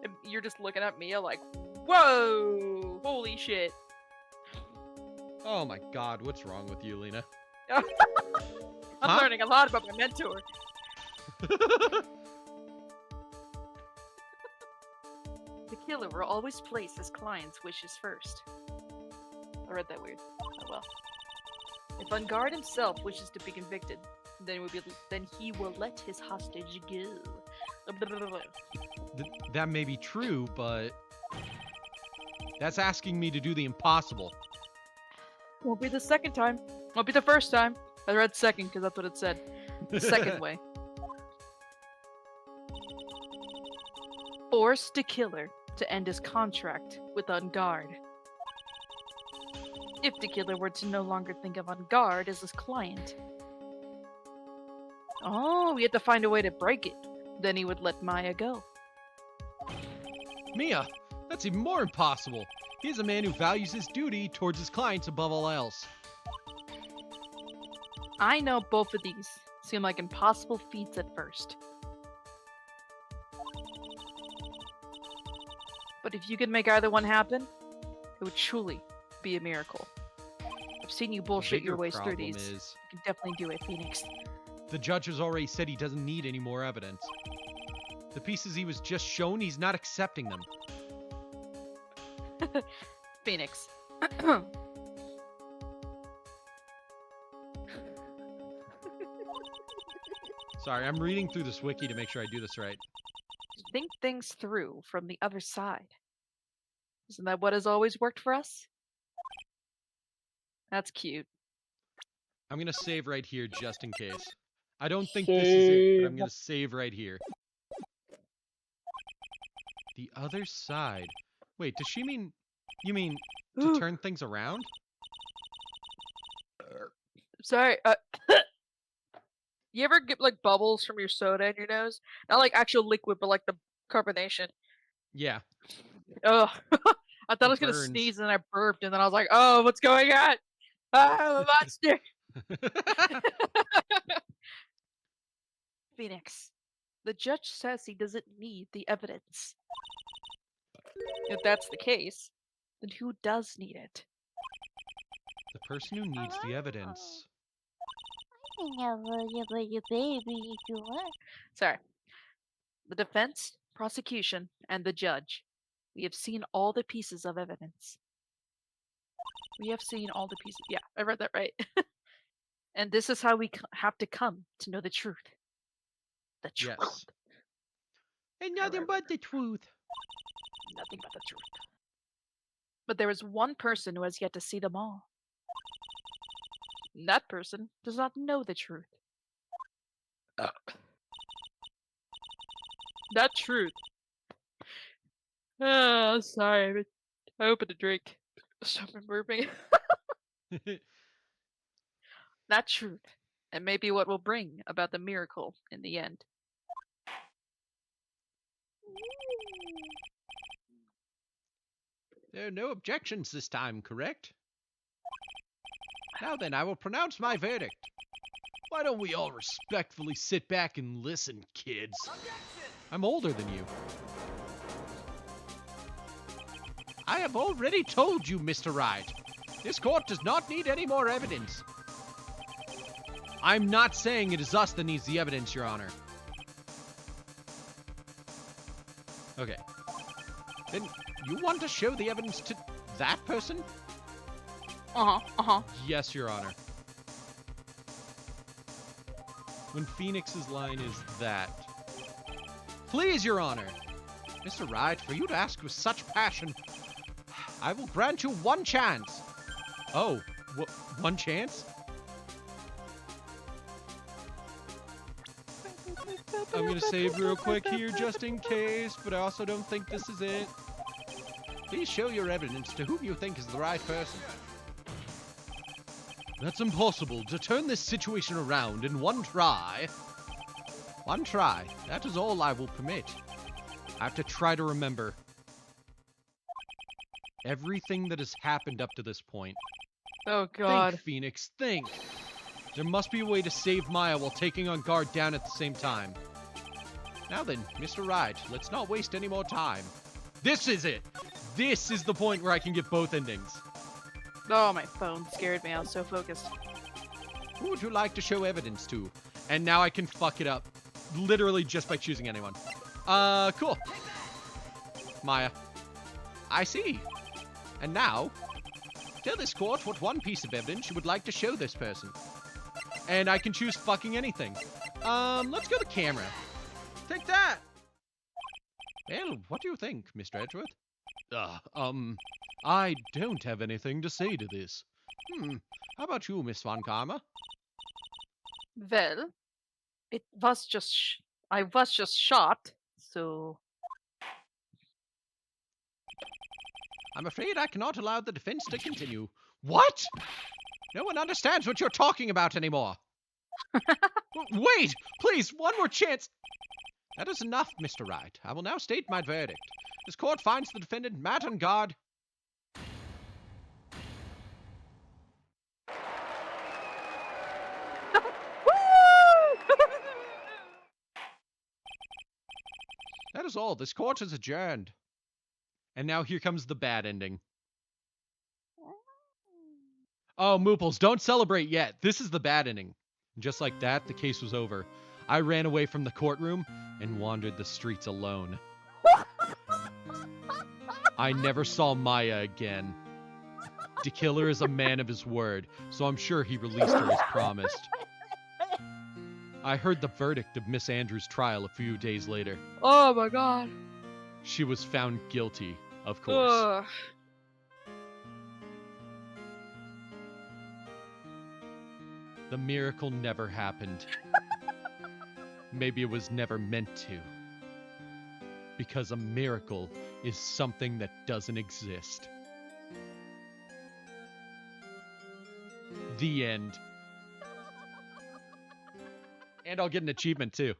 S5: And you're just looking at Mia like, whoa, holy shit.
S2: Oh my god, what's wrong with you, Lena?
S5: I'm
S2: Huh?
S5: learning a lot about my mentor. The killer will always place his client's wishes first. I read that weird. Oh well. If Ungard himself wishes to be convicted, then he will let his hostage go.
S2: That may be true, but that's asking me to do the impossible.
S5: Won't be the second time. Won't be the first time. I read second because that's what it said. The second way. Force the killer to end his contract with Ungard. If the killer were to no longer think of Ungard as his client. Oh, we had to find a way to break it. Then he would let Maya go.
S2: Mia, that's even more impossible. He is a man who values his duty towards his clients above all else.
S5: I know both of these seem like impossible feats at first. But if you could make either one happen, it would truly be a miracle. I've seen you bullshit your ways through these. You can definitely do it, Phoenix.
S2: The judge has already said he doesn't need any more evidence. The pieces he was just shown, he's not accepting them.
S5: Phoenix.
S2: Sorry, I'm reading through this wiki to make sure I do this right.
S5: Think things through from the other side. Isn't that what has always worked for us? That's cute.
S2: I'm going to save right here just in case. I don't think this is it, but I'm going to save right here. The other side. Wait, does she mean... You mean to turn things around?
S5: Sorry, you ever get like bubbles from your soda in your nose? Not like actual liquid, but like the carbonation.
S2: Yeah.
S5: Ugh. I thought I was gonna
S2: burns.
S5: sneeze and then I burped and then I was like, oh, what's going on? Ah, I'm a monster. Phoenix, the judge says he doesn't need the evidence. If that's the case, then who does need it?
S2: The person who needs the evidence.
S6: I
S5: can have your baby if you want.
S1: Sorry. The defense, prosecution, and the judge. We have seen all the pieces of evidence. We have seen all the pieces. Yeah, I read that right. And this is how we have to come to know the truth. The truth.
S2: Yes.
S4: And nothing but the truth.
S1: Nothing but the truth. But there is one person who has yet to see them all. And that person does not know the truth. That truth. Oh, sorry. I opened a drink. Stop from burping. That truth. And maybe what will bring about the miracle in the end.
S4: There are no objections this time, correct? Now then, I will pronounce my verdict.
S2: Why don't we all respectfully sit back and listen, kids? I'm older than you.
S4: I have already told you, Mr. Wright. This court does not need any more evidence.
S2: I'm not saying it is us that needs the evidence, Your Honor. Okay.
S4: Then you want to show the evidence to that person?
S2: Yes, Your Honor. When Phoenix's line is that. Please, Your Honor.
S4: Mr. Wright, for you to ask with such passion, I will grant you one chance.
S2: Oh, one chance? I'm gonna save real quick here just in case, but I also don't think this is it.
S4: Please show your evidence to whom you think is the right person.
S2: That's impossible. To turn this situation around in one try.
S4: One try. That is all I will permit.
S2: I have to try to remember everything that has happened up to this point.
S1: Oh god.
S2: Think, Phoenix, think. There must be a way to save Maya while taking on guard down at the same time.
S4: Now then, Mr. Wright, let's not waste any more time.
S2: This is it! This is the point where I can get both endings.
S1: Oh, my phone scared me. I was so focused.
S4: Who would you like to show evidence to?
S2: And now I can fuck it up. Literally just by choosing anyone. Cool. Maya.
S4: I see. And now, tell this court what one piece of evidence you would like to show this person.
S2: And I can choose fucking anything. Let's go to camera.
S4: Take that! Well, what do you think, Mr. Edgeworth?
S2: I don't have anything to say to this.
S4: How about you, Miss Von Karma?
S1: Well, it was just I was just shot, so
S4: I'm afraid I cannot allow the defense to continue.
S2: What?
S4: No one understands what you're talking about anymore.
S2: Wait! Please, one more chance!
S4: That is enough, Mr. Wright. I will now state my verdict. This court finds the defendant Matt on guard. That is all. This court is adjourned.
S2: And now here comes the bad ending. Oh, Mooples, don't celebrate yet. This is the bad ending. Just like that, the case was over. I ran away from the courtroom and wandered the streets alone. I never saw Maya again. The killer is a man of his word, so I'm sure he released her as promised. I heard the verdict of Miss Andrews' trial a few days later.
S1: oh my god.
S2: She was found guilty, of course.
S1: Ugh.
S2: The miracle never happened. Maybe it was never meant to. Because a miracle is something that doesn't exist. The end. And I'll get an achievement too.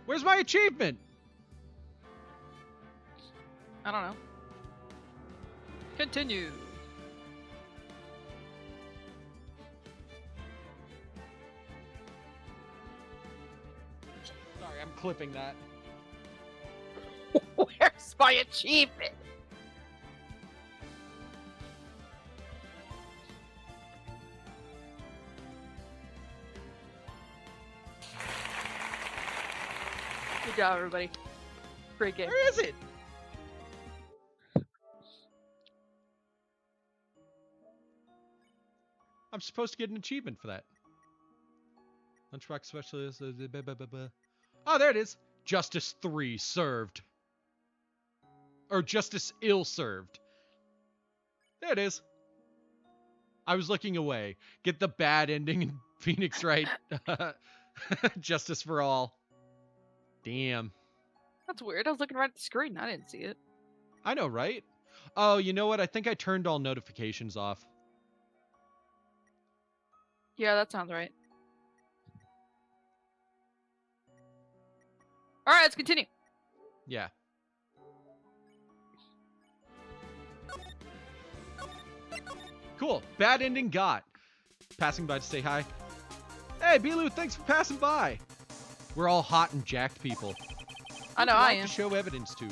S2: Where's my achievement?
S1: I don't know. Continue.
S2: Sorry, I'm clipping that.
S1: Where's my achievement? Good job, everybody. Great game.
S2: Where is it? I'm supposed to get an achievement for that. Lunchbox specialist. Oh, there it is. Justice 3 served. Or justice ill served. There it is. I was looking away. Get the bad ending in Phoenix Wright. Justice for all. Damn.
S1: That's weird. I was looking right at the screen. I didn't see it.
S2: I know, right? Oh, you know what? I think I turned all notifications off.
S1: Yeah, that sounds right. All right, let's continue.
S2: Yeah. Cool. Bad ending got. Passing by to say hi. Hey, Bilu, thanks for passing by. We're all hot and jacked people.
S1: I know
S2: Who'd
S1: I
S2: like
S1: am.
S2: to show evidence to.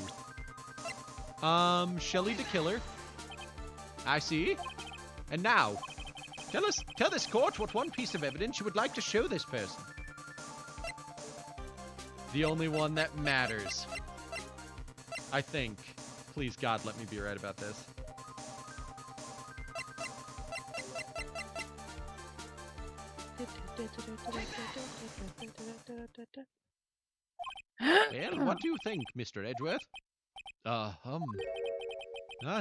S2: Shelly the Killer. I see. And now, tell this court what one piece of evidence you would like to show this person. The only one that matters. I think. Please, God, let me be right about this. Well, what do you think, Mr. Edgeworth?
S3: I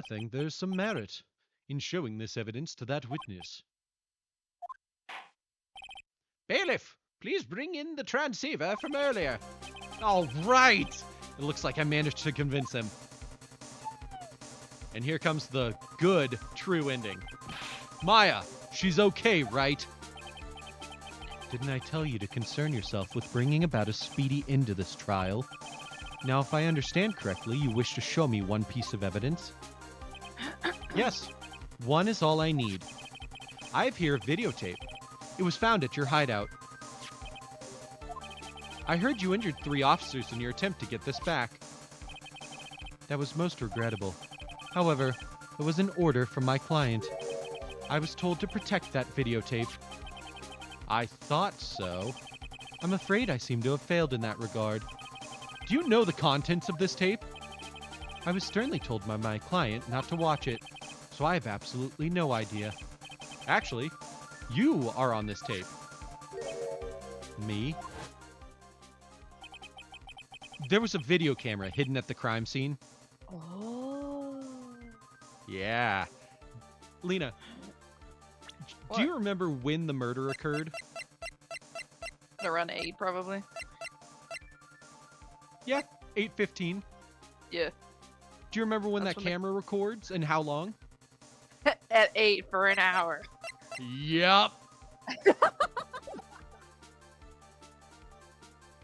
S3: think there's some merit in showing this evidence to that witness.
S4: Bailiff, please bring in the transceiver from earlier.
S2: All right! It looks like I managed to convince him. And here comes the good, true ending. Maya, she's okay, right?
S3: Didn't I tell you to concern yourself with bringing about a speedy end to this trial? Now, if I understand correctly, you wish to show me one piece of evidence? Yes, one is all I need. I have here a videotape. It was found at your hideout. I heard you injured 3 officers in your attempt to get this back. That was most regrettable. However, it was an order from my client. I was told to protect that videotape. I thought so. I'm afraid I seem to have failed in that regard.
S2: Do you know the contents of this tape?
S3: I was sternly told by my client not to watch it, so I have absolutely no idea.
S2: Actually, you are on this tape.
S3: Me?
S2: There was a video camera hidden at the crime scene.
S1: Oh.
S2: Yeah. Lena, do you remember when the murder occurred?
S1: Around 8, probably.
S2: Yeah, 8:15.
S1: Yeah.
S2: Do you remember when
S1: That's
S2: that
S1: when
S2: camera records and how long?
S1: At 8 for an hour.
S2: Yup.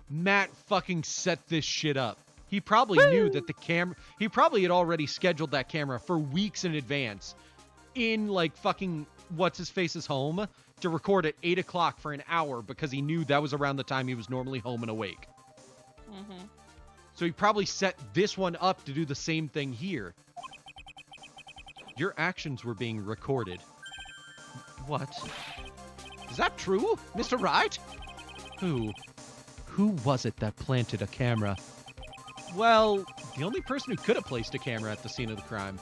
S2: Matt fucking set this shit up. He probably knew that the camera... He probably had already scheduled that camera for weeks in advance in, like, fucking what's-his-face's home to record at 8 o'clock for an hour because he knew that was around the time he was normally home and awake.
S1: Mm-hmm.
S2: So he probably set this one up to do the same thing here.
S3: Your actions were being recorded. What?
S4: Is that true, Mr. Wright?
S3: Who? Who was it that planted a camera?
S2: Well, the only person who could have placed a camera at the scene of the crime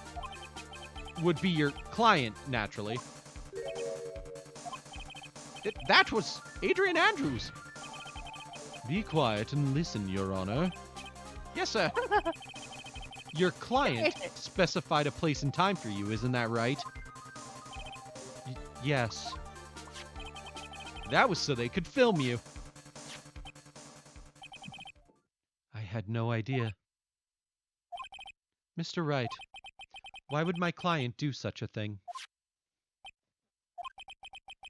S2: would be your client, naturally.
S4: That was Adrian Andrews.
S3: Be quiet and listen, Your Honor.
S4: Yes, sir.
S2: Your client specified a place and time for you, isn't that right?
S3: Yes.
S2: That was so they could film you.
S3: I had no idea. Mr. Wright, why would my client do such a thing?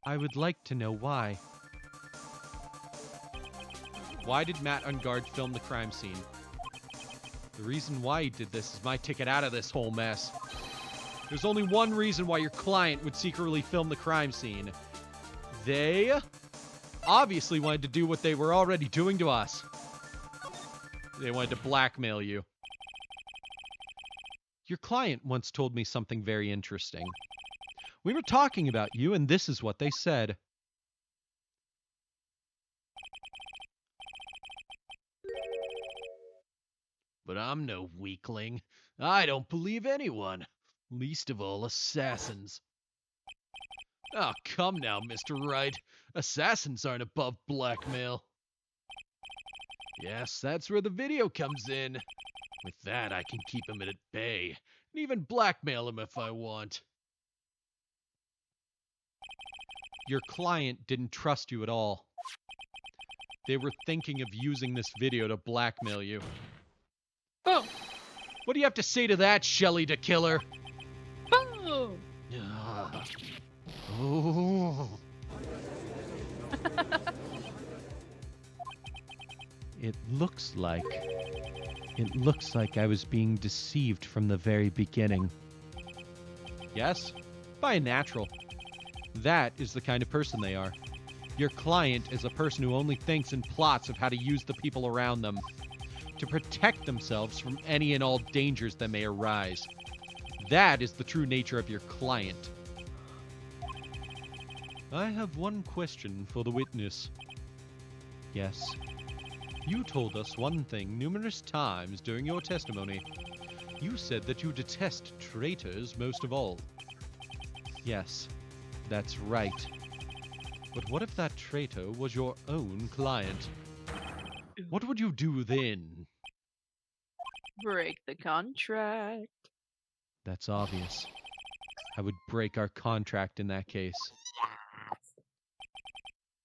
S3: I would like to know why.
S2: Why did Matt Ungard film the crime scene? The reason why he did this is my ticket out of this whole mess. There's only one reason why your client would secretly film the crime scene. They obviously wanted to do what they were already doing to us. They wanted to blackmail you.
S3: Your client once told me something very interesting. We were talking about you, and this is what they said. But I'm no weakling. I don't believe anyone, least of all assassins. Oh, come now, Mr. Wright. Assassins aren't above blackmail. Yes, that's where the video comes in. With that, I can keep him at bay, and even blackmail him if I want.
S2: Your client didn't trust you at all. They were thinking of using this video to blackmail you.
S1: Boom.
S2: What do you have to say to that, Shelly the Killer?
S1: Boom.
S3: Ah. Oh.
S2: It looks like I was being deceived from the very beginning. Yes? By a natural. That is the kind of person they are. Your client is a person who only thinks and plots of how to use the people around them to protect themselves from any and all dangers that may arise. That is the true nature of your client. I have one question for the witness. Yes. You told us one thing numerous times during your testimony. You said that you detest traitors most of all. Yes, that's right. But what if that traitor was your own client? What would you do then?
S5: Break the contract.
S2: That's obvious. I would break our contract in that case.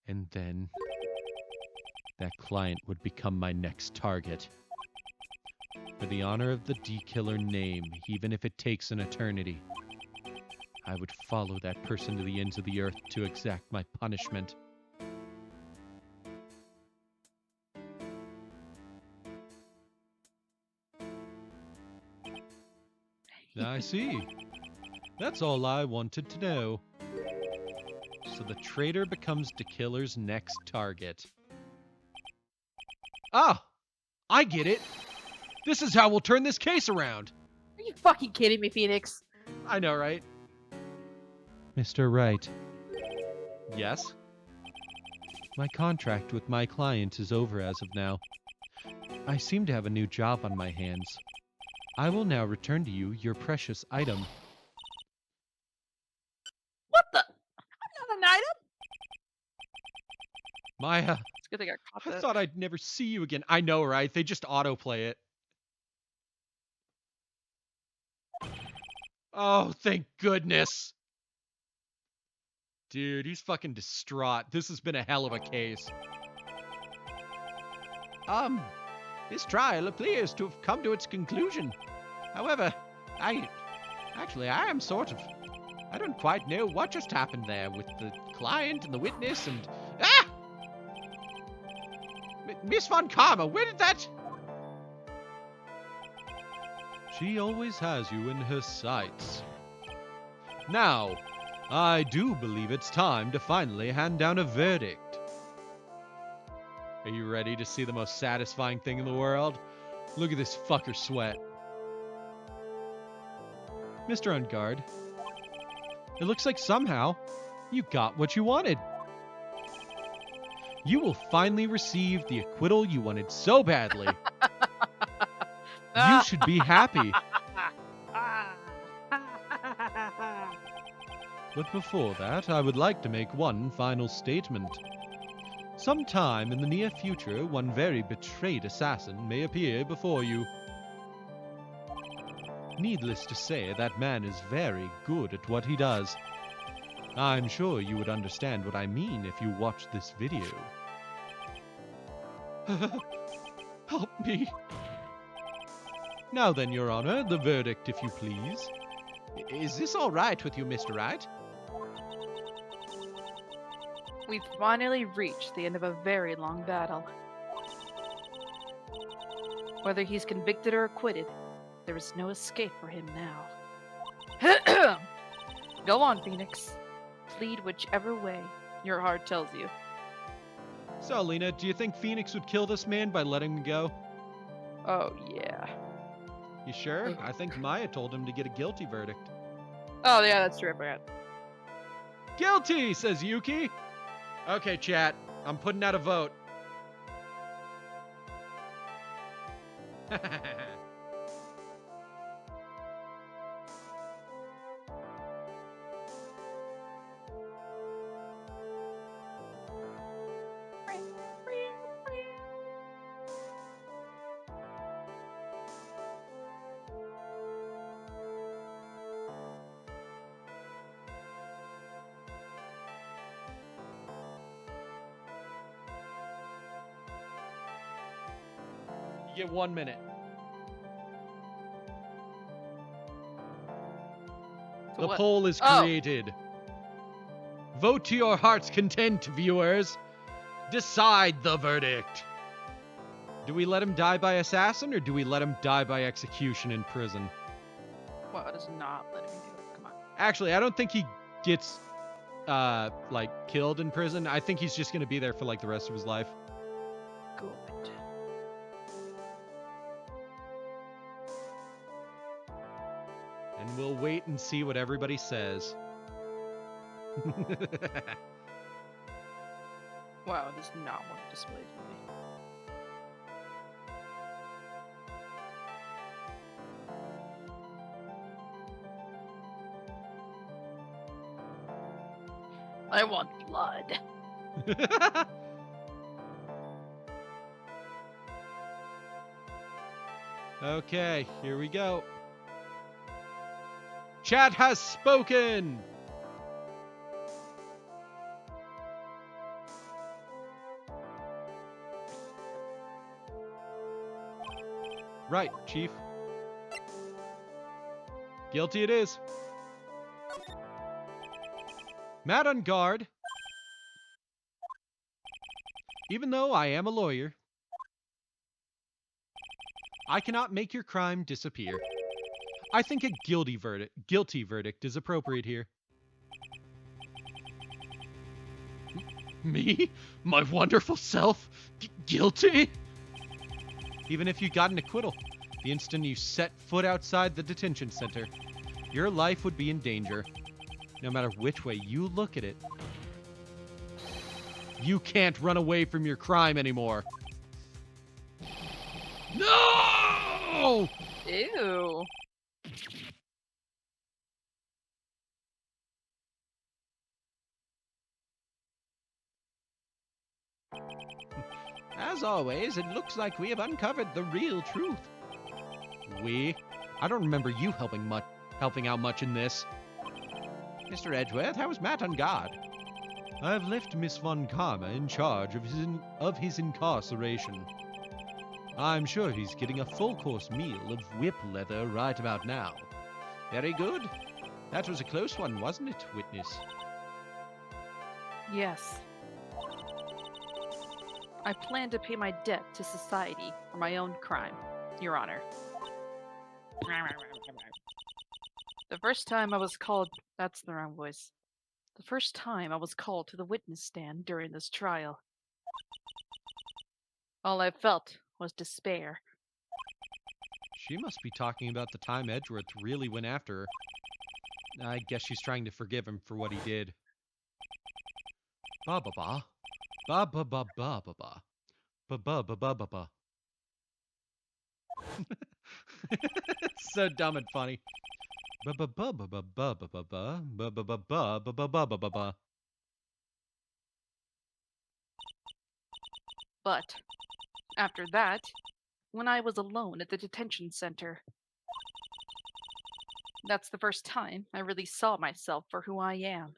S2: And then that client would become my next target. For the honor of the D-Killer name, even if it takes an eternity, I would follow that person to the ends of the earth to exact my punishment. I see. That's all I wanted to know. So the traitor becomes D-Killer's next target. Ah! I get it! This is how we'll turn this case around!
S5: Are you fucking kidding me, Phoenix?
S2: I know, right? Mr. Wright. Yes? My contract with my client is over as of now. I seem to have a new job on my hands. I will now return to you your precious item.
S5: What the? I'm not an item?
S2: Maya,
S1: It's good they got caught
S2: I
S1: that.
S2: thought I'd never see you again. I know, right? They just autoplay it. Oh, thank goodness. Dude, he's fucking distraught. This has been a hell of a case.
S4: This trial appears to have come to its conclusion. However, I am sort of... I don't quite know what just happened there with the client and the witness and... Ah! Miss Von Karma, where did that...
S2: She always has you in her sights. Now, I do believe it's time to finally hand down a verdict. Are you ready to see the most satisfying thing in the world? Look at this fucker sweat. Mr. On Guard, it looks like somehow you got what you wanted. You will finally receive the acquittal you wanted so badly. You should be happy. But before that, I would like to make one final statement. Sometime in the near future, one very betrayed assassin may appear before you. Needless to say, that man is very good at what he does. I'm sure you would understand what I mean if you watched this video. Help me. Now then, Your Honor, the verdict, if you please.
S4: Is this all right with you, Mr. Wright?
S5: We've finally reached the end of a very long battle. Whether he's convicted or acquitted, there is no escape for him now. Go on, Phoenix. Plead whichever way your heart tells you.
S2: So, Lena, do you think Phoenix would kill this man by letting him go?
S5: Oh, yeah.
S2: You sure? I think Maya told him to get a guilty verdict.
S5: Oh, yeah, that's true. I forgot.
S2: Guilty, says Yuki. Okay, chat. I'm putting out a vote. You get 1 minute.
S1: To
S2: The
S1: what?
S2: poll is
S1: Oh.
S2: created. Vote to your heart's content, viewers. Decide the verdict. Do we let him die by assassin, or do we let him die by execution in prison?
S1: Well, it is not letting me do it. Come on.
S2: Actually, I don't think he gets, like, killed in prison. I think he's just gonna be there for, like, the rest of his life.
S1: Good.
S2: And we'll wait and see what everybody says.
S1: Wow, it is not what it displays for me. I want blood.
S2: Okay, here we go. Chat has spoken! Right, Chief. Guilty it is. Matt on guard. Even though I am a lawyer, I cannot make your crime disappear. I think a guilty verdict is appropriate here. Me? My wonderful self? Guilty? Even if you got an acquittal, the instant you set foot outside the detention center, your life would be in danger. No matter which way you look at it. You can't run away from your crime anymore. No!
S1: Ew.
S4: As always, it looks like we have uncovered the real truth.
S2: We? I don't remember you helping out much in this.
S4: Mr. Edgeworth, how is Matt on guard?
S2: I've left Miss Von Karma in charge of his incarceration. I'm sure he's getting a full-course meal of whip leather right about now.
S4: Very good. That was a close one, wasn't it, witness?
S5: Yes. I plan to pay my debt to society for my own crime, Your Honor. The first time I was called... That's the wrong voice. The first time I was called to the witness stand during this trial, all I felt was despair.
S2: She must be talking about the time Edgeworth really went after her. I guess she's trying to forgive him for what he did. Ba ba ba. Ba ba ba ba ba ba. Ba ba ba ba ba ba. So dumb and funny. Ba ba ba ba ba ba ba ba ba ba ba ba ba ba ba ba ba ba ba.
S5: But after that, when I was alone at the detention center, that's the first time I really saw myself for who I am.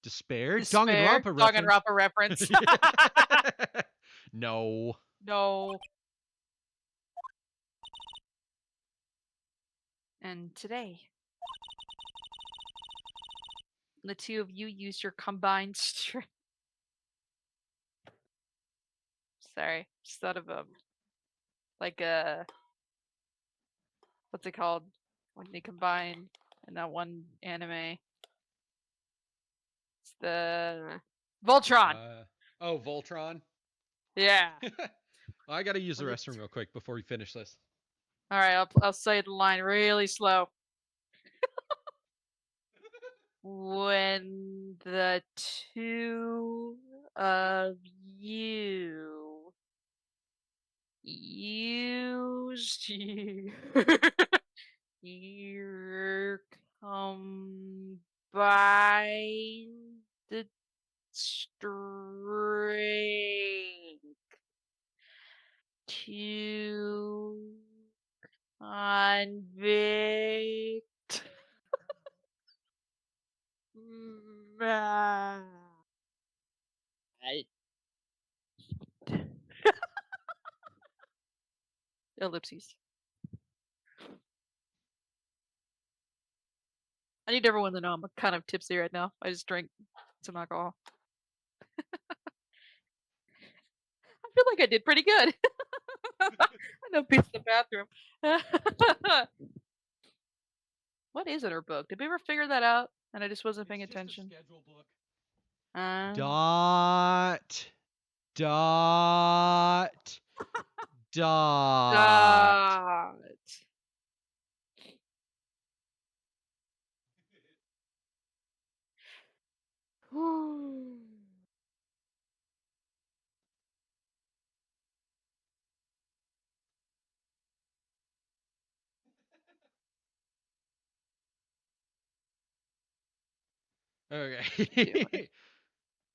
S2: Despair?
S1: Despair.
S2: Danganronpa reference.
S1: Danganronpa reference.
S2: No.
S1: No.
S5: And today, the two of you use your combined strength.
S1: Sorry. Just thought of like a what's it called when they combine in that one anime? It's the Voltron.
S2: Oh, Voltron?
S1: Yeah.
S2: I gotta use the
S1: What
S2: restroom real quick before we finish this.
S1: All right, I'll say the line really slow. When the two of you use here. Here come by the string to convict Matt. Ellipses. I need everyone to know I'm kind of tipsy right now. I just drank some alcohol. I feel like I did pretty good. I know peace in the bathroom. What is in her book? Did we ever figure that out? And I just wasn't paying attention.
S2: schedule book.
S1: Uh,
S2: Dot. Dot. Dot.
S1: dot.
S2: Okay.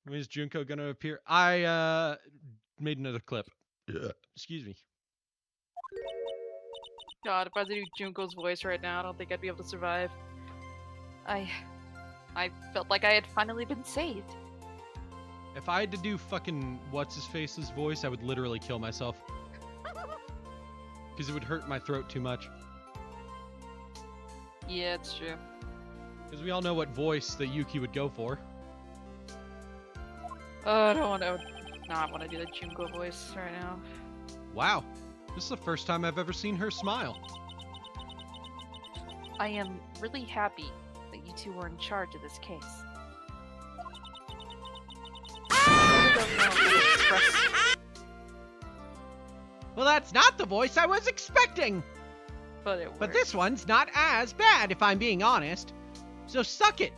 S2: Is Junko gonna appear? I made another clip. Excuse me.
S1: God, if I had to do Junko's voice right now, I don't think I'd be able to survive. I felt like I had finally been saved.
S2: If I had to do fucking what's his face's voice, I would literally kill myself. Because it would hurt my throat too much.
S1: Yeah, it's true.
S2: Because we all know what voice that Yuki would go for.
S1: I don't want to not want to do the Junko voice right now.
S2: Wow. This is the first time I've ever seen her smile.
S5: I am really happy that you two were in charge of this case. I really don't know how to express.
S4: Well, that's not the voice I was expecting.
S1: But it
S4: But
S1: worked.
S4: this one's not as bad, if I'm being honest. So suck it.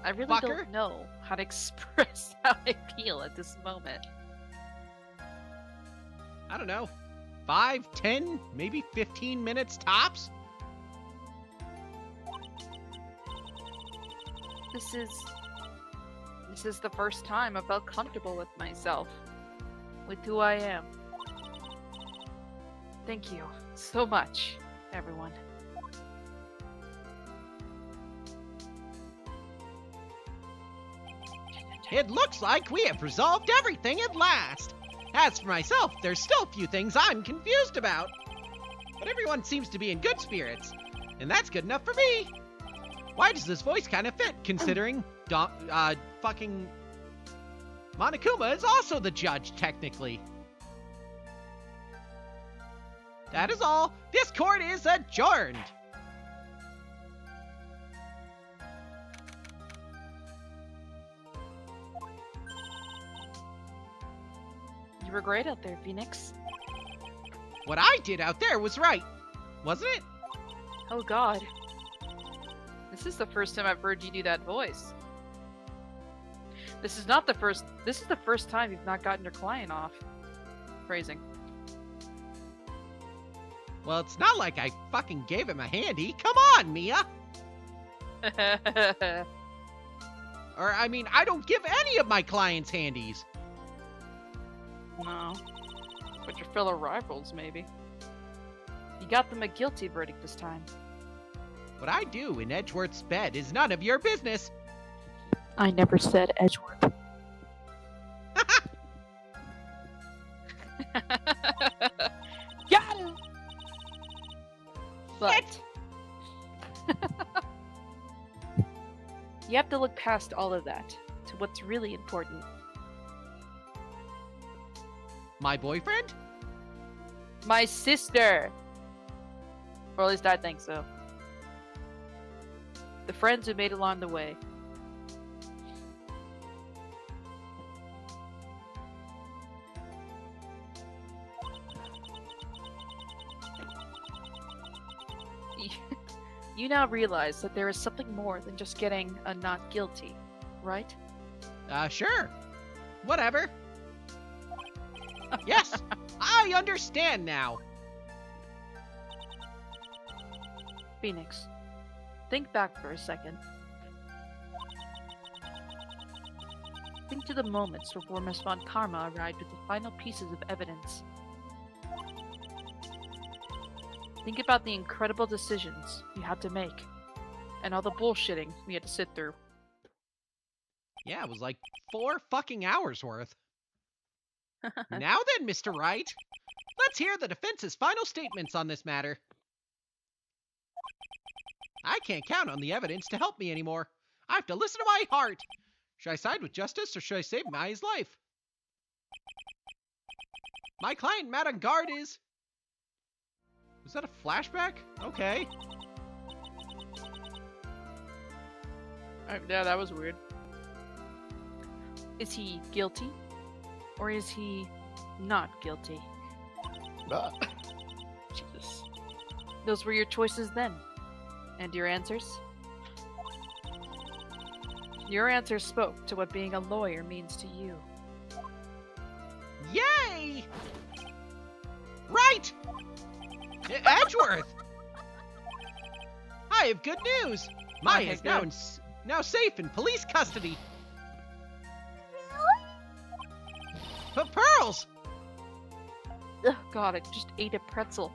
S5: I really
S4: Fucker.
S5: don't know how to express how I feel at this moment.
S4: I don't know. 5, 10, maybe 15 minutes tops?
S5: This is the first time I felt comfortable with myself, with who I am. Thank you so much, everyone.
S4: It looks like we have resolved everything at last. As for myself, there's still a few things I'm confused about. But everyone seems to be in good spirits, and that's good enough for me. Why does this voice kind of fit, considering fucking Monokuma is also the judge, technically. That is all. This court is adjourned.
S5: You were great out there, Phoenix.
S4: What I did out there was right, wasn't it?
S5: Oh god.
S1: This is the first time I've heard you do that voice. This is the first time you've not gotten your client off. Phrasing.
S4: Well, it's not like I fucking gave him a handy. Come on, Mia. Or, I mean, I don't give any of my clients handies.
S1: No. But your fellow rivals, maybe. You got them a guilty verdict this time.
S4: What I do in Edgeworth's bed is none of your business.
S5: I never said Edgeworth.
S1: Got him! But
S5: You have to look past all of that to what's really important.
S4: My boyfriend?
S1: my sister! Or at least I think so. The friends who made along the way. You now realize that there is something more than just getting a not guilty, right?
S4: Sure. Whatever. Yes, I I understand now.
S5: Phoenix, think back for a second. Think to the moments before Miss Von Karma arrived with the final pieces of evidence. Think about the incredible decisions you had to make, and all the bullshitting we had to sit through.
S4: Yeah, it was like 4 fucking hours worth. Now then, Mr. Wright, let's hear the defense's final statements on this matter. I can't count on the evidence to help me anymore. I have to listen to my heart. Should I side with justice or should I save Maya's life? My client, Madame Guard, is... Was that a flashback? Okay.
S1: Yeah, that was weird.
S5: Is he guilty? Or is he not guilty?
S1: Jesus.
S5: Those were your choices then. And your answers? Your answers spoke to what being a lawyer means to you.
S4: Yay! Right! Edgeworth! I have good news! Maya is now safe in police custody. But Pearls!
S5: Ugh, God, I just ate a pretzel.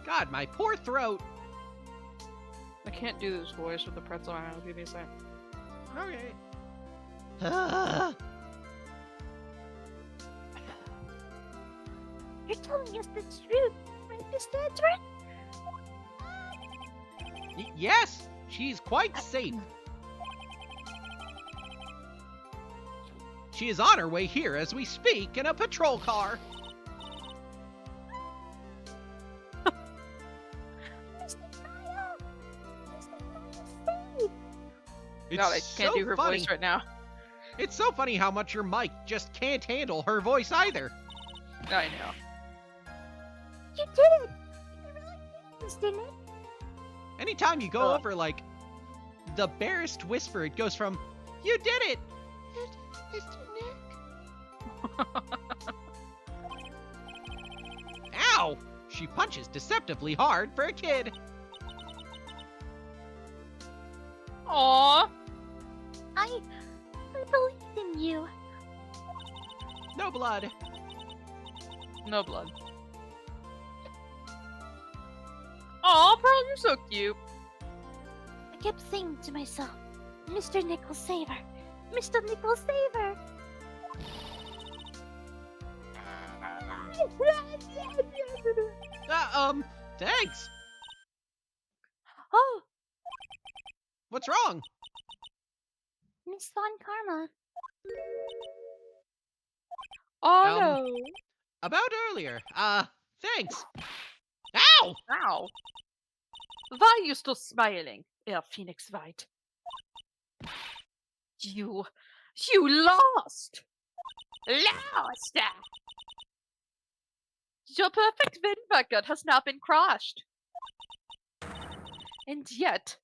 S4: God, my poor throat.
S1: I can't do this voice with the pretzel on. I'll give you a sec.
S4: Okay.
S9: You're telling us the truth, right, Mr. Edgeworth?
S4: Yes, she's quite safe. She is on her way here as we speak in a patrol car.
S9: Mr. Maya! Mr. Maya's safe!
S4: It's
S1: No, I can't
S4: so
S1: do her
S4: funny.
S1: voice right now.
S4: It's so funny how much your mic just can't handle her voice either.
S1: I know.
S9: You did it! You really did it, Mr. Nick!
S4: Anytime you go over, like, the barest whisper, it goes from, "You did it!"
S9: Mr. Nick?
S4: Ow! She punches deceptively hard for a kid.
S1: Aww.
S9: I believed in you.
S4: No blood.
S1: No blood. Aw, Pearl, you're so cute.
S9: I kept saying to myself, Mr. Nick will save her. Mr. Nick will save her.
S4: Thanks.
S9: Oh,
S4: What's wrong?
S9: Miss Von Karma.
S1: Oh
S4: Um,
S1: no.
S4: About earlier. Thanks. Ow!
S1: Ow.
S5: Why are you still smiling, Herr Phoenix Wright? You lost! Lost! Your perfect wind record has now been crushed. And yet,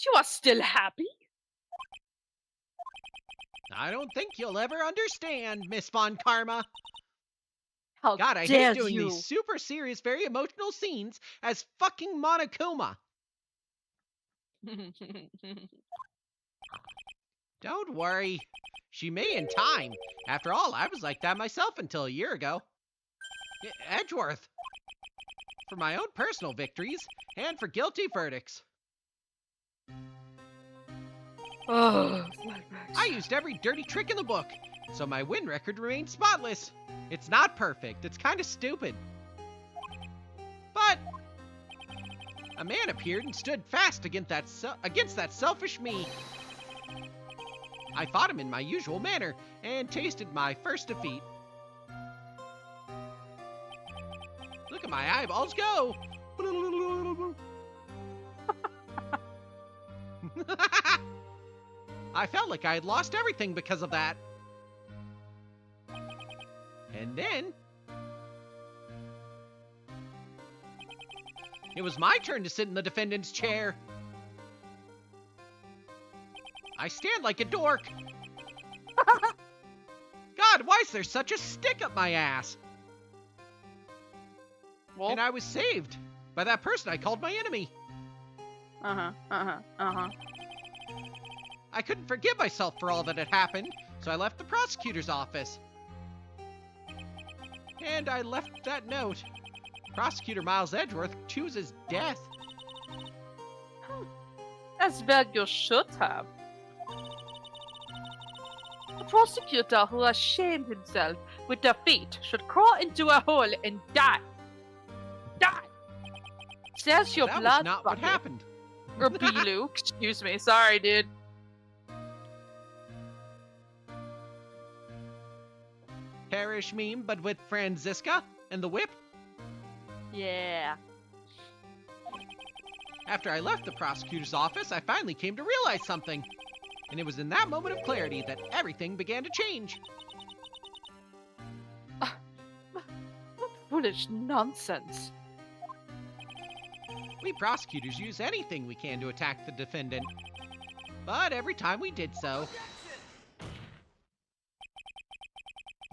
S5: you are still happy?
S4: I don't think you'll ever understand, Miss Von Karma.
S5: How
S4: God, I
S5: dare
S4: hate doing
S5: you!
S4: these super serious, very emotional scenes as fucking Monokuma. Don't worry. She may in time. After all, I was like that myself until a year ago. Edgeworth. For my own personal victories, and for guilty verdicts.
S1: Oh,
S4: I used every dirty trick in the book, so my win record remains spotless. It's not perfect, it's kind of stupid. But a man appeared and stood fast against that selfish me. I fought him in my usual manner and tasted my first defeat. Look at my eyeballs go! I felt like I had lost everything because of that. And then it was my turn to sit in the defendant's chair. I stand like a dork. God, why is there such a stick up my ass?
S7: Well,
S4: And I was saved by that person I called my enemy.
S7: uh-huh.
S4: I couldn't forgive myself for all that had happened, so I left the prosecutor's office. And I left that note. Prosecutor Miles Edgeworth chooses death.
S5: As well you should have. A prosecutor who has shamed himself with defeat should crawl into a hole and die. Die! Says your
S4: That
S5: blood
S4: was not what
S5: bucket.
S4: happened.
S5: Or Blue, excuse me. Sorry, dude.
S4: Parish meme, but with Franziska and the whip.
S5: Yeah.
S4: After I left the prosecutor's office, I finally came to realize something. And it was in that moment of clarity that everything began to change.
S5: What foolish nonsense.
S4: We prosecutors use anything we can to attack the defendant. But every time we did so,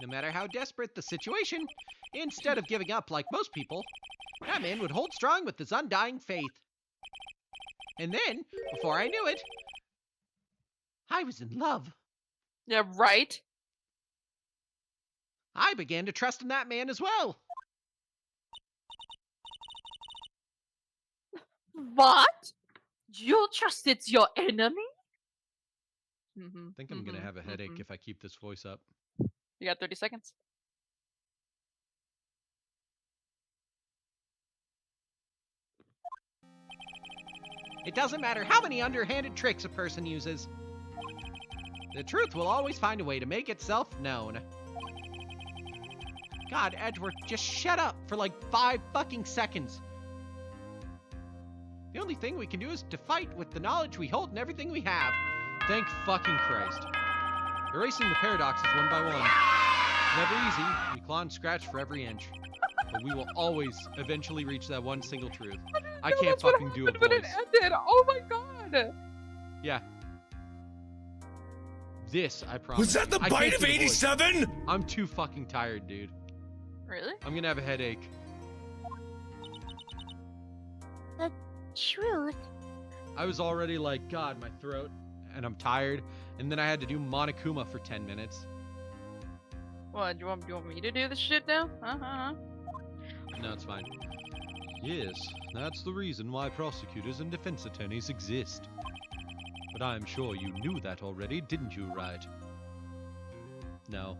S4: no matter how desperate the situation, instead of giving up like most people, that man would hold strong with his undying faith. And then, before I knew it, I was in love.
S5: Yeah, right?
S4: I began to trust in that man as well.
S5: What? You trusted your enemy? Mm-hmm.
S2: I think I'm gonna have a headache if I keep this voice up.
S5: You got 30 seconds.
S4: It doesn't matter how many underhanded tricks a person uses. The truth will always find a way to make itself known. God, Edgeworth, just shut up for like 5 fucking seconds. The only thing we can do is to fight with the knowledge we hold and everything we have.
S2: Thank fucking Christ. Erasing the paradoxes one by one. Never easy. We claw and scratch for every inch. But we will always eventually reach that one single truth. I can't fucking do a
S5: When it
S2: voice.
S5: ended. Oh my god.
S2: Yeah. This, I promise.
S10: Was that the
S2: I
S10: bite
S2: can't
S10: of
S2: do the voice.
S10: 87?
S2: I'm too fucking tired, dude.
S5: Really?
S2: I'm gonna have a headache.
S9: Truth.
S2: I was already like, God, my throat, and I'm tired. And then I had to do Monokuma for 10 minutes.
S5: What, do you want me to do this shit now?
S2: No, it's fine. Yes, that's the reason why prosecutors and defense attorneys exist. But I'm sure you knew that already, didn't you, Wright? No.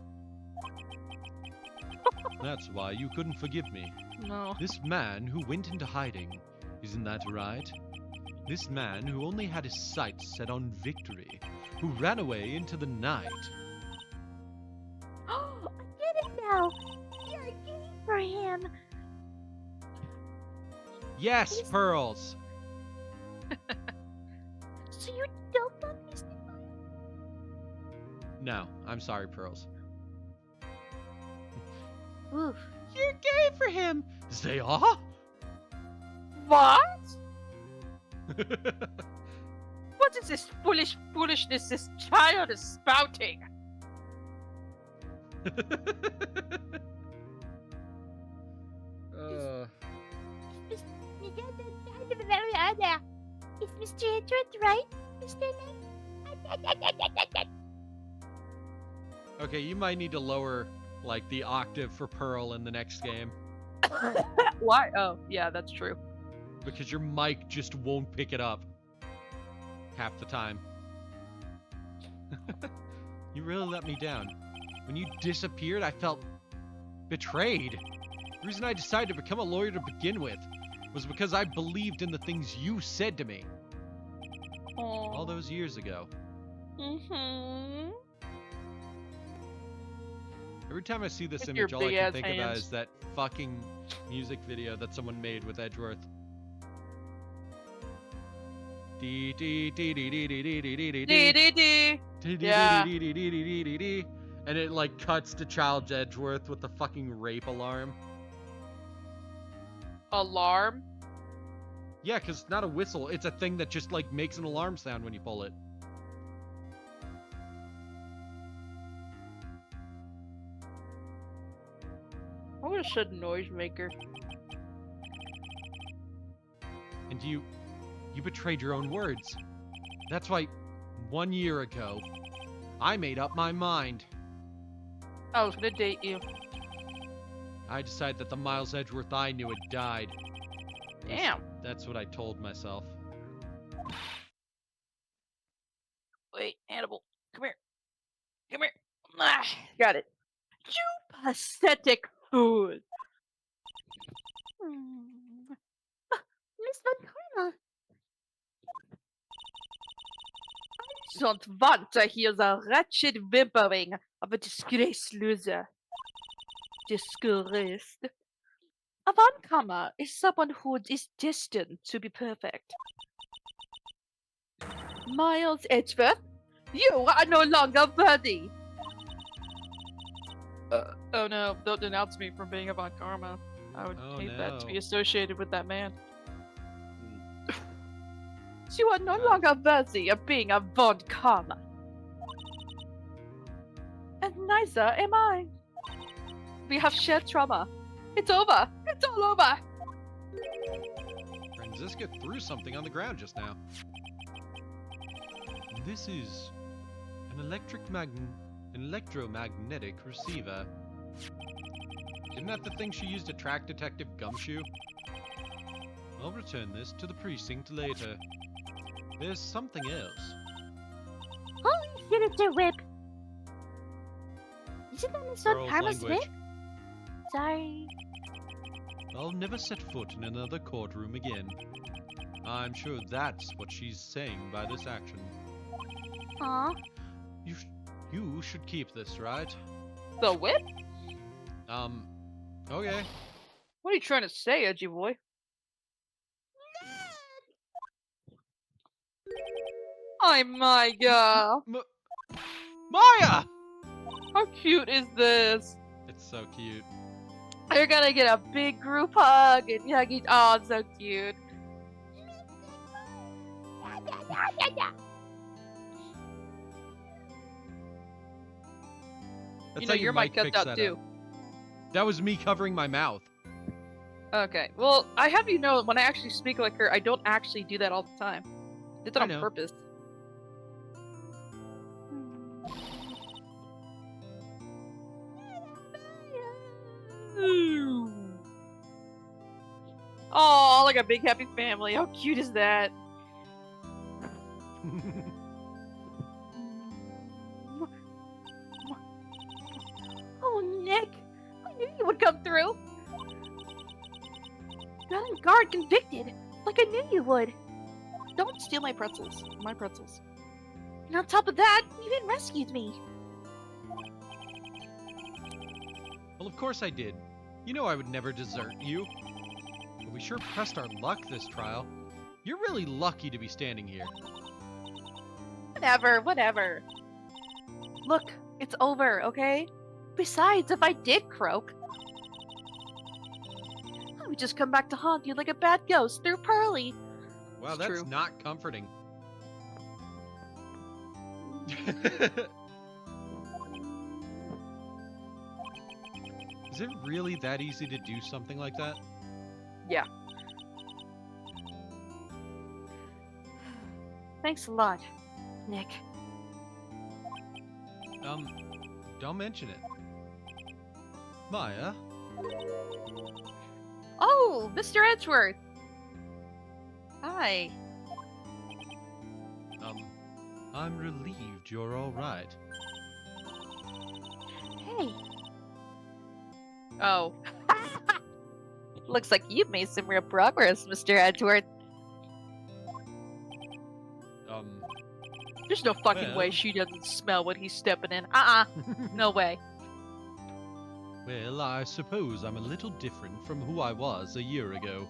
S2: That's why you couldn't forgive me.
S5: No.
S2: This man who went into hiding, isn't that right? This man who only had his sights set on victory, who ran away into the night.
S9: Oh, I get it now. You're gay for him.
S2: Yes, Pearls!
S9: So you don't love Mr. Mime?
S2: No, I'm sorry, Pearls.
S9: Oof.
S4: You're gay for him.
S2: They are?
S5: What? What is this foolishness this child is spouting?
S9: Is Mr. Edgeworth right, Mr. Knight?
S2: Okay, you might need to lower, like, the octave for Pearl in the next game.
S5: Why? Oh, yeah, that's true.
S2: Because your mic just won't pick it up. Half the time. You really let me down. When you disappeared, I felt betrayed. The reason I decided to become a lawyer to begin with was because I believed in the things you said to me. All those years ago.
S5: Mm-hmm.
S2: Every time I see this
S5: With
S2: image,
S5: your
S2: all I can
S5: big-ass
S2: think about
S5: hands.
S2: is that fucking music video that someone made with Edgeworth. Dee dee dee dee dee dee dee dee dee dee
S5: Dee dee dee. Yeah.
S2: dee dee dee dee dee dee dee, and it like cuts to Child Edgeworth with the fucking rape alarm.
S5: Alarm?
S2: Yeah, cause it's not a whistle, it's a thing that just like makes an alarm sound when you pull it.
S7: I would have said noisemaker.
S2: And you betrayed your own words. That's why 1 year ago, I made up my mind.
S1: I was gonna date you.
S2: I decided that the Miles Edgeworth I knew had died.
S1: Damn.
S2: That's what I told myself.
S1: Wait, Hannibal, come here. Come here. Ah, got it. You pathetic fool.
S9: Miss Von Karma.
S1: I don't want to hear the wretched whimpering of a disgraced loser. Disgraced. A Von is someone who is destined to be perfect. Miles Edgeworth, you are no longer worthy. Oh no, don't denounce me from being a Von Karma. I would hate that to be associated with that man. You are no longer worthy of being a Von Karma. And neither am I. We have shared trauma. It's over. It's all over.
S2: Franziska threw something on the ground just now. This is an electromagnetic receiver. Isn't that the thing she used to track Detective Gumshoe? I'll return this to the precinct later. There's something else.
S9: Holy shit, it's a whip. Isn't that Miss Von
S2: Girl's
S9: Karma's whip?
S2: language.
S9: Sorry.
S2: I'll never set foot in another courtroom again. I'm sure that's what she's saying by this action.
S9: Aw.
S2: You should keep this, right?
S1: The whip?
S2: Okay.
S1: What are you trying to say, edgy boy? Oh my god.
S2: Maya!
S1: How cute is this?
S2: It's so cute.
S1: You're gonna get a big group hug and hug each. Oh, it's so cute.
S2: That's
S1: You know,
S2: how
S1: your
S2: mic
S1: mic cut
S2: picks
S1: out
S2: that
S1: too.
S2: up. That was me covering my mouth.
S1: Okay, well, I have you know when I actually speak like her, I don't actually do that all the time. Did that
S2: I
S1: on
S2: know.
S1: purpose. Oh, like a big happy family. How cute is that? Oh, Nick! I knew you would come through.
S9: Got on guard convicted, like I knew you would.
S1: Don't steal my pretzels. My pretzels.
S9: And on top of that, you even rescued me.
S2: Well, of course I did. You know I would never desert you. But we sure pressed our luck this trial. You're really lucky to be standing here.
S1: Whatever, whatever. Look, it's over, okay? Besides, if I did croak, I would just come back to haunt you like a bad ghost through Pearly.
S2: Wow,
S1: It's
S2: that's
S1: true.
S2: not comforting. Is it really that easy to do something like that?
S1: Yeah. Thanks a lot, Nick.
S2: Don't mention it. Maya?
S1: Oh, Mr. Edgeworth! Hi.
S2: I'm relieved you're alright.
S9: Hey,
S1: Oh. Looks like you've made some real progress, Mr. Edgeworth. There's no fucking way
S2: Well.
S1: she doesn't smell what he's stepping in. No way.
S2: Well, I suppose I'm a little different from who I was a year ago.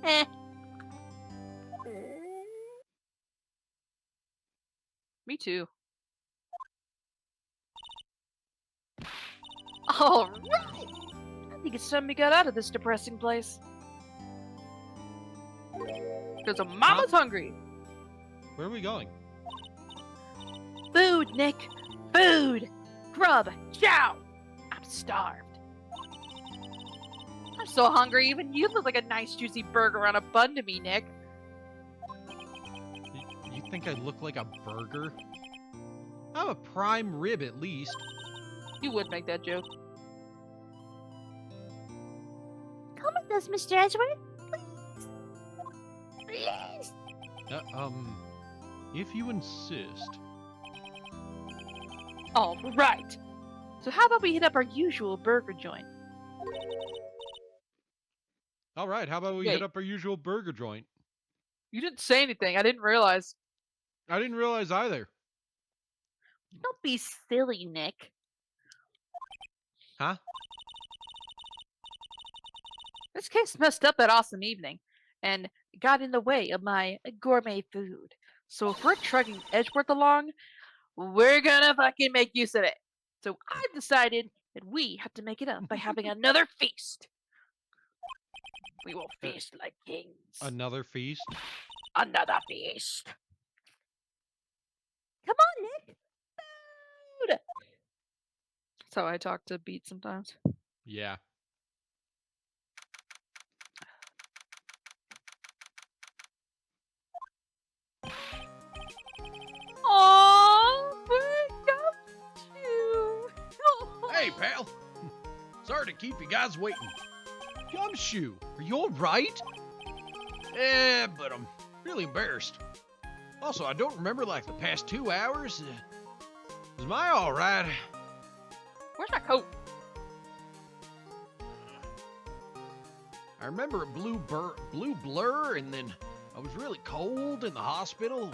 S9: eh.
S1: Me too. Alright! I think it's time we got out of this depressing place. Because Mama's hungry.
S2: Where are we going?
S1: Food, Nick! Food! Grub! Chow! I'm
S5: starved. I'm so hungry, even you look like a nice juicy burger on a bun to me, Nick.
S2: You think I look like a burger? I'm a prime rib at least.
S5: You would make that joke.
S9: Come with us, Mr. Edgeworth. Please.
S2: If you insist.
S5: All right. So how about we hit up our usual burger joint?
S2: All right, how about we
S5: Yeah.
S2: hit up our usual burger joint?
S5: You didn't say anything. I didn't realize.
S2: I didn't realize either.
S5: Don't be silly, Nick.
S2: Huh?
S5: This case messed up that awesome evening and got in the way of my gourmet food. So if we're trucking Edgeworth along, we're gonna fucking make use of it. So I've decided that we have to make it up by having another feast. We will feast like kings.
S2: Another feast?
S5: Another feast. Come on, Nick. Food. That's how I talk to Beat sometimes.
S2: Yeah.
S5: Aww, you.
S4: Hey, pal. Sorry to keep you guys waiting.
S2: Gumshoe, are you alright?
S4: Yeah, but I'm really embarrassed. Also, I don't remember like the past 2 hours. Was I all right?
S5: Where's my coat?
S4: I remember a blue blur, and then I was really cold in the hospital.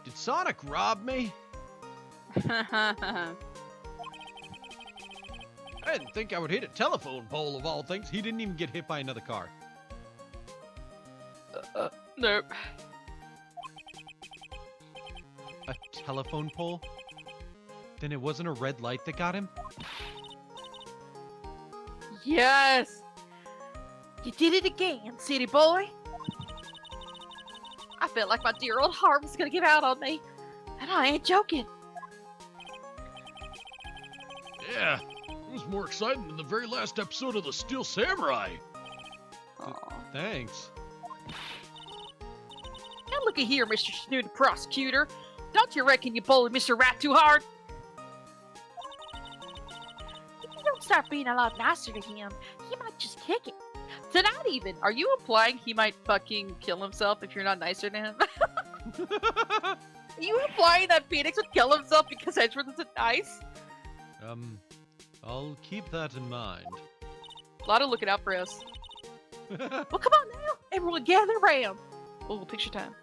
S4: Did Sonic rob me? I didn't think I would hit a telephone pole of all things.
S2: He didn't even get hit by another car.
S5: Nope.
S2: A telephone pole? Then it wasn't a red light that got him?
S5: Yes! You did it again, city boy! I felt like my dear old heart was gonna give out on me. And I ain't joking.
S4: Yeah, it was more exciting than the very last episode of The Steel Samurai.
S5: Aw.
S2: Thanks.
S5: Now looky here, Mr. Snooty Prosecutor. Don't you reckon you bullied Mr. Rat too hard?
S9: If you don't start being a lot nicer to him, he might just kick it.
S5: Tonight even. Are you implying he might fucking kill himself if you're not nicer to him? Are you implying that Phoenix would kill himself because Edgeworth isn't nice?
S2: I'll keep that in mind.
S5: A lot of looking out for us. Well, come on now. Everyone gather around. Oh, picture time.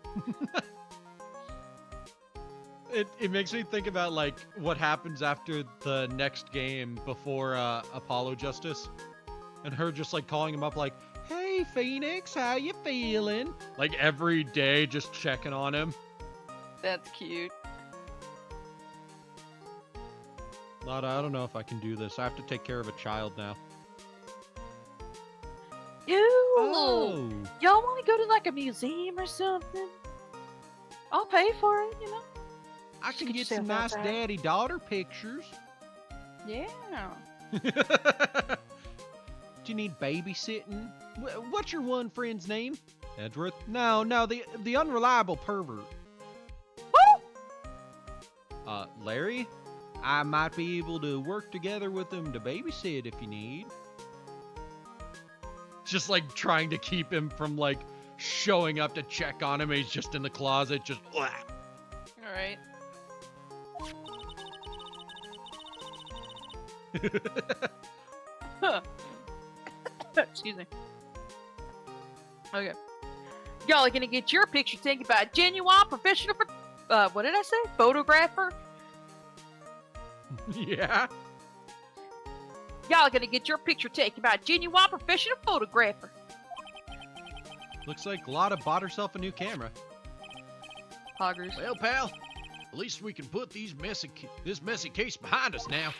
S2: It makes me think about, like, what happens after the next game before Apollo Justice. And her just, like, calling him up like, "Hey, Phoenix, how you feeling?" Like, every day just checking on him.
S5: That's cute.
S2: Lotta, I don't know if I can do this. I have to take care of a child now.
S5: Ew.
S2: Oh!
S5: Y'all want to go to like a museum or something? I'll pay for it, you know?
S2: I can
S5: Get
S2: get some
S5: yourself
S2: nice
S5: outside.
S2: daddy-daughter pictures.
S5: Yeah.
S2: Do you need babysitting? What's your one friend's name? Edgeworth? No, the unreliable pervert. Larry? I might be able to work together with him to babysit if you need. Just like trying to keep him from like showing up to check on him. He's just in the closet, just.
S5: All right. Excuse me. Okay. Y'all are gonna get your picture taken by a genuine professional. What did I say? Photographer.
S2: Yeah.
S5: Y'all are gonna get your picture taken by a genuine professional photographer.
S2: Looks like Lotta bought herself a new camera.
S5: Hoggers.
S4: Well, pal, at least we can put this messy case behind us now.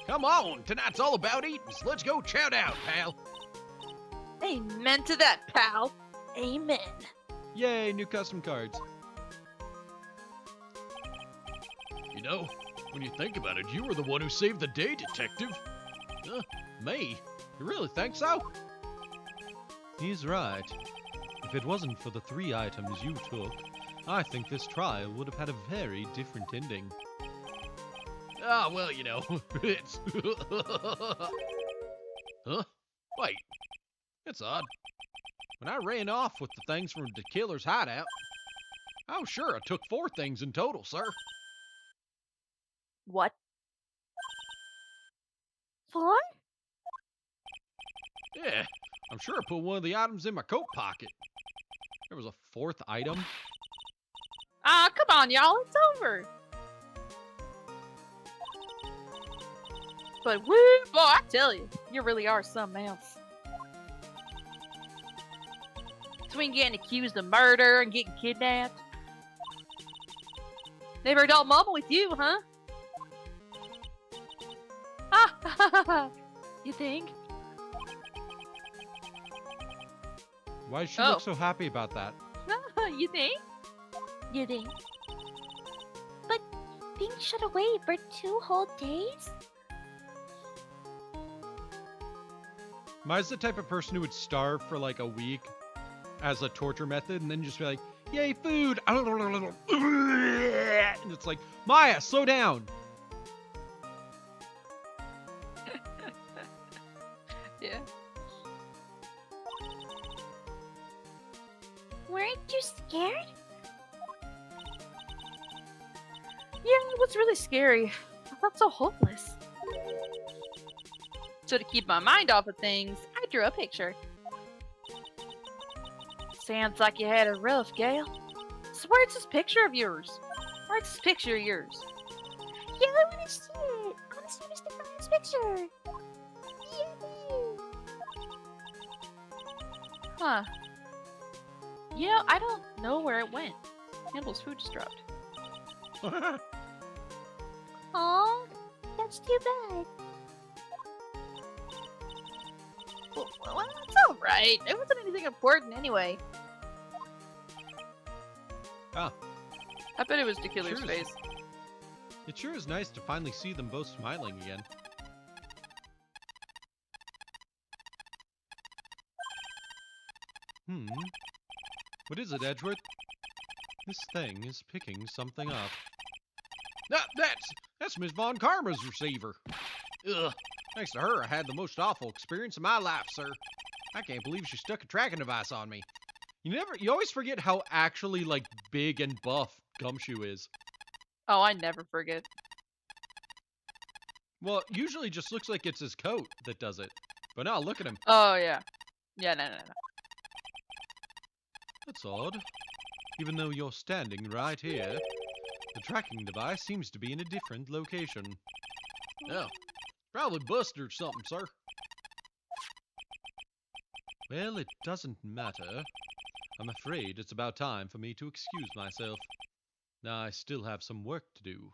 S4: Come on, tonight's all about eating, so let's go chow down, pal.
S5: Amen to that, pal.
S9: Amen.
S2: Yay, new custom cards.
S4: You know,
S8: When you think about it, you were the one who saved the day, detective. Me? You really think so?
S3: He's right. If it wasn't for the 3 items you took, I think this trial would have had a very different ending.
S8: Ah, well, you know, it's... Huh? Wait. It's odd. When I ran off with the things from the killer's hideout, I'm sure I took 4 things in total, sir.
S5: What?
S9: 4?
S8: Yeah, I'm sure I put one of the items in my coat pocket.
S2: There was a 4th item.
S5: Ah, come on, y'all. It's over. But woo, boy, I tell you, you really are something else. Between getting accused of murder and getting kidnapped. Never adult moment with you, huh? Ah, you think?
S2: Why does she
S5: Oh.
S2: look so happy about that?
S5: You think?
S9: You think? But being shut away for 2 whole days?
S2: Mai's the type of person who would starve for like a week as a torture method and then just be like, yay, food! And it's like, Maya, slow down!
S5: Yeah.
S9: Weren't you scared?
S5: Yeah, it was really scary. I felt so hopeless. So to keep my mind off of things, I drew a picture. Sounds like you had a rough, gal. So where's this picture of yours? Where's this picture of yours?
S9: Yeah, I want to see it. I want to see Mr. Fry's picture. Yay!
S5: Huh. You know, I don't know where it went. Campbell's food just dropped.
S9: Aw, that's too bad.
S5: Well, that's alright. It wasn't anything important anyway.
S2: Ah.
S5: I bet it was the killer's
S2: Sure is.
S5: face.
S2: It sure is nice to finally see them both smiling again. What is it, Edgeworth? This thing is picking something up.
S8: That's Miss Von Karma's receiver. Ugh. Thanks to her, I had the most awful experience of my life, sir. I can't believe she stuck a tracking device on me.
S2: You always forget how actually, like, big and buff Gumshoe is.
S5: Oh, I never forget.
S2: Well, it usually just looks like it's his coat that does it. But now, look at him.
S5: Oh, yeah. Yeah, no.
S2: That's odd. Even though you're standing right here, the tracking device seems to be in a different location.
S8: Oh, probably busted or something, sir.
S2: Well, it doesn't matter. I'm afraid it's about time for me to excuse myself. I still have some work to do.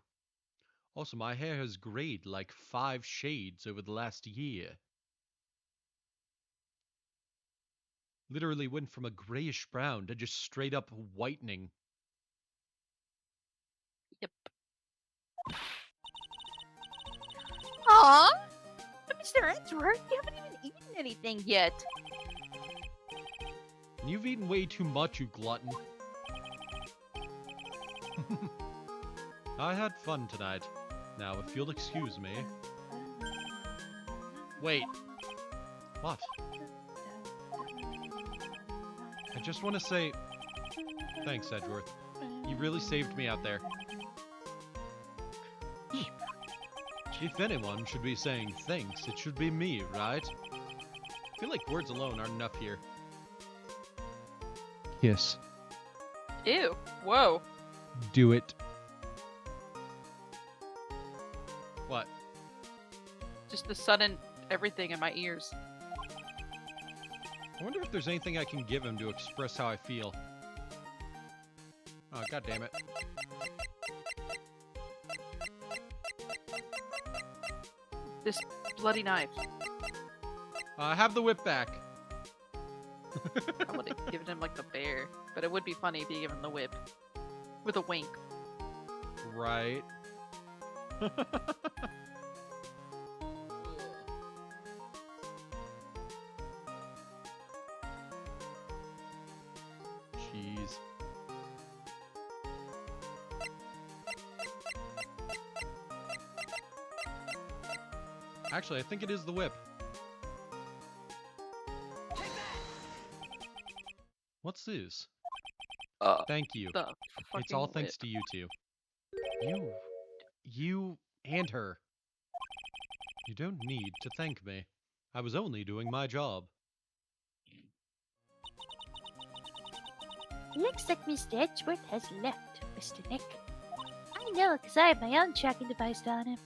S2: Also, my hair has grayed like 5 shades over the last year. Literally went from a grayish brown to just straight up whitening.
S5: Yep. Aw! Mr. Edgeworth, you haven't even eaten anything yet.
S2: You've eaten way too much, you glutton. I had fun tonight. Now, if you'll excuse me... Wait. What? I just want to say... Thanks, Edgeworth. You really saved me out there. If anyone should be saying thanks, it should be me, right? I feel like words alone aren't enough here. Kiss.
S5: Ew. Whoa.
S2: Do it. What?
S5: Just the sudden everything in my ears.
S2: I wonder if there's anything I can give him to express how I feel. Oh, god damn it.
S5: This bloody knife.
S2: Have the whip back.
S5: I would have given him like the bear, but it would be funny if you gave him the whip. With a wink.
S2: Right. Jeez. Actually, I think it is the whip. What's this? Thank you.
S1: The
S2: It's all
S1: fucking
S2: thanks
S1: whip.
S2: to you two. You and her. You don't need to thank me. I was only doing my job.
S9: Looks like Mr. Edgeworth has left, Mr. Nick. I know, because I have my own tracking device on him.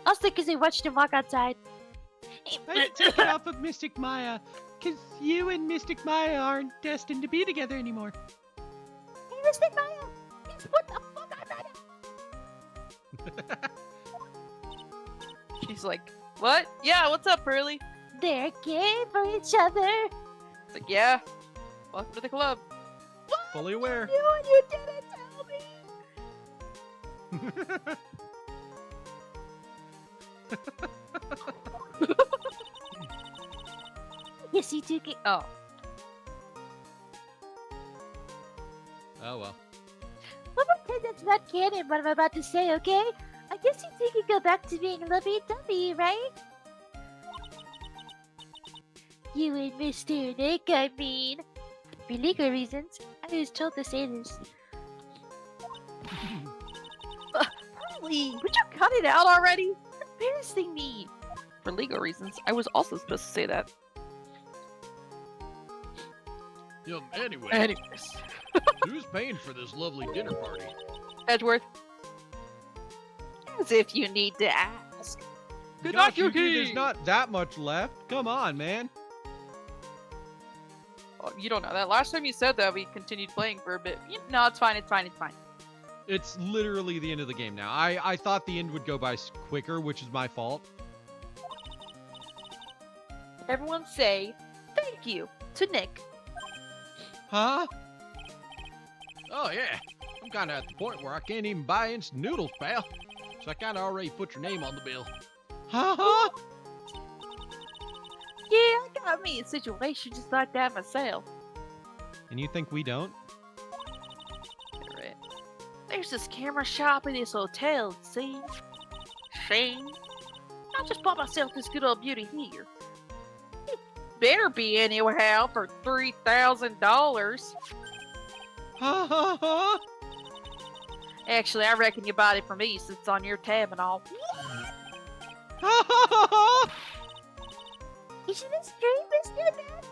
S9: Also, because I watched him walk outside.
S4: I took it off of Mystic Maya, because you and Mystic Maya aren't destined to be together anymore.
S9: Hey, Mr. Maya! He's what the fuck I read.
S1: She's like, what? Yeah, what's up, Pearly?
S9: They're gay for each other.
S1: It's like, yeah. Welcome to the club.
S2: Fully aware.
S9: You and you didn't tell me. Yes, you do get.
S1: Oh.
S2: Oh well.
S9: We'll pretend that's not canon, what I'm about to say, okay? I guess you think you go back to being lovey-dovey, right? You and Mr. Nick, I mean. For legal reasons, I was told to say this.
S1: Pearly, would you cut it out already? You're embarrassing me. For legal reasons, I was also supposed to say that.
S8: Anyway,
S1: Anyways.
S8: who's paying for this lovely dinner party?
S1: Edgeworth.
S5: As if you need to ask.
S1: Good
S2: Gosh,
S1: night,
S2: Yuki,
S1: Yuki!
S2: there's not that much left. Come on, man.
S1: Oh, you don't know that. Last time you said that, we continued playing for a bit. No, it's fine, it's fine, it's fine.
S2: It's literally the end of the game now. I thought the end would go by quicker, which is my fault.
S5: Everyone say thank you to Nick.
S2: Huh?
S8: Oh yeah, I'm kind of at the point where I can't even buy instant noodles, pal. So I kind of already put your name on the bill.
S2: Huh?
S5: Yeah, I got me a situation just like that myself.
S2: And you think we don't?
S5: Right. There's this camera shop in this hotel, see? Shame. I just bought myself this good old beauty here. It better be anyhow for $3,000.
S2: Ha ha ha!
S5: Actually, I reckon you bought it for me since it's on your tab and all.
S2: Ha ha ha ha!
S9: Isn't this true, Mr. Nick?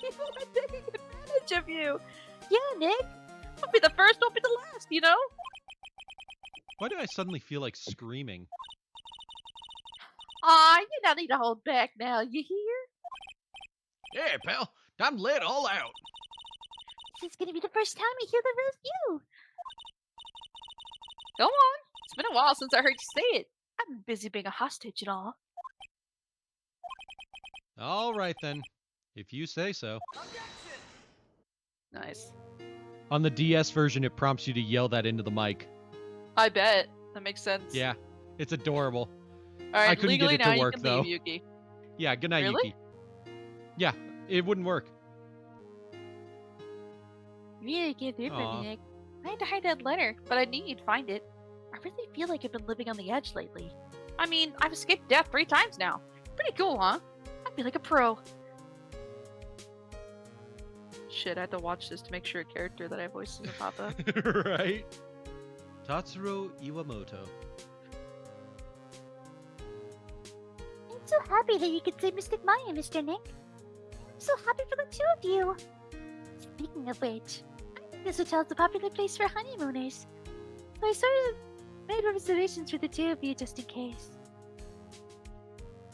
S5: People are taking advantage of you.
S9: Yeah, Nick.
S5: Don't be the first, don't be the last, you know?
S2: Why do I suddenly feel like screaming?
S5: Aw, you don't need to hold back now, you hear?
S8: Yeah, pal, time to let it all out.
S9: This is gonna be the first time I hear the review.
S5: Go on. It's been a while since I heard you say it. I've been busy being a hostage and all.
S2: All right then, if you say so.
S1: Nice.
S2: On the DS version, it prompts you to yell that into the mic.
S1: I bet. That makes sense.
S2: Yeah, it's adorable.
S1: Alright,
S2: I couldn't get
S1: legally
S2: it to
S1: now
S2: work,
S1: you can
S2: though.
S1: leave, Yuki.
S2: Yeah, good night,
S1: Really?
S2: Yuki. Yeah, it wouldn't work.
S9: You really can't do it for
S2: Aw.
S9: me, Nick.
S5: I had to hide that letter, but I knew you'd find it. I really feel like I've been living on the edge lately. I mean, I've escaped death 3 times now. Pretty cool, huh? I feel like a pro.
S1: Shit, I had to watch this to make sure a character that I voiced doesn't pop up.
S2: Right? Tatsuro Iwamoto.
S9: I'm so happy that you could say Mystic Maya, Mr. Nick. I'm so happy for the two of you. Speaking of which, I think this hotel's a popular place for honeymooners. So I sort of made reservations for the two of you just in case.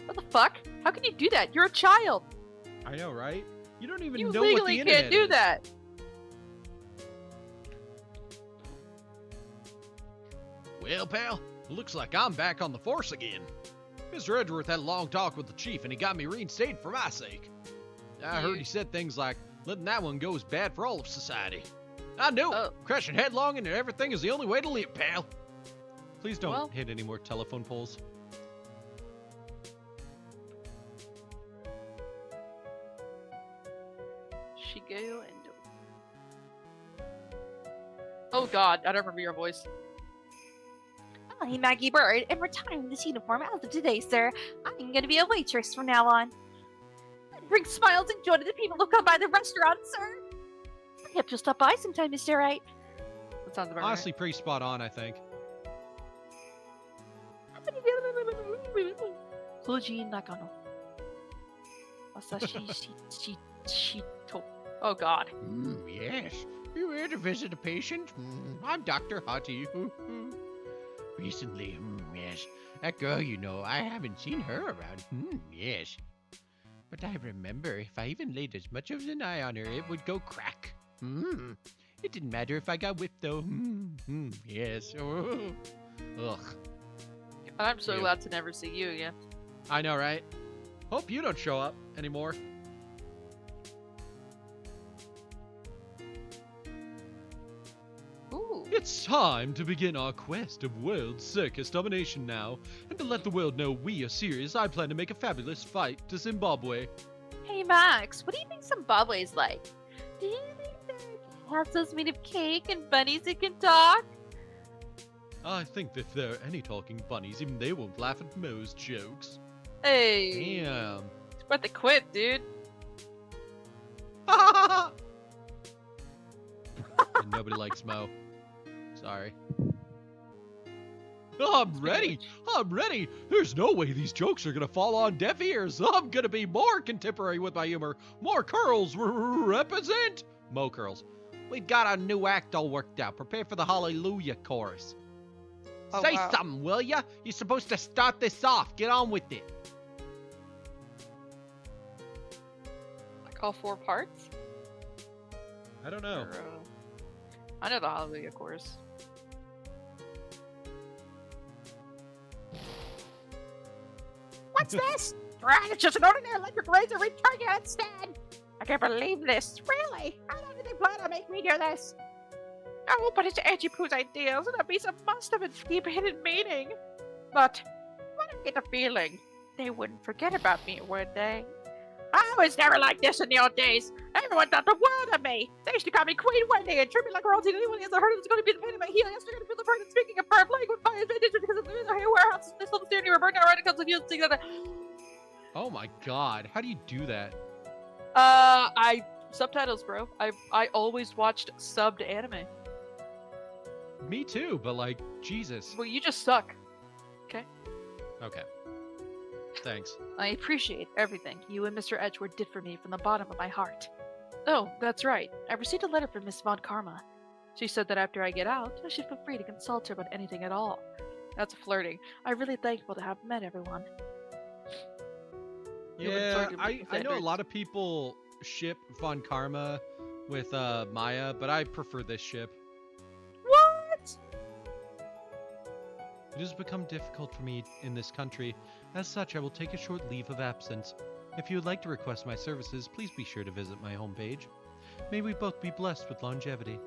S1: What the fuck? How can you do that? You're a child!
S2: I know, right? You don't even
S1: You
S2: know what the
S1: legally
S2: internet
S1: can't do
S2: is.
S1: that!
S8: Well, pal, looks like I'm back on the force again. Mr. Edgeworth had a long talk with the chief, and he got me reinstated for my sake. I heard he said things like, letting that one go is bad for all of society. I knew it.
S1: Oh.
S8: Crashing headlong into everything is the only way to live, pal.
S2: Please don't
S1: Well-
S2: hit any more telephone poles.
S1: Shigeo Endo. Oh god, I don't remember your voice.
S9: I'm Maggie Bird. I'm retiring this uniform as of today, sir. I'm gonna be a waitress from now on. I bring smiles and joy to the people who come by the restaurant, sir. I hope you'll stop by sometime, Mr. Wright.
S1: That sounds about
S2: Honestly, pretty spot on, I think.
S1: 藤井中野。Masashi Shito. Oh god.
S4: Yes. You here to visit a patient? I'm Dr. Hottie. Recently, yes. That girl, you know, I haven't seen her around. Yes. But I remember if I even laid as much of an eye on her, it would go crack. It didn't matter if I got whipped, though. Yes. Ugh.
S1: I'm so
S2: Ew.
S1: glad to never see you again.
S2: I know, right? Hope you don't show up anymore.
S1: Ooh.
S2: It's time to begin our quest of world circus domination now. And to let the world know we are serious, I plan to make a fabulous fight to Zimbabwe.
S9: Hey, Max, what do you think Zimbabwe's like? Do you think they're castles made of cake and bunnies that can talk?
S2: I think that if there are any talking bunnies, even they won't laugh at Mo's jokes.
S1: Hey.
S2: Damn.
S1: It's worth the quit, dude.
S2: And nobody likes Mo. Sorry. I'm ready. I'm ready. There's no way these jokes are gonna fall on deaf ears. I'm gonna be more contemporary with my humor. More curls. Represent. Mo curls.
S4: We've got a new act all worked out. Prepare for the Hallelujah chorus.
S1: Oh,
S4: Say
S1: wow.
S4: something, will ya? You're supposed to start this off. Get on with it.
S1: Like all 4 parts?
S2: I don't know.
S1: Or, I know the Hallelujah chorus.
S9: What's this? It's just an ordinary electric razor recharge instead. I can't believe this. Really? How long did they plan on making me do this? Oh, but it's Edgy Poo's ideas, and a piece of must have a deep hidden meaning. But I get the feeling they wouldn't forget about me, would they? I was never like this in the old days. Everyone thought the world of me. They used to call me Queen Wendy and treat me like royalty. Anyone who hasn't heard it is going to be the pain in my heel. Yes, they're going to feel the burden. Speaking of bird, playing with fire vintage because of the warehouses. They still stand here, burned out right comes with you.
S2: Oh my god. How do you do that?
S1: I subtitles, bro. I always watched subbed anime.
S2: Me too, but like, Jesus.
S1: Well, you just suck.
S2: Okay. Thanks.
S1: I appreciate everything you and Mr. Edgeworth did for me from the bottom of my heart. Oh, that's right. I received a letter from Miss Von Karma. She said that after I get out, I should feel free to consult her about anything at all. That's flirting. I'm really thankful to have met everyone.
S2: Yeah, I know a lot of people ship Von Karma with Maya, but I prefer this ship.
S9: What?
S2: It has become difficult for me in this country. As such, I will take a short leave of absence. If you would like to request my services, please be sure to visit my homepage. May we both be blessed with longevity.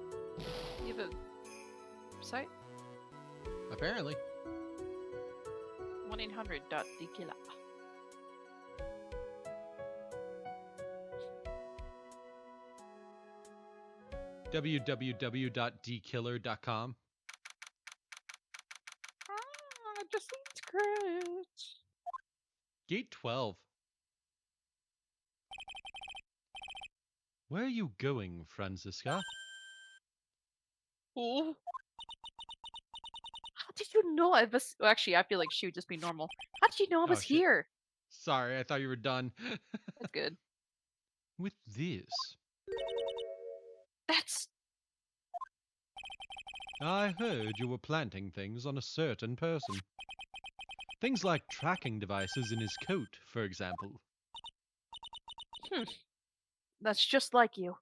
S1: You have a site?
S2: Apparently.
S1: 1-800.Dikila.
S2: www.dkiller.com.
S1: It just seems great.
S2: Gate 12. Where are you going, Franziska?
S1: Oh. How did you know I was? Well, actually, I feel like she would just be normal. How did you know I was
S2: shit.
S1: here?
S2: Sorry, I thought you were done.
S1: That's good.
S2: With this,
S1: That's
S2: I heard you were planting things on a certain person. Things like tracking devices in his coat, for example.
S1: that's just like you.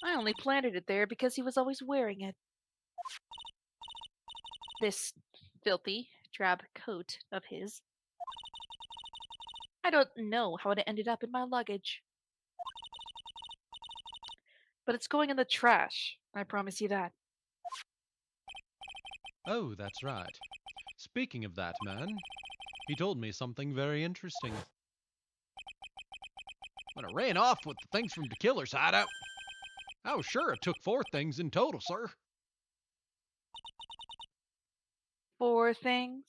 S1: I only planted it there because he was always wearing it. This filthy, drab coat of his. I don't know how it ended up in my luggage. But it's going in the trash. I promise you that.
S3: Oh, that's right. Speaking of that man, he told me something very interesting.
S8: When I ran off with the things from the killer's hideout, I was sure I took 4 things in total, sir.
S1: 4 things.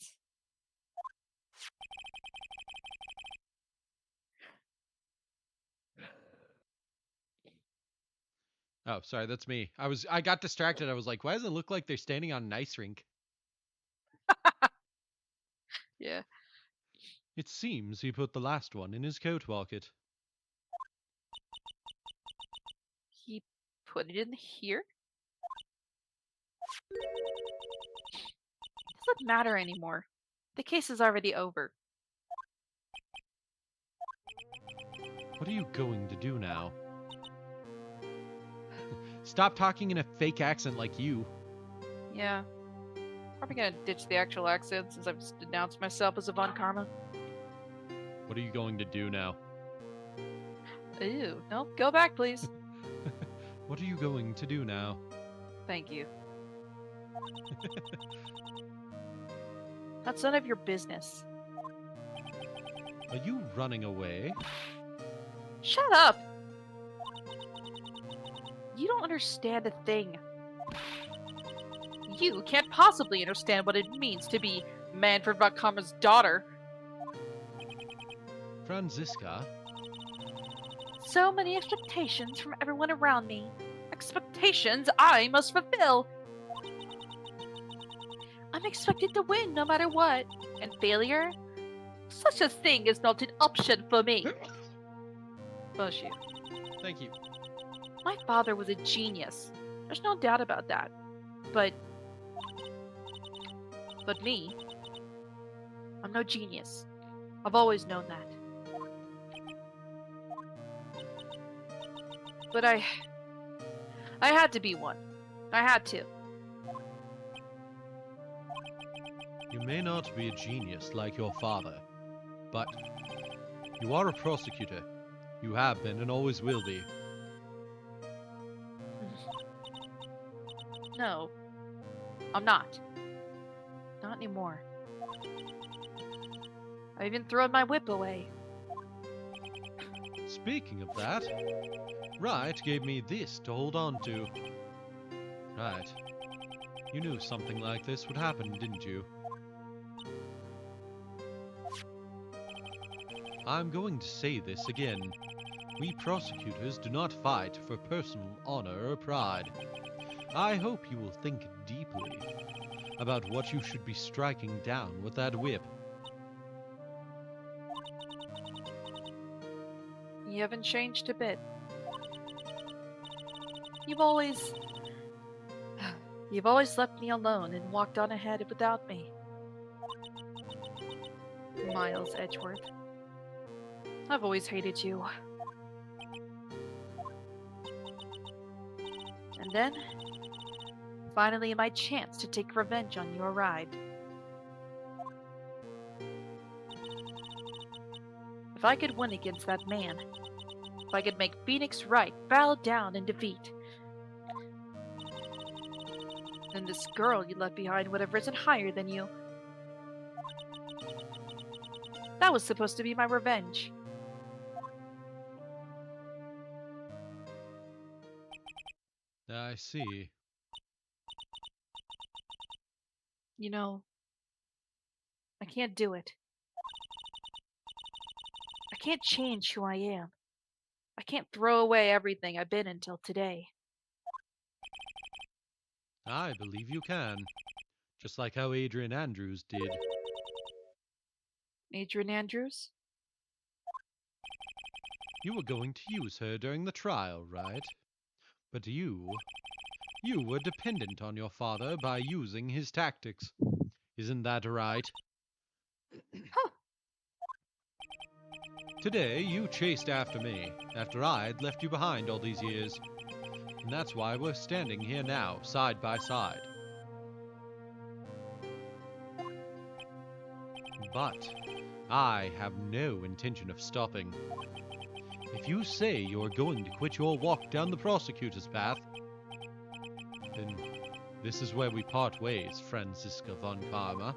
S2: Oh, sorry, that's me. I got distracted. I was like, why does it look like they're standing on an ice rink?
S1: Yeah.
S3: It seems he put the last one in his coat pocket.
S1: He put it in here? It doesn't matter anymore. The case is already over.
S3: What are you going to do now?
S2: Stop talking in a fake accent like you.
S1: Yeah. Probably gonna ditch the actual accent since I've just denounced myself as a Von Karma.
S3: What are you going to do now?
S1: Ew. No, go back, please.
S3: What are you going to do now?
S1: Thank you. That's none of your business.
S3: Are you running away?
S1: Shut up! You don't understand a thing. You can't possibly understand what it means to be Manfred von Karma's daughter.
S3: Franziska?
S1: So many expectations from everyone around me. Expectations I must fulfill. I'm expected to win no matter what. And failure? Such a thing is not an option for me. Bless you.
S2: Thank you.
S1: My father was a genius. There's no doubt about that. But me, I'm no genius. I've always known that. But I had to be one. I had to.
S3: You may not be a genius like your father, but you are a prosecutor. You have been and always will be.
S1: No. I'm not. Not anymore. I even thrown my whip away.
S3: Speaking of that, Wright gave me this to hold on to. Right. You knew something like this would happen, didn't you? I'm going to say this again. We prosecutors do not fight for personal honor or pride. I hope you will think deeply about what you should be striking down with that whip.
S1: You haven't changed a bit. You've always left me alone and walked on ahead without me. Miles Edgeworth. I've always hated you. And then, finally my chance to take revenge on you arrived. If I could win against that man, if I could make Phoenix Wright bow down in defeat, then this girl you left behind would have risen higher than you. That was supposed to be my revenge.
S3: I see.
S1: You know, I can't do it. I can't change who I am. I can't throw away everything I've been until today.
S3: I believe you can. Just like how Adrian Andrews did.
S1: Adrian Andrews?
S3: You were going to use her during the trial, right? But you were dependent on your father by using his tactics. Isn't that right?
S1: Huh.
S3: Today, you chased after me, after I'd left you behind all these years. And that's why we're standing here now, side by side. But I have no intention of stopping. If you say you're going to quit your walk down the prosecutor's path, then this is where we part ways, Franziska von Karma.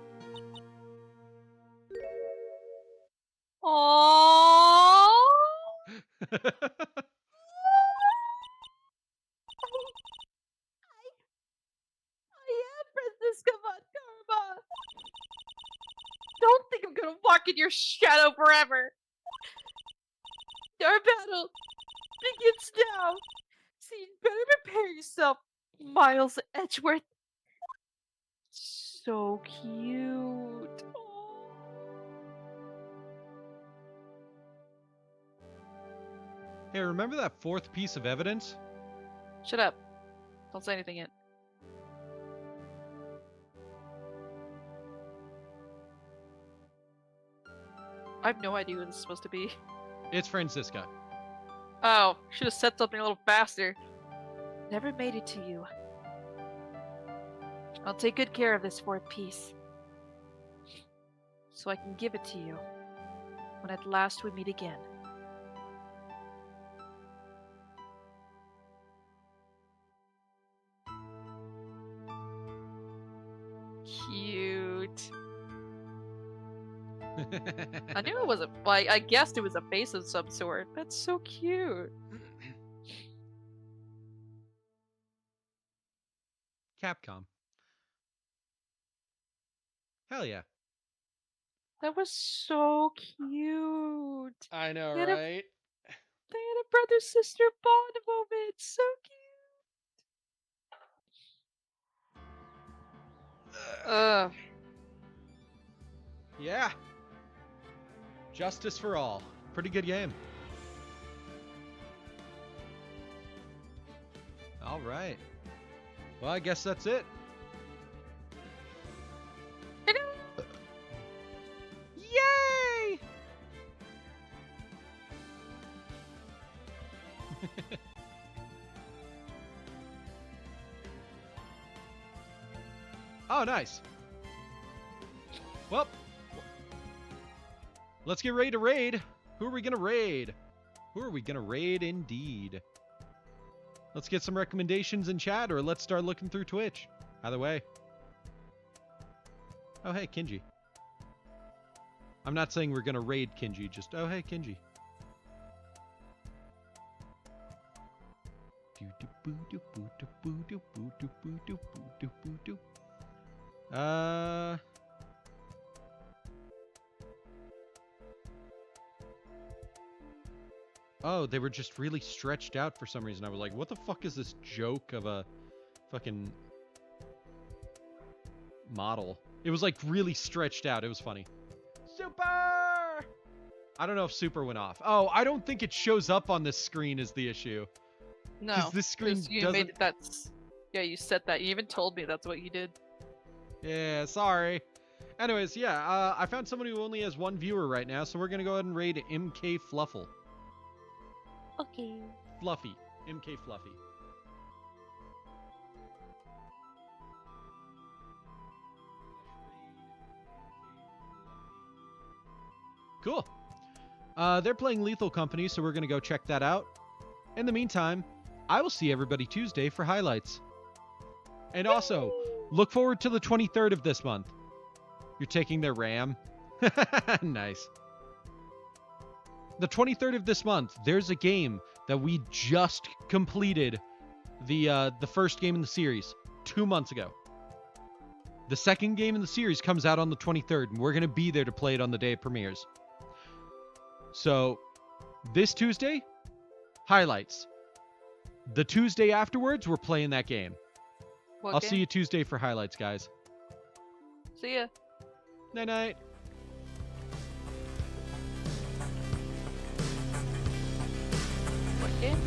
S5: Aww. I am Franziska von Karma. Don't think I'm gonna walk in your shadow forever. Our battle begins now. So you better prepare yourself, Miles Edgeworth. So cute. Aw.
S2: Hey, remember that fourth piece of evidence?
S1: Shut up. Don't say anything yet. I have no idea what this is supposed to be.
S2: It's Franziska.
S1: Oh, should have said something a little faster. Never made it to you. I'll take good care of this fourth piece. So I can give it to you when at last we meet again. Cute. I knew it was a. Well, I guessed it was a face of some sort. That's so cute.
S2: Capcom. Hell yeah.
S1: That was so cute.
S2: I know,
S1: They had a-
S2: right?
S1: They had a brother-sister bond moment. So cute.
S2: Yeah. Justice for all. Pretty good game. All right. Well, I guess that's it. Yay! Oh, nice. Well, let's get ready to raid. Who are we going to raid? Who are we going to raid indeed? Let's get some recommendations in chat, or let's start looking through Twitch. Either way. Oh, hey, Kinji. I'm not saying we're going to raid Kinji, just, oh, hey, Kinji. Oh, they were just really stretched out for some reason. I was like, what the fuck is this joke of a fucking model? It was like really stretched out. It was funny. Super! I don't know if super went off. Oh, I don't think it shows up on this screen is the issue.
S1: No,
S2: this screen
S1: 'cause you
S2: doesn't-
S1: made it. That's yeah. You said that. You even told me that's what you did.
S2: Yeah, sorry. Anyways, yeah, I found someone who only has one viewer right now, so we're gonna go ahead and raid MK Fluffle.
S9: Okay.
S2: Fluffy. MK Fluffy. Cool. They're playing Lethal Company, so we're going to go check that out. In the meantime, I will see everybody Tuesday for highlights. And also, look forward to the 23rd of this month. You're taking their RAM? Nice. The 23rd of this month, there's a game that we just completed the first game in the series 2 months ago. The second game in the series comes out on the 23rd, and we're going to be there to play it on the day it premieres. So, this Tuesday, highlights. The Tuesday afterwards, we're playing that game.
S1: What
S2: I'll
S1: game?
S2: see you Tuesday for highlights, guys.
S1: See ya.
S2: Night-night.
S1: What game?